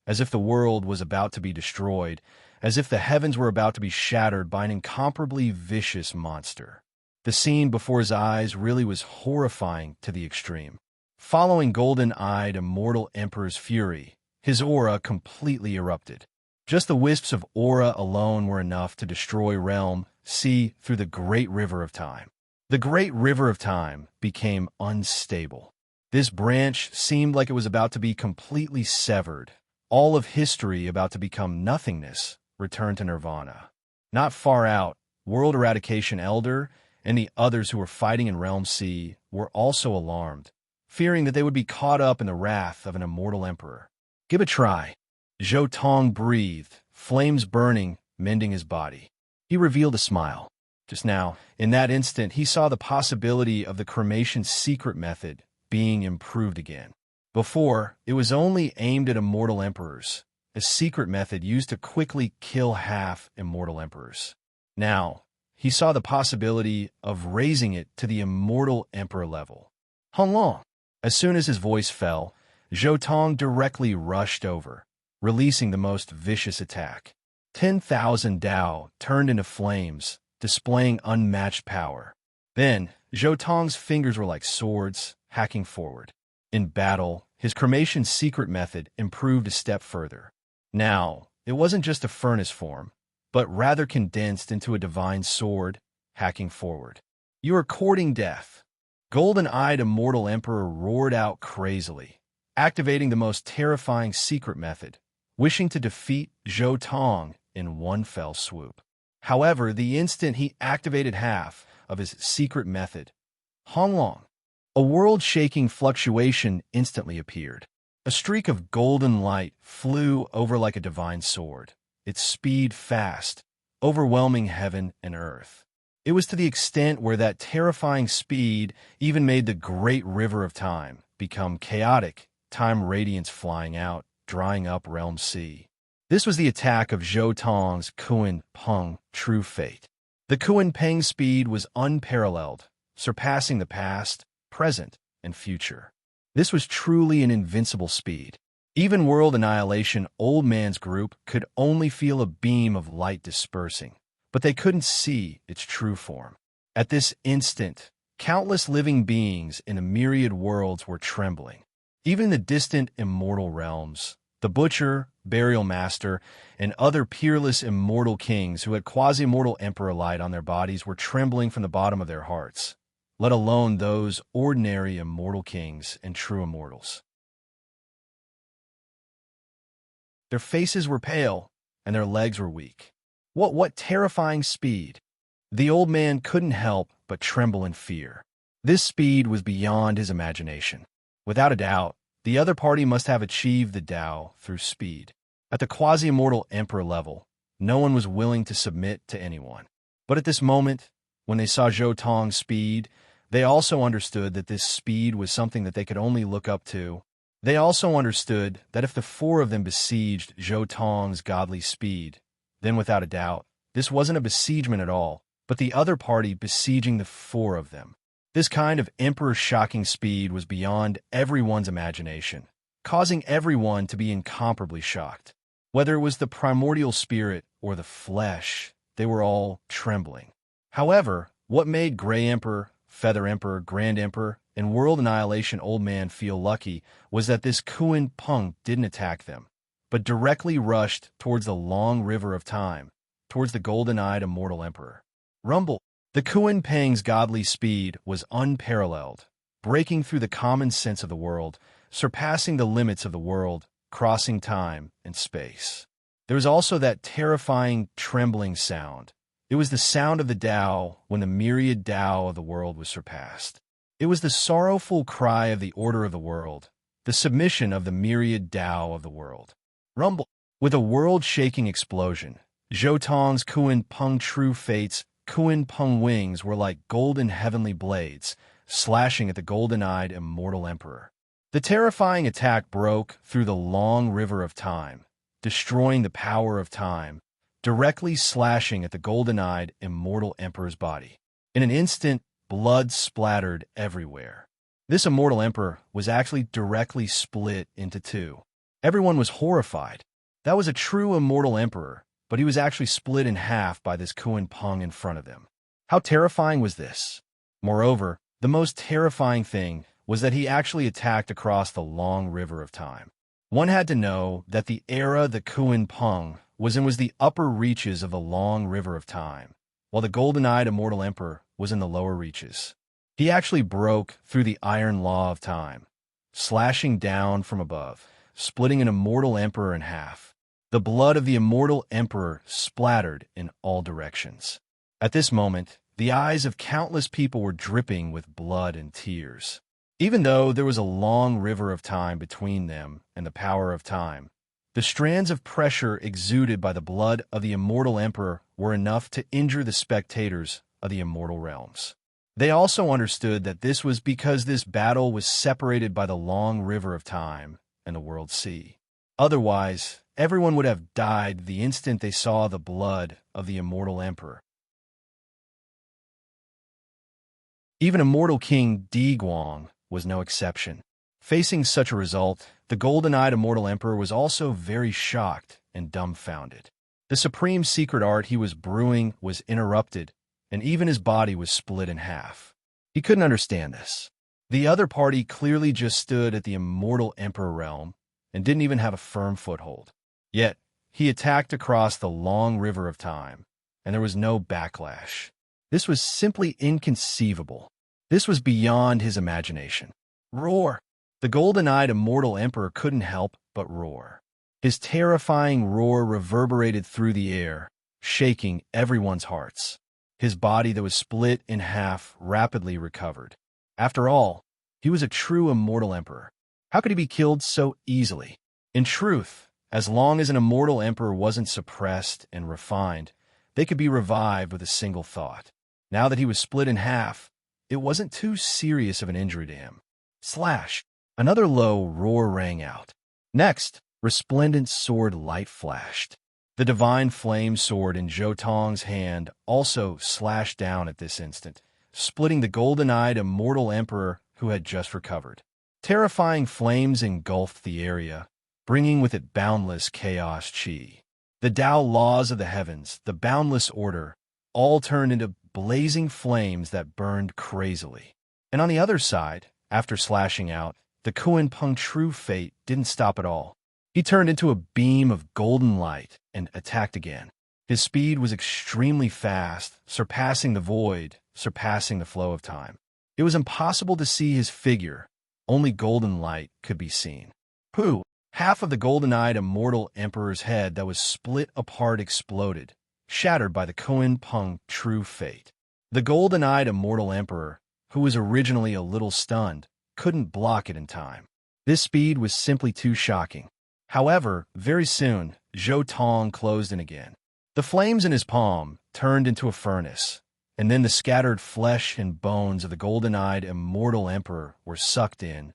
A: as if the world was about to be destroyed, as if the heavens were about to be shattered by an incomparably vicious monster. The scene before his eyes really was horrifying to the extreme. Following golden-eyed immortal emperor's fury, his aura completely erupted. Just the wisps of aura alone were enough to destroy Realm C through the great river of time. The great river of time became unstable. This branch seemed like it was about to be completely severed. All of history about to become nothingness returned to nirvana. Not far out, World Eradication Elder and the others who were fighting in Realm C were also alarmed, fearing that they would be caught up in the wrath of an immortal emperor. Give a try. Zhou Tong breathed, flames burning, mending his body. He revealed a smile. Just now, in that instant, he saw the possibility of the cremation secret method being improved again. Before, it was only aimed at immortal emperors, a secret method used to quickly kill half immortal emperors. Now, he saw the possibility of raising it to the immortal emperor level. Hung Long. As soon as his voice fell, Zhou Tong directly rushed over, releasing the most vicious attack. 10,000 Dao turned into flames, displaying unmatched power. Then, Zhou Tong's fingers were like swords, hacking forward. In battle, his cremation secret method improved a step further. Now, it wasn't just a furnace form, but rather condensed into a divine sword, hacking forward. You are courting death. Golden-eyed immortal emperor roared out crazily, activating the most terrifying secret method, wishing to defeat Zhou Tong in one fell swoop. However, the instant he activated half of his secret method, Hong Long, a world-shaking fluctuation instantly appeared. A streak of golden light flew over like a divine sword, its speed fast, overwhelming heaven and earth. It was to the extent where that terrifying speed even made the great river of time become chaotic, time radiance flying out, drying up Realm C. This was the attack of Zhou Tong's Kuan Peng True Fate. The Kuan Peng speed was unparalleled, surpassing the past, present, and future. This was truly an invincible speed. Even World Annihilation Old Man's group could only feel a beam of light dispersing, but they couldn't see its true form. At this instant, countless living beings in a myriad worlds were trembling. Even the distant immortal realms, the Butcher, Burial Master, and other peerless immortal kings who had quasi-mortal emperor light on their bodies were trembling from the bottom of their hearts, let alone those ordinary immortal kings and true immortals. Their faces were pale, and their legs were weak. What terrifying speed! The old man couldn't help but tremble in fear. This speed was beyond his imagination. Without a doubt, the other party must have achieved the Tao through speed. At the quasi-immortal emperor level, no one was willing to submit to anyone. But at this moment, when they saw Zhou Tong's speed, they also understood that this speed was something that they could only look up to. They also understood that if the four of them besieged Zhou Tong's godly speed, then without a doubt, this wasn't a besiegement at all, but the other party besieging the four of them. This kind of emperor-shocking speed was beyond everyone's imagination, causing everyone to be incomparably shocked. Whether it was the primordial spirit or the flesh, they were all trembling. However, what made Grey Emperor, Feather Emperor, Grand Emperor, and World Annihilation Old Man Feel Lucky was that this Kuan Pung didn't attack them, but directly rushed towards the long river of time, towards the golden-eyed immortal emperor. Rumble. The Kuan Pang's godly speed was unparalleled, breaking through the common sense of the world, surpassing the limits of the world, crossing time and space. There was also that terrifying, trembling sound. It was the sound of the Tao when the myriad Tao of the world was surpassed. It was the sorrowful cry of the order of the world, the submission of the myriad Tao of the world. Rumble. With a world-shaking explosion, Zhou Tong's Kuan Peng True Fate's Kuan Peng wings were like golden heavenly blades, slashing at the golden-eyed immortal emperor. The terrifying attack broke through the long river of time, destroying the power of time, directly slashing at the golden-eyed immortal emperor's body. In an instant, blood splattered everywhere. This immortal emperor was actually directly split into two. Everyone was horrified. That was a true immortal emperor, but he was actually split in half by this Kuan Peng in front of them. How terrifying was this? Moreover, the most terrifying thing was that he actually attacked across the long river of time. One had to know that the era the Kuan Peng was in was the upper reaches of the long river of time, while the golden-eyed immortal emperor was in the lower reaches. He actually broke through the iron law of time, slashing down from above, splitting an immortal emperor in half. The blood of the immortal emperor splattered in all directions. At this moment, the eyes of countless people were dripping with blood and tears. Even though there was a long river of time between them and the power of time, the strands of pressure exuded by the blood of the immortal emperor were enough to injure the spectators of the immortal realms. They also understood that this was because this battle was separated by the long river of time and the world sea. Otherwise, everyone would have died the instant they saw the blood of the immortal emperor. Even immortal King Di Guang was no exception. Facing such a result, the golden-eyed immortal emperor was also very shocked and dumbfounded. The supreme secret art he was brewing was interrupted, and even his body was split in half. He couldn't understand this. The other party clearly just stood at the immortal emperor realm and didn't even have a firm foothold. Yet, he attacked across the long river of time, and there was no backlash. This was simply inconceivable. This was beyond his imagination. Roar! The golden-eyed immortal emperor couldn't help but roar. His terrifying roar reverberated through the air, shaking everyone's hearts. His body that was split in half rapidly recovered. After all, he was a true immortal emperor. How could he be killed so easily? In truth, as long as an immortal emperor wasn't suppressed and refined, they could be revived with a single thought. Now that he was split in half, it wasn't too serious of an injury to him. Slash! Another low roar rang out. Next, resplendent sword light flashed. The divine flame sword in Zhou Tong's hand also slashed down at this instant, splitting the golden-eyed immortal emperor who had just recovered. Terrifying flames engulfed the area, bringing with it boundless chaos chi. The Tao laws of the heavens, the boundless order, all turned into blazing flames that burned crazily. And on the other side, after slashing out, the Kuan Peng True Fate didn't stop at all. He turned into a beam of golden light and attacked again. His speed was extremely fast, surpassing the void, surpassing the flow of time. It was impossible to see his figure. Only golden light could be seen. Pooh! Half of the golden-eyed immortal emperor's head that was split apart exploded, shattered by the Kuan Peng True Fate. The golden-eyed immortal emperor, who was originally a little stunned, couldn't block it in time. This speed was simply too shocking. However, very soon, Zhou Tong closed in again. The flames in his palm turned into a furnace, and then the scattered flesh and bones of the golden-eyed immortal emperor were sucked in,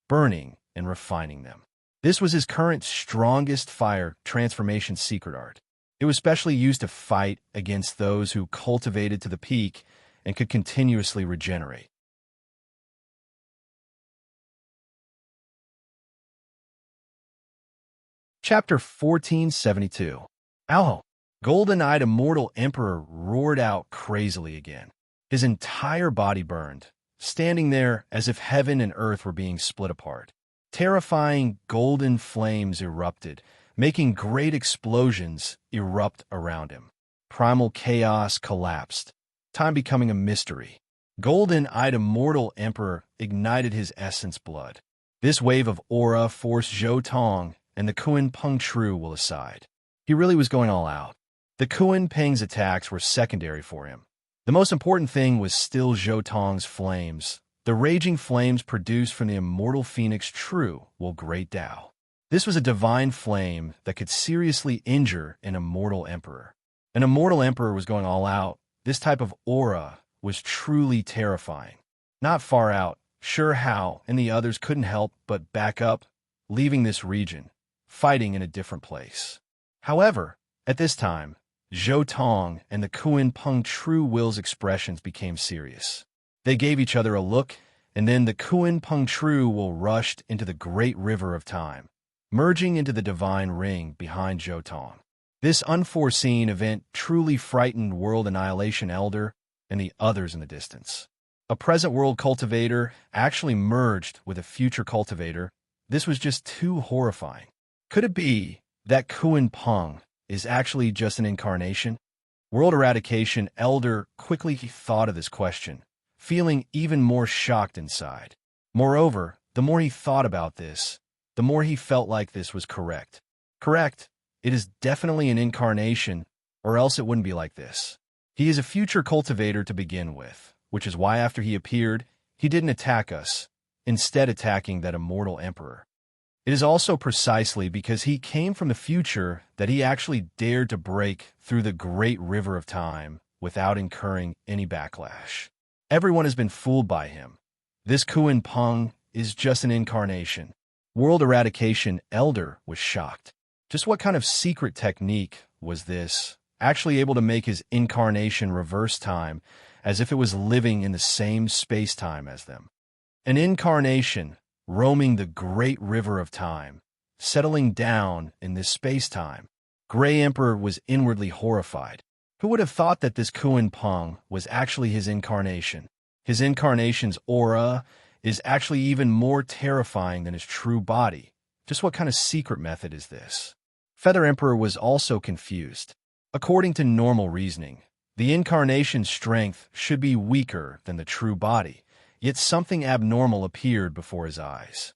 A: burning and refining them. This was his current strongest fire transformation secret art. It was specially used to fight against those who cultivated to the peak and could continuously regenerate. Chapter 1472. Ow! Golden-eyed immortal emperor roared out crazily again. His entire body burned, standing there as if heaven and earth were being split apart. Terrifying golden flames erupted, making great explosions erupt around him. Primal chaos collapsed, time becoming a mystery. Golden-eyed immortal emperor ignited his essence blood. This wave of aura forced Zhou Tong and the Kun Peng Tru will aside. He really was going all out. The Kun Peng's attacks were secondary for him. The most important thing was still Zhou Tong's flames, the raging flames produced from the immortal phoenix Tru will Great Tao. This was a divine flame that could seriously injure an immortal emperor. An immortal emperor was going all out. This type of aura was truly terrifying. Not far out, Sure Hao and the others couldn't help but back up, leaving this region, fighting in a different place. However, at this time, Zhou Tong and the Kun Peng Tru Will's expressions became serious. They gave each other a look, and then the Kun Peng Tru Will rushed into the great river of time, merging into the divine ring behind Zhou Tong. This unforeseen event truly frightened World Annihilation Elder and the others in the distance. A present world cultivator actually merged with a future cultivator. This was just too horrifying. Could it be that Kun Peng is actually just an incarnation? World Eradication Elder quickly thought of this question, feeling even more shocked inside. Moreover, the more he thought about this, the more he felt like this was correct. Correct. It is definitely an incarnation, or else it wouldn't be like this. He is a future cultivator to begin with, which is why after he appeared, he didn't attack us, instead attacking that immortal emperor. It is also precisely because he came from the future that he actually dared to break through the great river of time without incurring any backlash. Everyone has been fooled by him. This Kun Peng is just an incarnation. World Eradication Elder was shocked. Just what kind of secret technique was this, actually able to make his incarnation reverse time as if it was living in the same space-time as them? An incarnation roaming the great river of time, settling down in this space-time. Grey Emperor was inwardly horrified. Who would have thought that this Kun Peng was actually his incarnation? His incarnation's aura is actually even more terrifying than his true body. Just what kind of secret method is this? Feather Emperor was also confused. According to normal reasoning, the incarnation's strength should be weaker than the true body, yet something abnormal appeared before his eyes.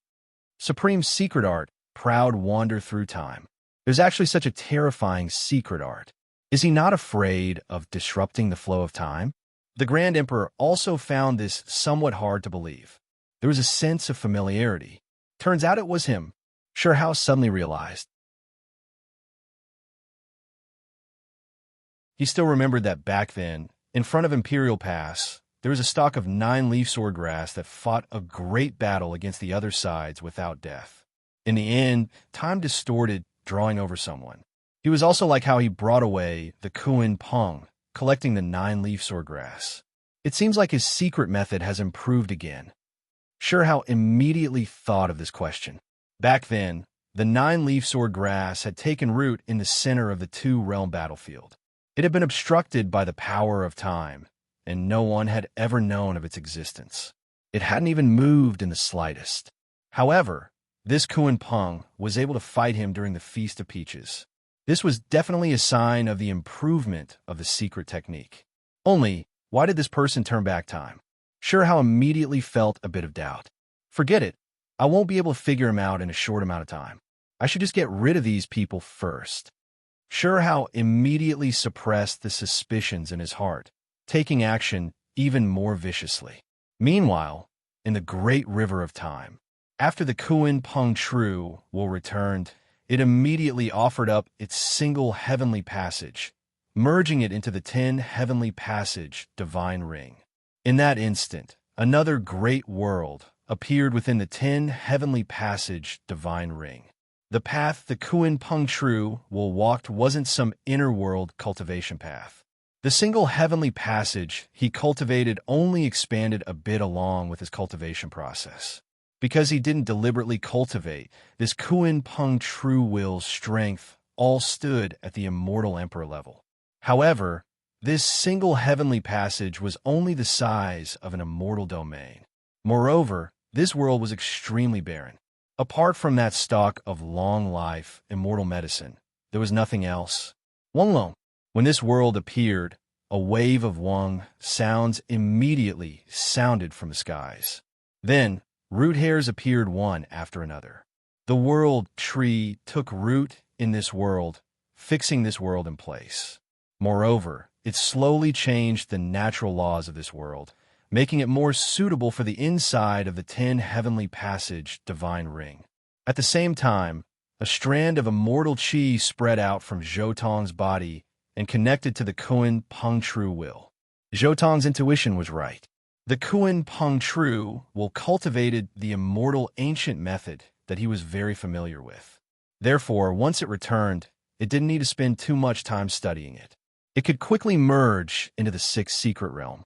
A: Supreme Secret Art, proud wander through time. There's actually such a terrifying secret art. Is he not afraid of disrupting the flow of time? The Grand Emperor also found this somewhat hard to believe. There was a sense of familiarity. Turns out it was him. Sure Hao suddenly realized. He still remembered that back then, in front of Imperial Pass, there was a stalk of 9-leaf swordgrass that fought a great battle against the other sides without death. In the end, time distorted, drawing over someone. He was also like how he brought away the Kun Peng, collecting the 9-leaf swordgrass. It seems like his secret method has improved again. Sure Hao immediately thought of this question. Back then, the 9-leaf swordgrass had taken root in the center of the two-realm battlefield. It had been obstructed by the power of time, and no one had ever known of its existence. It hadn't even moved in the slightest. However, this Kun Peng was able to fight him during the Feast of Peaches. This was definitely a sign of the improvement of the secret technique. Only, why did this person turn back time? Sure Hao immediately felt a bit of doubt. Forget it. I won't be able to figure him out in a short amount of time. I should just get rid of these people first. Sure Hao immediately suppressed the suspicions in his heart, taking action even more viciously. Meanwhile, in the great river of time, after the Kun Peng Tru Will returned, it immediately offered up its single heavenly passage, merging it into the 10 heavenly passage divine ring. In that instant, another great world appeared within the 10 heavenly passage divine ring. The path the Kun Peng Tru Will walked wasn't some inner world cultivation path. The single heavenly passage he cultivated only expanded a bit along with his cultivation process. Because he didn't deliberately cultivate, this Kun Peng Tru Will's strength all stood at the immortal emperor level. However, This single heavenly passage was only the size of an immortal domain. Moreover, this world was extremely barren. Apart from that stalk of long life, immortal medicine, there was nothing else. Wang. When this world appeared, a wave of Wang sounds immediately sounded from the skies. Then, root hairs appeared one after another. The world tree took root in this world, fixing this world in place. Moreover, it slowly changed the natural laws of this world, making it more suitable for the inside of the 10 heavenly passage divine ring. At the same time, a strand of immortal qi spread out from Zhoutong's body and connected to the Kuan Peng True will. Zhoutong's intuition was right. The Kuan Peng True will cultivated the immortal ancient method that he was very familiar with. Therefore, once it returned, it didn't need to spend too much time studying it. It could quickly merge into the 6th secret realm.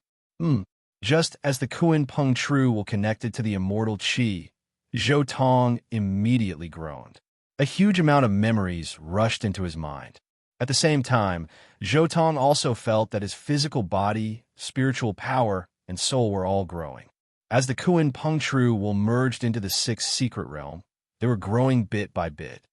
A: Just as the Kuan Peng True will connected to the immortal qi, Zhoutong immediately groaned. A huge amount of memories rushed into his mind. At the same time, Zhoutong also felt that his physical body, spiritual power, and soul were all growing. As the Kuan Peng True will merged into the 6th secret realm, they were growing bit by bit.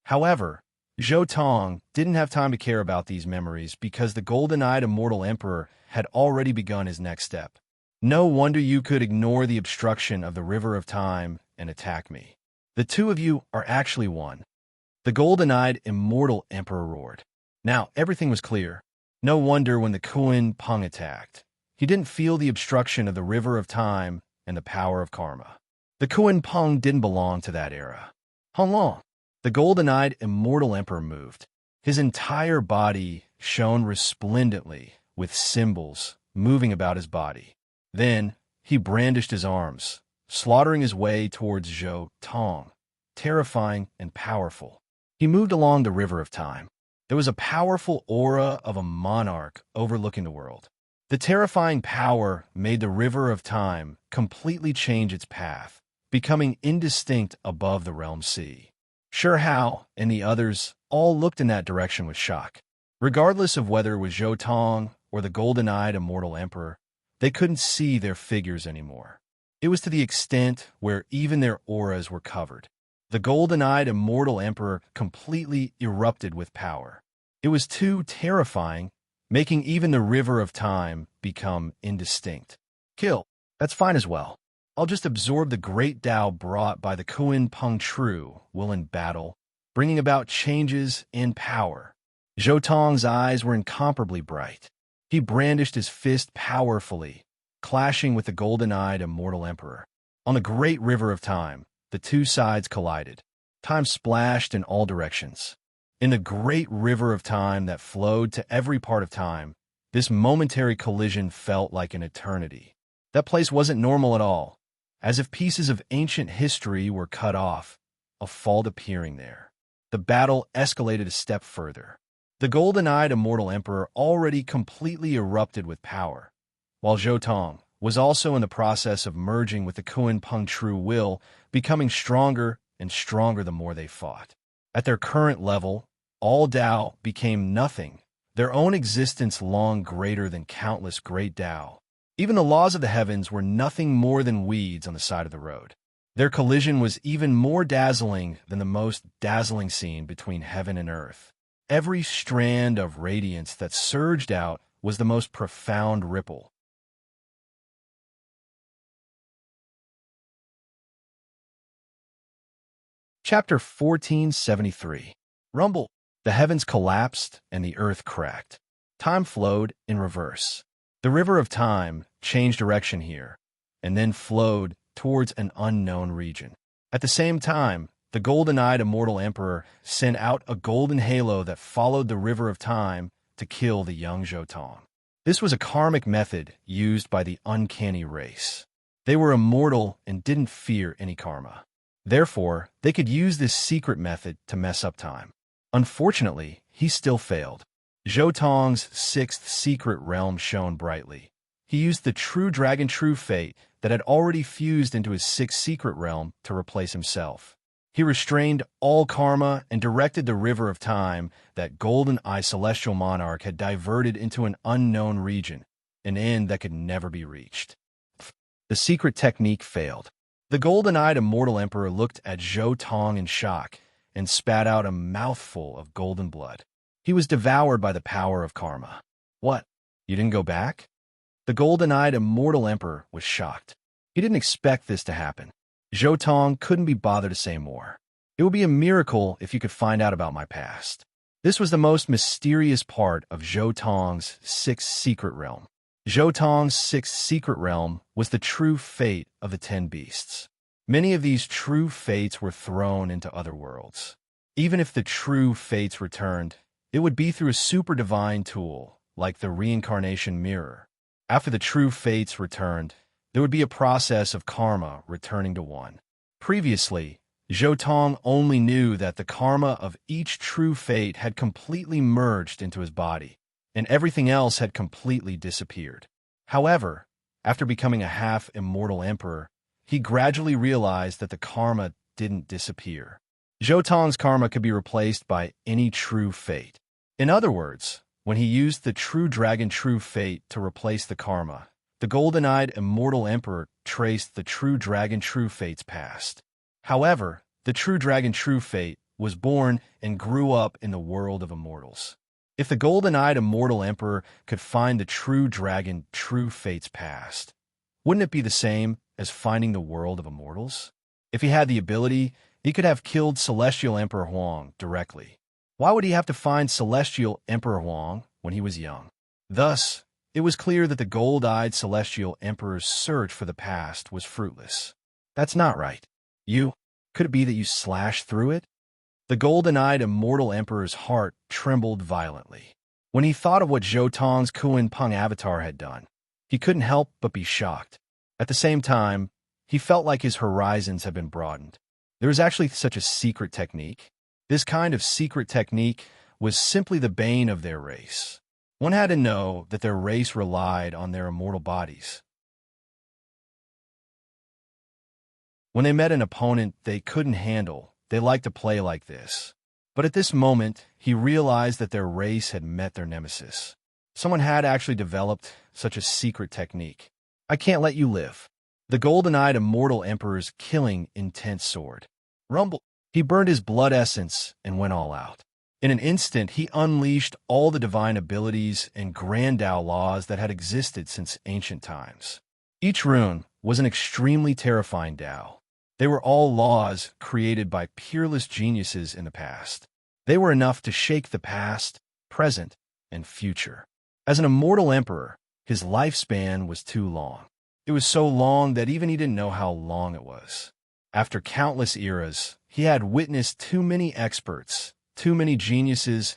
A: However, Zhoutong didn't have time to care about these memories because the golden-eyed immortal emperor had already begun his next step. No wonder you could ignore the obstruction of the river of time and attack me. The two of you are actually one. The golden-eyed immortal emperor roared. Now everything was clear. No wonder when the Kuan Peng attacked, he didn't feel the obstruction of the river of time and the power of karma. The Kuan Peng didn't belong to that era. How long? The golden-eyed immortal emperor moved. His entire body shone resplendently with symbols moving about his body. Then he brandished his arms, slaughtering his way towards Zhoutong, terrifying and powerful. He moved along the river of time. There was a powerful aura of a monarch overlooking the world. The terrifying power made the river of time completely change its path, becoming indistinct above the realm sea. Sure Hao and the others all looked in that direction with shock. Regardless of whether it was Zhoutong or the golden-eyed immortal emperor, they couldn't see their figures anymore. It was to the extent where even their auras were covered. The golden-eyed immortal emperor completely erupted with power. It was too terrifying, making even the river of time become indistinct. Kill. That's fine as well. I'll just absorb the great Tao brought by the Kuan Peng True will in battle, bringing about changes in power. Zhoutong's eyes were incomparably bright. He brandished his fist powerfully, clashing with the golden-eyed immortal emperor. On the great river of time, the two sides collided. Time splashed in all directions. In the great river of time that flowed to every part of time, this momentary collision felt like an eternity. That place wasn't normal at all. As if pieces of ancient history were cut off, a fault appearing there. The battle escalated a step further. The golden-eyed immortal emperor already completely erupted with power, while Zhoutong was also in the process of merging with the Kuan Peng True will, becoming stronger and stronger the more they fought. At their current level, all Tao became nothing, their own existence long greater than countless great Tao. Even the laws of the heavens were nothing more than weeds on the side of the road. Their collision was even more dazzling than the most dazzling scene between heaven and earth. Every strand of radiance that surged out was the most profound ripple. Chapter 1473. Rumble. The heavens collapsed and the earth cracked. Time flowed in reverse. The river of time changed direction here, and then flowed towards an unknown region. At the same time, the golden-eyed immortal emperor sent out a golden halo that followed the river of time to kill the young Zhoutong. This was a karmic method used by the uncanny race. They were immortal and didn't fear any karma. Therefore, they could use this secret method to mess up time. Unfortunately, he still failed. Zhoutong's 6th secret realm shone brightly. He used the true dragon true fate that had already fused into his 6th secret realm to replace himself. He restrained all karma and directed the river of time that golden-eyed celestial monarch had diverted into an unknown region, an end that could never be reached. The secret technique failed. The golden-eyed immortal emperor looked at Zhou Tong in shock and spat out a mouthful of golden blood. He was devoured by the power of karma. What? You didn't go back? The golden-eyed immortal emperor was shocked. He didn't expect this to happen. Zhou Tong couldn't be bothered to say more. It would be a miracle if you could find out about my past. This was the most mysterious part of Zhou Tong's sixth secret realm. Zhou Tong's sixth secret realm was the true fate of the 10 beasts. Many of these true fates were thrown into other worlds. Even if the true fates returned, it would be through a super divine tool, like the reincarnation mirror. After the true fates returned, there would be a process of karma returning to one. Previously, Zhou Tong only knew that the karma of each true fate had completely merged into his body, and everything else had completely disappeared. However, after becoming a half-immortal emperor, he gradually realized that the karma didn't disappear. Zhou Tong's karma could be replaced by any true fate. In other words, when he used the true dragon true fate to replace the karma, the golden-eyed immortal emperor traced the true dragon true fate's past. However, the true dragon true fate was born and grew up in the world of immortals. If the golden-eyed immortal emperor could find the true dragon true fate's past, wouldn't it be the same as finding the world of immortals? If he had the ability, he could have killed Celestial Emperor Huang directly. Why would he have to find Celestial Emperor Huang when he was young? Thus, it was clear that the gold-eyed Celestial Emperor's search for the past was fruitless. That's not right. Could it be that you slashed through it? The golden-eyed immortal emperor's heart trembled violently. When he thought of what Zhou Tong's Kuan Peng avatar had done, he couldn't help but be shocked. At the same time, he felt like his horizons had been broadened. There was actually such a secret technique. This kind of secret technique was simply the bane of their race. One had to know that their race relied on their immortal bodies. When they met an opponent they couldn't handle, they liked to play like this. But at this moment, he realized that their race had met their nemesis. Someone had actually developed such a secret technique. I can't let you live. The golden-eyed immortal emperor's killing intense sword. Rumble. He burned his blood essence and went all out. In an instant, he unleashed all the divine abilities and grand Tao laws that had existed since ancient times. Each rune was an extremely terrifying Tao. They were all laws created by peerless geniuses in the past. They were enough to shake the past, present, and future. As an immortal emperor, his lifespan was too long. It was so long that even he didn't know how long it was. After countless eras, he had witnessed too many experts, too many geniuses,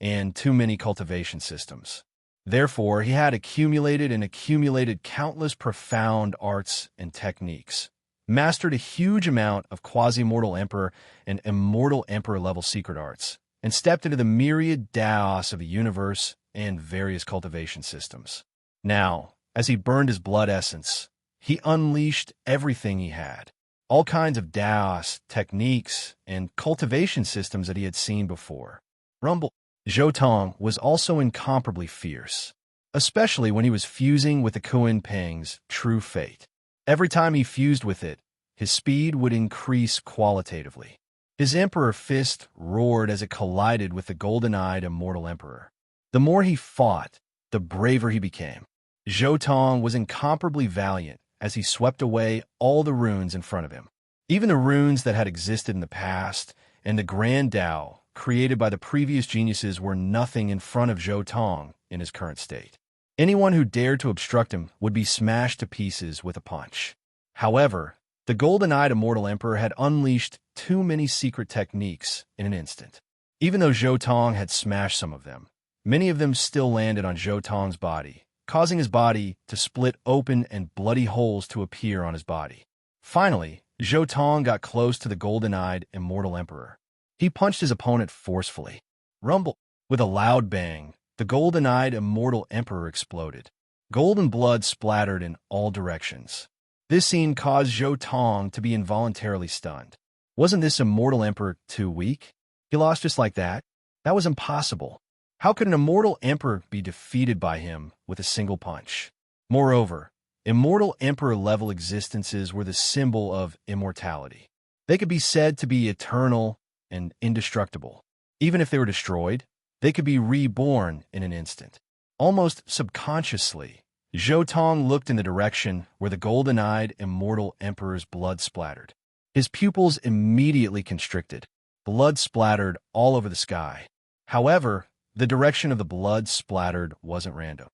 A: and too many cultivation systems. Therefore, he had accumulated countless profound arts and techniques, mastered a huge amount of quasi-mortal emperor and immortal emperor-level secret arts, and stepped into the myriad Daos of the universe and various cultivation systems. Now, as he burned his blood essence, he unleashed everything he had. All kinds of Daos, techniques, and cultivation systems that he had seen before. Zhou Tong was also incomparably fierce, especially when he was fusing with the Kuan Peng's true fate. Every time he fused with it, his speed would increase qualitatively. His Emperor Fist roared as it collided with the golden-eyed immortal emperor. The more he fought, the braver he became. Zhou Tong was incomparably valiant as he swept away all the runes in front of him. Even the runes that had existed in the past and the grand Tao created by the previous geniuses were nothing in front of Zhou Tong in his current state. Anyone who dared to obstruct him would be smashed to pieces with a punch. However, the golden-eyed immortal emperor had unleashed too many secret techniques in an instant. Even though Zhou Tong had smashed some of them, many of them still landed on Zhou Tong's body, causing his body to split open and bloody holes to appear on his body. Finally, Zhou Tong got close to the golden-eyed immortal emperor. He punched his opponent forcefully. With a loud bang, the golden-eyed immortal emperor exploded. Golden blood splattered in all directions. This scene caused Zhou Tong to be involuntarily stunned. Wasn't this immortal emperor too weak? He lost just like that? That was impossible. How could an immortal emperor be defeated by him with a single punch? Moreover, immortal emperor-level existences were the symbol of immortality. They could be said to be eternal and indestructible. Even if they were destroyed, they could be reborn in an instant. Almost subconsciously, Zhou Tong looked in the direction where the golden-eyed immortal emperor's blood splattered. His pupils immediately constricted. Blood splattered all over the sky. However, the direction of the blood splattered wasn't random.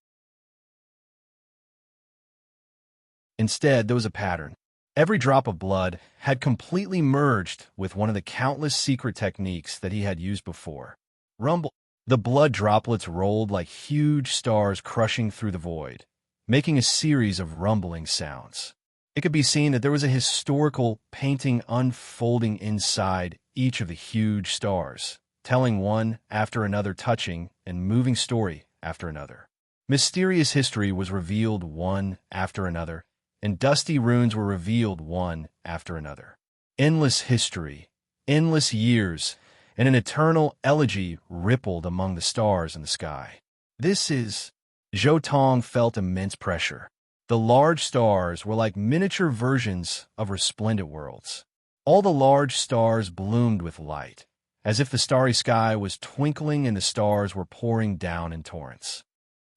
A: Instead, there was a pattern. Every drop of blood had completely merged with one of the countless secret techniques that he had used before. Rumble. The blood droplets rolled like huge stars crushing through the void, making a series of rumbling sounds. It could be seen that there was a historical painting unfolding inside each of the huge stars, telling one after another touching and moving story after another. Mysterious history was revealed one after another, and dusty runes were revealed one after another. Endless history, endless years, and an eternal elegy rippled among the stars in the sky. Zhou Tong felt immense pressure. The large stars were like miniature versions of resplendent worlds. All the large stars bloomed with light, as if the starry sky was twinkling and the stars were pouring down in torrents.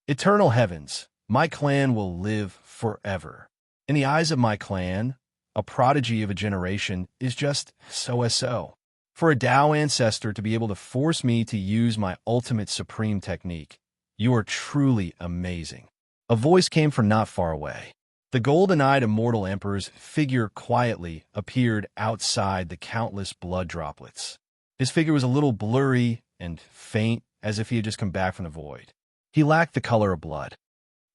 A: Eternal heavens, my clan will live forever. In the eyes of my clan, a prodigy of a generation is just so. For a Tao ancestor to be able to force me to use my ultimate supreme technique, you are truly amazing. A voice came from not far away. The golden-eyed immortal emperor's figure quietly appeared outside the countless blood droplets. His figure was a little blurry and faint, as if he had just come back from the void. He lacked the color of blood.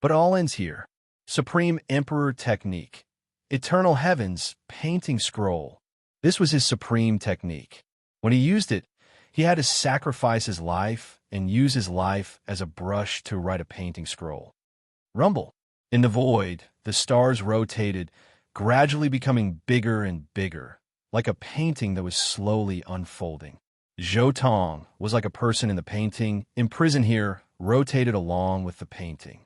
A: But all ends here. Supreme Emperor Technique. Eternal Heavens Painting Scroll. This was his supreme technique. When he used it, he had to sacrifice his life and use his life as a brush to write a painting scroll. Rumble. In the void, the stars rotated, gradually becoming bigger and bigger, like a painting that was slowly unfolding. Zhou Tong was like a person in the painting, imprisoned here, rotated along with the painting.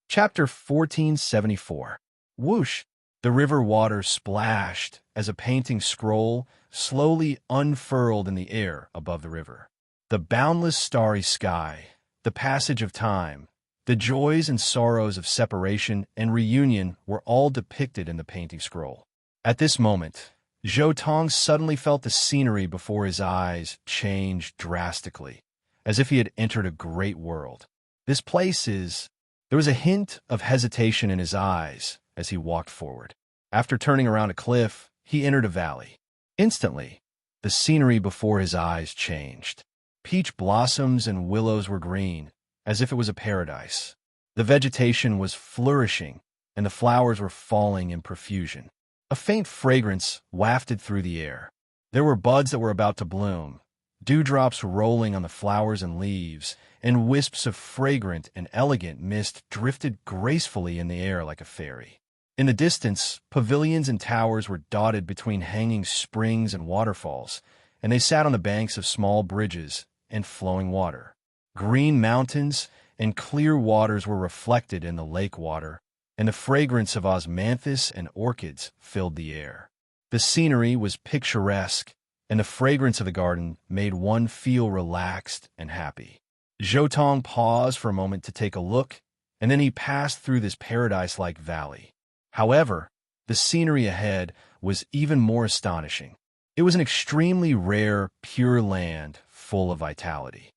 A: Chapter 1474. Whoosh! The river water splashed as a painting scroll slowly unfurled in the air above the river. The boundless starry sky, the passage of time, the joys and sorrows of separation and reunion were all depicted in the painting scroll. At this moment, Zhou Tong suddenly felt the scenery before his eyes change drastically, as if he had entered a great world. This place is... There was a hint of hesitation in his eyes as he walked forward. After turning around a cliff, he entered a valley. Instantly, the scenery before his eyes changed. Peach blossoms and willows were green, as if it was a paradise. The vegetation was flourishing, and the flowers were falling in profusion. A faint fragrance wafted through the air. There were buds that were about to bloom, dewdrops rolling on the flowers and leaves, and wisps of fragrant and elegant mist drifted gracefully in the air like a fairy. In the distance, pavilions and towers were dotted between hanging springs and waterfalls, and they sat on the banks of small bridges and flowing water. Green mountains and clear waters were reflected in the lake water, and the fragrance of osmanthus and orchids filled the air. The scenery was picturesque, and the fragrance of the garden made one feel relaxed and happy. Zhou Tong paused for a moment to take a look, and then he passed through this paradise-like valley. However, the scenery ahead was even more astonishing. It was an extremely rare, pure land full of vitality.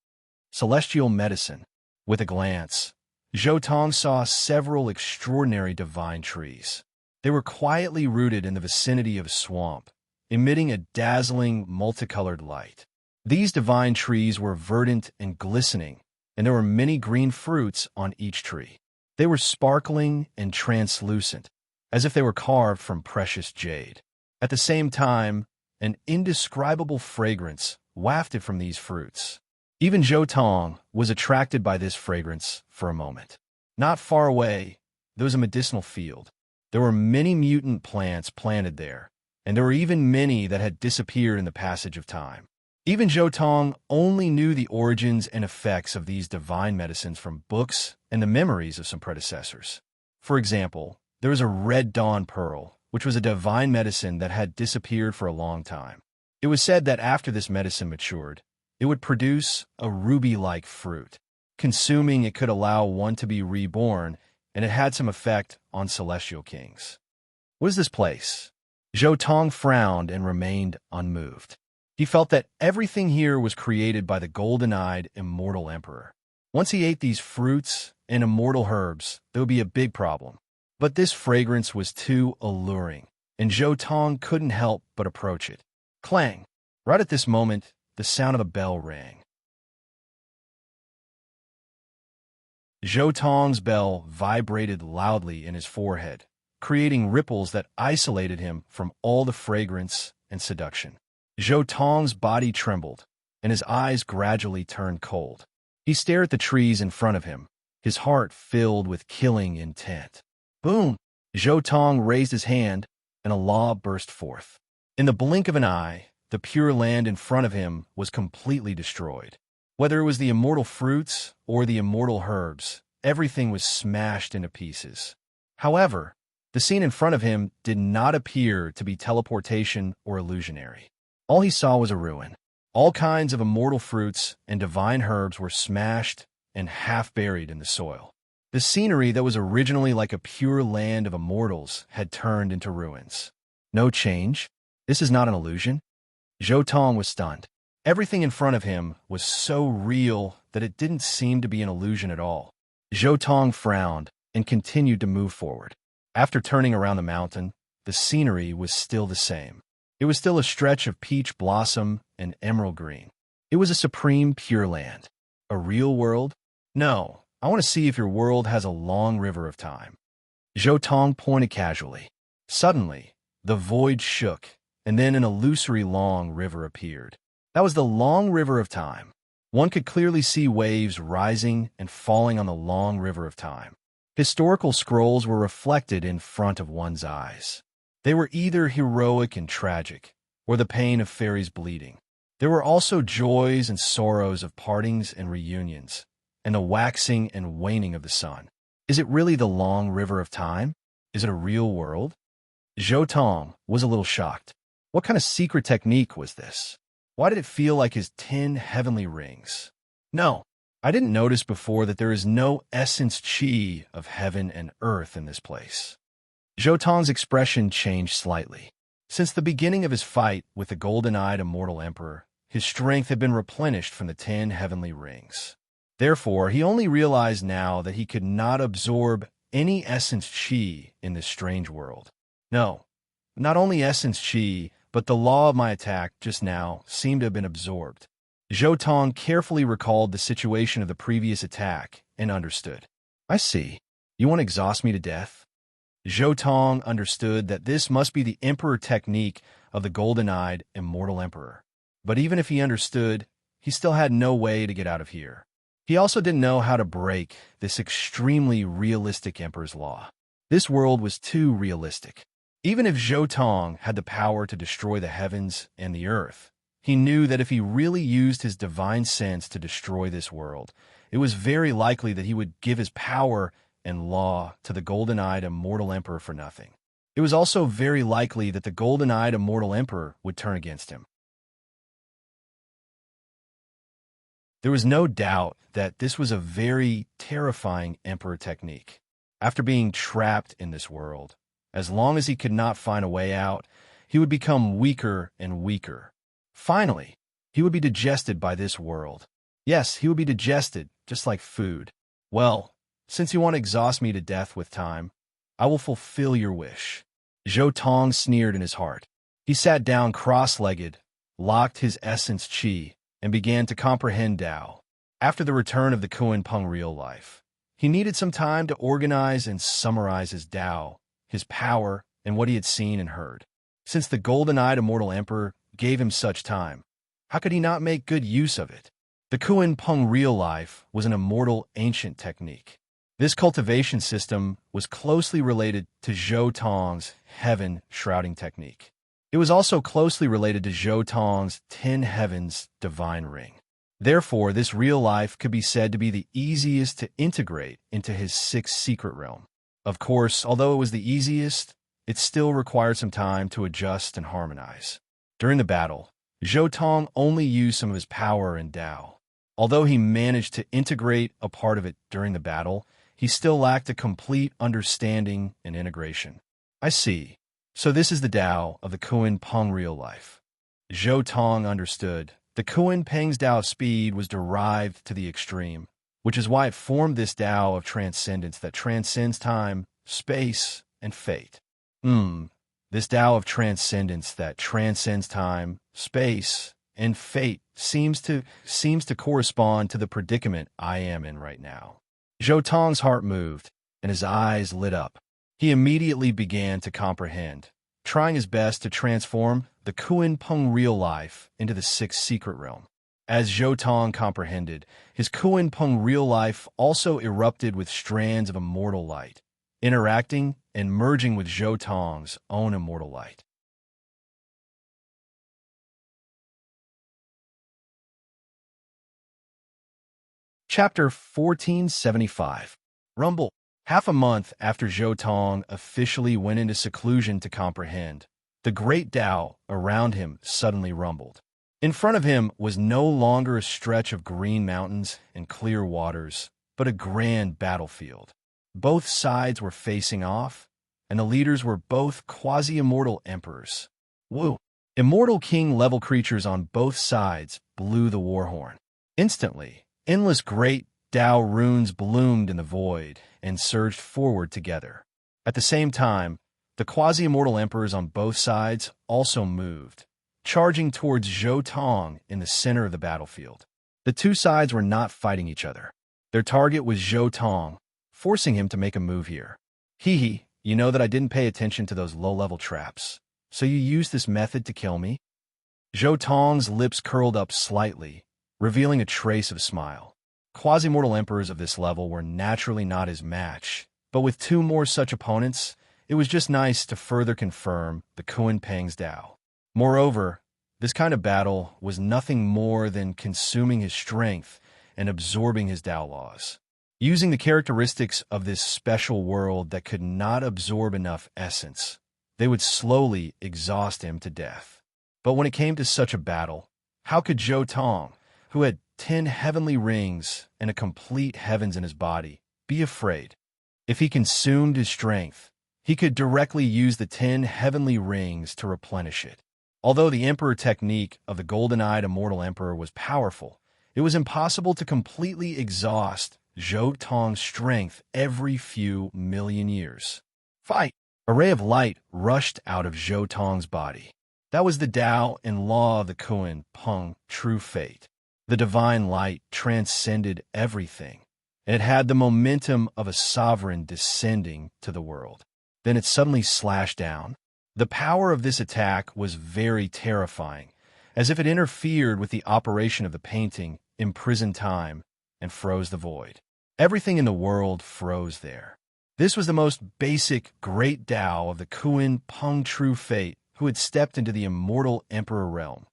A: Celestial medicine. With a glance, Zhou Tong saw several extraordinary divine trees. They were quietly rooted in the vicinity of a swamp, emitting a dazzling, multicolored light. These divine trees were verdant and glistening, and there were many green fruits on each tree. They were sparkling and translucent, as if they were carved from precious jade. At the same time, an indescribable fragrance wafted from these fruits. Even Zhou Tong was attracted by this fragrance for a moment. Not far away, there was a medicinal field. There were many mutant plants planted there, and there were even many that had disappeared in the passage of time. Even Zhou Tong only knew the origins and effects of these divine medicines from books and the memories of some predecessors. For example, there was a red dawn pearl, which was a divine medicine that had disappeared for a long time. It was said that after this medicine matured, it would produce a ruby-like fruit. Consuming it could allow one to be reborn, and it had some effect on celestial kings. What is this place? Zhou Tong frowned and remained unmoved. He felt that everything here was created by the golden-eyed, immortal emperor. Once he ate these fruits and immortal herbs, there would be a big problem. But this fragrance was too alluring, and Zhou Tong couldn't help but approach it. Clang! Right at this moment, the sound of a bell rang. Zhou Tong's bell vibrated loudly in his forehead, creating ripples that isolated him from all the fragrance and seduction. Zhou Tong's body trembled, and his eyes gradually turned cold. He stared at the trees in front of him, his heart filled with killing intent. Boom! Zhou Tong raised his hand, and a law burst forth. In the blink of an eye, the pure land in front of him was completely destroyed. Whether it was the immortal fruits or the immortal herbs, everything was smashed into pieces. However, the scene in front of him did not appear to be teleportation or illusionary. All he saw was a ruin. All kinds of immortal fruits and divine herbs were smashed and half buried in the soil. The scenery that was originally like a pure land of immortals had turned into ruins. No change? This is not an illusion? Zhou Tong was stunned. Everything in front of him was so real that it didn't seem to be an illusion at all. Zhou Tong frowned and continued to move forward. After turning around the mountain, the scenery was still the same. It was still a stretch of peach blossom and emerald green. It was a supreme pure land. A real world? No, I want to see if your world has a long river of time. Zhou Tong pointed casually. Suddenly, the void shook, and then an illusory long river appeared. That was the long river of time. One could clearly see waves rising and falling on the long river of time. Historical scrolls were reflected in front of one's eyes. They were either heroic and tragic, or the pain of fairies bleeding. There were also joys and sorrows of partings and reunions, and the waxing and waning of the sun. Is it really the long river of time? Is it a real world? Zhou Tong was a little shocked. What kind of secret technique was this? Why did it feel like his 10 heavenly rings? No, I didn't notice before that there is no essence chi of heaven and earth in this place. Zhou Tong's expression changed slightly. Since the beginning of his fight with the golden-eyed immortal emperor, his strength had been replenished from the 10 heavenly rings. Therefore, he only realized now that he could not absorb any essence chi in this strange world. No, not only essence chi, but the law of my attack just now seemed to have been absorbed. Zhou Tong carefully recalled the situation of the previous attack and understood. I see. You want to exhaust me to death? Zhou Tong understood that this must be the emperor technique of the golden-eyed immortal emperor. But even if he understood, he still had no way to get out of here. He also didn't know how to break this extremely realistic emperor's law. This world was too realistic. Even if Zhou Tong had the power to destroy the heavens and the earth, he knew that if he really used his divine sense to destroy this world, it was very likely that he would give his power and law to the golden-eyed immortal emperor for nothing. It was also very likely that the golden-eyed immortal emperor would turn against him. There was no doubt that this was a very terrifying emperor technique. After being trapped in this world, as long as he could not find a way out, he would become weaker and weaker. Finally, he would be digested by this world. Yes, he would be digested, just like food. Well, since you want to exhaust me to death with time, I will fulfill your wish. Zhou Tong sneered in his heart. He sat down cross-legged, locked his essence chi, and began to comprehend Tao. After the return of the Kuan Peng real life, he needed some time to organize and summarize his Tao, his power, and what he had seen and heard. Since the golden-eyed immortal emperor gave him such time, how could he not make good use of it? The Kuan Peng real life was an immortal ancient technique. This cultivation system was closely related to Zhou Tong's heaven shrouding technique. It was also closely related to Zhou Tong's 10 heavens divine ring. Therefore, this real life could be said to be the easiest to integrate into his sixth secret realm. Of course, although it was the easiest, it still required some time to adjust and harmonize. During the battle, Zhou Tong only used some of his power and Tao. Although he managed to integrate a part of it during the battle, he still lacked a complete understanding and integration. I see. So this is the Tao of the Kuan Peng real life. Zhou Tong understood. The Kuan Peng's Tao of speed was derived to the extreme, which is why it formed this Tao of transcendence that transcends time, space, and fate. This Tao of transcendence that transcends time, space, and fate seems to correspond to the predicament I am in right now. Zhou Tong's heart moved, and his eyes lit up. He immediately began to comprehend, trying his best to transform the Kuan Peng real life into the sixth secret realm. As Zhou Tong comprehended, his Kuan Peng real life also erupted with strands of immortal light, interacting and merging with Zhou Tong's own immortal light. Chapter 1475. Rumble. Half a month after Zhou Tong officially went into seclusion to comprehend, the great Tao around him suddenly rumbled. In front of him was no longer a stretch of green mountains and clear waters, but a grand battlefield. Both sides were facing off, and the leaders were both quasi-immortal emperors. Woo! Immortal king-level creatures on both sides blew the war horn. Instantly, endless great Tao runes bloomed in the void and surged forward together. At the same time, the quasi-immortal emperors on both sides also moved, charging towards Zhou Tong in the center of the battlefield. The two sides were not fighting each other. Their target was Zhou Tong, forcing him to make a move here. Hee, you know that I didn't pay attention to those low-level traps, so you used this method to kill me? Zhou Tong's lips curled up slightly, revealing a trace of a smile. Quasi-mortal emperors of this level were naturally not his match, but with two more such opponents, it was just nice to further confirm the Kuan Peng's Tao. Moreover, this kind of battle was nothing more than consuming his strength and absorbing his Tao laws. Using the characteristics of this special world that could not absorb enough essence, they would slowly exhaust him to death. But when it came to such a battle, how could Zhou Tong, who had 10 heavenly rings and a complete heavens in his body, be afraid? If he consumed his strength, he could directly use the 10 heavenly rings to replenish it. Although the Emperor technique of the golden-eyed immortal emperor was powerful, it was impossible to completely exhaust Zhou Tong's strength every few million years. Fight! A ray of light rushed out of Zhou Tong's body. That was the Tao and law of the Kuan Peng true fate. The divine light transcended everything, and it had the momentum of a sovereign descending to the world. Then it suddenly slashed down. The power of this attack was very terrifying, as if it interfered with the operation of the painting, imprisoned time, and froze the void. Everything in the world froze there. This was the most basic great Tao of the Kuan Peng true fate who had stepped into the immortal emperor realm.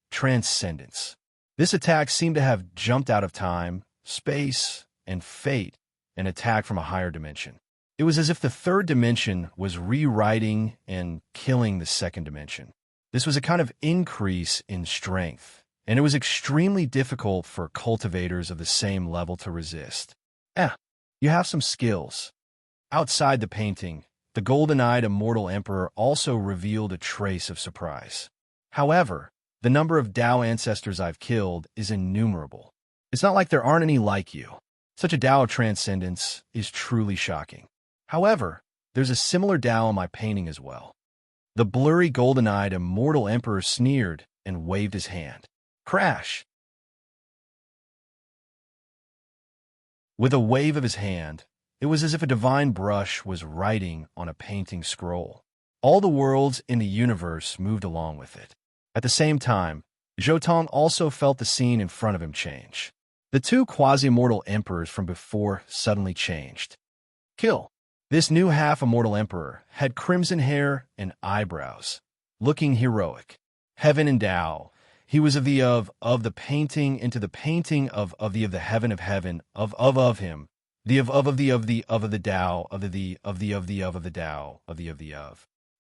A: Transcendence. This attack seemed to have jumped out of time, space, and fate and attacked from a higher dimension. It was as if the third dimension was rewriting and killing the second dimension. This was a kind of increase in strength, and it was extremely difficult for cultivators of the same level to resist. You have some skills. Outside the painting, the golden-eyed immortal emperor also revealed a trace of surprise. However, the number of Tao ancestors I've killed is innumerable. It's not like there aren't any like you. Such a Tao of transcendence is truly shocking. However, there's a similar Tao in my painting as well. The blurry golden-eyed immortal emperor sneered and waved his hand. Crash! With a wave of his hand, it was as if a divine brush was writing on a painting scroll. All the worlds in the universe moved along with it. At the same time, Zhou Tong also felt the scene in front of him change. The two quasi-immortal emperors from before suddenly changed. Kill. This new half-immortal emperor had crimson hair and eyebrows, looking heroic. Heaven and Tao. He was of the painting into the painting of the heaven of heaven, of him, the of the Tao, of the Tao,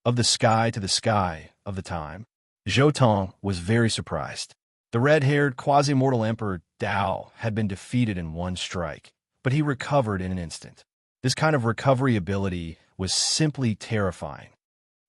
A: of the sky to the sky of the time. Zhou Tong was very surprised. The red-haired quasi-mortal emperor Tao had been defeated in one strike, but he recovered in an instant. This kind of recovery ability was simply terrifying.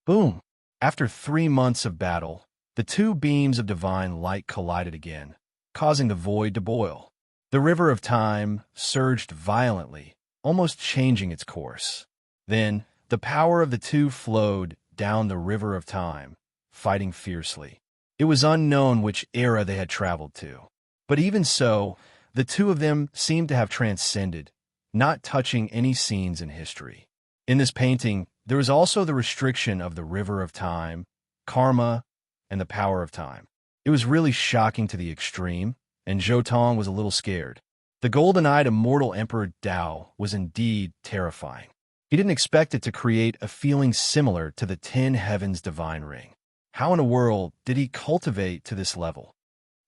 A: Boom! After 3 months of battle, the two beams of divine light collided again, causing the void to boil. The river of time surged violently, almost changing its course. Then, the power of the two flowed down the river of time, fighting fiercely. It was unknown which era they had traveled to. But even so, the two of them seemed to have transcended, not touching any scenes in history. In this painting, there was also the restriction of the river of time, karma, and the power of time. It was really shocking to the extreme, and Zhou Tong was a little scared. The golden-eyed immortal Emperor Tao was indeed terrifying. He didn't expect it to create a feeling similar to the 10 Heavens divine ring. How in the world did he cultivate to this level?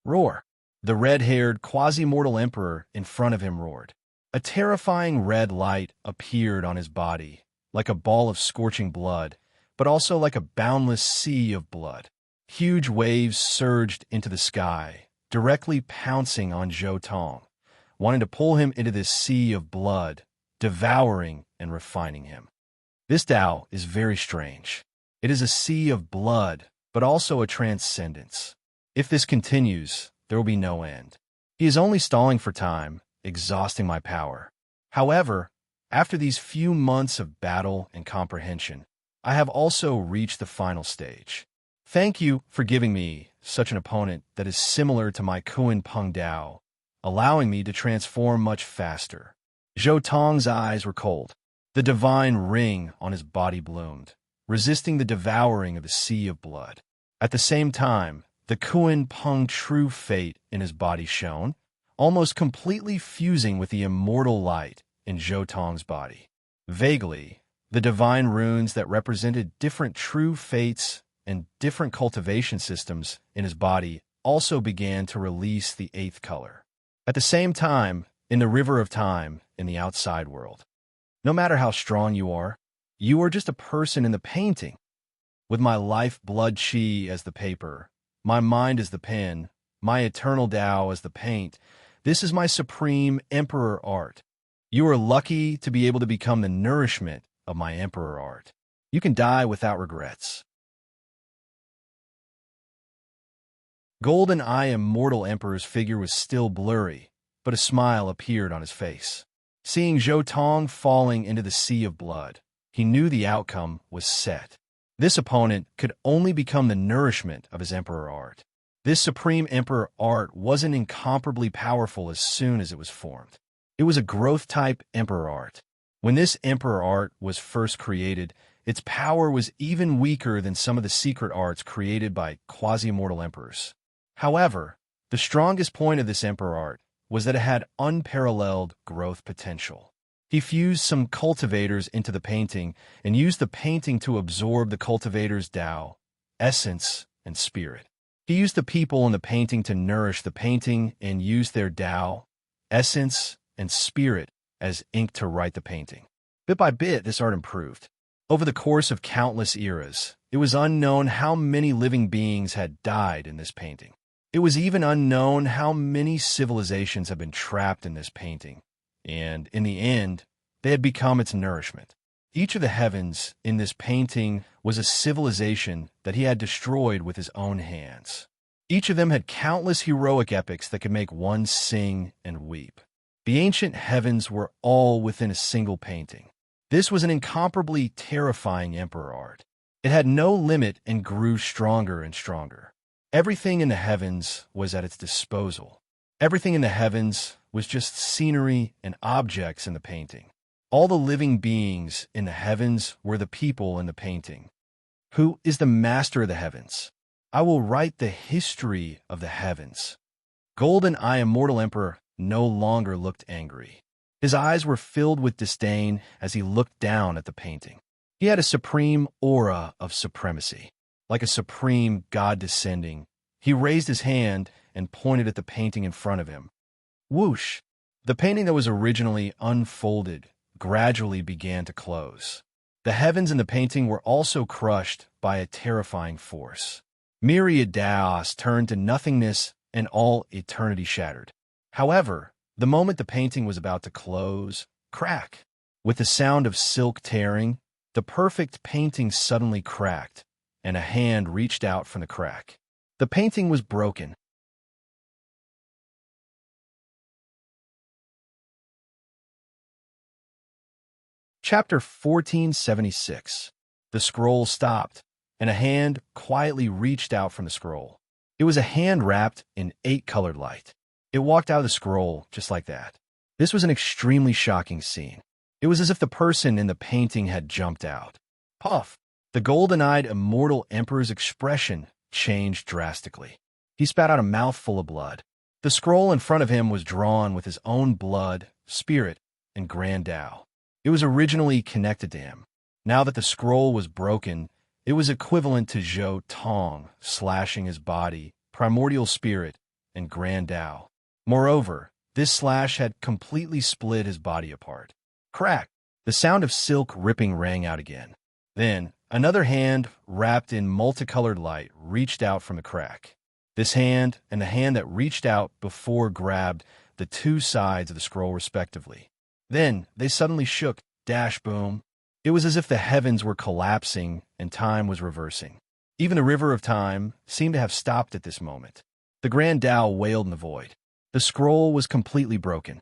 A: Roar! The red-haired, quasi-mortal emperor in front of him roared. A terrifying red light appeared on his body, like a ball of scorching blood, but also like a boundless sea of blood. Huge waves surged into the sky, directly pouncing on Zhou Tong, wanting to pull him into this sea of blood, devouring and refining him. This Tao is very strange. It is a sea of blood, but also a transcendence. If this continues, there will be no end. He is only stalling for time, exhausting my power. However, after these few months of battle and comprehension, I have also reached the final stage. Thank you for giving me such an opponent that is similar to my Kuan Peng Dao, allowing me to transform much faster. Zhou Tong's eyes were cold. The divine ring on his body bloomed, resisting the devouring of the sea of blood. At the same time, the Kuan Peng true fate in his body shone, almost completely fusing with the immortal light in Zhou Tong's body. Vaguely, the divine runes that represented different true fates and different cultivation systems in his body also began to release the 8th color. At the same time, in the river of time in the outside world. No matter how strong you are just a person in the painting. With my life blood chi as the paper, my mind as the pen, my eternal Tao as the paint, this is my supreme emperor art. You are lucky to be able to become the nourishment of my emperor art. You can die without regrets. Golden Eye Immortal Emperor's figure was still blurry, but a smile appeared on his face. Seeing Zhou Tong falling into the sea of blood, he knew the outcome was set. This opponent could only become the nourishment of his emperor art. This supreme emperor art wasn't incomparably powerful as soon as it was formed. It was a growth-type emperor art. When this emperor art was first created, its power was even weaker than some of the secret arts created by quasi-immortal emperors. However, the strongest point of this emperor art was that it had unparalleled growth potential. He fused some cultivators into the painting and used the painting to absorb the cultivator's Tao, essence, and spirit. He used the people in the painting to nourish the painting and used their Tao, essence, and spirit as ink to write the painting. Bit by bit, this art improved. Over the course of countless eras, it was unknown how many living beings had died in this painting. It was even unknown how many civilizations had been trapped in this painting, and in the end, they had become its nourishment. Each of the heavens in this painting was a civilization that he had destroyed with his own hands. Each of them had countless heroic epics that could make one sing and weep. The ancient heavens were all within a single painting. This was an incomparably terrifying emperor art. It had no limit and grew stronger and stronger. Everything in the heavens was at its disposal. Everything in the heavens was just scenery and objects in the painting. All the living beings in the heavens were the people in the painting. Who is the master of the heavens? I will write the history of the heavens. Golden Eye Immortal Emperor no longer looked angry. His eyes were filled with disdain as he looked down at the painting. He had a supreme aura of supremacy, like a supreme god descending. He raised his hand and pointed at the painting in front of him. Whoosh! The painting that was originally unfolded gradually began to close. The heavens in the painting were also crushed by a terrifying force. Myriad chaos turned to nothingness and all eternity shattered. However, the moment the painting was about to close, crack! With the sound of silk tearing, the perfect painting suddenly cracked, and a hand reached out from the crack. The painting was broken. Chapter 1476. The scroll stopped, and a hand quietly reached out from the scroll. It was a hand wrapped in 8-colored light. It walked out of the scroll just like that. This was an extremely shocking scene. It was as if the person in the painting had jumped out. Puff! The golden-eyed immortal emperor's expression changed drastically. He spat out a mouthful of blood. The scroll in front of him was drawn with his own blood, spirit, and grand Tao. It was originally connected to him. Now that the scroll was broken, it was equivalent to Zhou Tong slashing his body, primordial spirit, and grand Tao. Moreover, this slash had completely split his body apart. Crack! The sound of silk ripping rang out again. Then, another hand, wrapped in multicolored light, reached out from the crack. This hand and the hand that reached out before grabbed the two sides of the scroll respectively. Then, they suddenly shook, dash boom. It was as if the heavens were collapsing and time was reversing. Even the river of time seemed to have stopped at this moment. The grand Tao wailed in the void. The scroll was completely broken.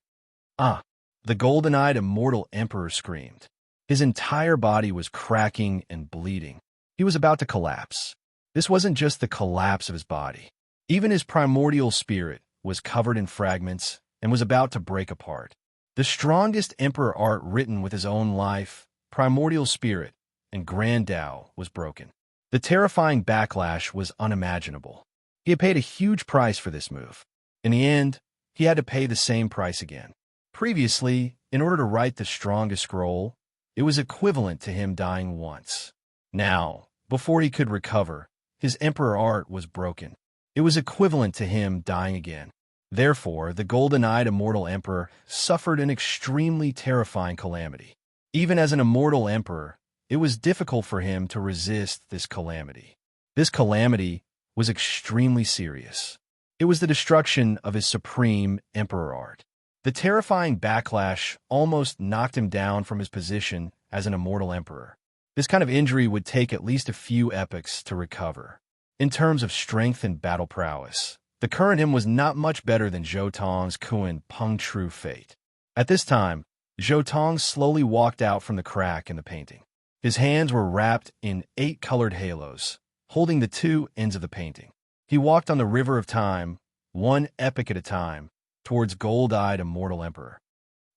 A: Ah! The golden-eyed immortal emperor screamed. His entire body was cracking and bleeding. He was about to collapse. This wasn't just the collapse of his body. Even his primordial spirit was covered in fragments and was about to break apart. The strongest emperor art written with his own life, primordial spirit, and grand Tao was broken. The terrifying backlash was unimaginable. He had paid a huge price for this move. In the end, he had to pay the same price again. Previously, in order to write the strongest scroll, it was equivalent to him dying once. Now, before he could recover, his emperor art was broken. It was equivalent to him dying again. Therefore, the golden-eyed immortal emperor suffered an extremely terrifying calamity. Even as an immortal emperor, it was difficult for him to resist this calamity. This calamity was extremely serious. It was the destruction of his supreme emperor art. The terrifying backlash almost knocked him down from his position as an immortal emperor. This kind of injury would take at least a few epochs to recover. In terms of strength and battle prowess, the current him was not much better than Zhou Tong's Kuan Peng True Fate. At this time, Zhou Tong slowly walked out from the crack in the painting. His hands were wrapped in 8-colored halos, holding the two ends of the painting. He walked on the river of time, one epoch at a time, towards gold-eyed immortal emperor.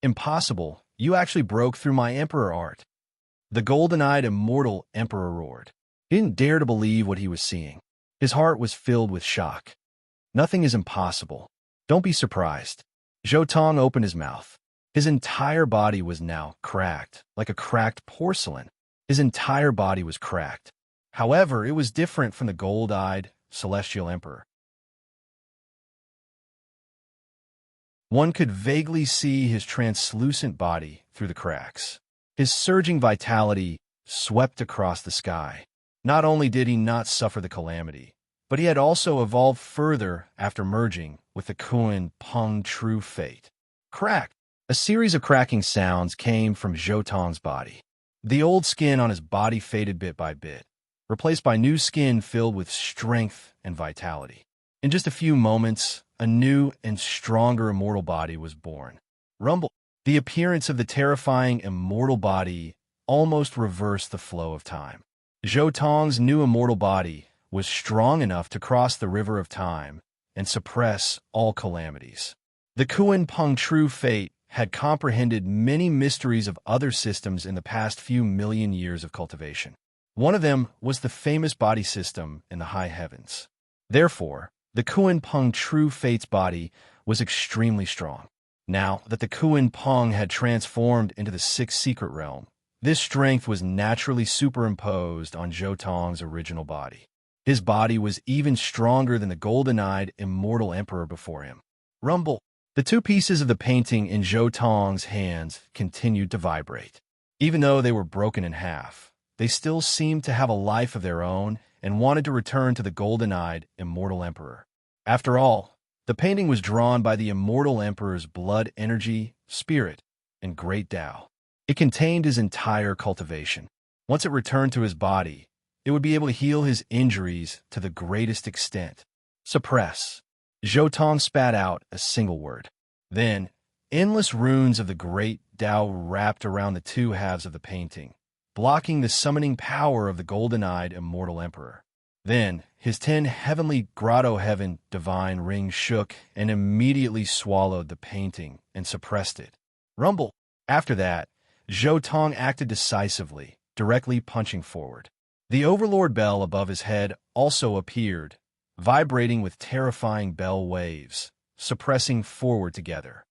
A: Impossible, you actually broke through my emperor art. The golden-eyed immortal emperor roared. He didn't dare to believe what he was seeing. His heart was filled with shock. Nothing is impossible. Don't be surprised. Zhou Tong opened his mouth. His entire body was now cracked, like a cracked porcelain. His entire body was cracked. However, it was different from the gold-eyed, celestial emperor. One could vaguely see his translucent body through the cracks. His surging vitality swept across the sky. Not only did he not suffer the calamity, but he had also evolved further after merging with the Kuan Peng True Fate. Crack! A series of cracking sounds came from Zhou Tong's body. The old skin on his body faded bit by bit, replaced by new skin filled with strength and vitality. In just a few moments, a new and stronger immortal body was born. Rumble. The appearance of the terrifying immortal body almost reversed the flow of time. Zhou Tong's new immortal body was strong enough to cross the river of time and suppress all calamities. The Kuan Peng True Fate had comprehended many mysteries of other systems in the past few million years of cultivation. One of them was the famous body system in the high heavens. Therefore, The Kuan Peng True Fate's body was extremely strong. Now that the Kuan Peng had transformed into the Sixth Secret Realm, this strength was naturally superimposed on Zhou Tong's original body. His body was even stronger than the golden-eyed immortal emperor before him. Rumble. The two pieces of the painting in Zhou Tong's hands continued to vibrate. Even though they were broken in half, they still seemed to have a life of their own and wanted to return to the golden-eyed immortal emperor. After all, the painting was drawn by the immortal emperor's blood energy, spirit, and great Tao. It contained his entire cultivation. Once it returned to his body, it would be able to heal his injuries to the greatest extent. Suppress. Zhou Tong spat out a single word. Then, endless runes of the great Tao wrapped around the two halves of the painting, blocking the summoning power of the golden-eyed immortal emperor. Then, his 10 heavenly grotto heaven divine rings shook and immediately swallowed the painting and suppressed it. Rumble. After that, Zhou Tong acted decisively, directly punching forward. The overlord bell above his head also appeared, vibrating with terrifying bell waves, suppressing forward together.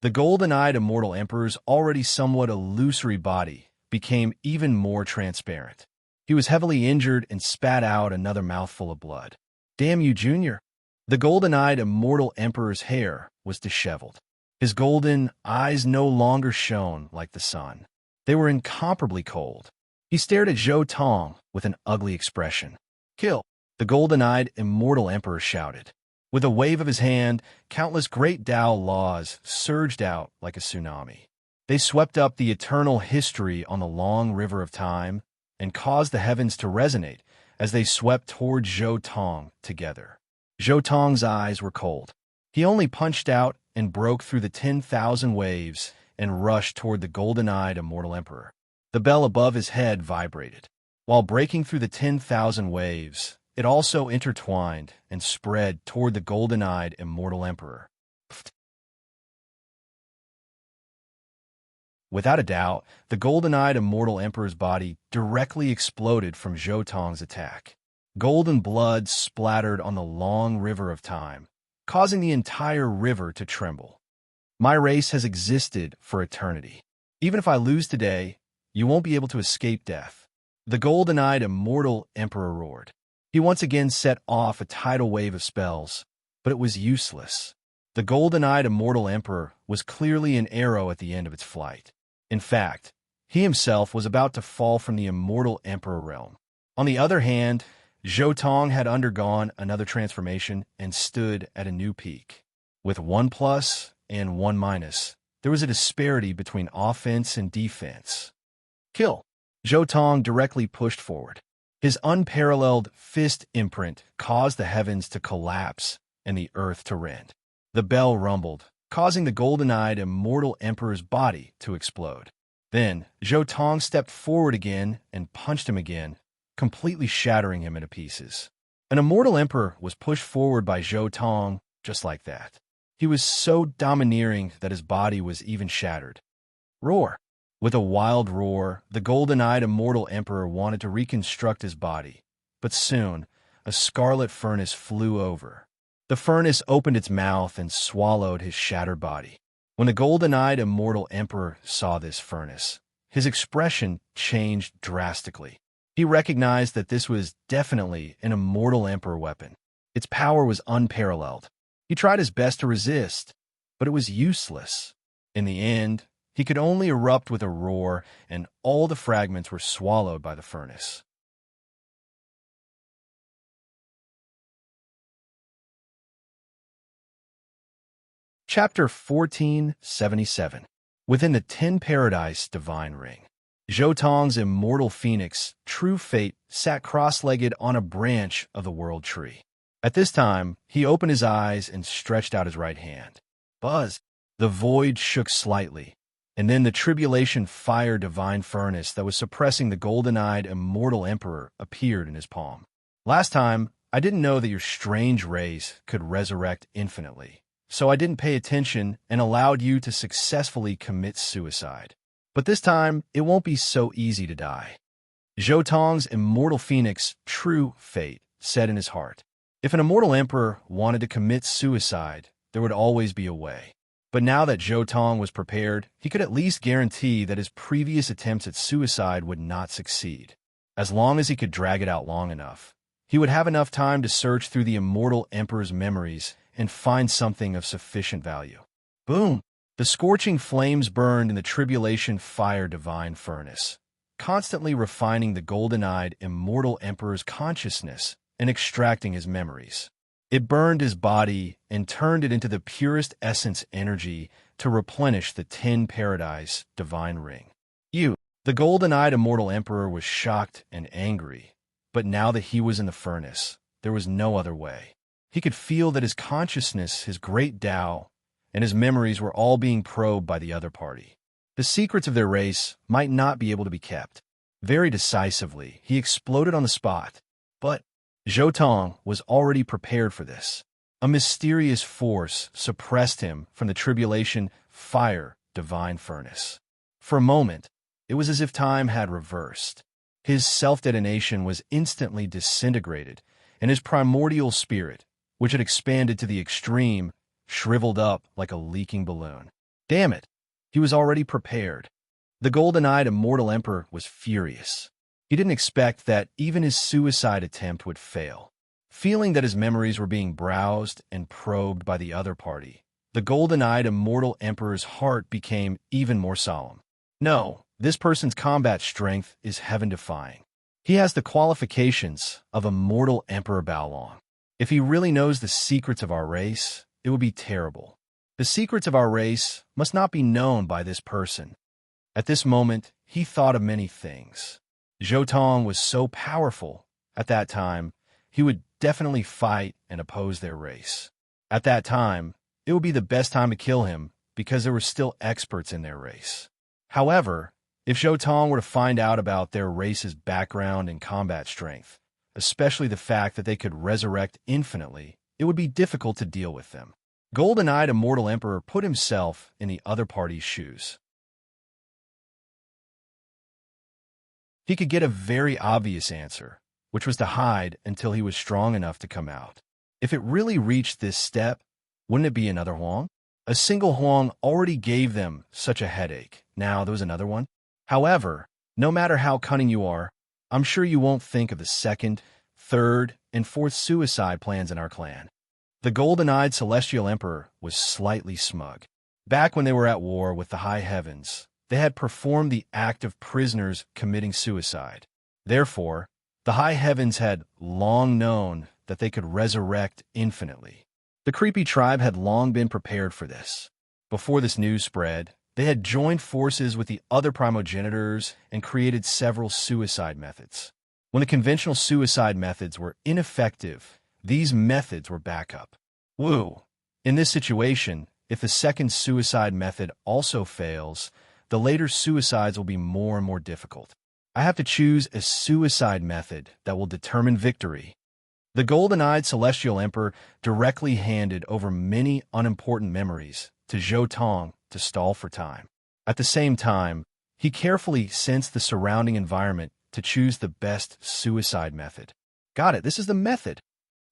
A: The golden-eyed immortal emperor's already somewhat illusory body became even more transparent. He was heavily injured and spat out another mouthful of blood. Damn you, Junior! The golden-eyed immortal emperor's hair was disheveled. His golden eyes no longer shone like the sun. They were incomparably cold. He stared at Zhou Tong with an ugly expression. Kill! The golden-eyed immortal emperor shouted. With a wave of his hand, countless great Tao laws surged out like a tsunami. They swept up the eternal history on the long river of time and caused the heavens to resonate as they swept toward Zhou Tong together. Zhou Tong's eyes were cold. He only punched out and broke through the 10,000 waves and rushed toward the golden-eyed immortal emperor. The bell above his head vibrated. While breaking through the 10,000 waves, it also intertwined and spread toward the golden-eyed immortal emperor. Without a doubt, the golden-eyed immortal emperor's body directly exploded from Zhou Tong's attack. Golden blood splattered on the long river of time, causing the entire river to tremble. My race has existed for eternity. Even if I lose today, you won't be able to escape death. The golden-eyed immortal emperor roared. He once again set off a tidal wave of spells, but it was useless. The golden-eyed immortal emperor was clearly an arrow at the end of its flight. In fact, he himself was about to fall from the immortal emperor realm. On the other hand, Zhou Tong had undergone another transformation and stood at a new peak. With 1 plus and 1 minus, there was a disparity between offense and defense. Kill! Zhou Tong directly pushed forward. His unparalleled fist imprint caused the heavens to collapse and the earth to rend. The bell rumbled, causing the golden-eyed immortal emperor's body to explode. Then, Zhou Tong stepped forward again and punched him again, completely shattering him into pieces. An immortal emperor was pushed forward by Zhou Tong just like that. He was so domineering that his body was even shattered. Roar! With a wild roar, the golden-eyed immortal emperor wanted to reconstruct his body, but soon, a scarlet furnace flew over. The furnace opened its mouth and swallowed his shattered body. When the golden-eyed immortal emperor saw this furnace, his expression changed drastically. He recognized that this was definitely an immortal emperor weapon. Its power was unparalleled. He tried his best to resist, but it was useless. In the end, he could only erupt with a roar, and all the fragments were swallowed by the furnace. Chapter 1477. Within the 10 Paradise Divine Ring. Zhou Tong's immortal phoenix, True Fate, sat cross-legged on a branch of the World Tree. At this time, he opened his eyes and stretched out his right hand. Buzz! The void shook slightly, and then the tribulation fire divine furnace that was suppressing the golden-eyed immortal emperor appeared in his palm. Last time, I didn't know that your strange race could resurrect infinitely, so I didn't pay attention and allowed you to successfully commit suicide. But this time, it won't be so easy to die. Zhou Tong's immortal phoenix, True Fate, said in his heart. If an immortal emperor wanted to commit suicide, there would always be a way. But now that Zhou Tong was prepared, he could at least guarantee that his previous attempts at suicide would not succeed. As long as he could drag it out long enough, he would have enough time to search through the immortal emperor's memories and find something of sufficient value. Boom! The scorching flames burned in the tribulation fire divine furnace, constantly refining the golden-eyed immortal emperor's consciousness and extracting his memories. It burned his body and turned it into the purest essence energy to replenish the 10 paradise divine ring. The golden-eyed immortal emperor was shocked and angry, but now that he was in the furnace, there was no other way. He could feel that his consciousness, his great Tao, and his memories were all being probed by the other party. The secrets of their race might not be able to be kept. Very decisively, he exploded on the spot, but Zhou Tong was already prepared for this. A mysterious force suppressed him from the tribulation fire divine furnace. For a moment, it was as if time had reversed. His self-detonation was instantly disintegrated, and his primordial spirit, which had expanded to the extreme, shriveled up like a leaking balloon. Damn it! He was already prepared. The golden-eyed immortal emperor was furious. He didn't expect that even his suicide attempt would fail. Feeling that his memories were being browsed and probed by the other party, the golden-eyed immortal emperor's heart became even more solemn. No, this person's combat strength is heaven-defying. He has the qualifications of immortal Emperor Baolong. If he really knows the secrets of our race, it would be terrible. The secrets of our race must not be known by this person. At this moment, he thought of many things. Zhou Tong was so powerful. At that time, he would definitely fight and oppose their race. At that time, it would be the best time to kill him because there were still experts in their race. However, if Zhou Tong were to find out about their race's background and combat strength, especially the fact that they could resurrect infinitely, it would be difficult to deal with them. Golden-eyed immortal emperor put himself in the other party's shoes. He could get a very obvious answer, which was to hide until he was strong enough to come out. If it really reached this step, wouldn't it be another Huang? A single Huang already gave them such a headache. Now there was another one. However, no matter how cunning you are, I'm sure you won't think of the second, third, and fourth suicide plans in our clan. The golden-eyed celestial emperor was slightly smug. Back when they were at war with the high heavens, they had performed the act of prisoners committing suicide. Therefore, the high heavens had long known that they could resurrect infinitely. The creepy tribe had long been prepared for this. Before this news spread, they had joined forces with the other primogenitors and created several suicide methods. When the conventional suicide methods were ineffective, these methods were backup. Woo! In this situation, if the second suicide method also fails, the later suicides will be more and more difficult. I have to choose a suicide method that will determine victory. The golden-eyed celestial emperor directly handed over many unimportant memories to Zhou Tong to stall for time. At the same time, he carefully sensed the surrounding environment to choose the best suicide method. Got it, this is the method.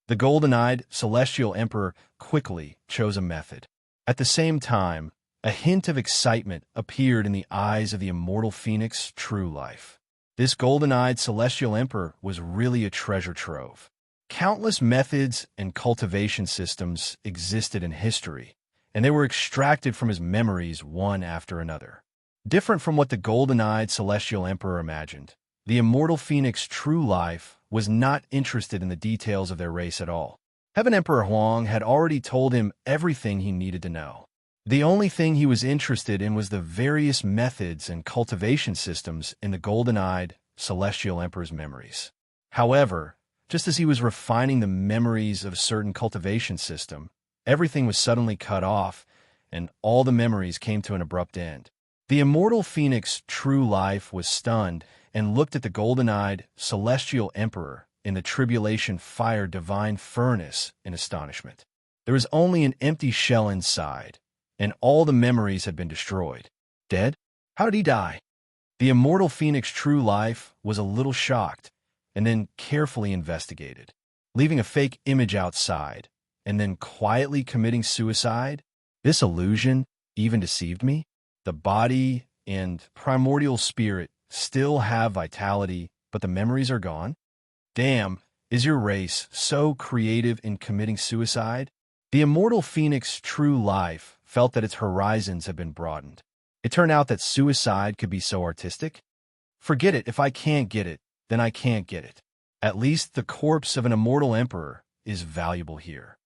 A: The golden-eyed celestial emperor quickly chose a method. At the same time, a hint of excitement appeared in the eyes of the immortal phoenix True Life. This golden-eyed celestial emperor was really a treasure trove. Countless methods and cultivation systems existed in history, and they were extracted from his memories one after another. Different from what the golden-eyed celestial emperor imagined, the immortal phoenix True Life was not interested in the details of their race at all. Heaven Emperor Huang had already told him everything he needed to know. The only thing he was interested in was the various methods and cultivation systems in the golden-eyed celestial emperor's memories. However, just as he was refining the memories of a certain cultivation system, everything was suddenly cut off, and all the memories came to an abrupt end. The immortal phoenix True Life was stunned and looked at the golden-eyed celestial emperor in the tribulation fire divine furnace in astonishment. There was only an empty shell inside, and all the memories had been destroyed. Dead? How did he die? The immortal phoenix True Life was a little shocked, and then carefully investigated. leaving a fake image outside, and then quietly committing suicide? This illusion even deceived me? The body and primordial spirit still have vitality, but the memories are gone? Damn, is your race so creative in committing suicide? The immortal phoenix True Life felt that its horizons had been broadened. It turned out that suicide could be so artistic. Forget it, if I can't get it, then I can't get it. At least the corpse of an immortal emperor is valuable here.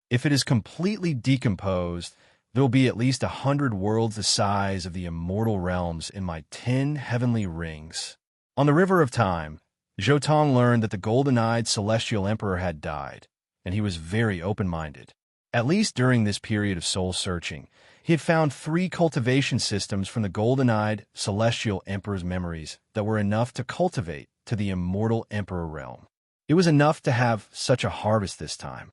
A: If it is completely decomposed, there will be at least 100 worlds the size of the immortal realms in my 10 heavenly rings. On the River of Time, Zhou learned that the golden-eyed celestial emperor had died, and he was very open-minded. At least during this period of soul-searching, he had found 3 cultivation systems from the golden-eyed celestial emperor's memories that were enough to cultivate to the immortal emperor realm. It was enough to have such a harvest this time.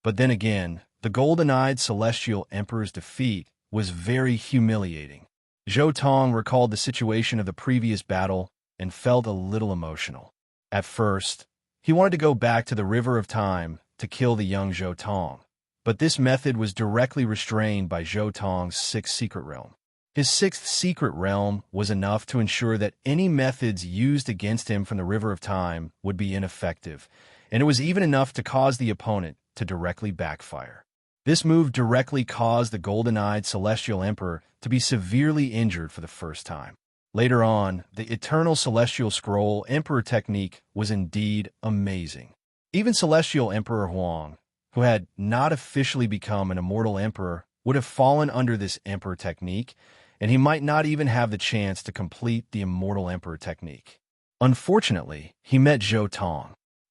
A: But then again, the golden-eyed celestial emperor's defeat was very humiliating. Zhou recalled the situation of the previous battle and felt a little emotional. At first, he wanted to go back to the River of Time to kill the young Zhou, but this method was directly restrained by Zhou 6th secret realm. His 6th secret realm was enough to ensure that any methods used against him from the River of Time would be ineffective, and it was even enough to cause the opponent to directly backfire. This move directly caused the golden-eyed celestial emperor to be severely injured for the first time. Later on, the Eternal Celestial Scroll Emperor technique was indeed amazing. Even Celestial Emperor Huang, who had not officially become an immortal emperor, would have fallen under this emperor technique, and he might not even have the chance to complete the immortal emperor technique. Unfortunately, he met Zhou.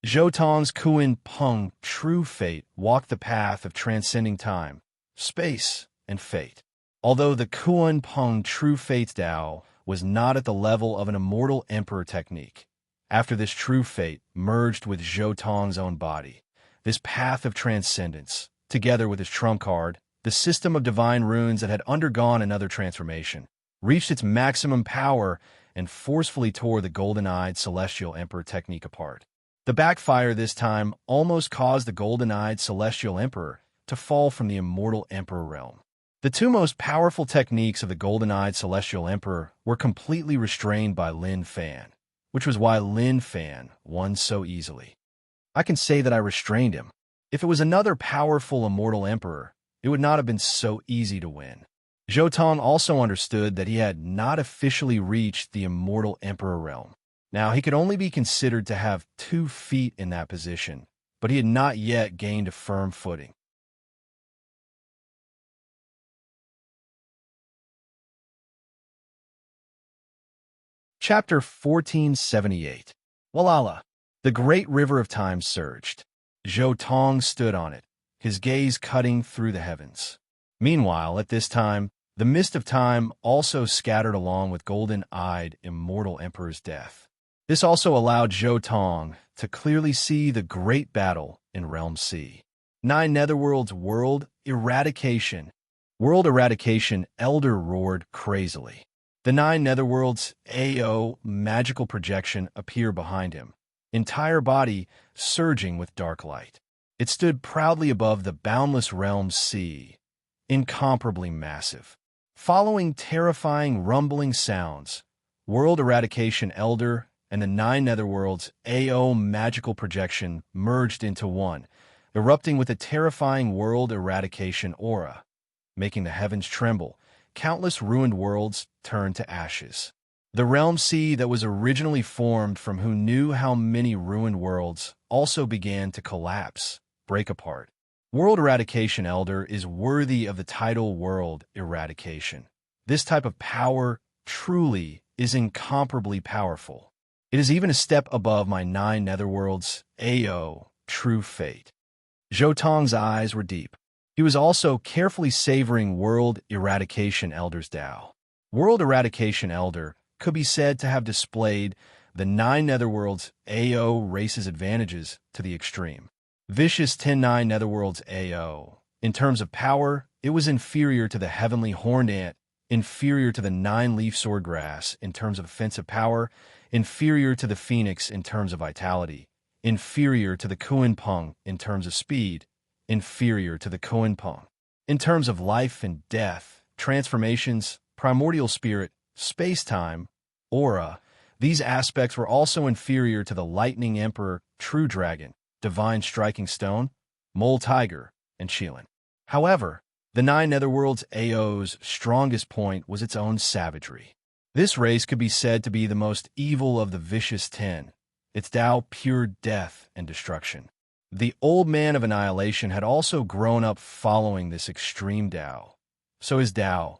A: Zhou Kuan Peng true fate walked the path of transcending time, space, and fate. Although the Kuan Peng true fate's Tao was not at the level of an immortal emperor technique, after this true fate merged with Zhou own body, this path of transcendence, together with his trump card, the system of divine runes that had undergone another transformation, reached its maximum power and forcefully tore the golden-eyed celestial emperor technique apart. The backfire this time almost caused the golden-eyed celestial emperor to fall from the immortal emperor realm. The 2 most powerful techniques of the golden-eyed celestial emperor were completely restrained by Lin Fan, which was why Lin Fan won so easily. I can say that I restrained him. If it was another powerful immortal emperor, it would not have been so easy to win. Zhou also understood that he had not officially reached the immortal emperor realm. Now, he could only be considered to have 2 feet in that position, but he had not yet gained a firm footing. Chapter 1478. Walala. The great river of time surged. Zhou stood on it, his gaze cutting through the heavens. Meanwhile, at this time, the mist of time also scattered along with golden-eyed immortal emperor's death. This also allowed Zhou to clearly see the great battle in Realm C. 9 Netherworld's world eradication. World eradication elder roared crazily. The 9 Netherworld's AO magical projection appear behind him, entire body surging with dark light. It stood proudly above the boundless Realm C, incomparably massive. Following terrifying rumbling sounds, World Eradication Elder and the 9 Netherworld's AO magical projection merged into one, erupting with a terrifying World Eradication aura, making the heavens tremble. Countless ruined worlds turned to ashes. The Realm C that was originally formed from who knew how many ruined worlds also began to collapse, break apart. World Eradication Elder is worthy of the title World Eradication. This type of power truly is incomparably powerful. It is even a step above my 9 Netherworlds AO true fate. Zhou eyes were deep. He was also carefully savoring World Eradication Elder's Tao. World Eradication Elder could be said to have displayed the 9 Netherworlds AO race's advantages to the extreme. Vicious 10-9 Netherworlds AO. In terms of power, it was inferior to the Heavenly Horned Ant inferior to the nine-leaf swordgrass in terms of offensive power, inferior to the phoenix in terms of vitality, inferior to the Kuan Peng in terms of speed, inferior to the Kuan Peng in terms of life and death, transformations, primordial spirit, space-time, aura. These aspects were also inferior to the Lightning Emperor, True Dragon, Divine Striking Stone, Mole Tiger, and Shilin. However, the Nine Netherworlds AO's strongest point was its own savagery. This race could be said to be the most evil of the vicious 10, its Tao pure death and destruction. The Old Man of Annihilation had also grown up following this extreme Tao. So his Tao,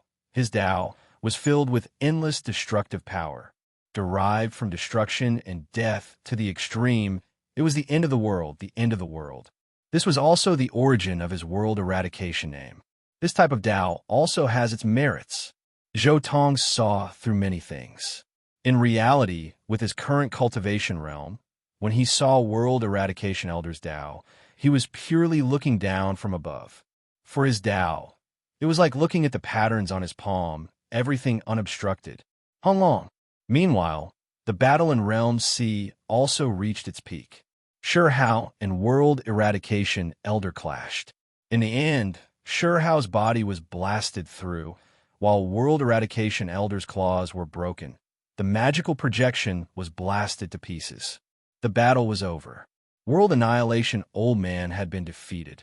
A: was filled with endless destructive power. Derived from destruction and death to the extreme, it was the end of the world, the end of the world. This was also the origin of his world eradication name. This type of Tao also has its merits. Zhou Tong saw through many things. In reality, with his current cultivation realm, when he saw World Eradication Elder's Tao, he was purely looking down from above. For his Tao, it was like looking at the patterns on his palm, everything unobstructed. Hung long. Meanwhile, the battle in Realm C also reached its peak. Shihao and World Eradication Elder clashed. In the end, Shihao's body was blasted through, while World Eradication Elder's claws were broken. The magical projection was blasted to pieces. The battle was over. World Annihilation Old Man had been defeated.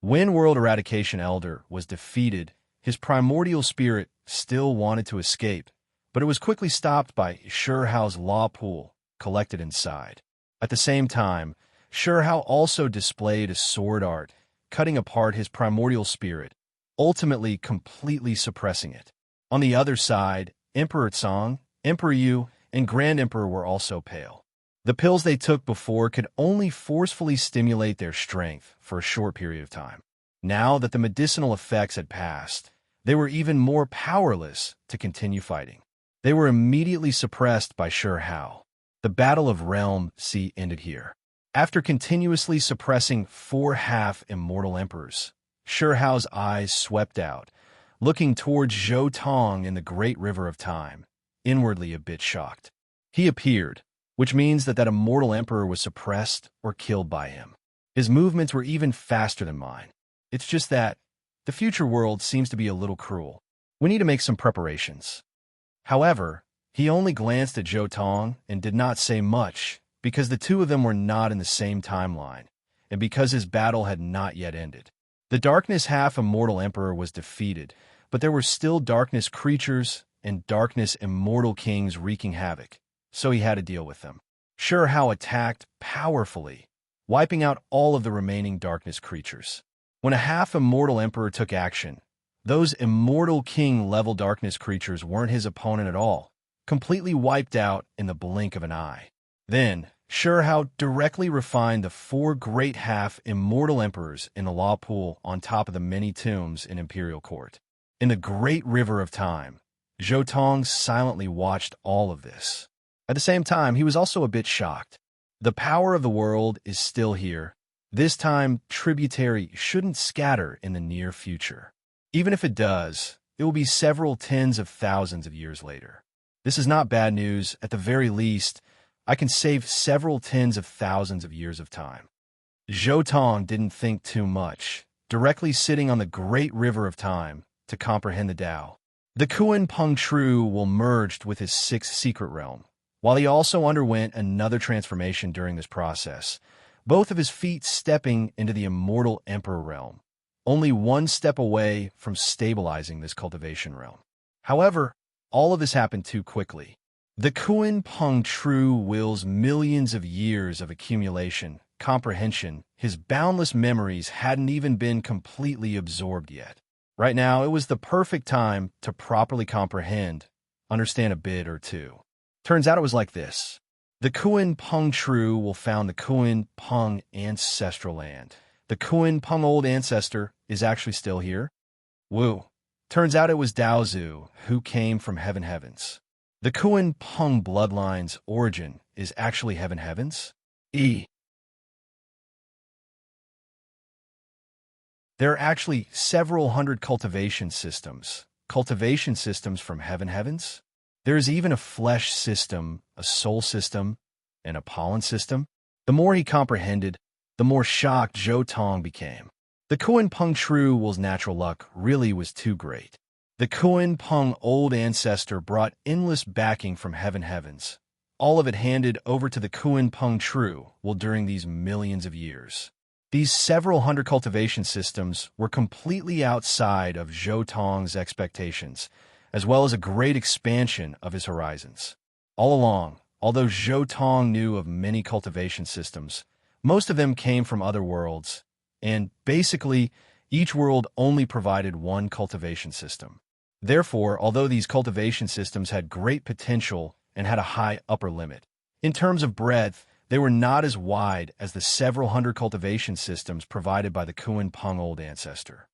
A: When World Eradication Elder was defeated, his primordial spirit still wanted to escape, but it was quickly stopped by Shihao's law pool collected inside. At the same time, Shihao also displayed a sword art, cutting apart his primordial spirit, ultimately completely suppressing it. On the other side, Emperor Tsang, Emperor Yu, and Grand Emperor were also pale. The pills they took before could only forcefully stimulate their strength for a short period of time. Now that the medicinal effects had passed, they were even more powerless to continue fighting. They were immediately suppressed by Shihao. The Battle of Realm C ended here. After continuously suppressing 4 half-immortal emperors, Shihao's eyes swept out, looking towards Zhou Tong in the Great River of Time, inwardly a bit shocked. He appeared, which means that immortal emperor was suppressed or killed by him. His movements were even faster than mine. It's just that the future world seems to be a little cruel. We need to make some preparations. However, he only glanced at Zhou Tong and did not say much because the two of them were not in the same timeline and because his battle had not yet ended. The Darkness half-immortal emperor was defeated, but there were still darkness creatures and darkness immortal kings wreaking havoc, so he had to deal with them. Shihao attacked powerfully, wiping out all of the remaining darkness creatures. When a half-immortal emperor took action, those immortal king-level darkness creatures weren't his opponent at all, completely wiped out in the blink of an eye. Then, Shihao directly refined the 4 great half-immortal emperors in the law pool on top of the many tombs in Imperial Court. In the Great River of Time, Zhou Tong silently watched all of this. At the same time, he was also a bit shocked. The power of the world is still here. This time, tributary shouldn't scatter in the near future. Even if it does, it will be several tens of thousands of years later. This is not bad news. At the very least, I can save several tens of thousands of years of time. Zhou Tong didn't think too much, directly sitting on the Great River of Time to comprehend the Tao. The Kuan Peng True will merged with his 6th secret realm, while he also underwent another transformation during this process, both of his feet stepping into the immortal Emperor realm, only 1 step away from stabilizing this cultivation realm. However, all of this happened too quickly. The Kuan Peng True wills millions of years of accumulation, comprehension. His boundless memories hadn't even been completely absorbed yet. Right now, it was the perfect time to properly comprehend, understand a bit or two. Turns out it was like this. The Kuan Peng True will found the Kuan Peng ancestral land. The Kuan Peng old ancestor is actually still here. Woo. Turns out it was Daozu who came from Heaven Heavens. The Kuan Peng bloodline's origin is actually Heaven Heavens. There are actually several hundred cultivation systems. Cultivation systems from heavens? There is even a flesh system, a soul system, and a pollen system. The more he comprehended, the more shocked Zhou Tong became. The Kuan Peng True Will's natural luck really was too great. The Kuan Peng old ancestor brought endless backing from heavens, all of it handed over to the Kuan Peng True Will during these millions of years. These several hundred cultivation systems were completely outside of Zhou Tong's expectations, as well as a great expansion of his horizons. All along, although Zhou Tong knew of many cultivation systems, most of them came from other worlds, and basically, each world only provided one cultivation system. Therefore, although these cultivation systems had great potential and had a high upper limit, in terms of breadth, they were not as wide as the several hundred cultivation systems provided by the Kuan Peng old ancestor.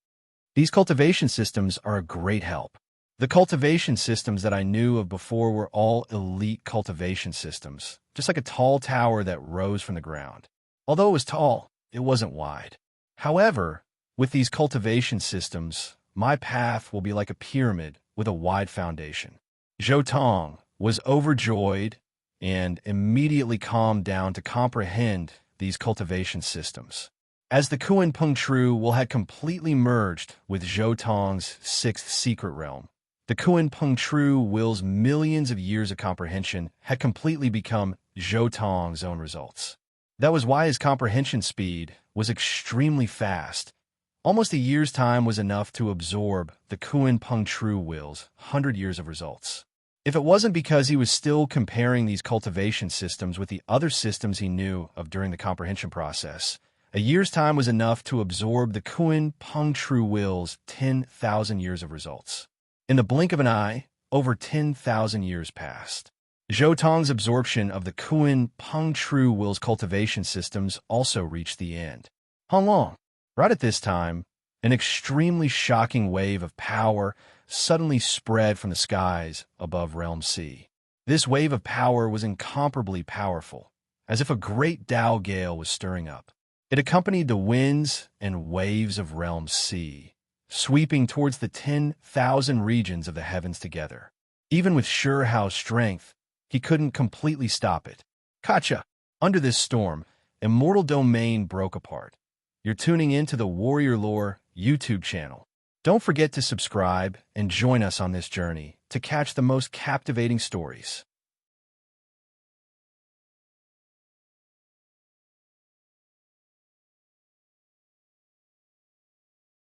A: These cultivation systems are a great help. The cultivation systems that I knew of before were all elite cultivation systems, just like a tall tower that rose from the ground. Although it was tall, it wasn't wide. However, with these cultivation systems, my path will be like a pyramid with a wide foundation. Zhou Tong was overjoyed and immediately calmed down to comprehend these cultivation systems. As the Kuan Peng True Will had completely merged with Zhou Tong's sixth secret realm, the Kuan Peng True Will's millions of years of comprehension had completely become Zhou Tong's own results. That was why his comprehension speed was extremely fast. Almost a year's time was enough to absorb the Kuan Peng True Will's 100 years of results. If it wasn't because he was still comparing these cultivation systems with the other systems he knew of during the comprehension process, a year's time was enough to absorb the Kuan Peng True Will's 10,000 years of results. In the blink of an eye, over 10,000 years passed. Zhou Tong's absorption of the Kuan Peng True Will's cultivation systems also reached the end. How long? Right at this time, an extremely shocking wave of power suddenly spread from the skies above Realm C. This wave of power was incomparably powerful, as if a great Tao gale was stirring up. It accompanied the winds and waves of Realm C, sweeping towards the 10,000 regions of the heavens together. Even with Sure Hao's strength, he couldn't completely stop it. Gotcha! Under this storm, Immortal Domain broke apart. You're tuning in to the Warrior Lore YouTube channel. Don't forget to subscribe and join us on this journey to catch the most captivating stories.